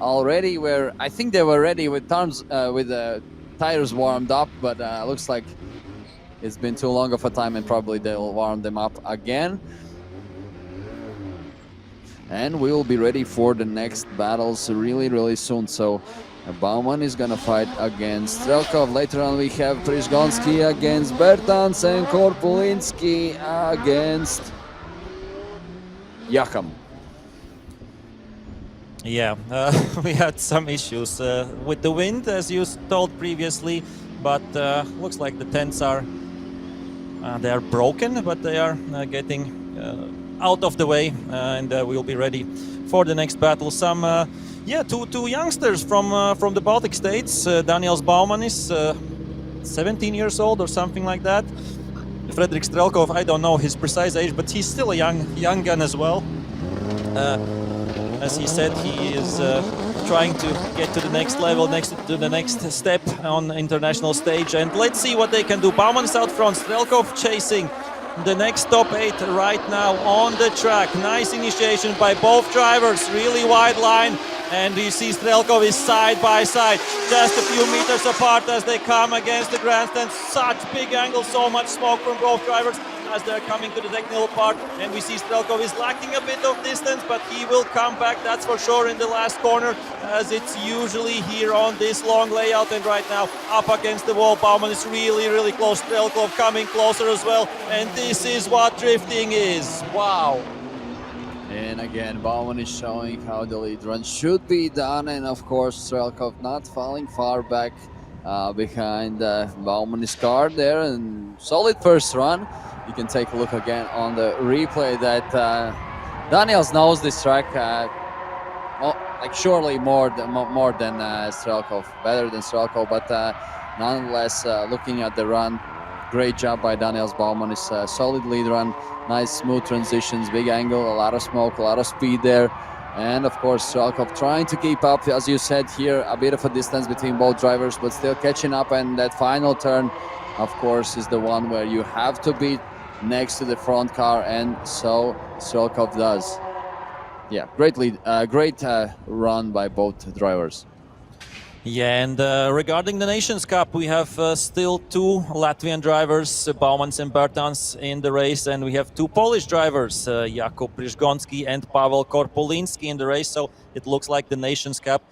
already were, I think they were ready with tires warmed up, but looks like it's been too long of a time and probably they'll warm them up again. And we will be ready for the next battles really soon. So Bauman is gonna fight against Strelkov. Later on we have Prishgonski against Bertans and Korpulinski against Jakam. Yeah, we had some issues with the wind, as you told previously, but looks like the tents are they are broken, but they are getting out of the way, and we'll be ready for the next battle. Some two youngsters from the Baltic states. Daniels Bauman is 17 years old or something like that. Fredrik Strelkov, I don't know his precise age, but he's still a young gun as well. As he said, he is trying to get to the next level, to the next step on the international stage. And let's see what they can do. Bauman is out front, Strelkov chasing the next top 8 right now on the track. Nice initiation by both drivers, really wide line. And you see Strelkov is side by side, just a few meters apart as they come against the grandstand. Such big angle, so much smoke from both drivers as they're coming to the technical part. And we see Strelkov is lacking a bit of distance, but he will come back, that's for sure, in the last corner, as it's usually here on this long layout. And right now, up against the wall, Bauman is really close. Strelkov coming closer as well. And this is what drifting is. Wow. And again, Bauman is showing how the lead run should be done, and of course Strelkov not falling far back behind Bauman's car there, and solid first run. You can take a look again on the replay that Daniels knows this track surely more than Strelkov, better than Strelkov, but nonetheless, looking at the run, great job by Daniels Bauman. It's a solid lead run, nice smooth transitions, big angle, a lot of smoke, a lot of speed there. And of course, Strelkov trying to keep up, as you said here, a bit of a distance between both drivers, but still catching up. And that final turn, of course, is the one where you have to be next to the front car, and so Strelkov does. Yeah, great lead, great run by both drivers. Yeah, and regarding the Nations Cup, we have still 2 Latvian drivers, Baumans and Bertans, in the race, and we have 2 Polish drivers, Jakub Prishgonski and Pavel Korpulinski, in the race. So it looks like the Nations Cup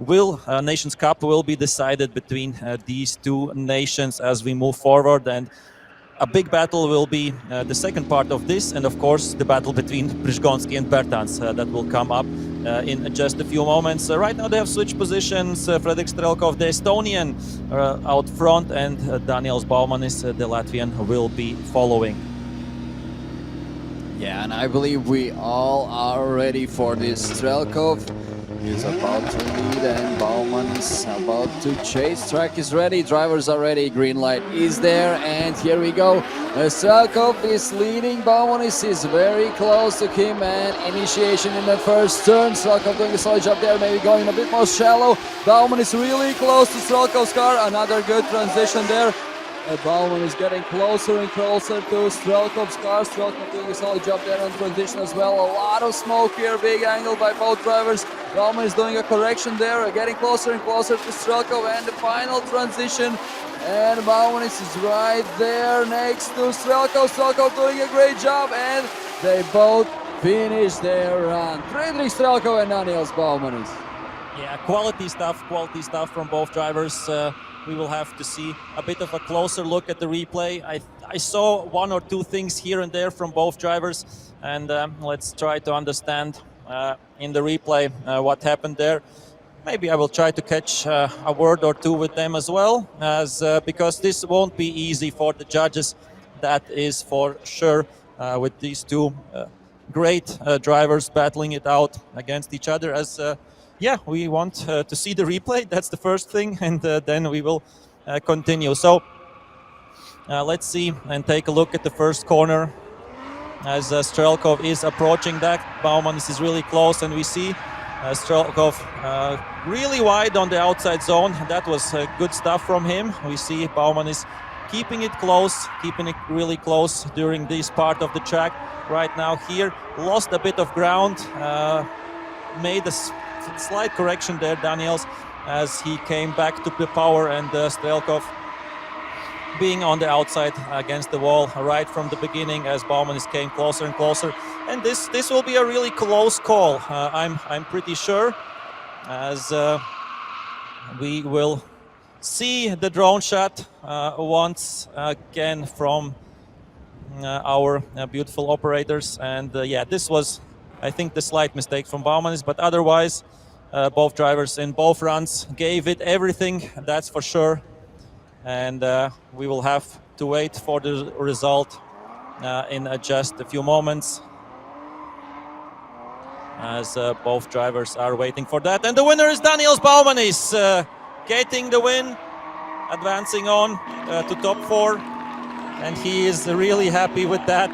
will be decided between these 2 nations as we move forward. And a big battle will be the second part of this, and of course the battle between Prishgonski and Bertans that will come up in just a few moments. Right now they have switched positions. Fredrik Strelkov, the Estonian, out front, and Daniels Baumanis, the Latvian, will be following. Yeah, and I believe we all are ready for this. Strelkov is about to lead and Baumann is about to chase. Track is ready, drivers are ready, green light is there, and here we go. Strelkov is leading, Baumann is very close to him, and initiation in the first turn. Strelkov doing a solid job there, maybe going a bit more shallow. Baumann is really close to Strelkov's car, another good transition there. Baumann is getting closer and closer to Strelkov's car. Strelkov doing a solid job there on transition as well. A lot of smoke here, big angle by both drivers. Baumann is doing a correction there, getting closer and closer to Strelkov, and the final transition. And Baumann is right there next to Strelkov. Strelkov doing a great job, and they both finish their run. Fredrik Strelkov and Daniels Baumann. Yeah, quality stuff from both drivers. We will have to see a bit of a closer look at the replay. I saw one or two things here and there from both drivers, and let's try to understand in the replay what happened there. Maybe I will try to catch a word or two with them as well, because this won't be easy for the judges. That is for sure, with these two great drivers battling it out against each other. Yeah, we want to see the replay. That's the first thing, and then we will continue. So let's see and take a look at the first corner as Strelkov is approaching that. Baumann is really close, and we see Strelkov really wide on the outside zone. That was good stuff from him. We see Baumann is keeping it close, keeping it really close during this part of the track. Right now here, lost a bit of ground, made a slight correction there, Daniels, as he came back to the power, and Strelkov being on the outside against the wall right from the beginning as Baumann came closer and closer. And this will be a really close call, I'm pretty sure, as we will see the drone shot once again from our beautiful operators. And yeah, this was, I think, the slight mistake from Baumann, but otherwise both drivers in both runs gave it everything, that's for sure. And we will have to wait for the result in just a few moments, as both drivers are waiting for that. And the winner is Daniels Baumann, getting the win, advancing on to top 4, and he is really happy with that.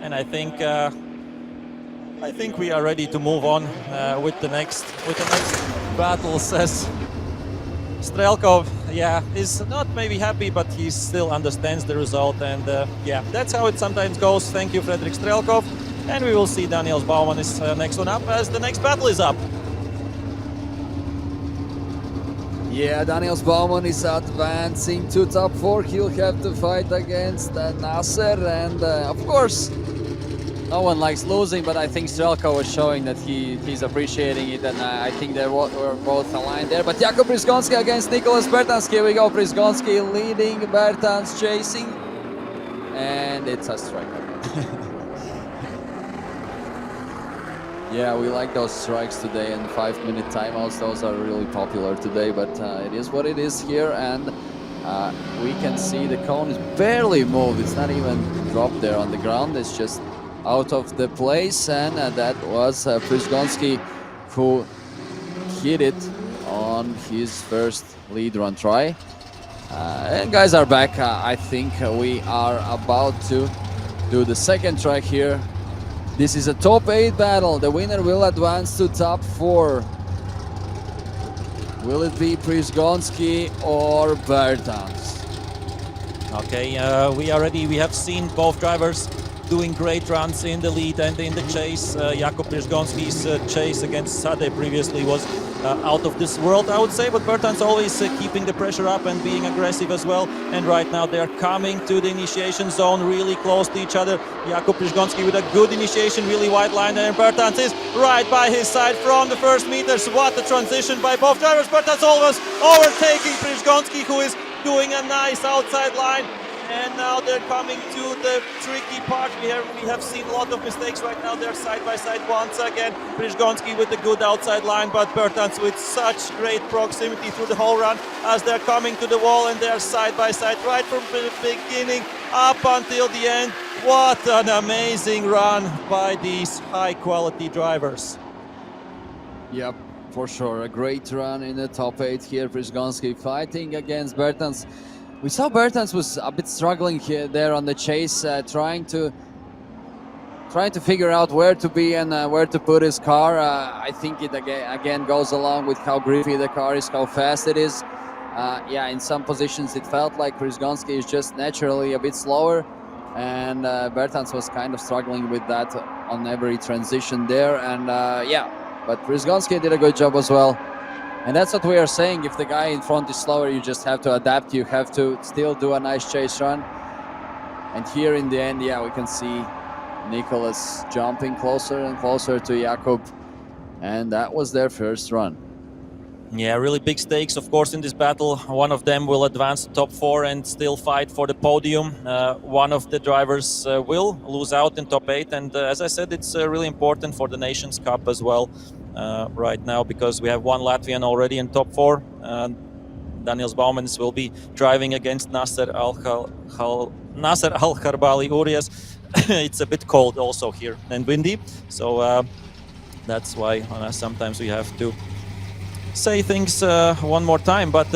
And I think we are ready to move on with the next battles, as Strelkov, yeah, is not maybe happy, but he still understands the result. And yeah, that's how it sometimes goes. Thank you, Fredrik Strelkov. And we will see Daniels Baumann is next one up, as the next battle is up. Yeah, Daniels Baumann is advancing to top 4. He'll have to fight against Nasser, and of course, no one likes losing, but I think Strelkov was showing that he's appreciating it, and I think they were both aligned there. But Jakub Prisgonski against Nicholas Bertans. Here we go, Prisgonski leading, Bertans chasing, and it's a strikeout. Yeah, we like those strikes today and 5-minute timeouts. Those are really popular today, but it is what it is here, and we can see the cone is barely moved. It's not even dropped there on the ground. It's just out of the place, and that was Prisgonski who hit it on his first lead run try. And guys are back. I think we are about to do the second track here. This is a top 8 battle. The winner will advance to top 4. Will it be Prisgonski or Bertans? Okay, we are ready. We have seen both drivers doing great runs in the lead and in the chase. Jakub Prisgonski's chase against Sade previously was out of this world, I would say, but Bertans always keeping the pressure up and being aggressive as well. And right now they're coming to the initiation zone, really close to each other. Jakub Prisgonski with a good initiation, really wide line, and Bertans is right by his side from the first meters. What a transition by both drivers. Bertans almost overtaking Prisgonski, who is doing a nice outside line. And now they're coming to the tricky part. We have seen a lot of mistakes right now. They're side by side once again. Przygoński with a good outside line, but Bertans with such great proximity through the whole run as they're coming to the wall, and they're side by side right from the beginning up until the end. What an amazing run by these high quality drivers. Yep, for sure. A great run in the top 8 here. Przygoński fighting against Bertans. We saw Bertans was a bit struggling here there on the chase, trying to figure out where to be and where to put his car. I think it again goes along with how grippy the car is, how fast it is. Yeah, in some positions it felt like Przygoński is just naturally a bit slower, and Bertans was kind of struggling with that on every transition there. And yeah, but Przygoński did a good job as well. And that's what we are saying. If the guy in front is slower, you just have to adapt. You have to still do a nice chase run. And here in the end, yeah, we can see Nicholas jumping closer and closer to Jakub. And that was their first run. Yeah, really big stakes, of course, in this battle. One of them will advance to top 4 and still fight for the podium. One of the drivers will lose out in top 8. And as I said, it's really important for the Nations Cup as well. Right now, because we have one Latvian already in top 4. Daniels Baumans will be driving against Nasser Al-Kharbali Urias. It's a bit cold also here and windy, so that's why sometimes we have to say things one more time. But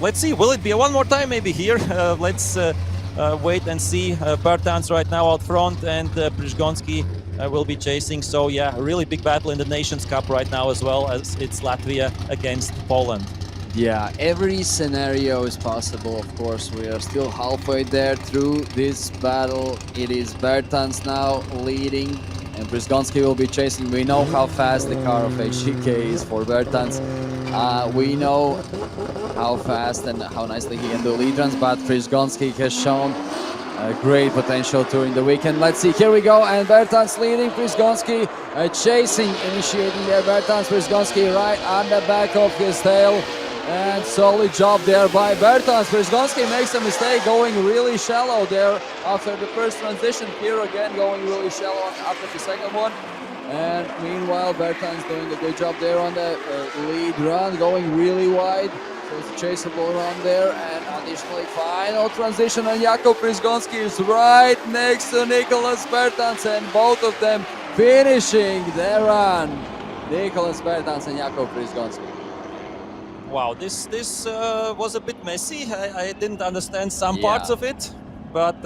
let's see, will it be a one more time maybe here? Let's wait and see. Bertans right now out front, and Przygoński will be chasing. So yeah, a really big battle in the Nations Cup right now, as well as it's Latvia against Poland. Yeah, every scenario is possible, of course. We are still halfway there through this battle. It is Bertans now leading, and Przygoński will be chasing. We know how fast the car of HGK is for Bertans. We know how fast and how nicely he can do lead runs, but Przygoński has shown great potential during the weekend. Let's see, here we go, and Bertans leading, Przygoński chasing, initiating there. Bertans, Przygoński right on the back of his tail, and solid job there by Bertans. Przygoński makes a mistake going really shallow there after the first transition. Here again going really shallow after the second one. And meanwhile, Bertans doing a good job there on the lead run, going really wide. So it's a chaseable run there, and additionally final transition, and Jakub Przygoński is right next to Nicholas Bertans, and both of them finishing their run. Nicholas Bertans and Jakub Przygoński. Wow, this was a bit messy. I didn't understand some parts of it, but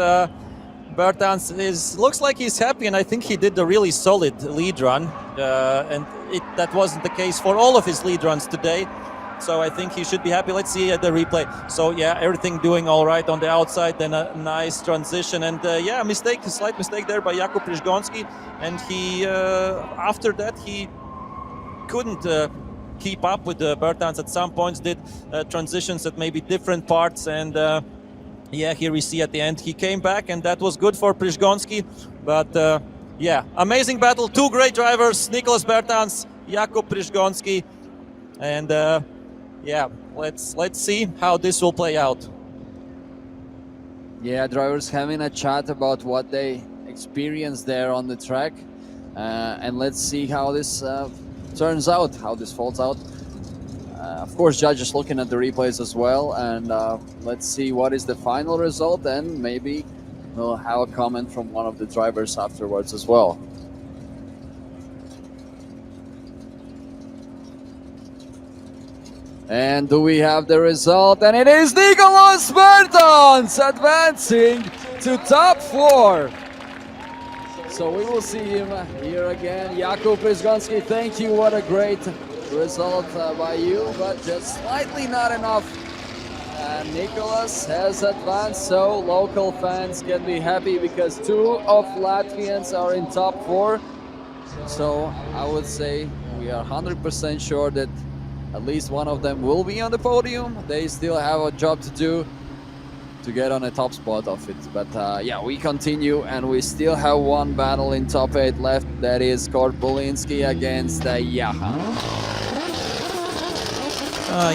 Bertans looks like he's happy, and I think he did a really solid lead run, and that wasn't the case for all of his lead runs today. So I think he should be happy. Let's see at the replay. So yeah, everything doing all right on the outside, then a nice transition, and yeah, a slight mistake there by Jakub Przygoński, and he after that he couldn't keep up with Bertans at some points, did transitions at maybe different parts, and yeah, here we see at the end he came back, and that was good for Przygoński. But yeah, amazing battle, two great drivers, Nicholas Bertans, Jakub Przygoński, and yeah, let's see how this will play out. Yeah, drivers having a chat about what they experienced there on the track, and let's see how this turns out, how this falls out. Of course, judges looking at the replays as well, and let's see what is the final result, and maybe we'll have a comment from one of the drivers afterwards as well. And do we have the result? And it is Nicholas Bertans advancing to top 4. So we will see him here again. Jakub Przygoński, thank you. What a great result by you, but just slightly not enough. And Nicholas has advanced, so local fans can be happy because 2 of Latvians are in top 4. So I would say we are 100% sure that at least one of them will be on the podium. They still have a job to do to get on a top spot of it. But yeah, we continue, and we still have one battle in top 8 left. That is Korpulinski against Jahan.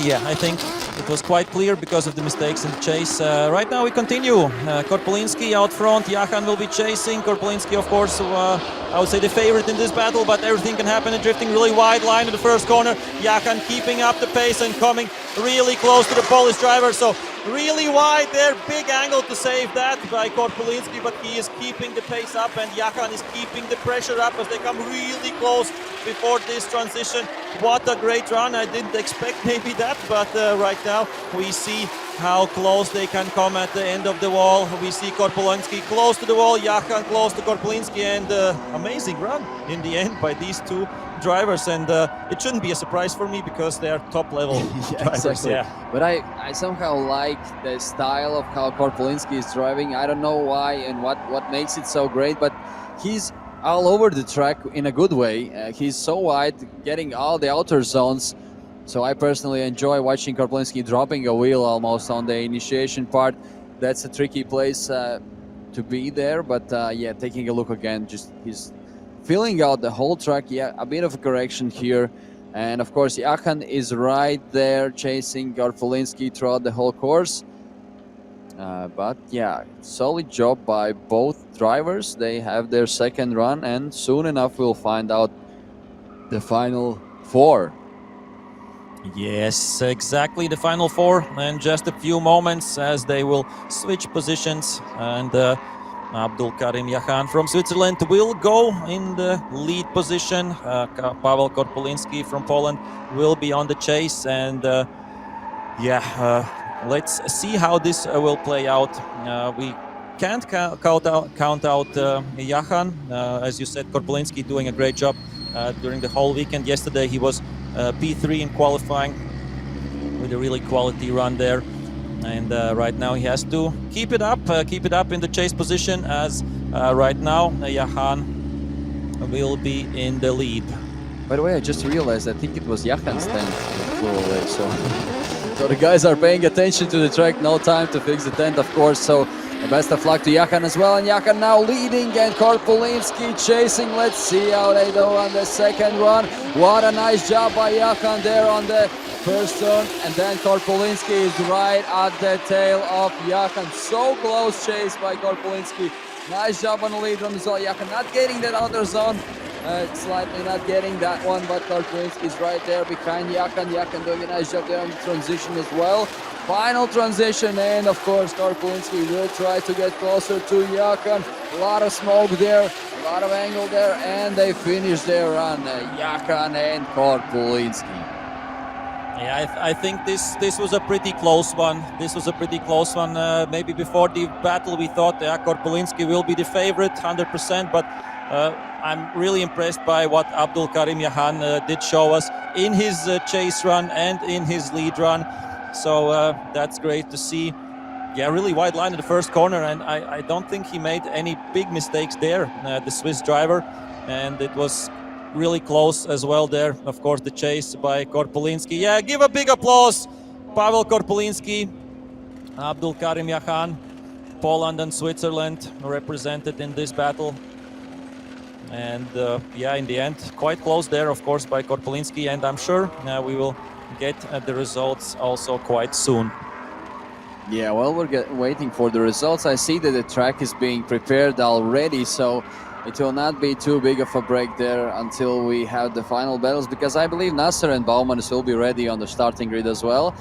Yeah, I think it was quite clear because of the mistakes in the chase. Right now we continue. Korpolinski out front, Jahan will be chasing. Korpolinski, of course, I would say the favorite in this battle, but everything can happen. And drifting really wide line in the first corner. Jahan keeping up the pace and coming really close to the Polish driver. So really wide there, big angle to save that by Korpolinski, but he is keeping the pace up and Jahan is keeping the pressure up as they come really close before this transition. What a great run. I didn't expect maybe that, but right now we see how close they can come at the end of the wall. We see Korpolinski close to the wall, Jahan close to Korpolinski, and amazing run in the end by these two drivers, and it shouldn't be a surprise for me because they are top level drivers. Exactly. Yeah. But I somehow like the style of how Korpolinski is driving. I don't know why and what makes it so great, but he's all over the track in a good way. He's so wide, getting all the outer zones. So I personally enjoy watching Korpolinski dropping a wheel almost on the initiation part. That's a tricky place to be there, but yeah, taking a look again, just he's filling out the whole track. Yeah, a bit of a correction here. And of course, Jahan is right there chasing Korpolinski throughout the whole course. But yeah, solid job by both drivers. They have their second run, and soon enough we'll find out the final four. Yes, exactly, the final four, and just a few moments as they will switch positions, and Abdul Karim Jahan from Switzerland will go in the lead position. Pavel Korpolinski from Poland will be on the chase, and let's see how this will play out. We can't count out Jahan. As you said, Korpolinski doing a great job during the whole weekend. Yesterday he was P3 in qualifying with a really quality run there. And right now he has to keep it up in the chase position, as right now Jahan will be in the lead. By the way, I just realized, I think it was Jahan's tent that flew away. So the guys are paying attention to the track. No time to fix the tent, of course. So best of luck to Jahan as well. And Jahan now leading, and Korpolinski chasing. Let's see how they do on the second run. What a nice job by Jahan there on the first turn, and then Korpolinski is right at the tail of Jahan. So close chase by Korpolinski. Nice job on the lead run as well. Jahan not getting that outer zone, slightly not getting that one, but Korpolinski is right there behind Jahan. Jahan doing a nice job there on the transition as well. Final transition, and of course Korpolinski will try to get closer to Jahan. A lot of smoke there, a lot of angle there, and they finish their run. Jahan and Korpolinski. Yeah, I think this was a pretty close one. Maybe before the battle we thought Korpolinski will be the favorite 100%, but I'm really impressed by what Abdul Karim Jahan did show us in his chase run and in his lead run. So that's great to see. Yeah, really wide line in the first corner, and I don't think he made any big mistakes there, the Swiss driver, and it was really close as well there. Of course, the chase by Korpolinski. Yeah, give a big applause. Pavel Korpolinski, Abdul Karim Jahan, Poland and Switzerland represented in this battle. And yeah, in the end, quite close there, of course, by Korpolinski. And I'm sure we will get the results also quite soon. Yeah, well, we're waiting for the results. I see that the track is being prepared already, so it will not be too big of a break there until we have the final battles, because I believe Nasser and Baumanis will be ready on the starting grid as well.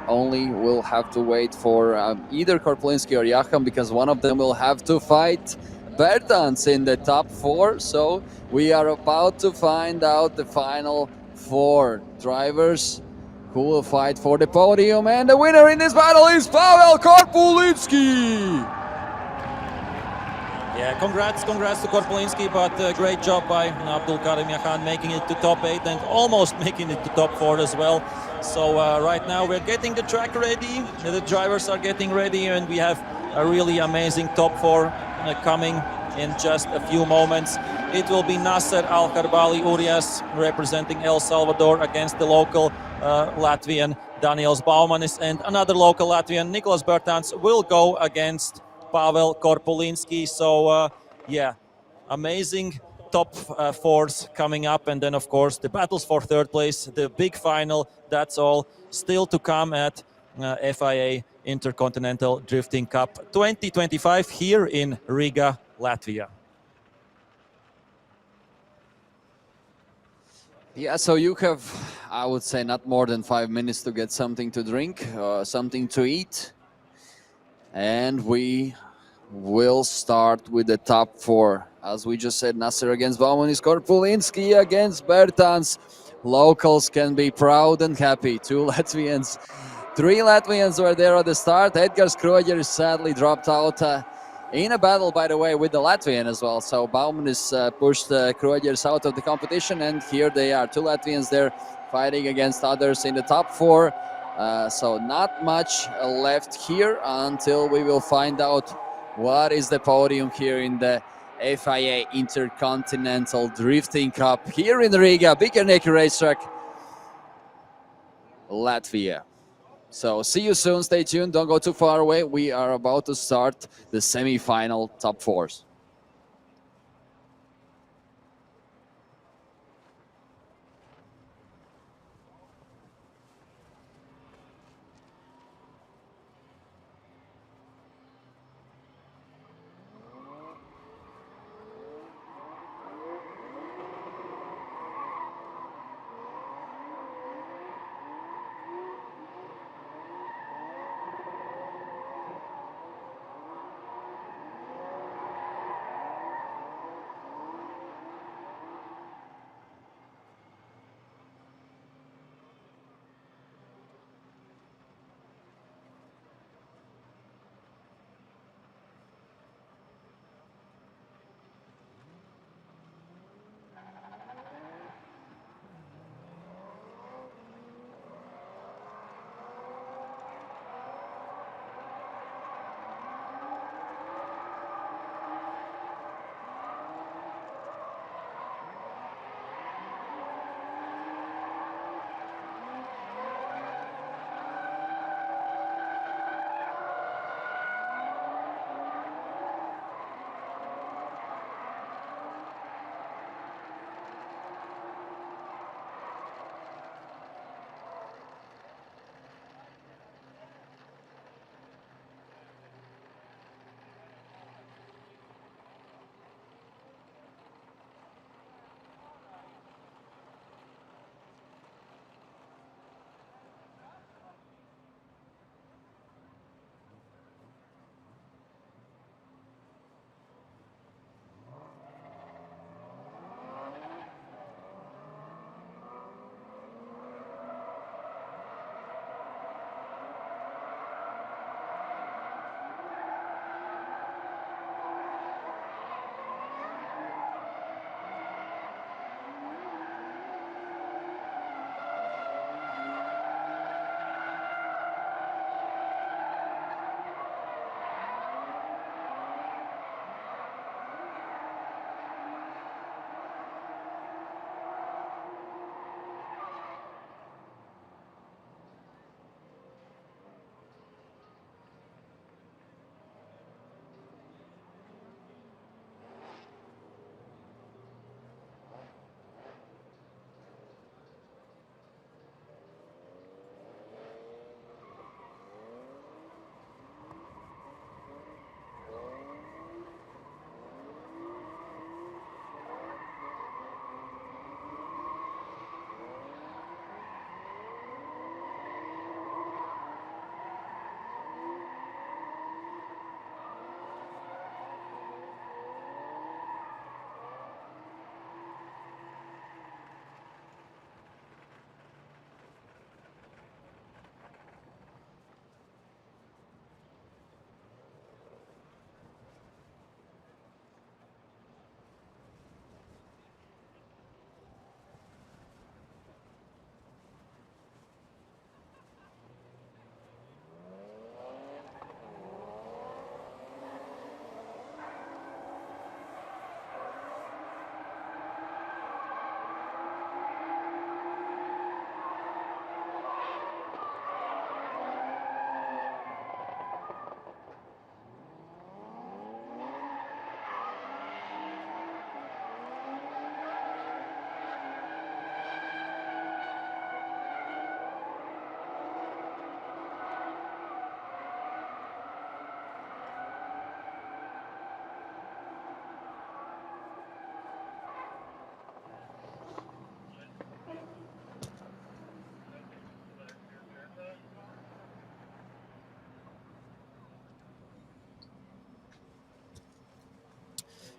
Only we'll have to wait for either Korpolinski or Jahan, because one of them will have to fight Bertans in the top four. So we are about to find out the final four drivers who will fight for the podium, and the winner in this battle is Pavel Korpolinski. Yeah, congrats to Korpolinski, but great job by Abdul Karim Jahan making it to top 8 and almost making it to top 4 as well. So right now we're getting the track ready, the drivers are getting ready, and we have a really amazing top 4 coming in just a few moments. It will be Nasser Al-Karbali Urias representing El Salvador against the local Latvian Daniels Baumanis, and another local Latvian, Nicholas Bertans, will go against Pavel Korpolinski. So yeah, amazing top fours coming up, and then of course the battles for third place, the big final. That's all still to come at FIA Intercontinental Drifting Cup 2025 here in Riga, Latvia. Yeah, so you have, I would say, not more than 5 minutes to get something to drink, something to eat. And we will start with the top four. As we just said, Nasser against Bauman, Korpulinski against Bertans. Locals can be proud and happy. 2 Latvians, 3 Latvians were there at the start. Edgar Skrojer sadly dropped out in a battle, by the way, with the Latvian as well. So Bauman is pushed Krojers out of the competition, and here they are, 2 Latvians there fighting against others in the top 4. So not much left here until we will find out what is the podium here in the FIA Intercontinental Drifting Cup here in Riga, Bigerneki racetrack, Latvia. So see you soon, stay tuned, don't go too far away. We are about to start the semi-final top fours.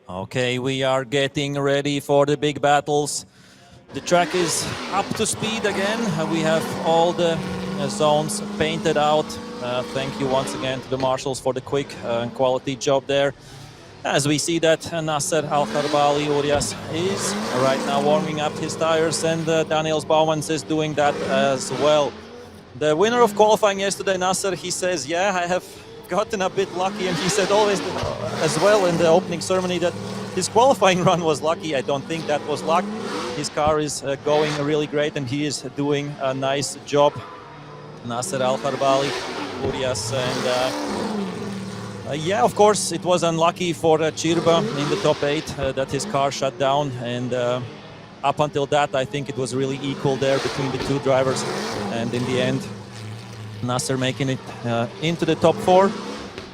Okay, we are getting ready for the big battles. The track is up to speed again. We have all the zones painted out. Thank you once again to the marshals for the quick and quality job there. As we see that Nasser Al-Kharbali Urias is right now warming up his tires, and Daniels Baumans is doing that as well. The winner of qualifying yesterday, Nasser, he says, yeah, I have gotten a bit lucky, and he said always as well in the opening ceremony that his qualifying run was lucky. I don't think that was luck. His car is going really great, and he is doing a nice job. Nasser Al-Kharbali Urias, and yeah, of course, it was unlucky for Chirba in the top 8 that his car shut down. And up until that, I think it was really equal there between the two drivers. And in the end, Nasser making it into the top 4.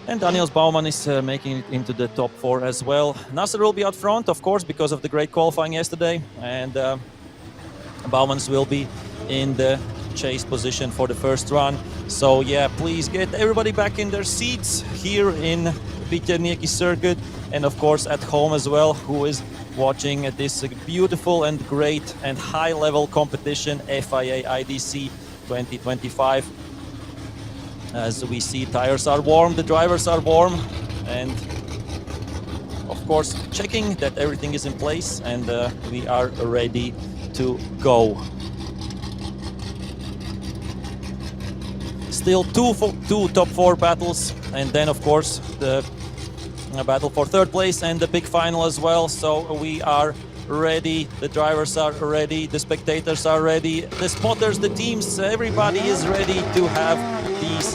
And Daniels Baumann is making it into the top 4 as well. Nasser will be out front, of course, because of the great qualifying yesterday. And Baumans will be in the chase position for the first run. So yeah, please get everybody back in their seats here in Viternieki circuit, and of course at home as well, who is watching this beautiful and great and high level competition, FIA IDC 2025. As we see, tires are warm, the drivers are warm, and of course checking that everything is in place, and we are ready to go. Still two top 4 battles, and then of course the battle for 3rd place and the big final as well. So we are ready, the drivers are ready, the spectators are ready, the spotters, the teams, everybody is ready to have these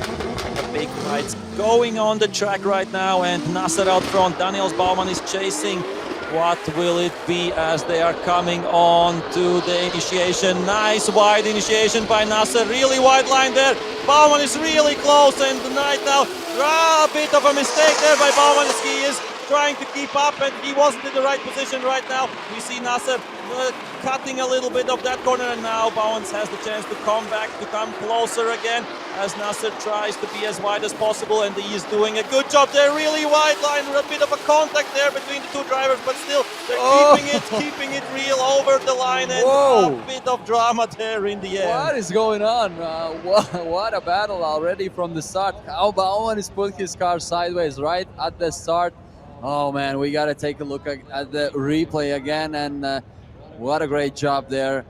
big fights going on the track right now. And Nasser out front, Daniels Baumann is chasing. What will it be as they are coming on to the initiation? Nice wide initiation by Nasser, really wide line there. Baumann is really close, and right now, a bit of a mistake there by Baumann as he is trying to keep up, and he wasn't in the right position right now. We see Nasser cutting a little bit of that corner, and now Baumann has the chance to come back, to come closer again, as Nasser tries to be as wide as possible, and he is doing a good job there. Really wide line, a bit of a contact there between the two drivers, but still they're keeping it real over the line, and a bit of drama there in the end. What is going on? What a battle already from the start. How Baumann is putting his car sideways right at the start. Oh man, we got to take a look at the replay again, and what a great job there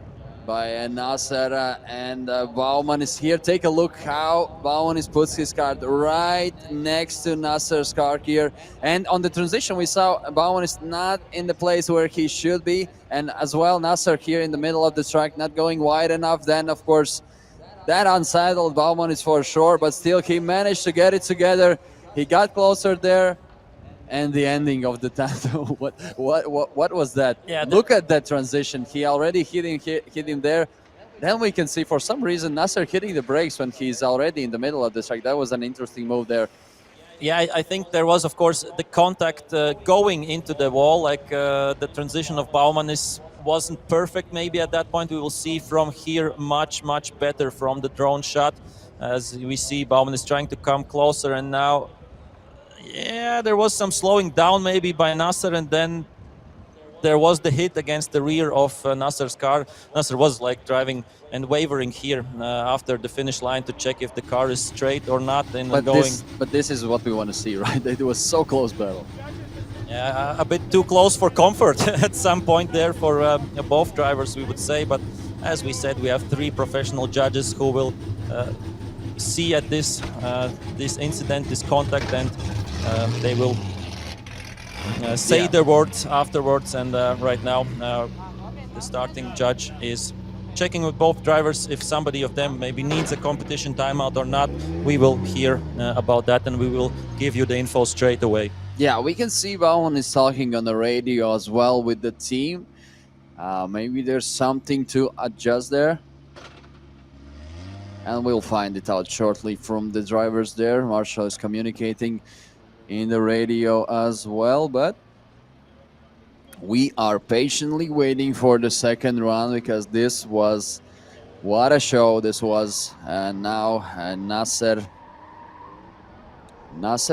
by Nasser, and Baumann is here. Take a look how Baumann is puts his car right next to Nasser's car here. And on the transition, we saw Baumann is not in the place where he should be, and as well Nasser here in the middle of the track, not going wide enough. Then of course that unsettled Baumann is for sure, but still he managed to get it together. He got closer there. And the ending of the tandem, what was that? Yeah, look at that transition. He already hit him there. Then we can see for some reason Nasser hitting the brakes when he's already in the middle of the track. That was an interesting move there. Yeah, I think there was, of course, the contact going into the wall. Like the transition of Baumann wasn't perfect. Maybe at that point we will see from here much better from the drone shot. As we see, Baumann is trying to come closer, and now. Yeah, there was some slowing down maybe by Nasser, and then there was the hit against the rear of Nasser's car. Nasser was like driving and wavering here after the finish line to check if the car is straight or not. And But this is what we want to see, right? It was so close battle. Yeah, a bit too close for comfort at some point there for both drivers, we would say. But as we said, we have 3 professional judges who will see at this incident, this contact, and they will say their words afterwards. And right now, the starting judge is checking with both drivers if somebody of them maybe needs a competition timeout or not. We will hear about that, and we will give you the info straight away. Yeah, we can see Baumann is talking on the radio as well with the team. Maybe there's something to adjust there. And we'll find it out shortly from the drivers there. Marshall is communicating in the radio as well, but we are patiently waiting for the second run, because this was what a show this was. And now Nasser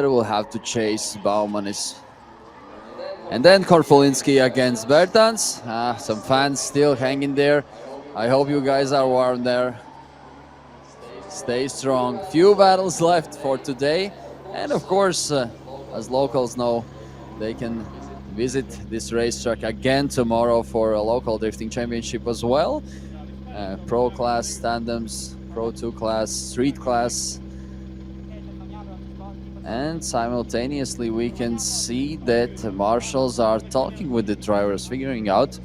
will have to chase Baumann. And then Korpolinski against Bertans. Some fans still hanging there. I hope you guys are warm there. Stay strong. Few battles left for today. And of course, as locals know, they can visit this racetrack again tomorrow for a local drifting championship as well. Pro class tandems, Pro 2 class, street class. And simultaneously we can see that marshals are talking with the drivers, figuring out.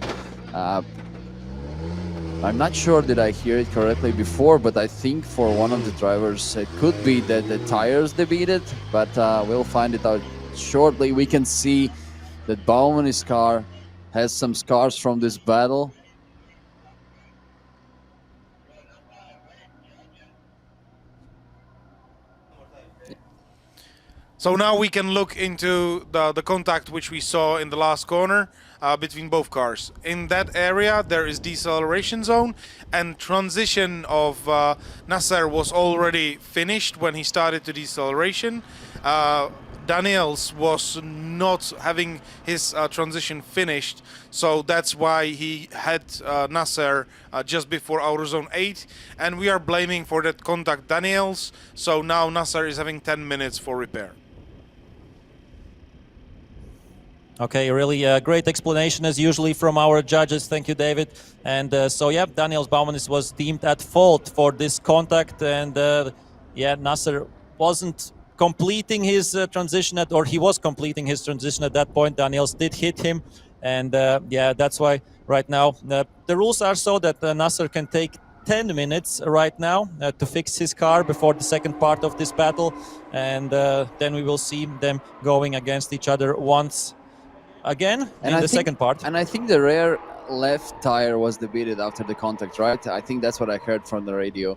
I'm not sure that I hear it correctly before, but I think for one of the drivers it could be that the tires debated, but we'll find it out shortly. We can see that Bauman's car has some scars from this battle. So now we can look into the contact which we saw in the last corner between both cars. In that area there is deceleration zone, and transition of Nasser was already finished when he started to deceleration. Daniels was not having his transition finished, so that's why he had Nasser just before outer zone 8, and we are blaming for that contact Daniels, so now Nasser is having 10 minutes for repair. Okay, really great explanation as usually from our judges. Thank you, David. And so, yeah, Daniels Baumanis was deemed at fault for this contact. And yeah, Nasser wasn't completing his transition or he was completing his transition at that point. Daniels did hit him. And yeah, that's why right now the rules are so that Nasser can take 10 minutes right now to fix his car before the second part of this battle. And then we will see them going against each other once again in the second part. And I think the rear left tire was debated after the contact, right? I think that's what I heard from the radio.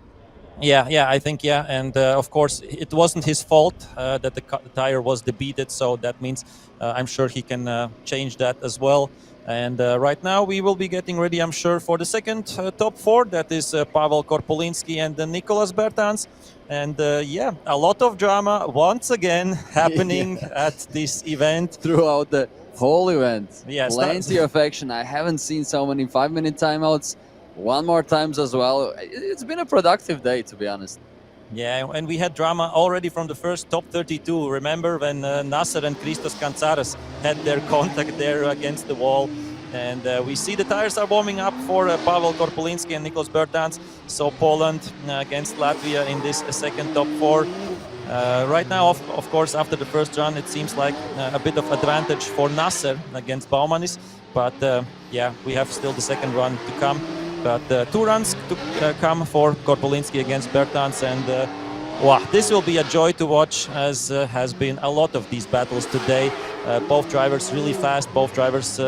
Yeah, I think, yeah. And of course, it wasn't his fault that the tire was debated, so that means I'm sure he can change that as well. And right now we will be getting ready, I'm sure, for the second top 4. That is Pavel Korpolinski and Nicolas Bertans. And yeah, a lot of drama once again happening at this event. Throughout the whole event. Yes, plenty of action. I haven't seen so many 5-minute timeouts. One more times as well. It's been a productive day, to be honest. Yeah, and we had drama already from the first top 32. Remember when Nasser and Christos Kantsaras had their contact there against the wall. And we see the tires are warming up for Pavel Korpolinski and Nicolas Bertans. So Poland against Latvia in this second top 4. Right now, of course, after the first run, it seems like a bit of advantage for Nasser against Baumanis. But yeah, we have still the second run to come. But 2 runs to come for Korpolinski against Bertans. And wow, this will be a joy to watch, as has been a lot of these battles today. Both drivers really fast, both drivers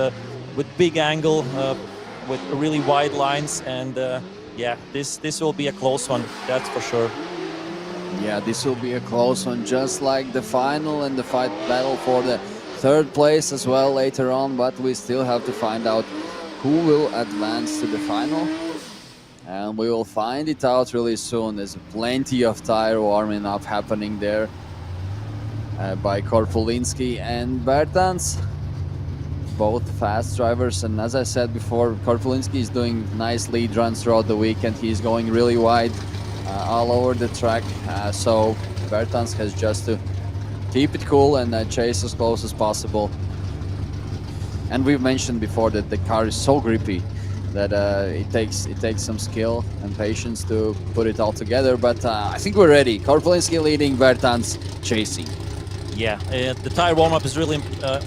with big angle, with really wide lines. And yeah, this will be a close one, that's for sure. Yeah, this will be a close one, just like the final and the fight battle for the 3rd place as well later on, but we still have to find out who will advance to the final. And we will find it out really soon. There's plenty of tire warming up happening there by Korpolinski and Bertans. Both fast drivers, and as I said before, Korpolinski is doing nice lead runs throughout the weekend. He's going really wide all over the track, so Bertans has just to keep it cool and chase as close as possible. And we've mentioned before that the car is so grippy that it takes some skill and patience to put it all together, but I think we're ready. Korpolinski leading, Bertans chasing. Yeah, the tire warm-up is really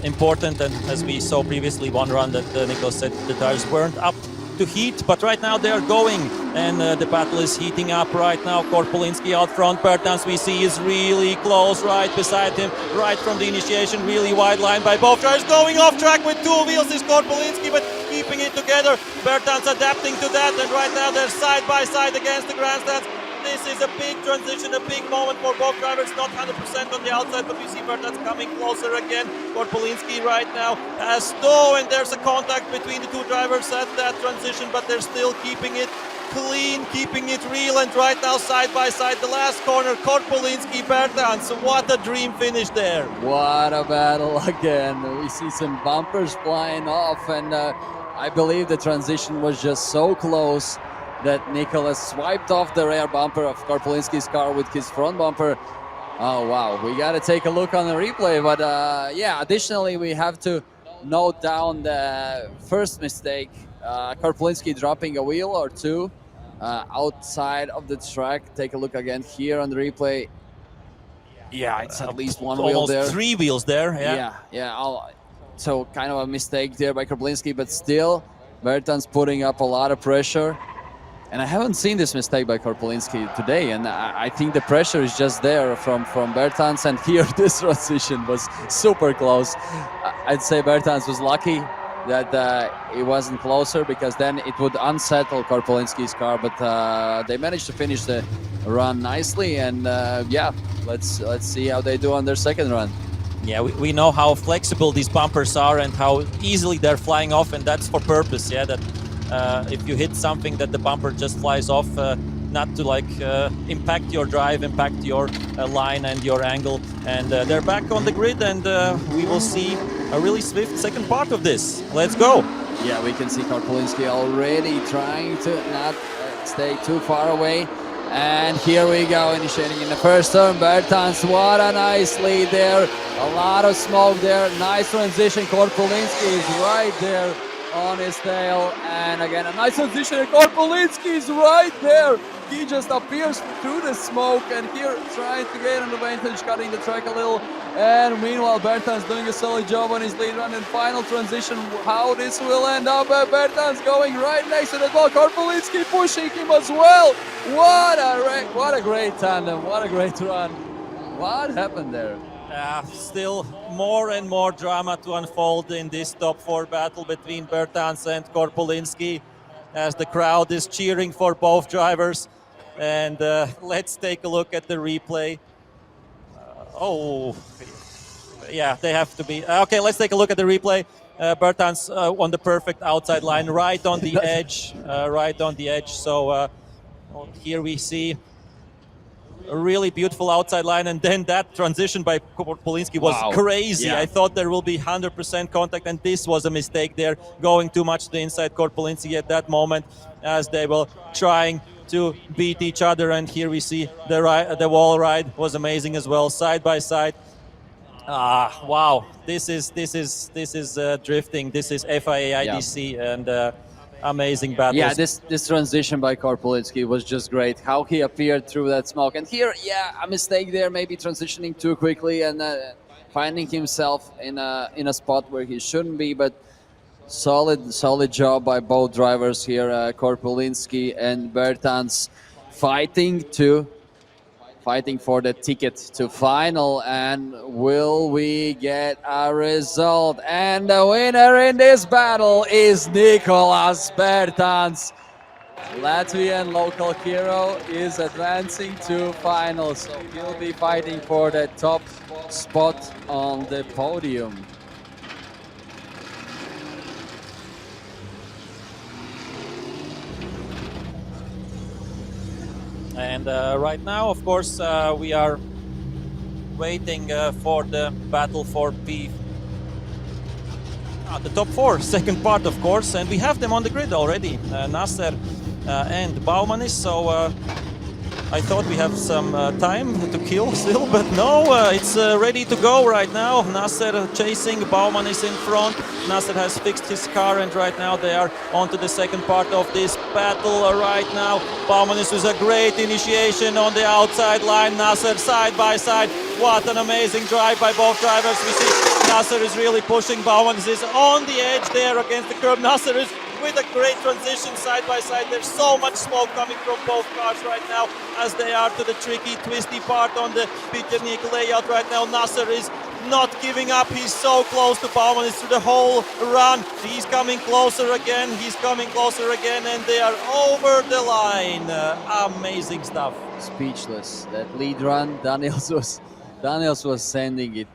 important, and as we saw previously, one run that Nicolas said the tires weren't up to heat, but right now they're going, and the battle is heating up right now. Korpolinski out front, Bertans we see is really close right beside him, right from the initiation, really wide line by both drivers. Going off track with 2 wheels is Korpolinski, but keeping it together. Bertans adapting to that, and right now they're side by side against the grandstands. This is a big transition, a big moment for both drivers, not 100% on the outside, but we see Bertans coming closer again. Korpolinski right now has and there's a contact between the 2 drivers at that transition, but they're still keeping it. clean, keeping it real, and right now side by side, the last corner, Korpolinski, Bertans, what a dream finish there. What a battle again. We see some bumpers flying off, and I believe the transition was just so close that Nicholas swiped off the rear bumper of Korpolinski's car with his front bumper. Oh, wow. We got to take a look on the replay. But yeah, additionally, we have to note down the first mistake. Korpolinski dropping a wheel or two outside of the track. Take a look again here on the replay. Yeah, it's at least one wheel Almost there. 3 wheels there. So kind of a mistake there by Korpolinski, but still, Bertans putting up a lot of pressure. And I haven't seen this mistake by Korpolinski today, and I think the pressure is just there from Bertans, and here this transition was super close. I'd say Bertans was lucky that it wasn't closer, because then it would unsettle Korpolinski's car, but they managed to finish the run nicely, and yeah, let's see how they do on their second run. Yeah, we know how flexible these bumpers are and how easily they're flying off, and that's for purpose, yeah, that if you hit something that the bumper just flies off, not to like impact your drive, impact your line and your angle. And they're back on the grid, and we will see a really swift second part of this. Let's go. Yeah, we can see Korpolinski already trying to not stay too far away. And here we go, initiating in the first turn. Bertans, what a nice lead there. A lot of smoke there. Nice transition. Korpolinski is right there on his tail. And again, a nice transition. And Korpolinski is right there. He just appears through the smoke, and here trying to get an advantage, cutting the track a little. And meanwhile, Bertans doing a solid job on his lead run and final transition. How this will end up? Bertans going right next to the ball. Korpolinski pushing him as well. What a great tandem. What a great run. What happened there? Still more and more drama to unfold in this top 4 battle between Bertans and Korpolinski, as the crowd is cheering for both drivers. And let's take a look at the replay. Oh, yeah, they have to be. Okay, let's take a look at the replay. Bertans on the perfect outside line, right on the edge, right on the edge. So here we see a really beautiful outside line, and then that transition by Korpolinski was crazy. Yeah. I thought there will be 100% contact, and this was a mistake there, going too much to the inside. Korpolinski at that moment, as they were trying to beat each other, and here we see the wall ride was amazing as well, side by side. Wow, this is drifting. This is FIA IDC, and amazing battles. Yeah, this transition by Korpolinski was just great. How he appeared through that smoke, and here, yeah, a mistake there, maybe transitioning too quickly and finding himself in a spot where he shouldn't be. But solid job by both drivers here, Korpolinski and Bertans, fighting for the ticket to final. And will we get a result? And the winner in this battle is Nicolas Bertans. Latvian local hero is advancing to final, so he'll be fighting for the top spot on the podium. And right now, of course, we are waiting for the battle for the top 4, second part, of course, and we have them on the grid already, Nasser and Baumanis. So I thought we have some time to kill still, but no, it's ready to go right now. Nasser chasing, Baumanis in front. Nasser has fixed his car, and right now they are on to the second part of this battle right now. Baumanis with a great initiation on the outside line. Nasser side by side. What an amazing drive by both drivers. We see Nasser is really pushing. Baumanis is on the edge there against the curb. Nasser is with a great transition side by side. There's so much smoke coming from both cars right now as they are to the tricky, twisty part on the Peternik layout right now. Nasser is not giving up. He's so close to Baumanis through the whole run. He's coming closer again. He's coming closer again, and they are over the line. Amazing stuff. Speechless. That lead run, Daniels was sending it.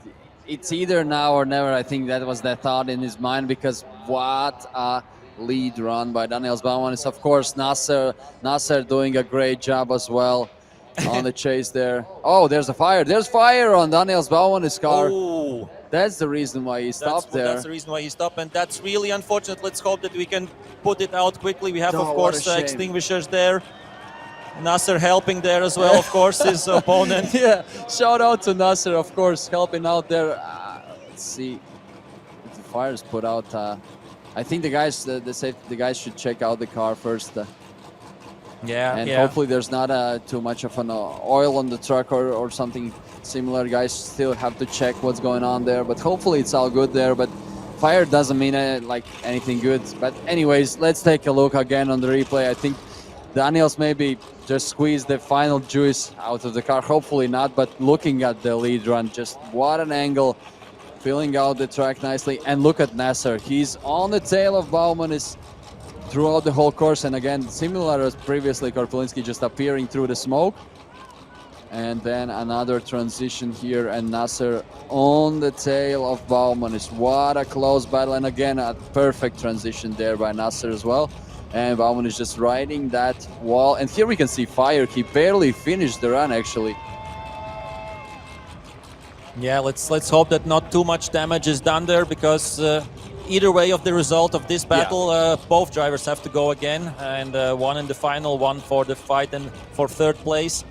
It's either now or never. I think that was the thought in his mind, because what lead run by Daniels Baumann is, of course, Nasser. Nasser doing a great job as well on the chase there. Oh, there's a fire. There's fire on Daniels Baumann's car. Oh, that's the reason why he stopped there. That's the reason why he stopped, and that's really unfortunate. Let's hope that we can put it out quickly. We have, Oh, of what course, a shame. extinguishers there. Nasser helping there as well, of course, his opponent. Yeah, shout out to Nasser, of course, helping out there. Let's see if the fire's put out. I think the guys, the guys should check out the car first. And hopefully there's not too much of an oil on the truck or something similar. Guys still have to check what's going on there, but hopefully it's all good there. But fire doesn't mean like anything good. But anyways, let's take a look again on the replay. I think Daniels maybe just squeezed the final juice out of the car. Hopefully not, but looking at the lead run, just what an angle, filling out the track nicely. And look at Nasser. He's on the tail of Baumann throughout the whole course, and again, similar as previously, Korpelinski just appearing through the smoke. And then another transition here, and Nasser on the tail of Baumann. What a close battle, and again, a perfect transition there by Nasser as well. And Baumann is just riding that wall. And here we can see fire. He barely finished the run, actually. Yeah, let's hope that not too much damage is done there, because either way of the result of this battle, both drivers have to go again, and one in the final, one for the fight and for third place.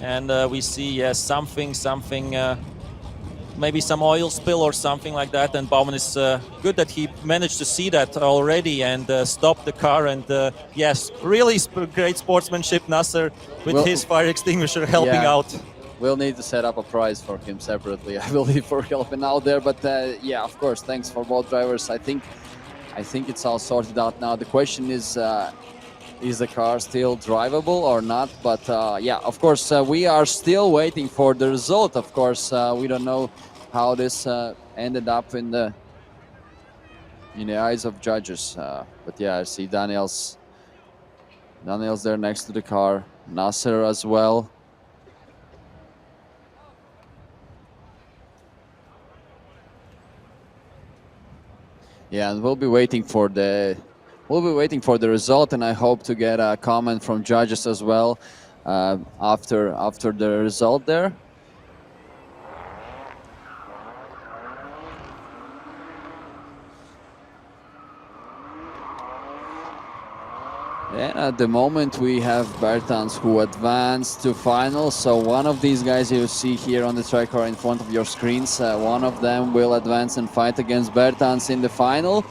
And we see something, maybe some oil spill or something like that. And Baumann is good that he managed to see that already and stop the car. And yes, really great sportsmanship, Nasser, with his fire extinguisher helping out. We'll need to set up a prize for him separately, I believe, for helping out there. But yeah, of course, thanks for both drivers. I think it's all sorted out now. The question is the car still drivable or not? But yeah, of course, we are still waiting for the result. Of course, we don't know how this ended up in the eyes of judges. But yeah, I see Daniels there next to the car, Nasser as well. Yeah, and we'll be waiting for the result, and I hope to get a comment from judges as well after the result there. And at the moment we have Bertans who advanced to final. So one of these guys you see here on the track or in front of your screens, one of them will advance and fight against Bertans in the final.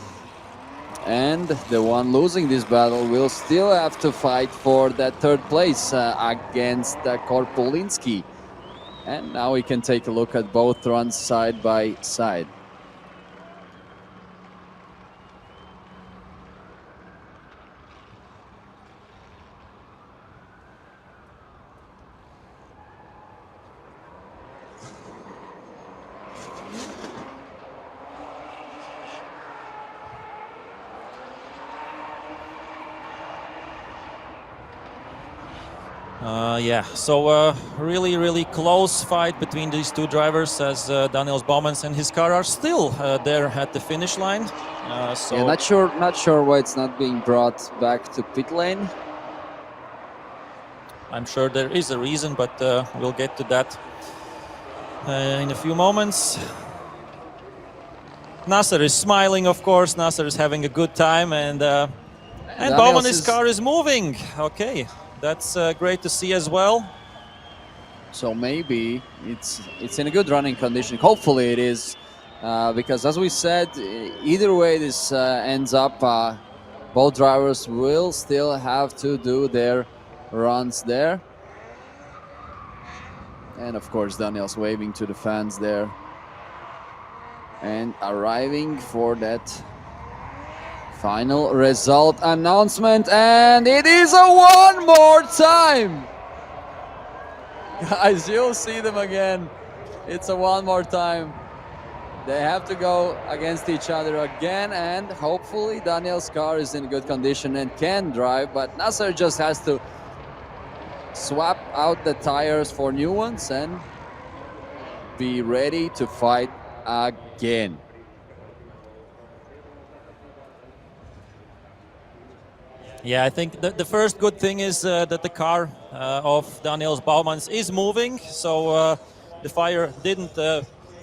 And the one losing this battle will still have to fight for that third place against Korpelinski. And now we can take a look at both runs side by side. Yeah, so really close fight between these two drivers, as Daniels Baumann and his car are still there at the finish line. So yeah, not sure why it's not being brought back to pit lane. I'm sure there is a reason, but we'll get to that in a few moments. Nasser is smiling, of course. Nasser is having a good time, and Baumann's car is moving. Okay. That's great to see as well. So maybe it's in a good running condition. Hopefully it is, because as we said, either way this ends up, both drivers will still have to do their runs there. And of course Daniel's waving to the fans there and arriving for that final result announcement, and it is a one more time. Guys, you'll see them again. It's a one more time. They have to go against each other again, and hopefully Daniel's car is in good condition and can drive, but Nasser just has to swap out the tires for new ones and be ready to fight again. Yeah, I think the first good thing is that the car of Daniels Baumans is moving, so the fire didn't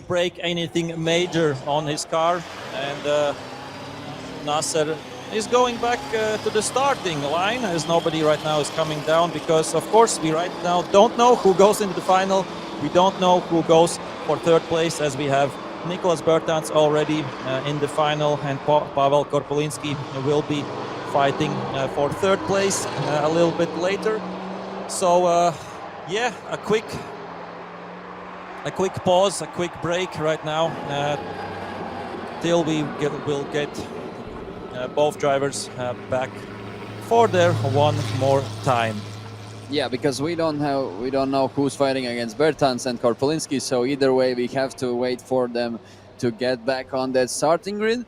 break anything major on his car, and Nasser is going back to the starting line, as nobody right now is coming down, because of course we right now don't know who goes into the final. We don't know who goes for third place, as we have Nicholas Bertans already in the final, and Pavel Korpolinski will be fighting for third place a little bit later. So yeah, a quick pause, a quick break right now till we'll get both drivers back for their one more time. Yeah, because we don't know who's fighting against Bertans and Korpolinski, so either way we have to wait for them to get back on that starting grid.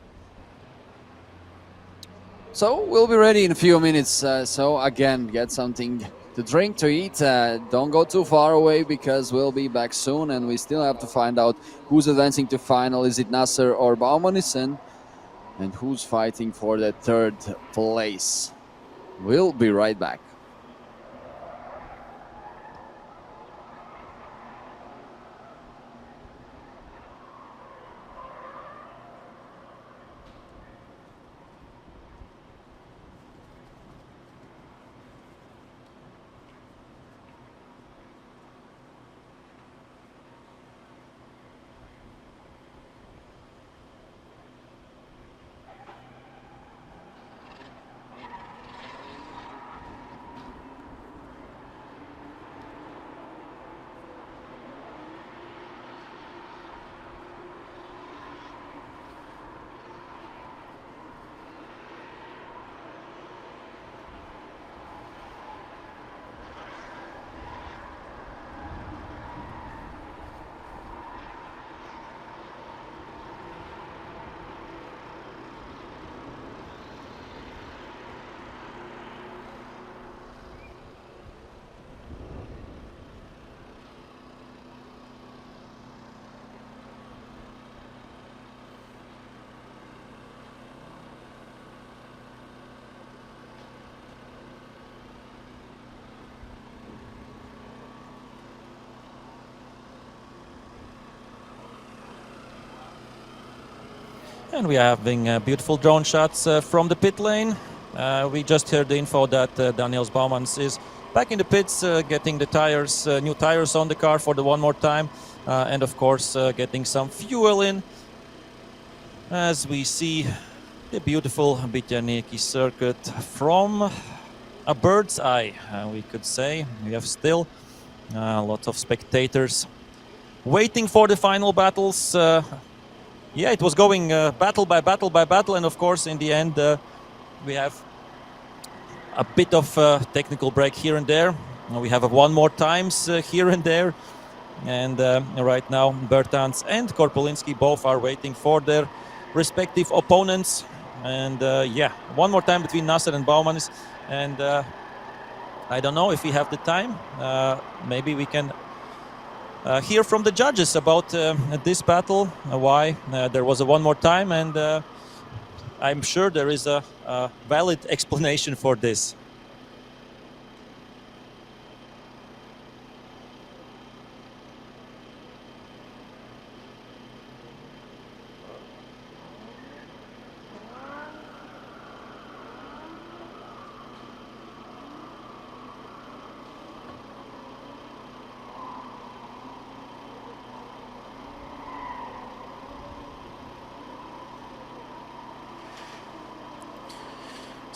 So we'll be ready in a few minutes. So again, get something to drink, to eat. Don't go too far away, because we'll be back soon, and we still have to find out who's advancing to final. Is it Nasser or Baumanissen? And who's fighting for the third place? We'll be right back. And we are having beautiful drone shots from the pit lane. We just heard the info that Daniels Baumans is back in the pits, getting the tires, new tires on the car for the one more time, and of course getting some fuel in, as we see the beautiful Bitjaniki circuit from a bird's eye, we could say. We have still a lot of spectators waiting for the final battles. Yeah, it was going battle by battle by battle, and of course in the end we have a bit of technical break here and there. We have one more times here and there, and right now Bertans and Korpolinski both are waiting for their respective opponents, and yeah, one more time between Nasser and Baumanis, and I don't know if we have the time. Maybe we can hear from the judges about this battle, why there was a one more time, and I'm sure there is a valid explanation for this.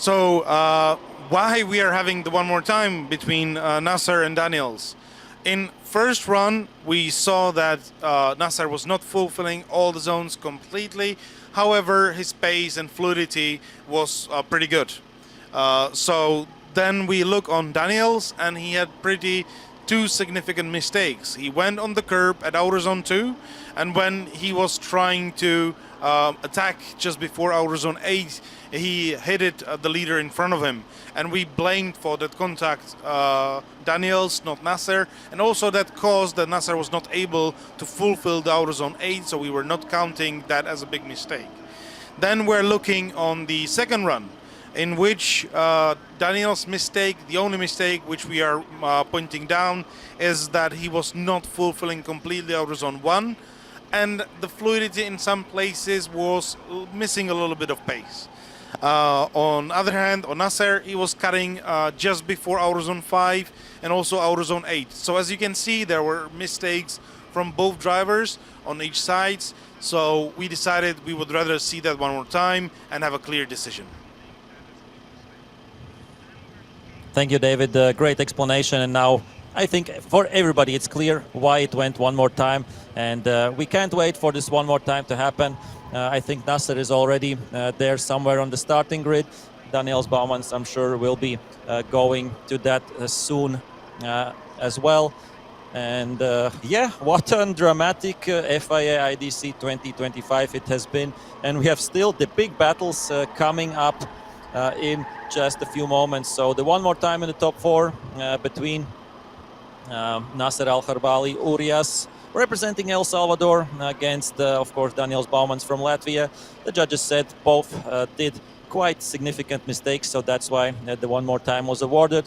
So why we are having the one more time between Nasser and Daniels? In first run, we saw that Nasser was not fulfilling all the zones completely. However, his pace and fluidity was pretty good. So then we look on Daniels, and he had two significant mistakes. He went on the curb at outer zone 2, and when he was trying to attack just before outer zone 8, he hit the leader in front of him, and we blamed for that contact Daniels, not Nasser, and also that caused that Nasser was not able to fulfill the outer zone 8, so we were not counting that as a big mistake. Then we're looking on the second run. in which Daniel's mistake, the only mistake which we are pointing down, is that he was not fulfilling completely outer zone 1, and the fluidity in some places was missing a little bit of pace. On other hand, on Nasser, he was cutting just before outer zone 5 and also outer zone 8. So as you can see, there were mistakes from both drivers on each side. So we decided we would rather see that one more time and have a clear decision. Thank you, David. Great explanation. And now I think for everybody it's clear why it went one more time. And we can't wait for this one more time to happen. I think Nasser is already there somewhere on the starting grid. Daniels Baumans, I'm sure, will be going to that soon as well. And yeah, what a dramatic FIA IDC 2025 it has been. And we have still the big battles coming up in just a few moments. So the one more time in the top 4 between Nasser Al-Kharbali, Urias, representing El Salvador, against, of course, Daniels Baumans from Latvia. The judges said both did quite significant mistakes, so that's why the one more time was awarded.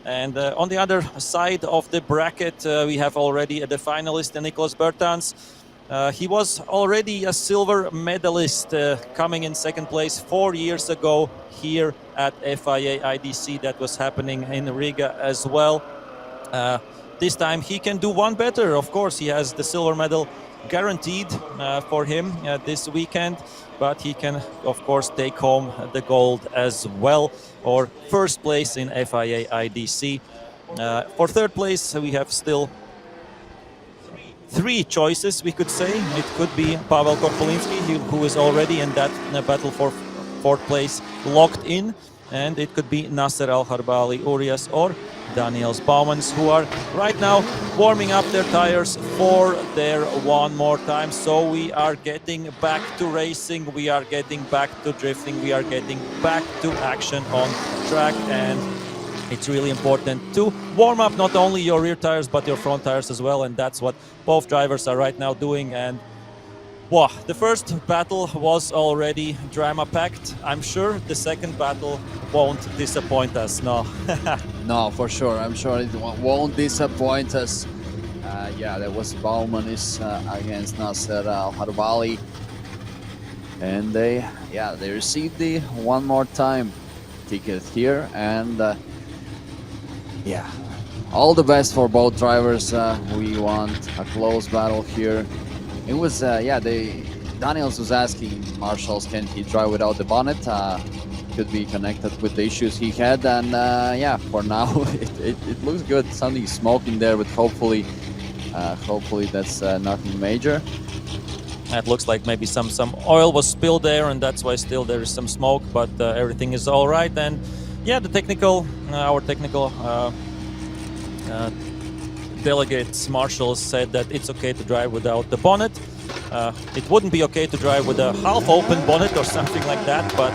And on the other side of the bracket, we have already the finalist, Nicolas Bertans. He was already a silver medalist, coming in second place 4 years ago here at FIA IDC. That was happening in Riga as well. This time he can do one better. Of course, he has the silver medal guaranteed for him this weekend, but he can, of course, take home the gold as well, or first place in FIA IDC. For third place, we have still 3 choices, we could say. It could be Pavel Korpolinski, who is already in that battle for fourth place locked in, and it could be Nasser Al-Kharbali, Urias, or Daniels Baumans, who are right now warming up their tires for their one more time. So we are getting back to racing, we are getting back to drifting, we are getting back to action on track, and it's really important to warm up not only your rear tires but your front tires as well, and that's what both drivers are right now doing. And wow, the first battle was already drama-packed. I'm sure the second battle won't disappoint us, no. No, for sure. I'm sure it won't disappoint us. Yeah, that was Baumanis against Nasser Al-Kharbali. And they received the one more time ticket here. And yeah, all the best for both drivers. We want a close battle here. It was, Daniels was asking Marshals, can he drive without the bonnet? Could be connected with the issues he had, and yeah, for now it looks good. Something smoking there, but hopefully that's nothing major. It looks like maybe some oil was spilled there, and that's why still there is some smoke, but everything is all right. And yeah, the technical, our technical delegates, marshals, said that it's okay to drive without the bonnet. It wouldn't be okay to drive with a half-open bonnet or something like that, but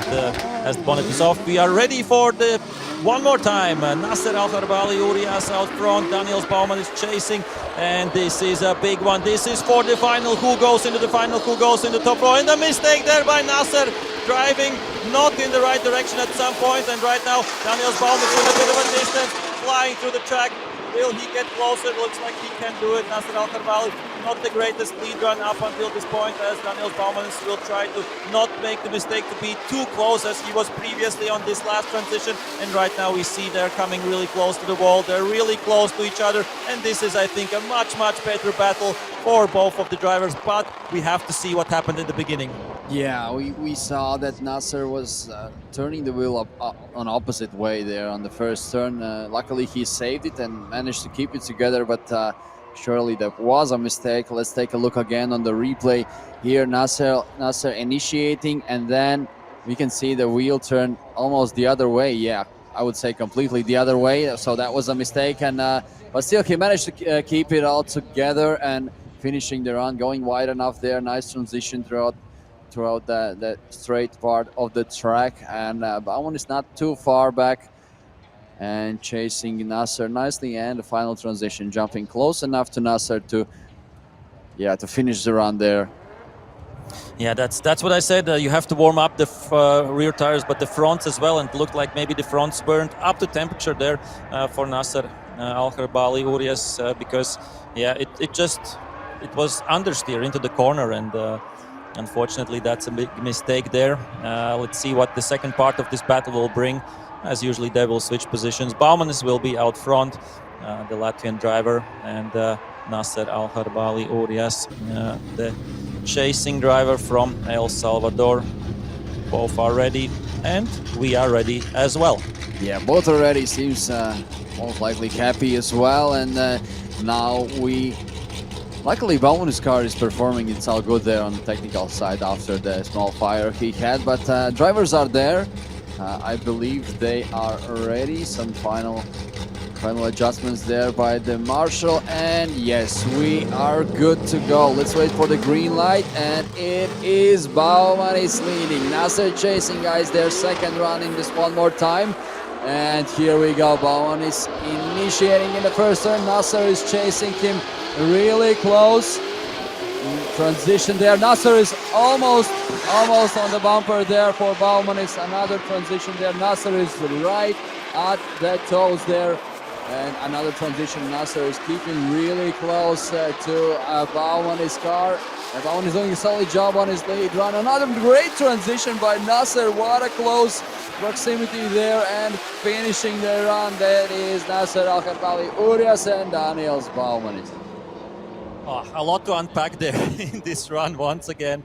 as the bonnet is off, we are ready for the one more time. Nasser Al-Kharbali, Urias out front, Daniels Bauman is chasing, and this is a big one. This is for the final. Who goes into the final? Who goes in the top row? And a mistake there by Nasser, driving not in the right direction at some point, and right now Daniels Bauman is with a bit of a distance, flying through the track. Will he get closer? It looks like he can do it. Nasser Al-Kharbali, not the greatest lead run up until this point, as Daniels Bauman will try to not make the mistake to be too close as he was previously on this last transition. And right now we see they're coming really close to the wall. They're really close to each other. And this is, I think, a much, much better battle for both of the drivers. But we have to see what happened in the beginning. Yeah, we saw that Nasser was turning the wheel up on opposite way there on the first turn. Luckily, he saved it and managed to keep it together, but surely that was a mistake. Let's take a look again on the replay here. Nasser initiating, and then we can see the wheel turn almost the other way. Yeah, I would say completely the other way. So that was a mistake, and but still he managed to keep it all together and finishing the run, going wide enough there. Nice transition throughout the straight part of the track, and Bauman is not too far back and chasing Nasser nicely, and the final transition jumping close enough to Nasser to finish the run there. Yeah, that's what I said. You have to warm up the rear tires, but the fronts as well. And it looked like maybe the fronts burned up to temperature there for Nasser Al-Kharbali Urias because it was understeer into the corner, and unfortunately that's a big mistake there. Let's see what the second part of this battle will bring. As usually, they will switch positions. Baumanis will be out front, the Latvian driver, and Nasser Al-Kharbali Urias, the chasing driver from El Salvador. Both are ready, and we are ready as well. Yeah, both are ready. Seems most likely happy as well. And now luckily Baumanis' car is performing itself good there on the technical side after the small fire he had. But drivers are there. I believe they are ready. Some final adjustments there by the marshal, and yes, we are good to go. Let's wait for the green light, and it is Baumanis leading. Nasser chasing, guys, their second run in this one more time. And here we go, Baumanis initiating in the first turn. Nasser is chasing him really close. Transition there. Nasser is almost on the bumper there for Baumanis. Another transition there. Nasser is right at the toes there. And another transition. Nasser is keeping really close to Baumanis' car. Baumanis is doing a solid job on his lead run. Another great transition by Nasser. What a close proximity there, and finishing the run. That is Nasser Al-Kharbali Urias and Daniels Baumanis. Oh, a lot to unpack there in this run once again.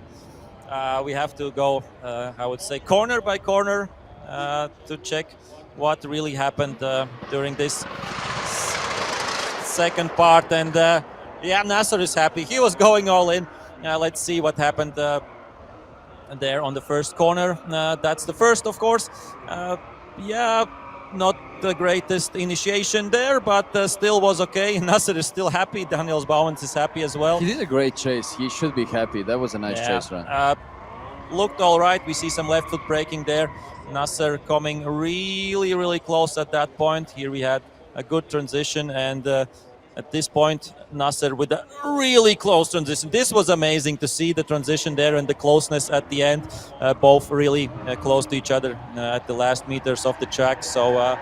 We have to go, I would say, corner by corner to check what really happened during this second part. And yeah, Nasser is happy. He was going all in. Let's see what happened there on the first corner. That's the first, of course. Yeah, not the greatest initiation there, but still was okay. Nasser is still happy. Daniels Baumanis is happy as well. He did a great chase. He should be happy. That was a nice chase run. Looked all right. We see some left foot braking there. Nasser coming really close at that point. Here we had a good transition, and at this point, Nasser with a really close transition. This was amazing to see the transition there and the closeness at the end. Both really close to each other at the last meters of the track. So,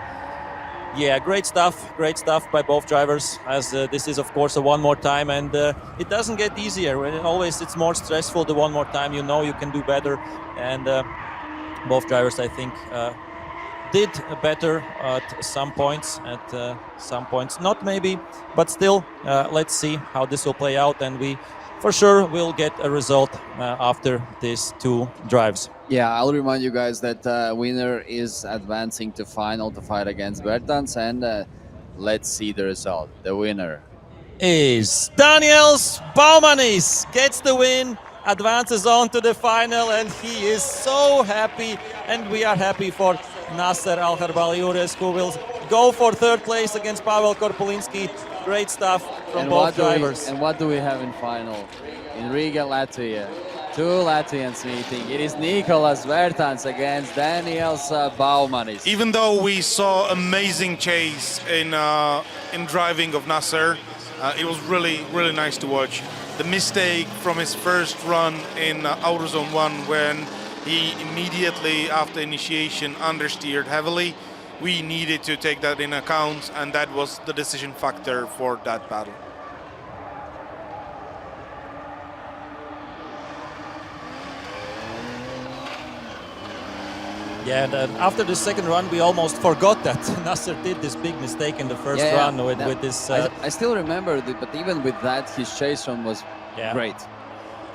yeah, great stuff by both drivers, as this is, of course, a one more time, and it doesn't get easier. It's more stressful the one more time. You know you can do better, and both drivers, I think, did better at some points, not maybe, but still, let's see how this will play out, and we for sure will get a result after these two drives. Yeah, I'll remind you guys that winner is advancing to final to fight against Bertans, and let's see the result. The winner is Daniels Baumanis, gets the win, advances on to the final, and he is so happy, and we are happy for Nasser Al-Kharbali Urias, who will go for third place against Pavel Korpulinski. Great stuff from both drivers. And what do we have in final? In Riga, Latvia, two Latvians meeting. It is Nicolas Bertans against Daniels Baumanis. Even though we saw amazing chase in driving of Nasser, it was really nice to watch. The mistake from his first run in Outer Zone 1, when he immediately after initiation understeered heavily, we needed to take that in account, and that was the decision factor for that battle. Yeah, and after the second run, we almost forgot that Nasser did this big mistake in the first run with this. I still remember it, but even with that, his chase run was great.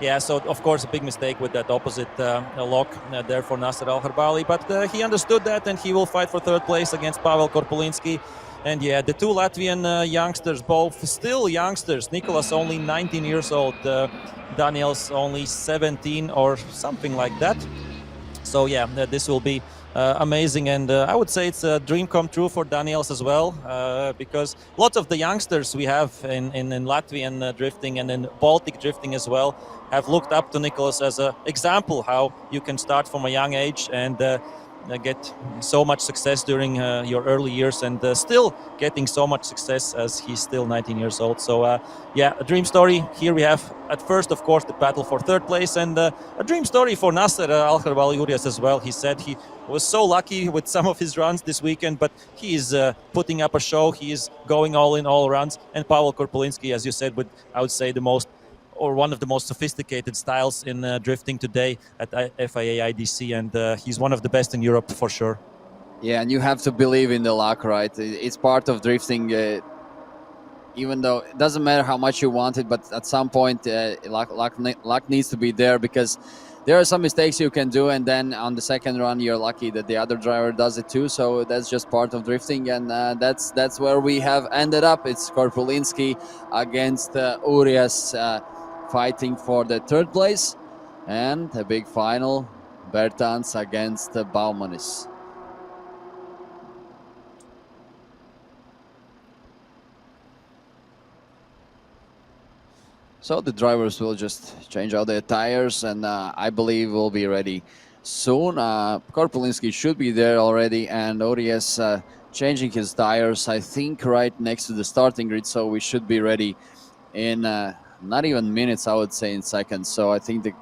Yeah, so of course a big mistake with that opposite lock there for Nasser Al-Kharbali, but he understood that, and he will fight for third place against Pavel Korpulinski. And yeah, the two Latvian youngsters, both still youngsters. Nicolas only 19 years old, Daniels only 17 or something like that. So yeah, this will be amazing, and I would say it's a dream come true for Daniels as well, because lots of the youngsters we have in Latvian drifting and in Baltic drifting as well have looked up to Nicolas as an example how you can start from a young age, and get so much success during your early years and still getting so much success as he's still 19 years old. So yeah, a dream story. Here we have at first, of course, the battle for third place, and a dream story for Nasser Al-Kharbali Urias as well. He said he was so lucky with some of his runs this weekend, but he is putting up a show. He is going all in all runs. And Pavel Korpulinski, as you said, with, I would say, the most or one of the most sophisticated styles in drifting today at FIA IDC, and he's one of the best in Europe for sure. Yeah, and you have to believe in the luck, right? It's part of drifting. Even though it doesn't matter how much you want it, but at some point luck needs to be there, because there are some mistakes you can do, and then on the second run you're lucky that the other driver does it too. So that's just part of drifting, and that's where we have ended up. It's Korpulinski against Urias, fighting for the third place, and a big final, Bertans against Baumanis. So the drivers will just change out their tires, and I believe we'll be ready soon. Korpulinski should be there already, and Urias changing his tires, I think, right next to the starting grid. So we should be ready in not even minutes, I would say in seconds. So I think the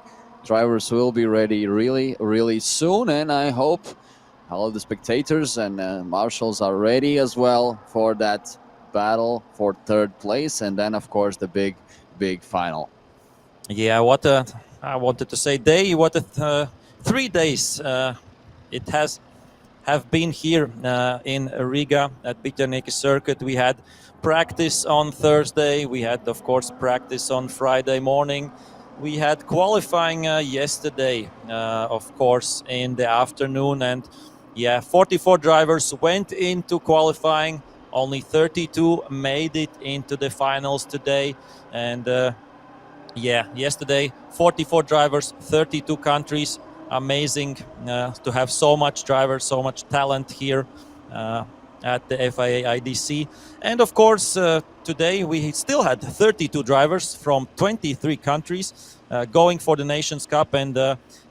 drivers will be ready really, really soon, and I hope all of the spectators and marshals are ready as well for that battle for third place, and then of course the big final. Yeah, what I wanted to say day, what 3 days it have been here in Riga at Bitjaniki circuit. We had practice on Thursday, we had of course practice on Friday morning, we had qualifying yesterday of course in the afternoon, and yeah, 44 drivers went into qualifying, only 32 made it into the finals today, and yeah, yesterday 44 drivers, 32 countries. Amazing to have so much drivers, so much talent here at the FIA IDC. And of course, today we still had 32 drivers from 23 countries going for the Nations Cup. And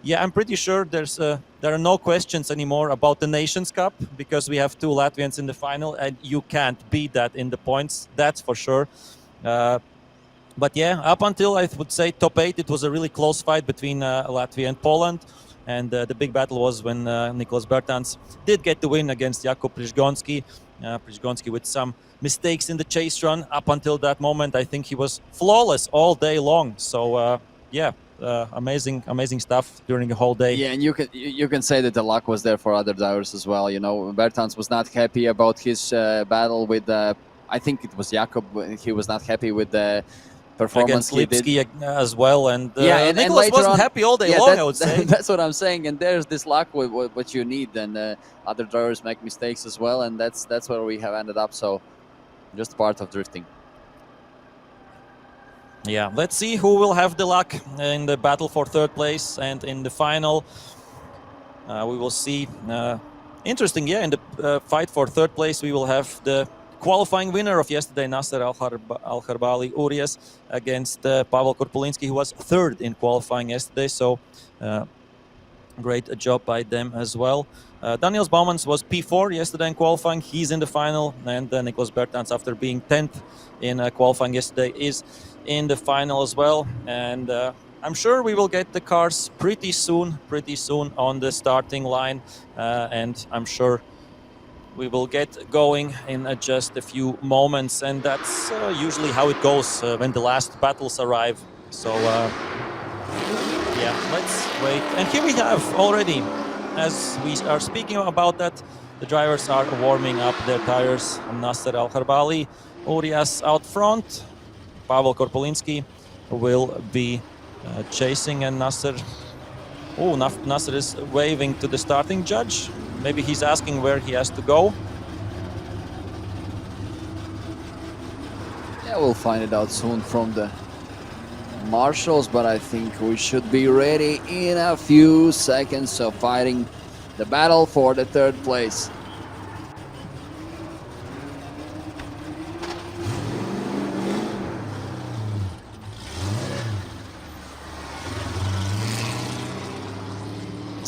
yeah, I'm pretty sure there are no questions anymore about the Nations Cup, because we have 2 Latvians in the final, and you can't beat that in the points, that's for sure. But yeah, up until I would say top 8, it was a really close fight between Latvia and Poland. And the big battle was when Nicholas Bertans did get the win against Jakub Przygonski. Przygonski with some mistakes in the chase run. Up until that moment, I think he was flawless all day long. So yeah, amazing stuff during the whole day. Yeah, and you can say that the luck was there for other drivers as well. You know, Bertans was not happy about his battle with I think it was Jakub. He was not happy with the performance against Lipski as well, and and Nicholas wasn't happy all day long, I would say. That's what I'm saying, and there's this luck with what you need, and other drivers make mistakes as well, and that's where we have ended up. So just part of drifting. Yeah, let's see who will have the luck in the battle for third place and in the final. We will see. Interesting, yeah, in the fight for third place, we will have the qualifying winner of yesterday, Nasser Al-Kharbali Urias, against Pavel Korpulinski, who was third in qualifying yesterday. So great job by them as well. Daniels Baumans was P4 yesterday in qualifying. He's in the final. And Nicholas Bertans, after being 10th in qualifying yesterday, is in the final as well. And I'm sure we will get the cars pretty soon on the starting line. And I'm sure we will get going in just a few moments, and that's usually how it goes when the last battles arrive. So yeah, let's wait. And here we have already, as we are speaking about that, the drivers are warming up their tires. Nasser Al-Kharbali Urias out front. Pavel Korpulinski will be chasing, and Nasser is waving to the starting judge. Maybe he's asking where he has to go. Yeah, we'll find it out soon from the marshals, but I think we should be ready in a few seconds. So fighting the battle for the third place.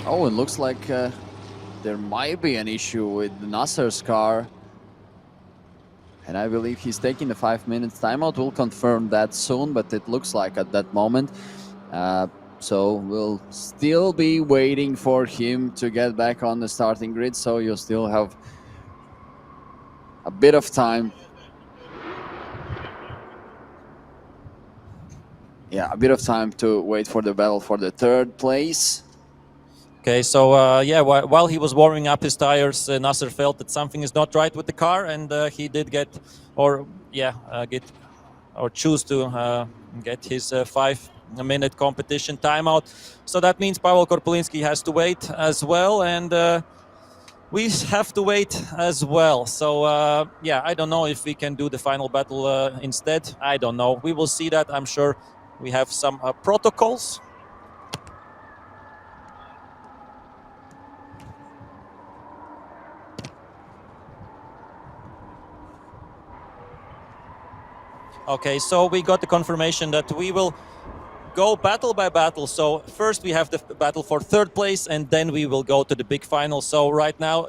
Oh, it looks like there might be an issue with Nasser's car. And I believe he's taking the 5 minutes timeout. We'll confirm that soon, but it looks like at that moment. So we'll still be waiting for him to get back on the starting grid. So you'll still have a bit of time. Yeah, a bit of time to wait for the battle for the third place. Okay, so yeah, while he was warming up his tires, Nasser felt that something is not right with the car, and he did choose to get his 5-minute competition timeout. So that means Pavel Korpulinski has to wait as well, and we have to wait as well. So yeah, I don't know if we can do the final battle instead. I don't know. We will see that. I'm sure we have some protocols. Okay, so we got the confirmation that we will go battle by battle. So first we have the battle for third place, and then we will go to the big final. So right now,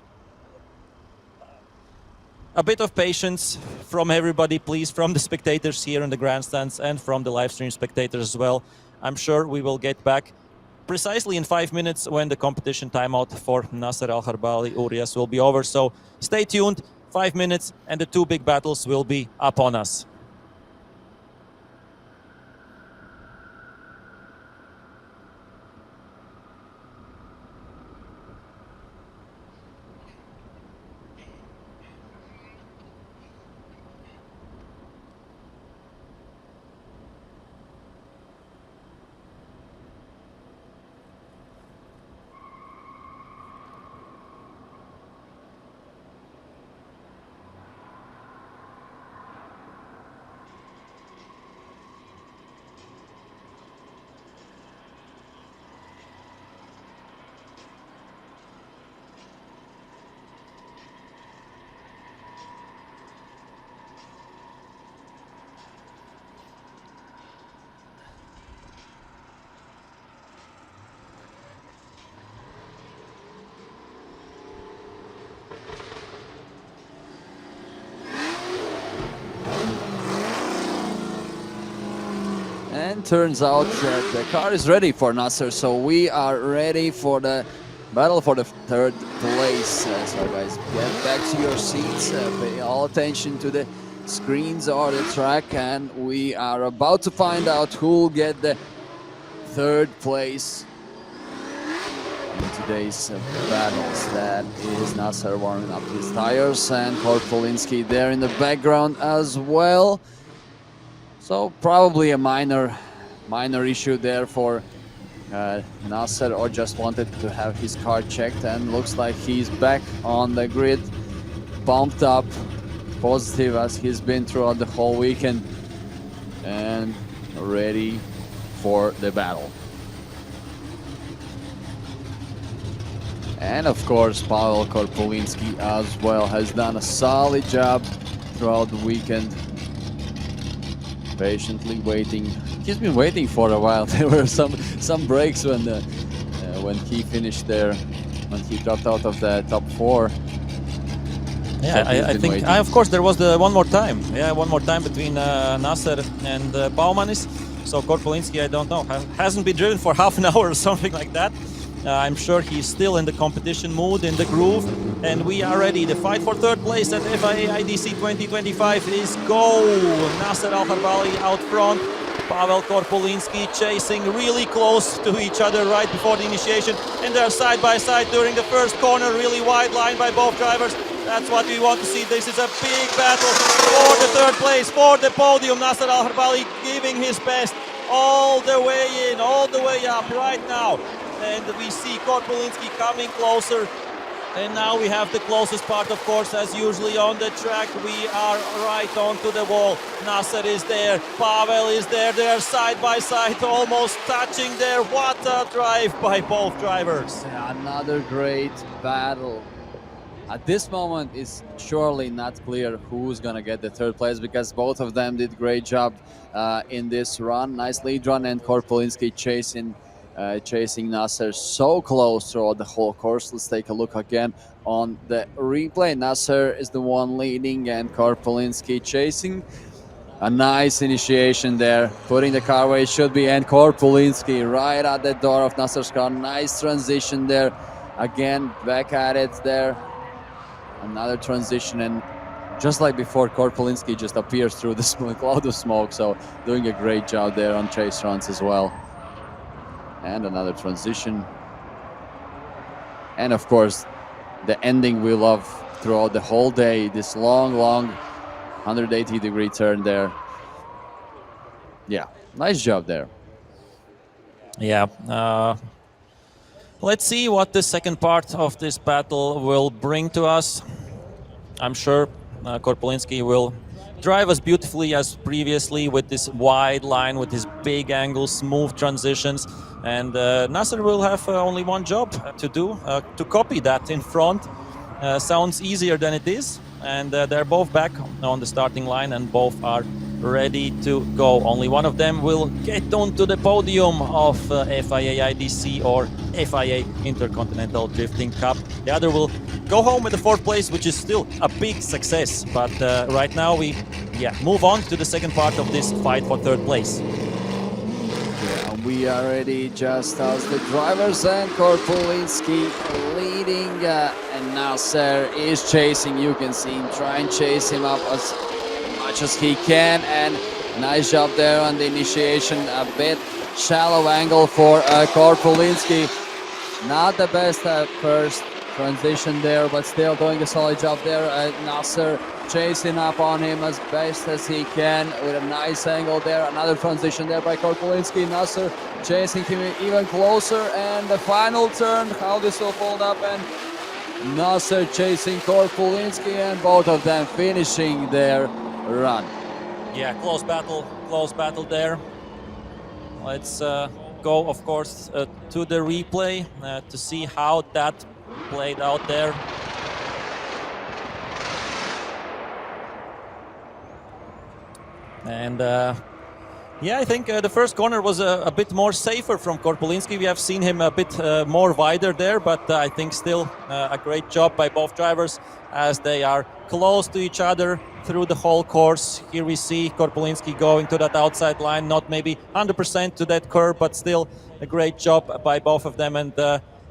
a bit of patience from everybody, please, from the spectators here in the grandstands and from the live stream spectators as well. I'm sure we will get back precisely in 5 minutes when the competition timeout for Nasser Al-Harbali Urias will be over. So stay tuned, 5 minutes, and the two big battles will be upon us. And turns out that the car is ready for Nasser, so we are ready for the battle for the third place. So guys, get back to your seats, pay all attention to the screens or the track, and we are about to find out who will get the third place in today's battles. That is Nasser warming up his tires, and Korpulinski there in the background as well. So probably a minor issue there for Nasser, or just wanted to have his car checked, and looks like he's back on the grid, pumped up, positive as he's been throughout the whole weekend, and ready for the battle. And of course, Pavel Korpulinski as well has done a solid job throughout the weekend, patiently waiting. He's been waiting for a while. There were some breaks when he finished there, when he dropped out of the top 4. Yeah, I think, of course, there was the one more time. Yeah, one more time between Nasser and Baumanis. So Korpulinski, I don't know, hasn't been driven for half an hour or something like that. I'm sure he's still in the competition mood, in the groove, and we are ready. The fight for third place at FIA IDC 2025 is go! Nasser Al-Harbali out front, Pavel Korpulinski chasing really close to each other right before the initiation, and they're side by side during the first corner, really wide line by both drivers. That's what we want to see. This is a big battle for the third place, for the podium. Nasser Al-Harbali giving his best all the way in, all the way up right now. And we see Korpulinski coming closer. And now we have the closest part, of course, as usually on the track. We are right onto the wall. Nasser is there, Pavel is there. They are side by side, almost touching there. What a drive by both drivers. Yeah, another great battle. At this moment, it's surely not clear who's going to get the third place, because both of them did great job in this run. Nice lead run, and Korpulinski chasing chasing Nasser so close throughout the whole course. Let's take a look again on the replay. Nasser is the one leading and Korpolinski chasing. A nice initiation there, putting the car where it should be, and Korpolinski right at the door of Nasser's car. Nice transition there. Again, back at it there. Another transition, and just like before, Korpolinski just appears through the cloud of smoke, so doing a great job there on chase runs as well. And another transition. And of course, the ending we love throughout the whole day, this long 180-degree turn there. Yeah, nice job there. Yeah. Let's see what the second part of this battle will bring to us. I'm sure Korpolinski will drive us beautifully as previously with this wide line, with his big angles, smooth transitions. And Nasser will have only one job to do, to copy that in front. Sounds easier than it is. And they're both back on the starting line and both are ready to go. Only one of them will get onto the podium of FIA IDC or FIA Intercontinental Drifting Cup. The other will go home with the 4th place, which is still a big success. But right now we move on to the second part of this fight for 3rd place. Yeah, we are ready just as the drivers, and Korpolinski leading and Nasser is chasing. You can see him try and chase him up as much as he can, and nice job there on the initiation. A bit shallow angle for Korpolinski. Not the best first transition there, but still doing a solid job there. Nasser chasing up on him as best as he can with a nice angle there. Another transition there by Korpolinski. Nasser chasing him even closer, and the final turn, how this will fold up, and Nasser chasing Korpolinski, and both of them finishing their run. Yeah, close battle there. Let's go, of course, to the replay to see how that played out there. And I think the first corner was a bit more safer from Korpolinski. We have seen him a bit more wider there, but I think still a great job by both drivers as they are close to each other through the whole course. Here we see Korpolinski going to that outside line, not maybe 100% to that curve, but still a great job by both of them, and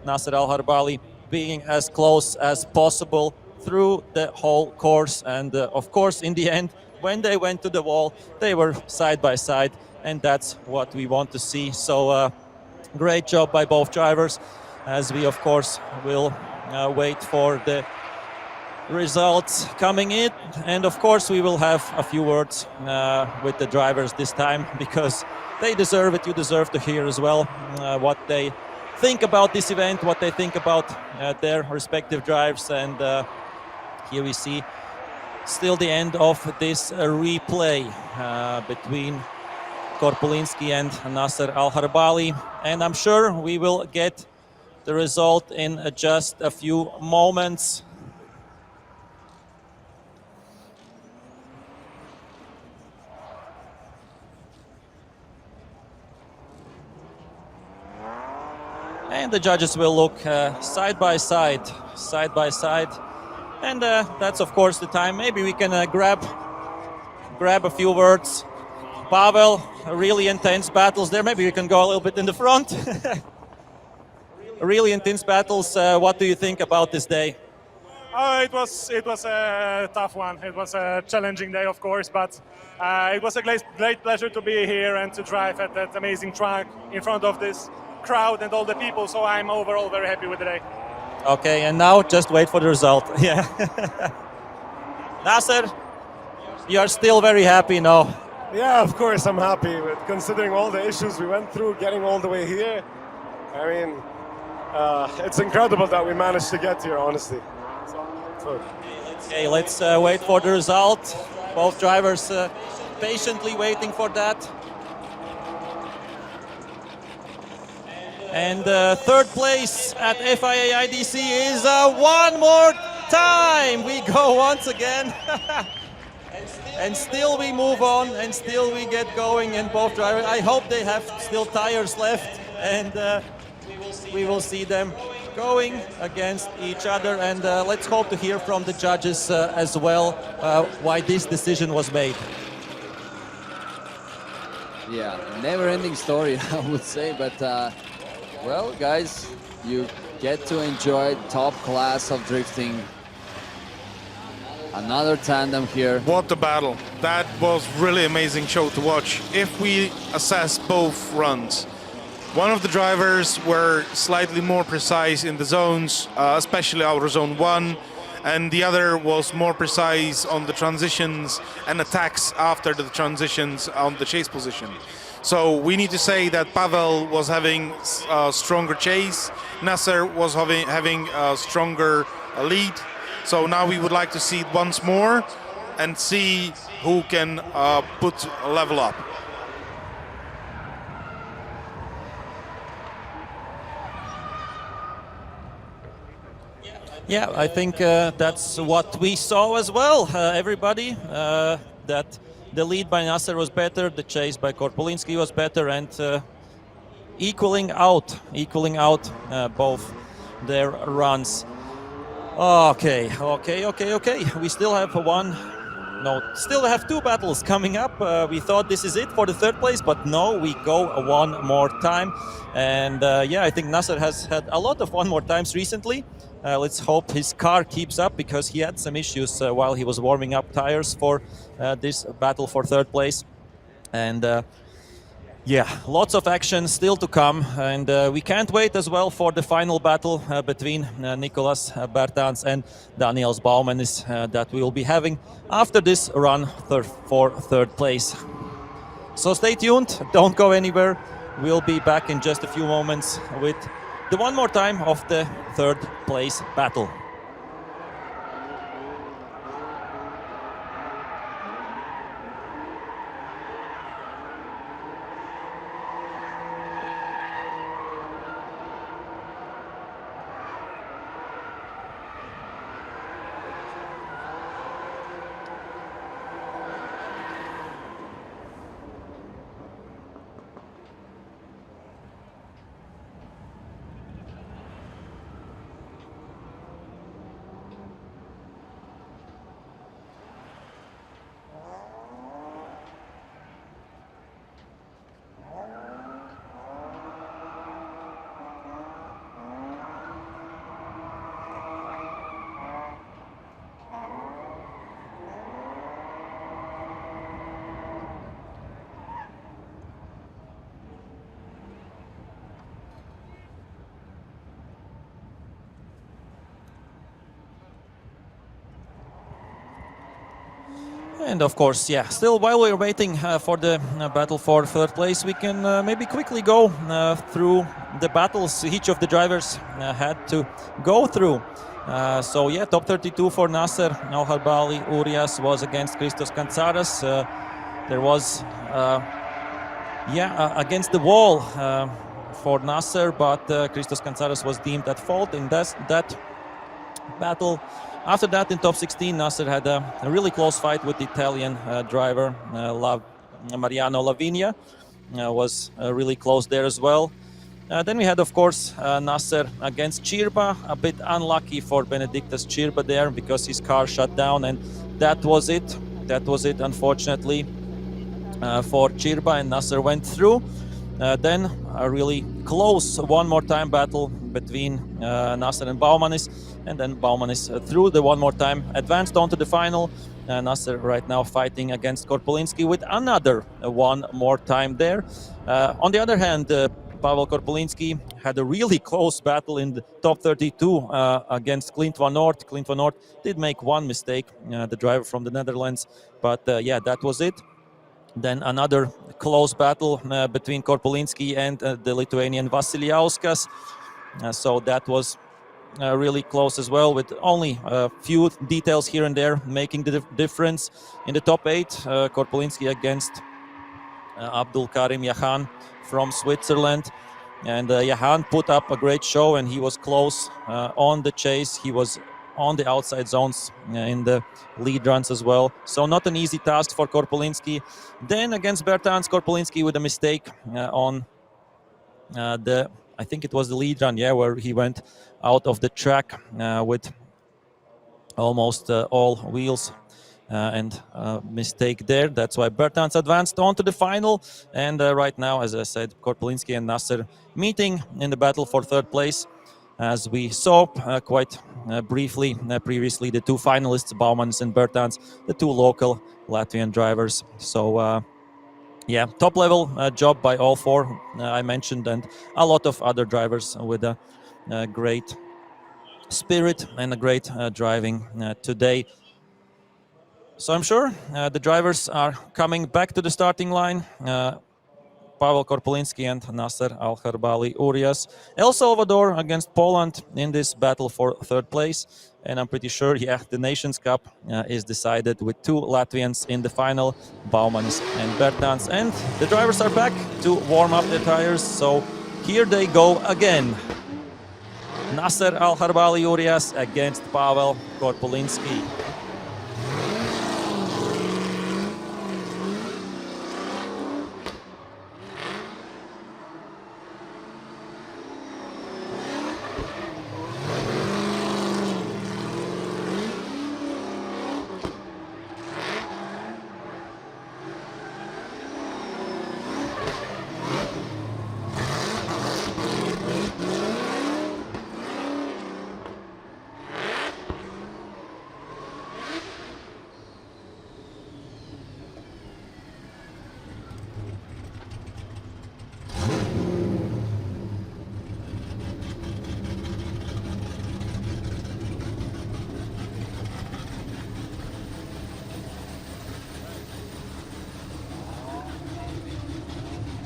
Nasser Al-Harbali being as close as possible through the whole course. And of course, in the end, when they went to the wall, they were side by side, and that's what we want to see. So great job by both drivers, as we of course will wait for the results coming in, and of course we will have a few words with the drivers this time, because they deserve it. You deserve to hear as well what they think about this event, what they think about their respective drives. And here we see still the end of this replay between Korpolinski and Nasser Al-Harbali, and I'm sure we will get the result in just a few moments. And the judges will look side by side, and that's of course the time. Maybe we can grab a few words. Pavel, really intense battles there. Maybe we can go a little bit in the front. Really intense battles. What do you think about this day? It was a tough one. It was a challenging day, of course, but it was a great pleasure to be here and to drive at that amazing track in front of this crowd and all the people. So I'm overall very happy with the day. Okay, and now just wait for the result. Yeah. Nasser, you are still very happy now. Yeah, of course I'm happy, with considering all the issues we went through getting all the way here. I mean, it's incredible that we managed to get here, honestly. Okay, let's wait for the result. Both drivers patiently waiting for that. And third place at FIA IDC is one more time. We go once again. And still we move on, and still we get going, and both drivers, I hope they have still tires left and we will see them going against each other. And let's hope to hear from the judges as well why this decision was made. Yeah, never-ending story, I would say. But well, guys, you get to enjoy top class of drifting. Another tandem here. What a battle. That was really amazing show to watch. If we assess both runs, one of the drivers were slightly more precise in the zones, especially our zone 1, and the other was more precise on the transitions and attacks after the transitions on the chase position. So we need to say that Pavel was having a stronger chase, Nasser was having a stronger lead. So now we would like to see it once more and see who can put a level up. Yeah, I think that's what we saw as well, everybody, that the lead by Nasser was better, the chase by Korpulinski was better, and equaling out both their runs. Okay. We still have still have 2 battles coming up. We thought this is it for the 3rd place, but no, we go one more time. And yeah, I think Nasser has had a lot of one more times recently. Let's hope his car keeps up, because he had some issues while he was warming up tires for this battle for 3rd place. And yeah, lots of action still to come, and we can't wait as well for the final battle between Nicolas Bertans and Daniels Baumanis that we will be having after this run for 3rd place. So stay tuned, don't go anywhere. We'll be back in just a few moments with the one more time of the 3rd place battle. And of course, yeah, still while we're waiting for the battle for 3rd place, we can maybe quickly go through the battles each of the drivers had to go through. So yeah, top 32 for Nasser Al-Harbali Urias was against Christos Kantsaras. There was, against the wall for Nasser, but Christos Kantsaras was deemed at fault in that battle. After that, in top 16, Nasser had a really close fight with the Italian driver, Mariano Lavinia. Was really close there as well. Then we had, of course, Nasser against Chirba. A bit unlucky for Benedictas Chirba there, because his car shut down, and that was it. That was it, unfortunately, for Chirba, and Nasser went through. Then a really close one more time battle between Nasser and Baumanis, and then Baumanis through the one more time, advanced on to the final. Nasser right now fighting against Korpulinski with another one more time there. On the other hand, Pavel Korpulinski had a really close battle in the top 32 against Clint Van Noort. Clint Van Noort did make one mistake, the driver from the Netherlands, but yeah, that was it. Then another close battle between Korpulinski and the Lithuanian Vasiliauskas. So that was really close as well, with only a few details here and there making the difference. In the top 8, Korpulinski against Abdul Karim Yahan from Switzerland. And Yahan put up a great show, and he was close on the chase. He was on the outside zones in the lead runs as well. So not an easy task for Korpulinski. Then against Bertans, Korpulinski with a mistake on I think it was the lead run, yeah, where he went out of the track with almost all wheels and mistake there. That's why Bertans advanced on to the final. And right now, as I said, Korpolinski and Nasser meeting in the battle for third place. As we saw quite briefly previously, the two finalists, Baumans and Bertans, the two local Latvian drivers. So yeah, top level job by all four I mentioned, and a lot of other drivers with a great spirit and a great driving today. So I'm sure the drivers are coming back to the starting line. Pavel Korpolinski and Nasser Al-Harbali Urias. El Salvador against Poland in this battle for third place. And I'm pretty sure, yeah, the Nations Cup is decided with two Latvians in the final, Baumans and Bertans. And the drivers are back to warm up their tires. So here they go again. Nasser Al-Harbali Urias against Pavel Korpolinski.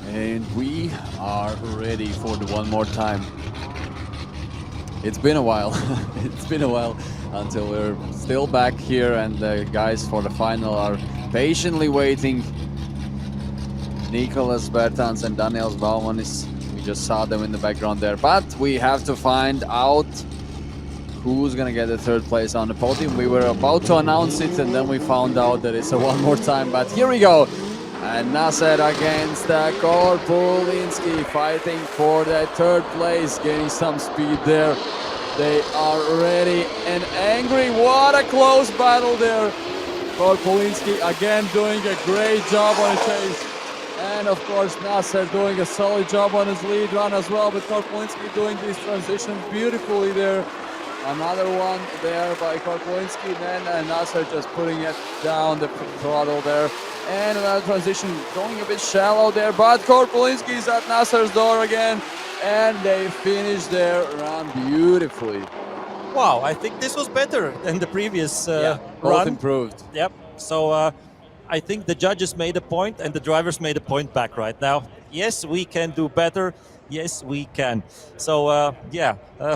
And we are ready for the one more time. It's been a while. It's been a while until we're still back here, and the guys for the final are patiently waiting. Nicholas Bertans and Daniels Baumanis, we just saw them in the background there, but we have to find out who's gonna get the third place on the podium. We were about to announce it, and then we found out that it's a one more time, but here we go. And Nasser against Korpolinski, fighting for that third place, gaining some speed there. They are ready and angry. What a close battle there. Korpolinski again doing a great job on the chase. And of course Nasser doing a solid job on his lead run as well, but Korpolinski doing these transitions beautifully there. Another one there by Korpolinski, then Nasser just putting it down the throttle there. And another transition going a bit shallow there, but Korpolinski is at Nasser's door again, and they finished their run beautifully. Wow, I think this was better than the previous both run. improved. Yep. So I think the judges made a point and the drivers made a point back right now. Yes, we can do better. Yes, we can. So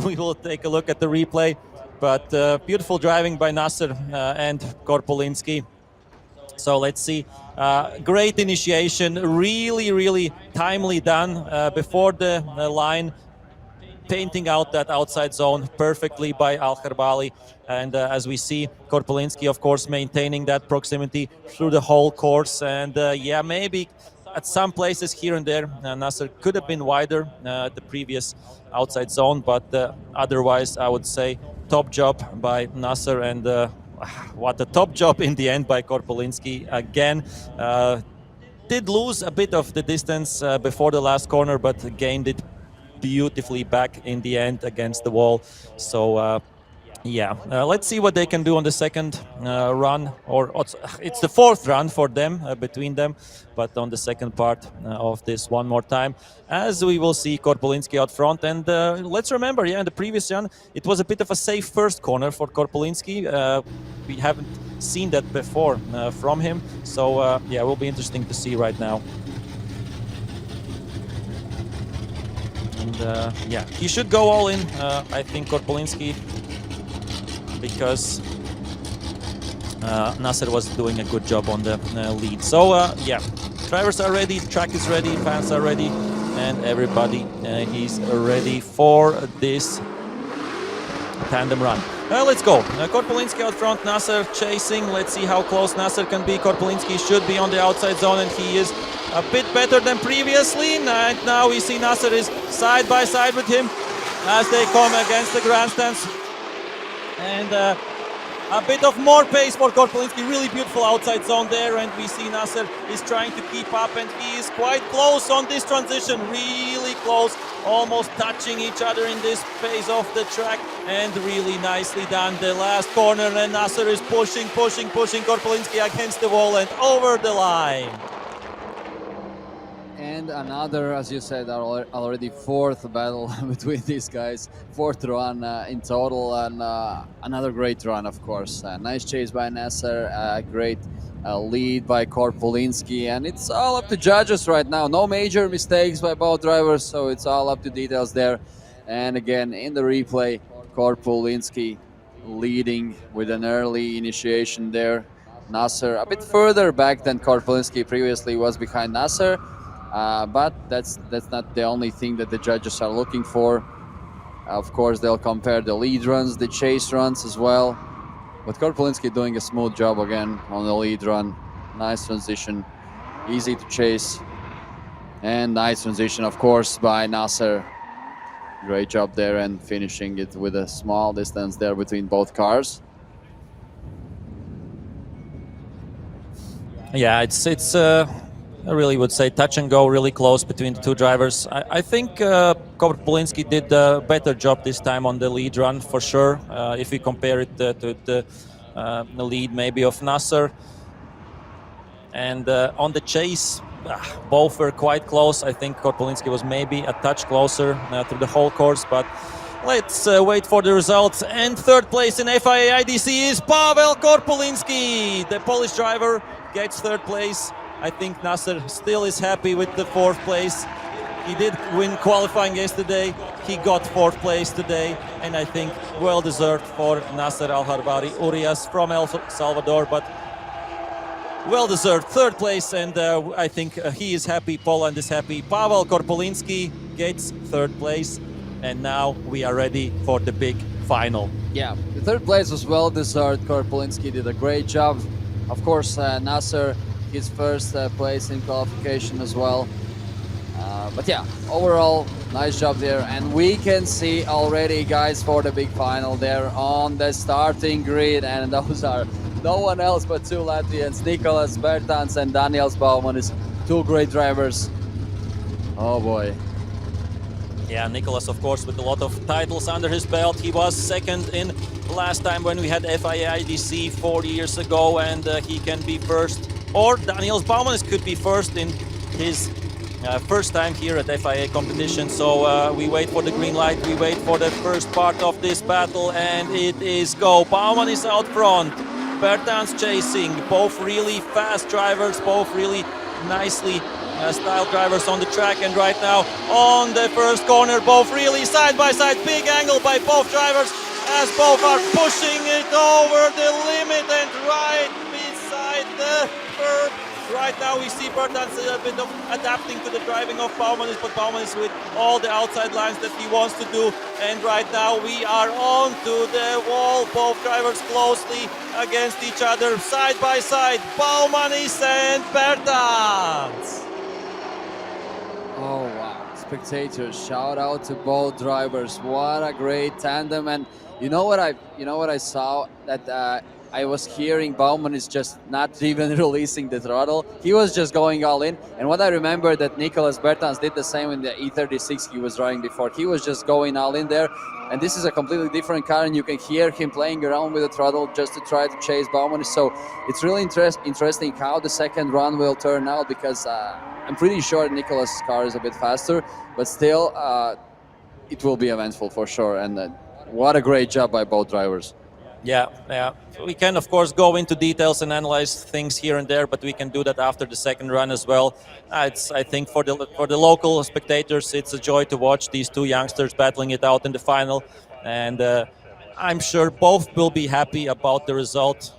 we will take a look at the replay. But beautiful driving by Nasser and Korpolinski. So let's see. Great initiation, really timely done before the line, painting out that outside zone perfectly by Al-Harbali. And as we see, Korpolinski, of course, maintaining that proximity through the whole course. And maybe at some places here and there, Nasser could have been wider at the previous outside zone. But otherwise, I would say top job by Nasser, and what a top job in the end by Korpolinski again. Did lose a bit of the distance before the last corner, but gained it beautifully back in the end against the wall. So let's see what they can do on the second run, or it's the fourth run for them, between them, but on the second part of this one more time, as we will see Korpolinski out front. And let's remember, in the previous run, it was a bit of a safe first corner for Korpolinski. We haven't seen that before from him, so it will be interesting to see right now. And he should go all in, I think, Korpolinski, because Nasser was doing a good job on the lead. So drivers are ready, track is ready, fans are ready, and everybody is ready for this tandem run. Let's go. Korpolinski out front, Nasser chasing. Let's see how close Nasser can be. Korpolinski should be on the outside zone, and he is a bit better than previously. And now we see Nasser is side by side with him as they come against the grandstands. And a bit of more pace for Korpolinski. Really beautiful outside zone there, and we see Nasser is trying to keep up, and he is quite close on this transition. Really close, almost touching each other in this phase of the track, and really nicely done. The last corner, and Nasser is pushing Korpolinski against the wall and over the line. And another, as you said, already fourth battle between these guys. Fourth run in total, and another great run, of course. Nice chase by Nasser, great lead by Korpolinski, and it's all up to judges right now. No major mistakes by both drivers, so it's all up to details there. And again, in the replay, Korpolinski leading with an early initiation there. Nasser a bit further back than Korpolinski previously was behind Nasser. But that's not the only thing that the judges are looking for. Of course, they'll compare the lead runs, the chase runs as well. But Korpolinski doing a smooth job again on the lead run. Nice transition, easy to chase. And nice transition, of course, by Nasser. Great job there, and finishing it with a small distance there between both cars. Yeah, it's I really would say touch and go, really close between the two drivers. I think Korpolinski did a better job this time on the lead run for sure. If we compare it to the lead maybe of Nasser. And on the chase, both were quite close. I think Korpolinski was maybe a touch closer through the whole course, but let's wait for the results. And third place in FIA IDC is Pavel Korpolinski. The Polish driver gets third place. I think Nasser still is happy with the fourth place. He did win qualifying yesterday. He got fourth place today, and I think well deserved for Nasser Al-Harbari Urias from El Salvador, but well deserved third place, and I think he is happy, Poland is happy. Pavel Korpolinski gets third place, and now we are ready for the big final. Yeah, the third place was well deserved. Korpolinski did a great job. Of course, Nasser, his first place in qualification as well. But yeah, overall, nice job there. And we can see already, guys, for the big final there on the starting grid. And those are no one else but two Latvians, Nicolas Bertans and Daniels Baumanis, two great drivers. Oh boy. Yeah, Nicolas, of course, with a lot of titles under his belt. He was second in last time when we had FIA IDC 4 years ago, and he can be first. Or Daniels Baumanis could be first in his first time here at FIA competition. So we wait for the green light, we wait for the first part of this battle, and it is go. Bauman is out front, Bertans chasing, both really fast drivers, both really nicely styled drivers on the track, and right now on the first corner, both really side by side, big angle by both drivers as both are pushing it over the limit and right beside the curb. Right now we see Bertans a bit of adapting to the driving of Baumanis, but Baumanis with all the outside lines that he wants to do. And right now we are on to the wall, both drivers closely against each other, side by side, Baumanis and Bertans. Oh wow, spectators, shout out to both drivers. What a great tandem. And you know what I saw, that I was hearing Bauman is just not even releasing the throttle. He was just going all in. And what I remember that Nicolas Bertans did the same in the E36 he was driving before. He was just going all in there. And this is a completely different car, and you can hear him playing around with the throttle just to try to chase Bauman. So it's really interesting how the second run will turn out, because I'm pretty sure Nicolas' car is a bit faster, but still it will be eventful for sure. And what a great job by both drivers. Yeah. We can, of course, go into details and analyze things here and there, but we can do that after the second run as well. I think for the local spectators, it's a joy to watch these two youngsters battling it out in the final, and I'm sure both will be happy about the result.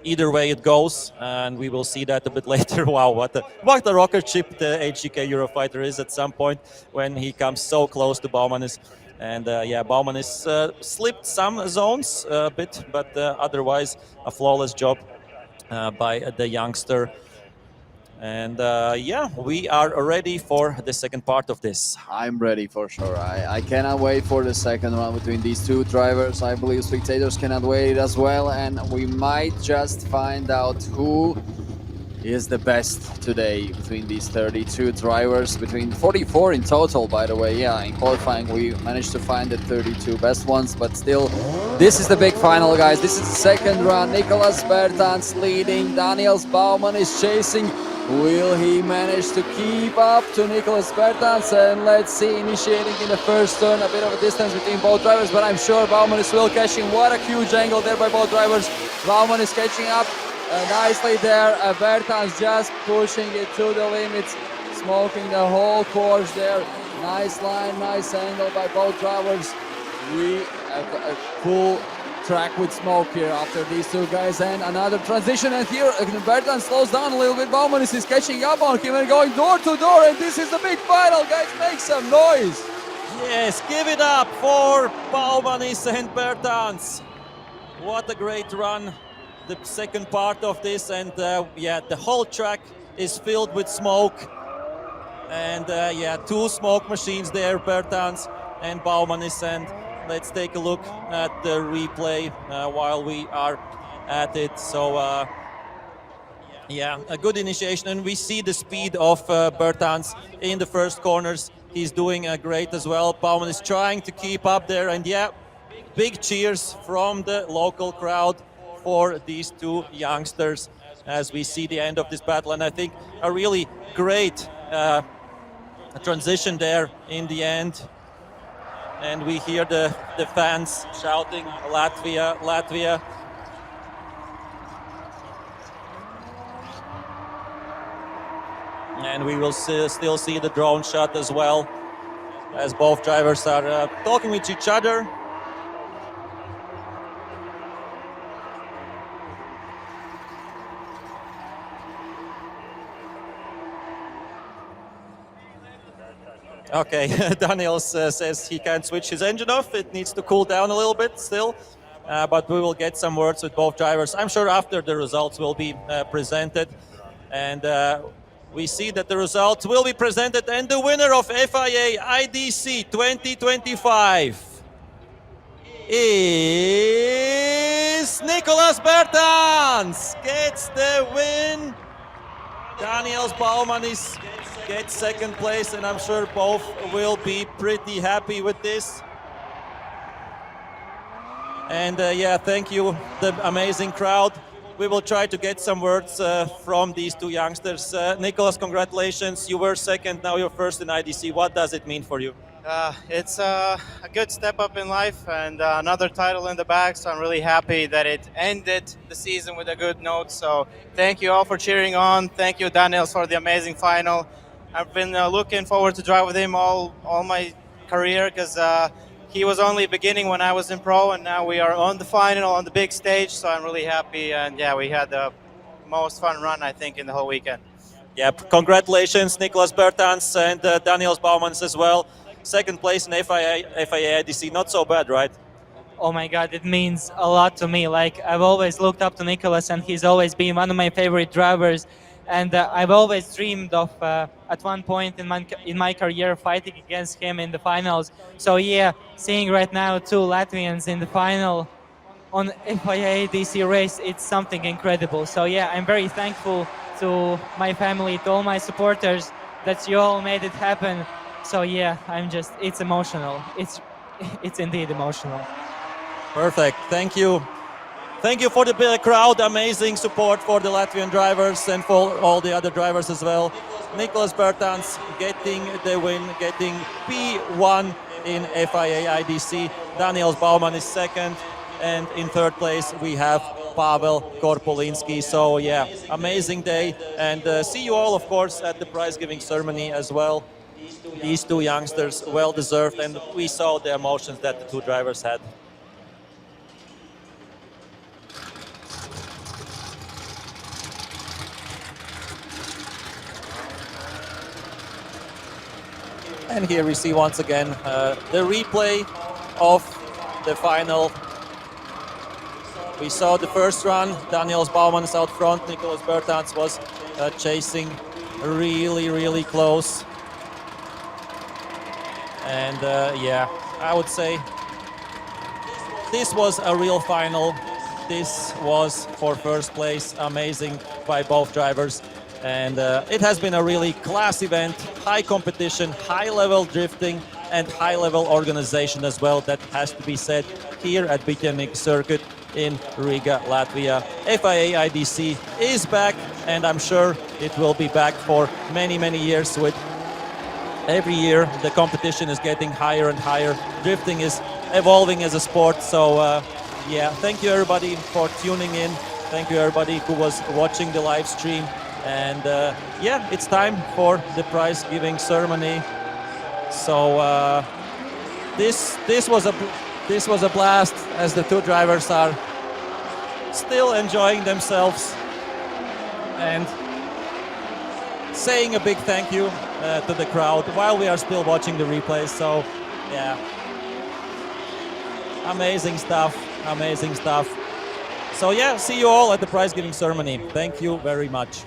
either way it goes, and we will see that a bit later. Wow, what a rocket ship the HGK Eurofighter is at some point when he comes so close to Baumanis. And yeah, Baumanis slipped some zones a bit, but otherwise a flawless job by the youngster. And yeah, we are ready for the second part of this. I'm ready for sure. I cannot wait for the second round between these two drivers. I believe spectators cannot wait as well, and we might just find out who is the best today between these 32 drivers, between 44 in total, by the way. Yeah, in qualifying we managed to find the 32 best ones, but still, this is the big final, guys. This is the second round. Nicolas Bertans leading, Daniels Baumann is chasing. Will he manage to keep up to Nicolas Bertans? And let's see, initiating in the first turn, a bit of a distance between both drivers, but I'm sure Baumann is still catching. What a huge angle there by both drivers. Baumann is catching up nicely there. Bertans just pushing it to the limits, smoking the whole course there. Nice line, nice angle by both drivers. We have a cool track with smoke here after these two guys, and another transition, and here Bertans slows down a little bit. Baumann is catching up on him and going door to door, and this is the big final, guys. Make some noise. Yes, give it up for Baumanis and Bertans. What a great run, the second part of this, and yeah, the whole track is filled with smoke, and yeah, two smoke machines there, Bertans and Baumanis. And let's take a look at the replay while we are at it. So yeah, a good initiation, and we see the speed of Bertans in the first corners. He's doing great as well. Baumann is trying to keep up there, and yeah, big cheers from the local crowd for these two youngsters as we see the end of this battle. And I think a really great transition there in the end. And we hear the fans shouting, Latvia, Latvia. And we will still see the drone shot as well, as both drivers are talking with each other. Okay, Daniels says he can't switch his engine off. It needs to cool down a little bit still, but we will get some words with both drivers. I'm sure after the results will be presented, and we see that the results will be presented, and the winner of FIA IDC 2025 is Nicolas Bertans. Gets the win. Daniels Baumanis gets second place, and I'm sure both will be pretty happy with this. And yeah, thank you, the amazing crowd. We will try to get some words from these two youngsters. Nicolas, congratulations. You were second, now you're first in IDC. What does it mean for you? It's a good step up in life and another title in the bag, so I'm really happy that it ended the season with a good note. So thank you all for cheering on. Thank you, Daniels, for the amazing final. I've been looking forward to drive with him all my career, because he was only beginning when I was in pro, and now we are on the final, on the big stage, so I'm really happy. And yeah, we had the most fun run, I think, in the whole weekend. Yep, congratulations, Nicolas Bertans and Daniels Baumans as well. Second place in FIA IDC, not so bad, right? Oh my God, it means a lot to me. Like, I've always looked up to Nicolas, and he's always been one of my favorite drivers. And I've always dreamed of, at one point in my career, fighting against him in the finals. So yeah, seeing right now two Latvians in the final on FIA ADC race, it's something incredible. So yeah, I'm very thankful to my family, to all my supporters, that you all made it happen. So yeah, it's emotional. It's indeed emotional. Perfect, thank you. Thank you for the big crowd, amazing support for the Latvian drivers and for all the other drivers as well. Nicolas Bertans getting the win, getting P1 in FIA IDC. Daniels Baumann is second, and in third place we have Pavel Korpolinski. So yeah, amazing day, and see you all, of course, at the prize giving ceremony as well. These two youngsters, well deserved, and we saw the emotions that the two drivers had. And here we see once again the replay of the final. We saw the first run, Daniels Bauman's out front, Nicholas Bertans was chasing really close. And yeah, I would say this was a real final. This was for first place, amazing by both drivers. And it has been a really class event, high competition, high level drifting and high level organization as well. That has to be said here at Bitternik Circuit in Riga, Latvia. FIA IDC is back, and I'm sure it will be back for many years. With every year the competition is getting higher and higher. Drifting is evolving as a sport. So yeah, thank you everybody for tuning in. Thank you everybody who was watching the live stream. And yeah, it's time for the prize giving ceremony. So this was a blast, as the two drivers are still enjoying themselves and saying a big thank you to the crowd while we are still watching the replays. So yeah, amazing stuff. So yeah, see you all at the prize giving ceremony. Thank you very much.